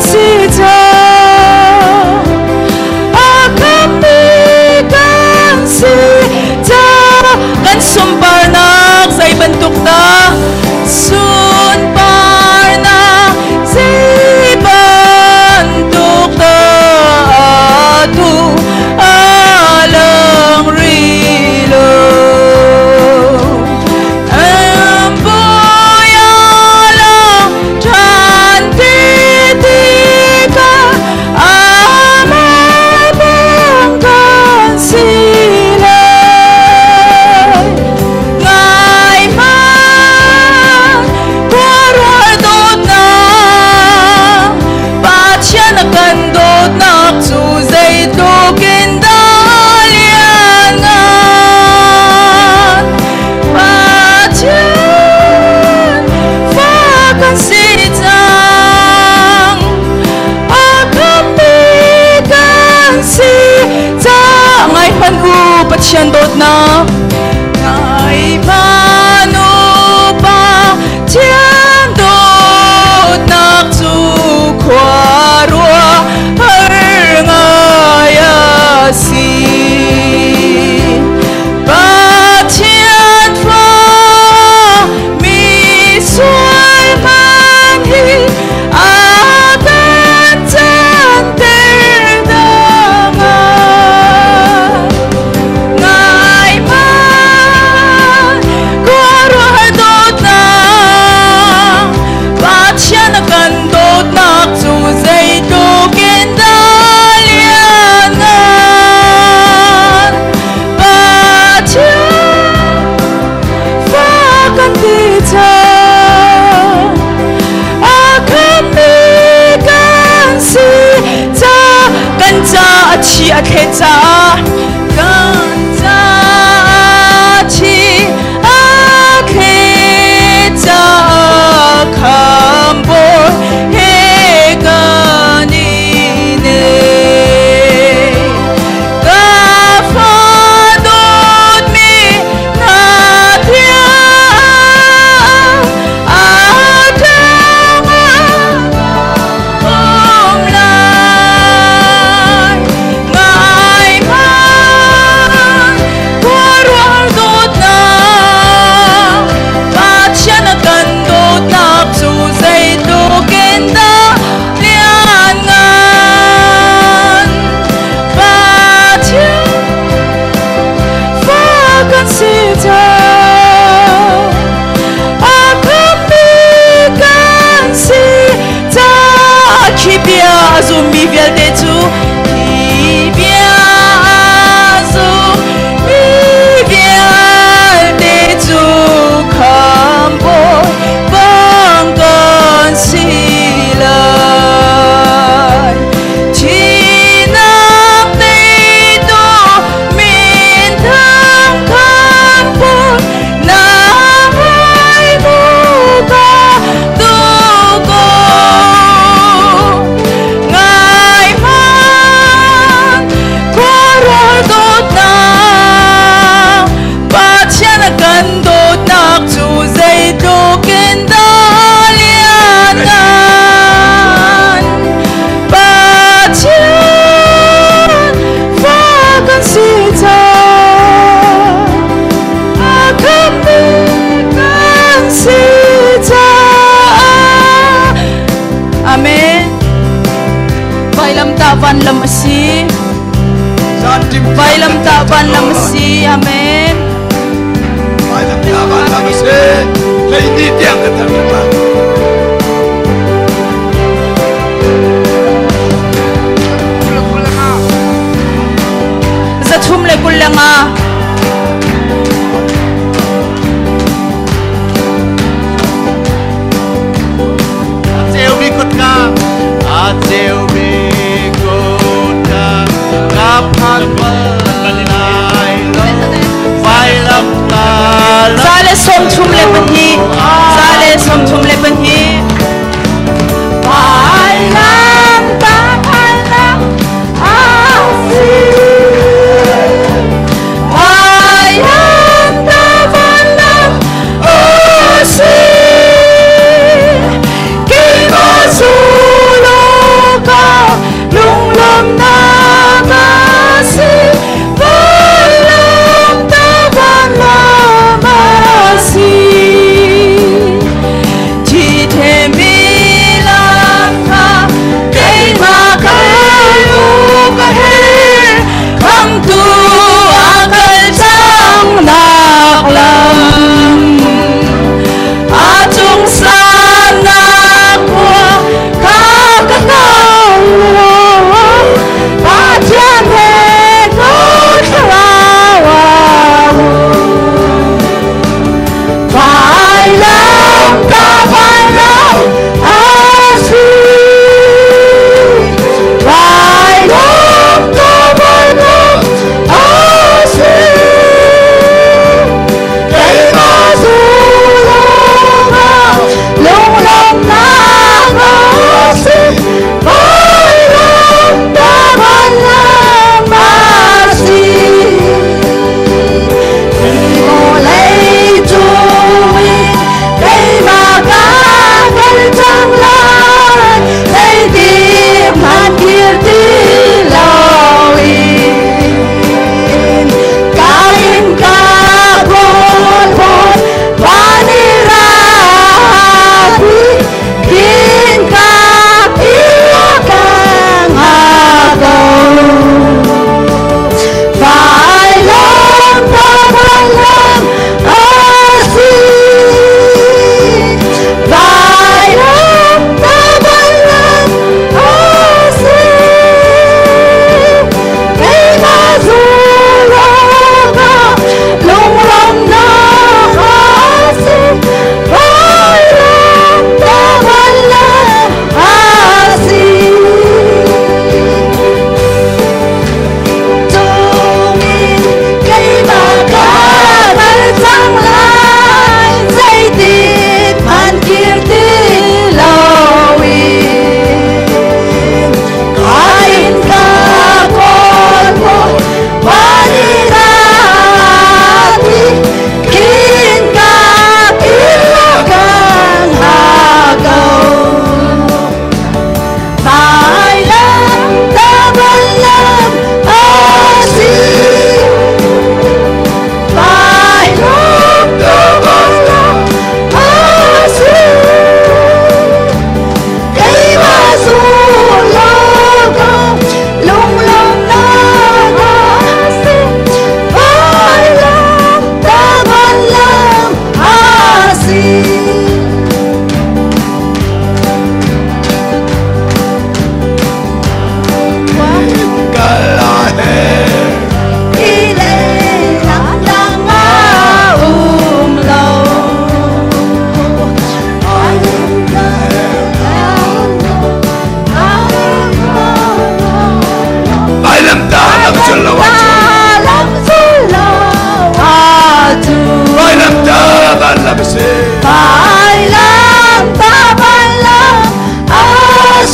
sita akami kan sita kan sumpar nak say bentuk ta sun parnak say bentuk ta atu alang rilo Siyan dot na ngay mano pa siyan dot na tsukwarwa har ngayasin patiyan fa misual manhi akan canter dangan chi aketa kanta chi aketa kambo heganine kafadot mi natia Zumbi vial de tu vial de tu kambo bangkan silai chinak dito mintang kambo nahay buka dugo Amen. Bailam taban lamasi. Bailam taban lamasi. Amen. Bailam taban lamasi. Lady tiang katakan. Zathum le kulanga. Sale som thum le pani, sale som thum le pani.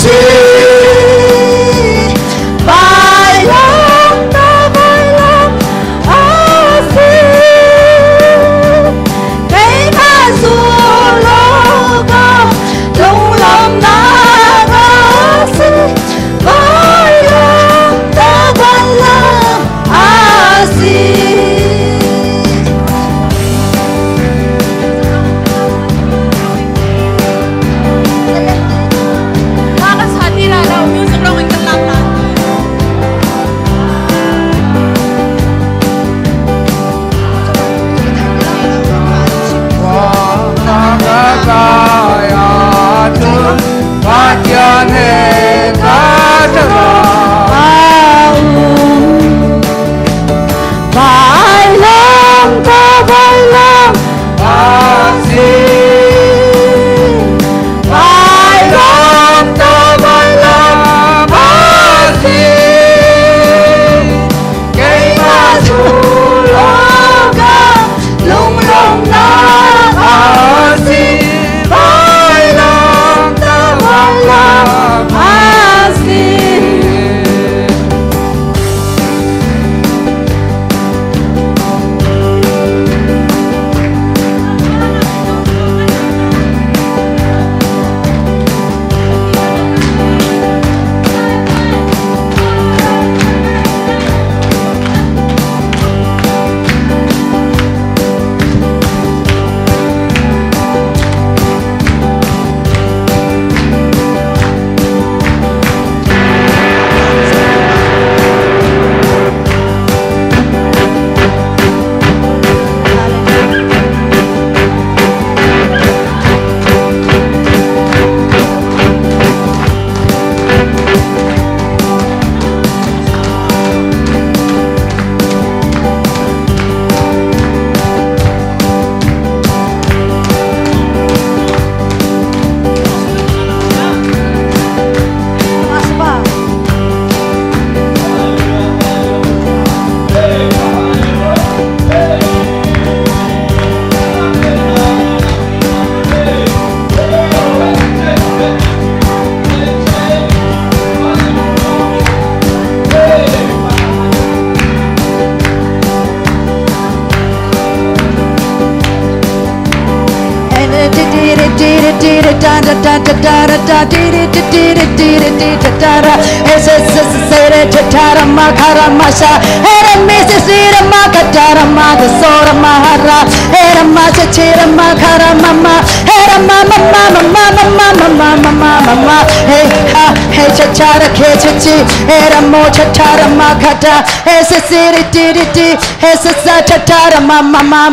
si vai lòng ta vai lòng si cái ta su lo go lung lòng na si vai lòng ta vai lòng si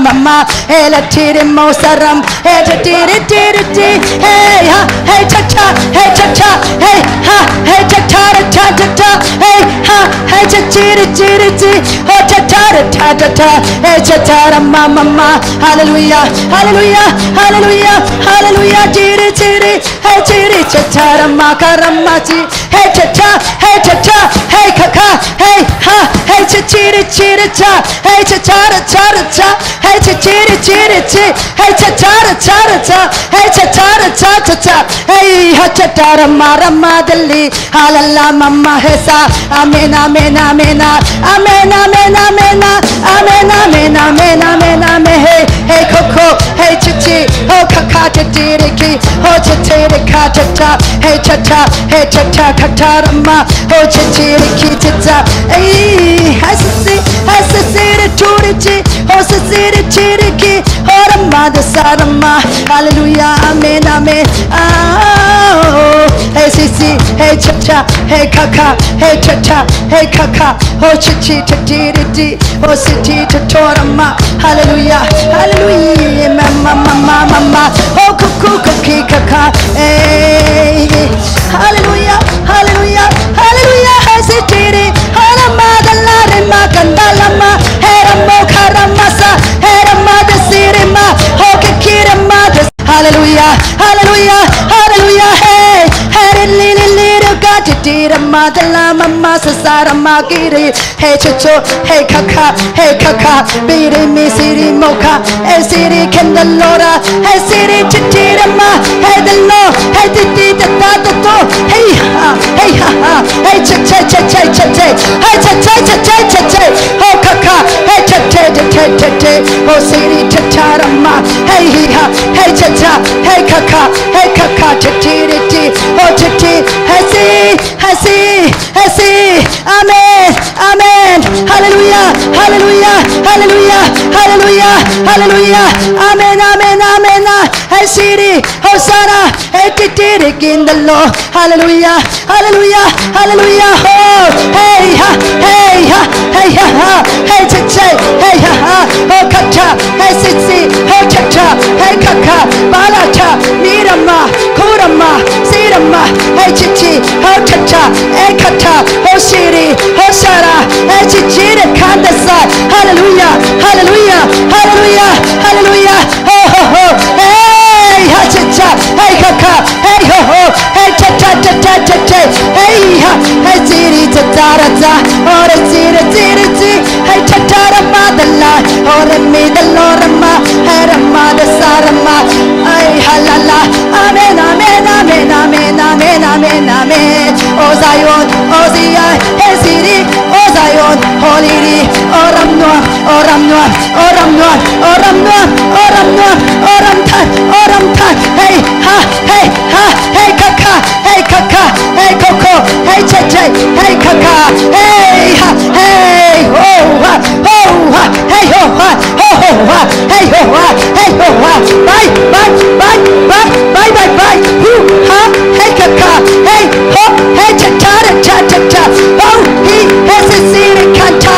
mama ela tiri mosaram hey tiri hey ha hey cha cha hey ha hey cha cha hey ha hey cha tiri oh cha cha hey cha mama hallelujah hallelujah hallelujah hallelujah tiri hey tiri cha makaramachi hey cha hey kaka hey ha hey cha tiri cha hey cha hey chi hey cha hey cha hey ha cha ramadali halala mama hesa amen amen amen amen amen amen amen amen amen hey hey koko hey chi oh kaka chi oh cha hey cha katarama oh chi cha hey hasisi churichi oh sisi chiriki oh ramada sarama hallelujah amen amen oh hey sisi hey cha hey kaka hey cha hey kaka oh chi oh siti torama hallelujah hallelujah mama oh kuki kaka hey hallelujah hallelujah hallelujah hey siti halamada la kandalama heramo karamasa heramada sirima hokikirama hallelujah hallelujah hallelujah hey hey God tira madala mama sasara magiri hey chucho hey kaka biri mi siri moka hey siri kendalora hey siri chitira ma hey the lo hey titi tata to hey hallelujah, hallelujah, hallelujah, hallelujah, hallelujah. Amen, amen, amen. Hey Siri, Hosanna, hey Titiri in the Lord. Hallelujah, hallelujah, hallelujah. Oh, hey ha, hey ha, hey ha ha, hey chiche, hey ha ha, oh kacha, hey sitsi, oh chacha, hey kaka, balacha, mirama, kurama, sirama, hey chichi, oh chacha, hey kata, oh Siri, Hosanna, hey chichi, the kandasa. Hallelujah, hallelujah, hallelujah, hallelujah. Oh ho ho, hey ha chicha, hey kaka, hey ho ho, hey cha cha cha cha cha cha, hey ha, hey Siri, cha cha cha, oh the Siri, Siri, Siri, hey cha cha the madala, oh the me the Lord ma, hey the mother sarama, hey halala, amen, amen, amen, amen, amen, amen, amen. Oh Zion, oh Zion, hey Siri, oh Zion, holy, oh Ramnoa, oh Ramnoa, oh Ramnoa, oh Ramnoa, oh Ramnoa, oh Ramtan, oh Ramtan, hey ha, hey ha, hey kaka, hey kaka, hey koko, hey cheche, hey kaka, hey ha, hey ho ha, hey ho ha, ho ha, hey ho ha, hey ho ha, bye, bye, bye, bye, bye, bye, bye, hu ha, hey kaka, hey ho, hey cha cha cha cha cha, oh he has a city kanta,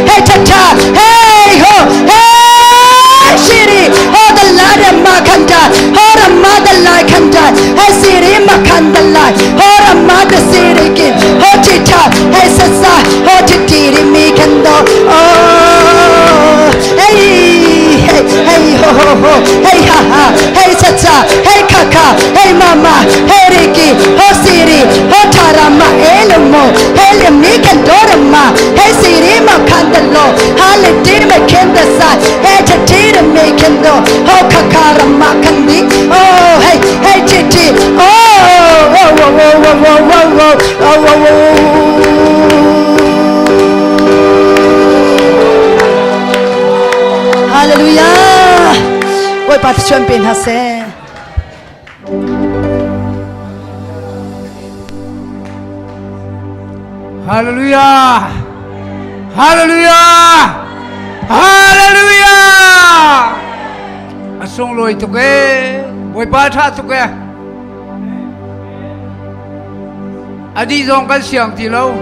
hey cha cha, hey ho, hey shiri, oh the lada makanta, oh the mother like kanta, hey city makanda like, oh the mother city kin, oh chita, hey sasa, oh chitiri mikando, oh hey hey hey ho ho ho, hey ha ha, hey sasa, hey kaka, hey mama, hey Ricky, oh city, oh tarama, elmo, hey mikandorama, hey city makandalo, holiday makanda sa, hey chitiri mikando, oh kakara makandi, oh hey hey chiti, oh oh oh oh oh oh oh oh oh. Hallelujah. Oi pat champion hase. Hallelujah, hallelujah, hallelujah. Asong loi tu ke, boy pa tha tu ke. Adi zong kan siang ti lo.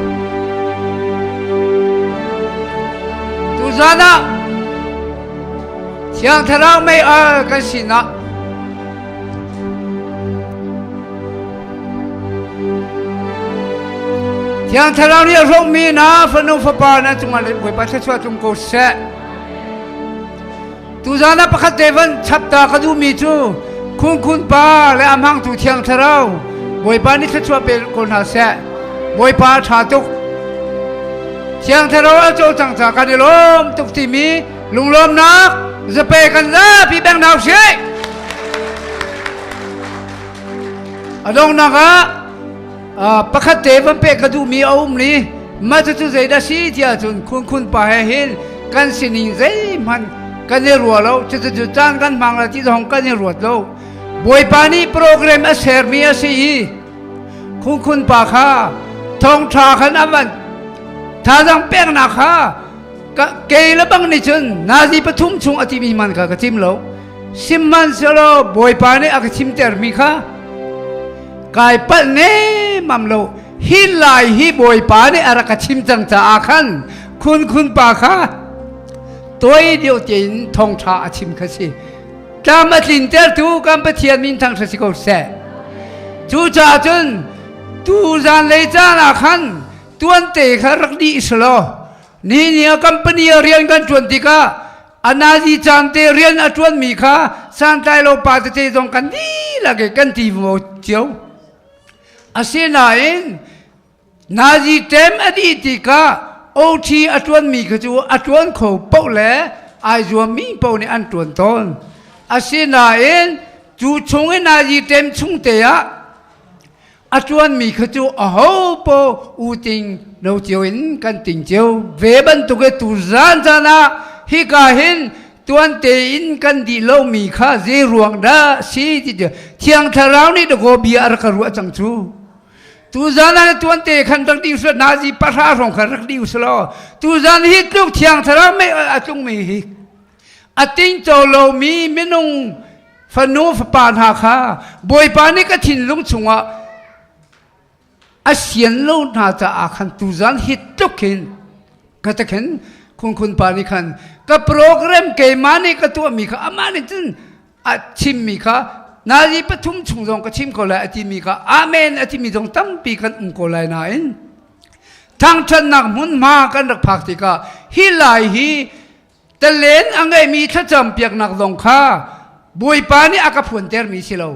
Tu zana. Siang tharau mai kan sina. Siang tharau ni rong mi na fanu fapa na tunga le boy pa chwa tung ko se. Tu zana pakhat devan chapta ka du mi chu. Kun pa le amhang tu siang tharau. Boy pa ni chwa pe ko na se. Boy pa tha tuk. Siang tharau a cho chang cha ka ni lom tuk ti mi lung lom nak. Zape kan za pi bang nau se. Adong na ka pakhat devan pe ka du mi aum ni. Ma chu zai da si tia chun kun pa he hin kan sining zai man kan ne ruwa lo chu chan kan mang la ti hong kan ne ruwa lo. Boy pa ni program a ser mi a si kun pa kha thong tha khan avan tha jang pek na kha ke la bang ni chun na ji pathum chung ati mi man kha ka tim lo sim man se lo boy pa ni ak chim ter mi kha kai pal ne mam lo hi lai hi boy pa ni ara ka chim chang cha a khan kun pa kha toy dio tin thong tha a chim kha si tam atlin ter tu kam pa thian min thang sa si ko se chu cha chun tu zan le cha la khan tuan te kha rak di slo ni company rian kan chuan ti ka anaji chan te rian a chuan mi kha san tai lo pa te jong kan ni la ge kan ti mo chiao asina in naji tem adi ti ka ot a chuan mi kha chu a chuan kho pau le ai zuam mi pau ni an chuan ton asina in chu chung in naji tem chung te ya a chuan mi kha chu a ho po u ting no chiao in kan ting chiao ve ban tu ke tu zan jana hi ka hin tuan te in kan di lo mi kha ze ruang da si ti thiang tharau ni de go bi ar ka ru chang chu tu zana tuan te khan rak diu sa nazi pasha rong khan rak diu slo tu zan hi tluk thiang thara me atung mi hi ating cholo mi minung fanu pan ha kha boi pa ni ka thin lung chunga asian lo na ta akhan tu zan hi tukin ka ta khen kun pa ni khan ka program ke mani ka tu mi kha amani tin achim mi kha nazi pathum chungjong ka chim ko la ati mi ka amen ati mi jong tam pi kan ko lai na in thang chan nak mun ma kan rak phak ti ka hi lai hi talen angai mi tha cham piak nak dong kha boi pa ni aka phun ter mi silo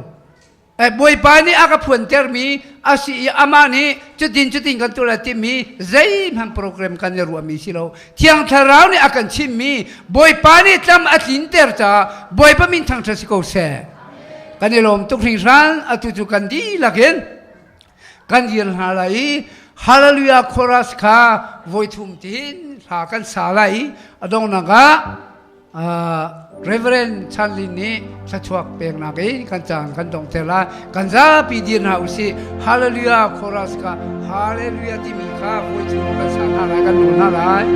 boi pa ni aka phun ter mi asi amani chutin kan tu la ti mi zai ham program kan ru mi silo thiang tharau ni akan chim mi boi pa ni tam atlin ter cha boi pa min thang tha si ko se kan ilom tuk ring ran atu kan di lagen kan yel halai hallelujah chorus kha voi thum tin ha kan salai adong naga reverend chanlin ni chachuak peng na ge kan chang kan dong tela kan za pi din ha usi hallelujah chorus kha hallelujah ti mi kha voi thum kan sa na kan nu na lai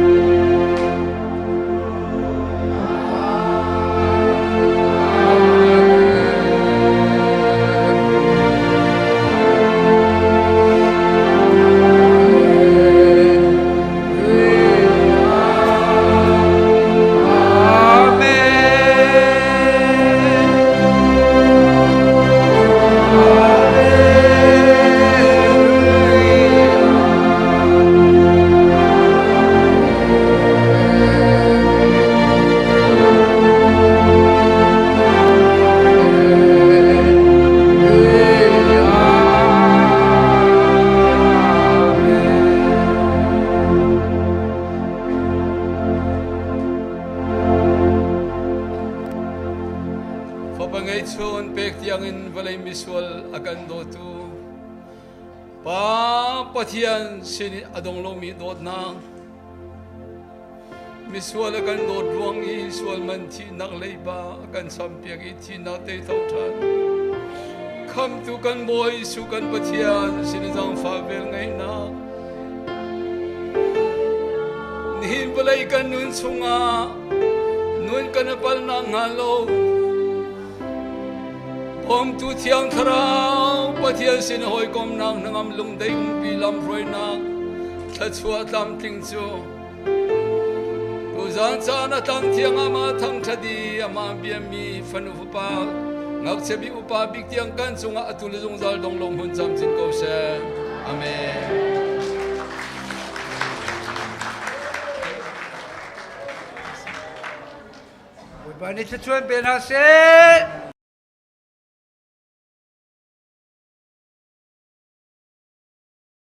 pathian sin adong lo mi dot na mi sual akan dot ruang i sual man thi nak leiba akan sampiak i thi na te thau than kham tu kan boy su kan pathian sin jang fa vel ngai na nin balai kan nun sunga nun kan pal na ngalo om tu thiang tharau pathian sin hoi kom nang nangam lung dei pi lam roi na thachua tam ting chu tu zan cha na tam thiang ama thang thadi ama biami fanu pa ngak chebi upa bik tiang kan chunga atul jung zal dong lom hun cham chin ko se amen Bani chuan ben ha se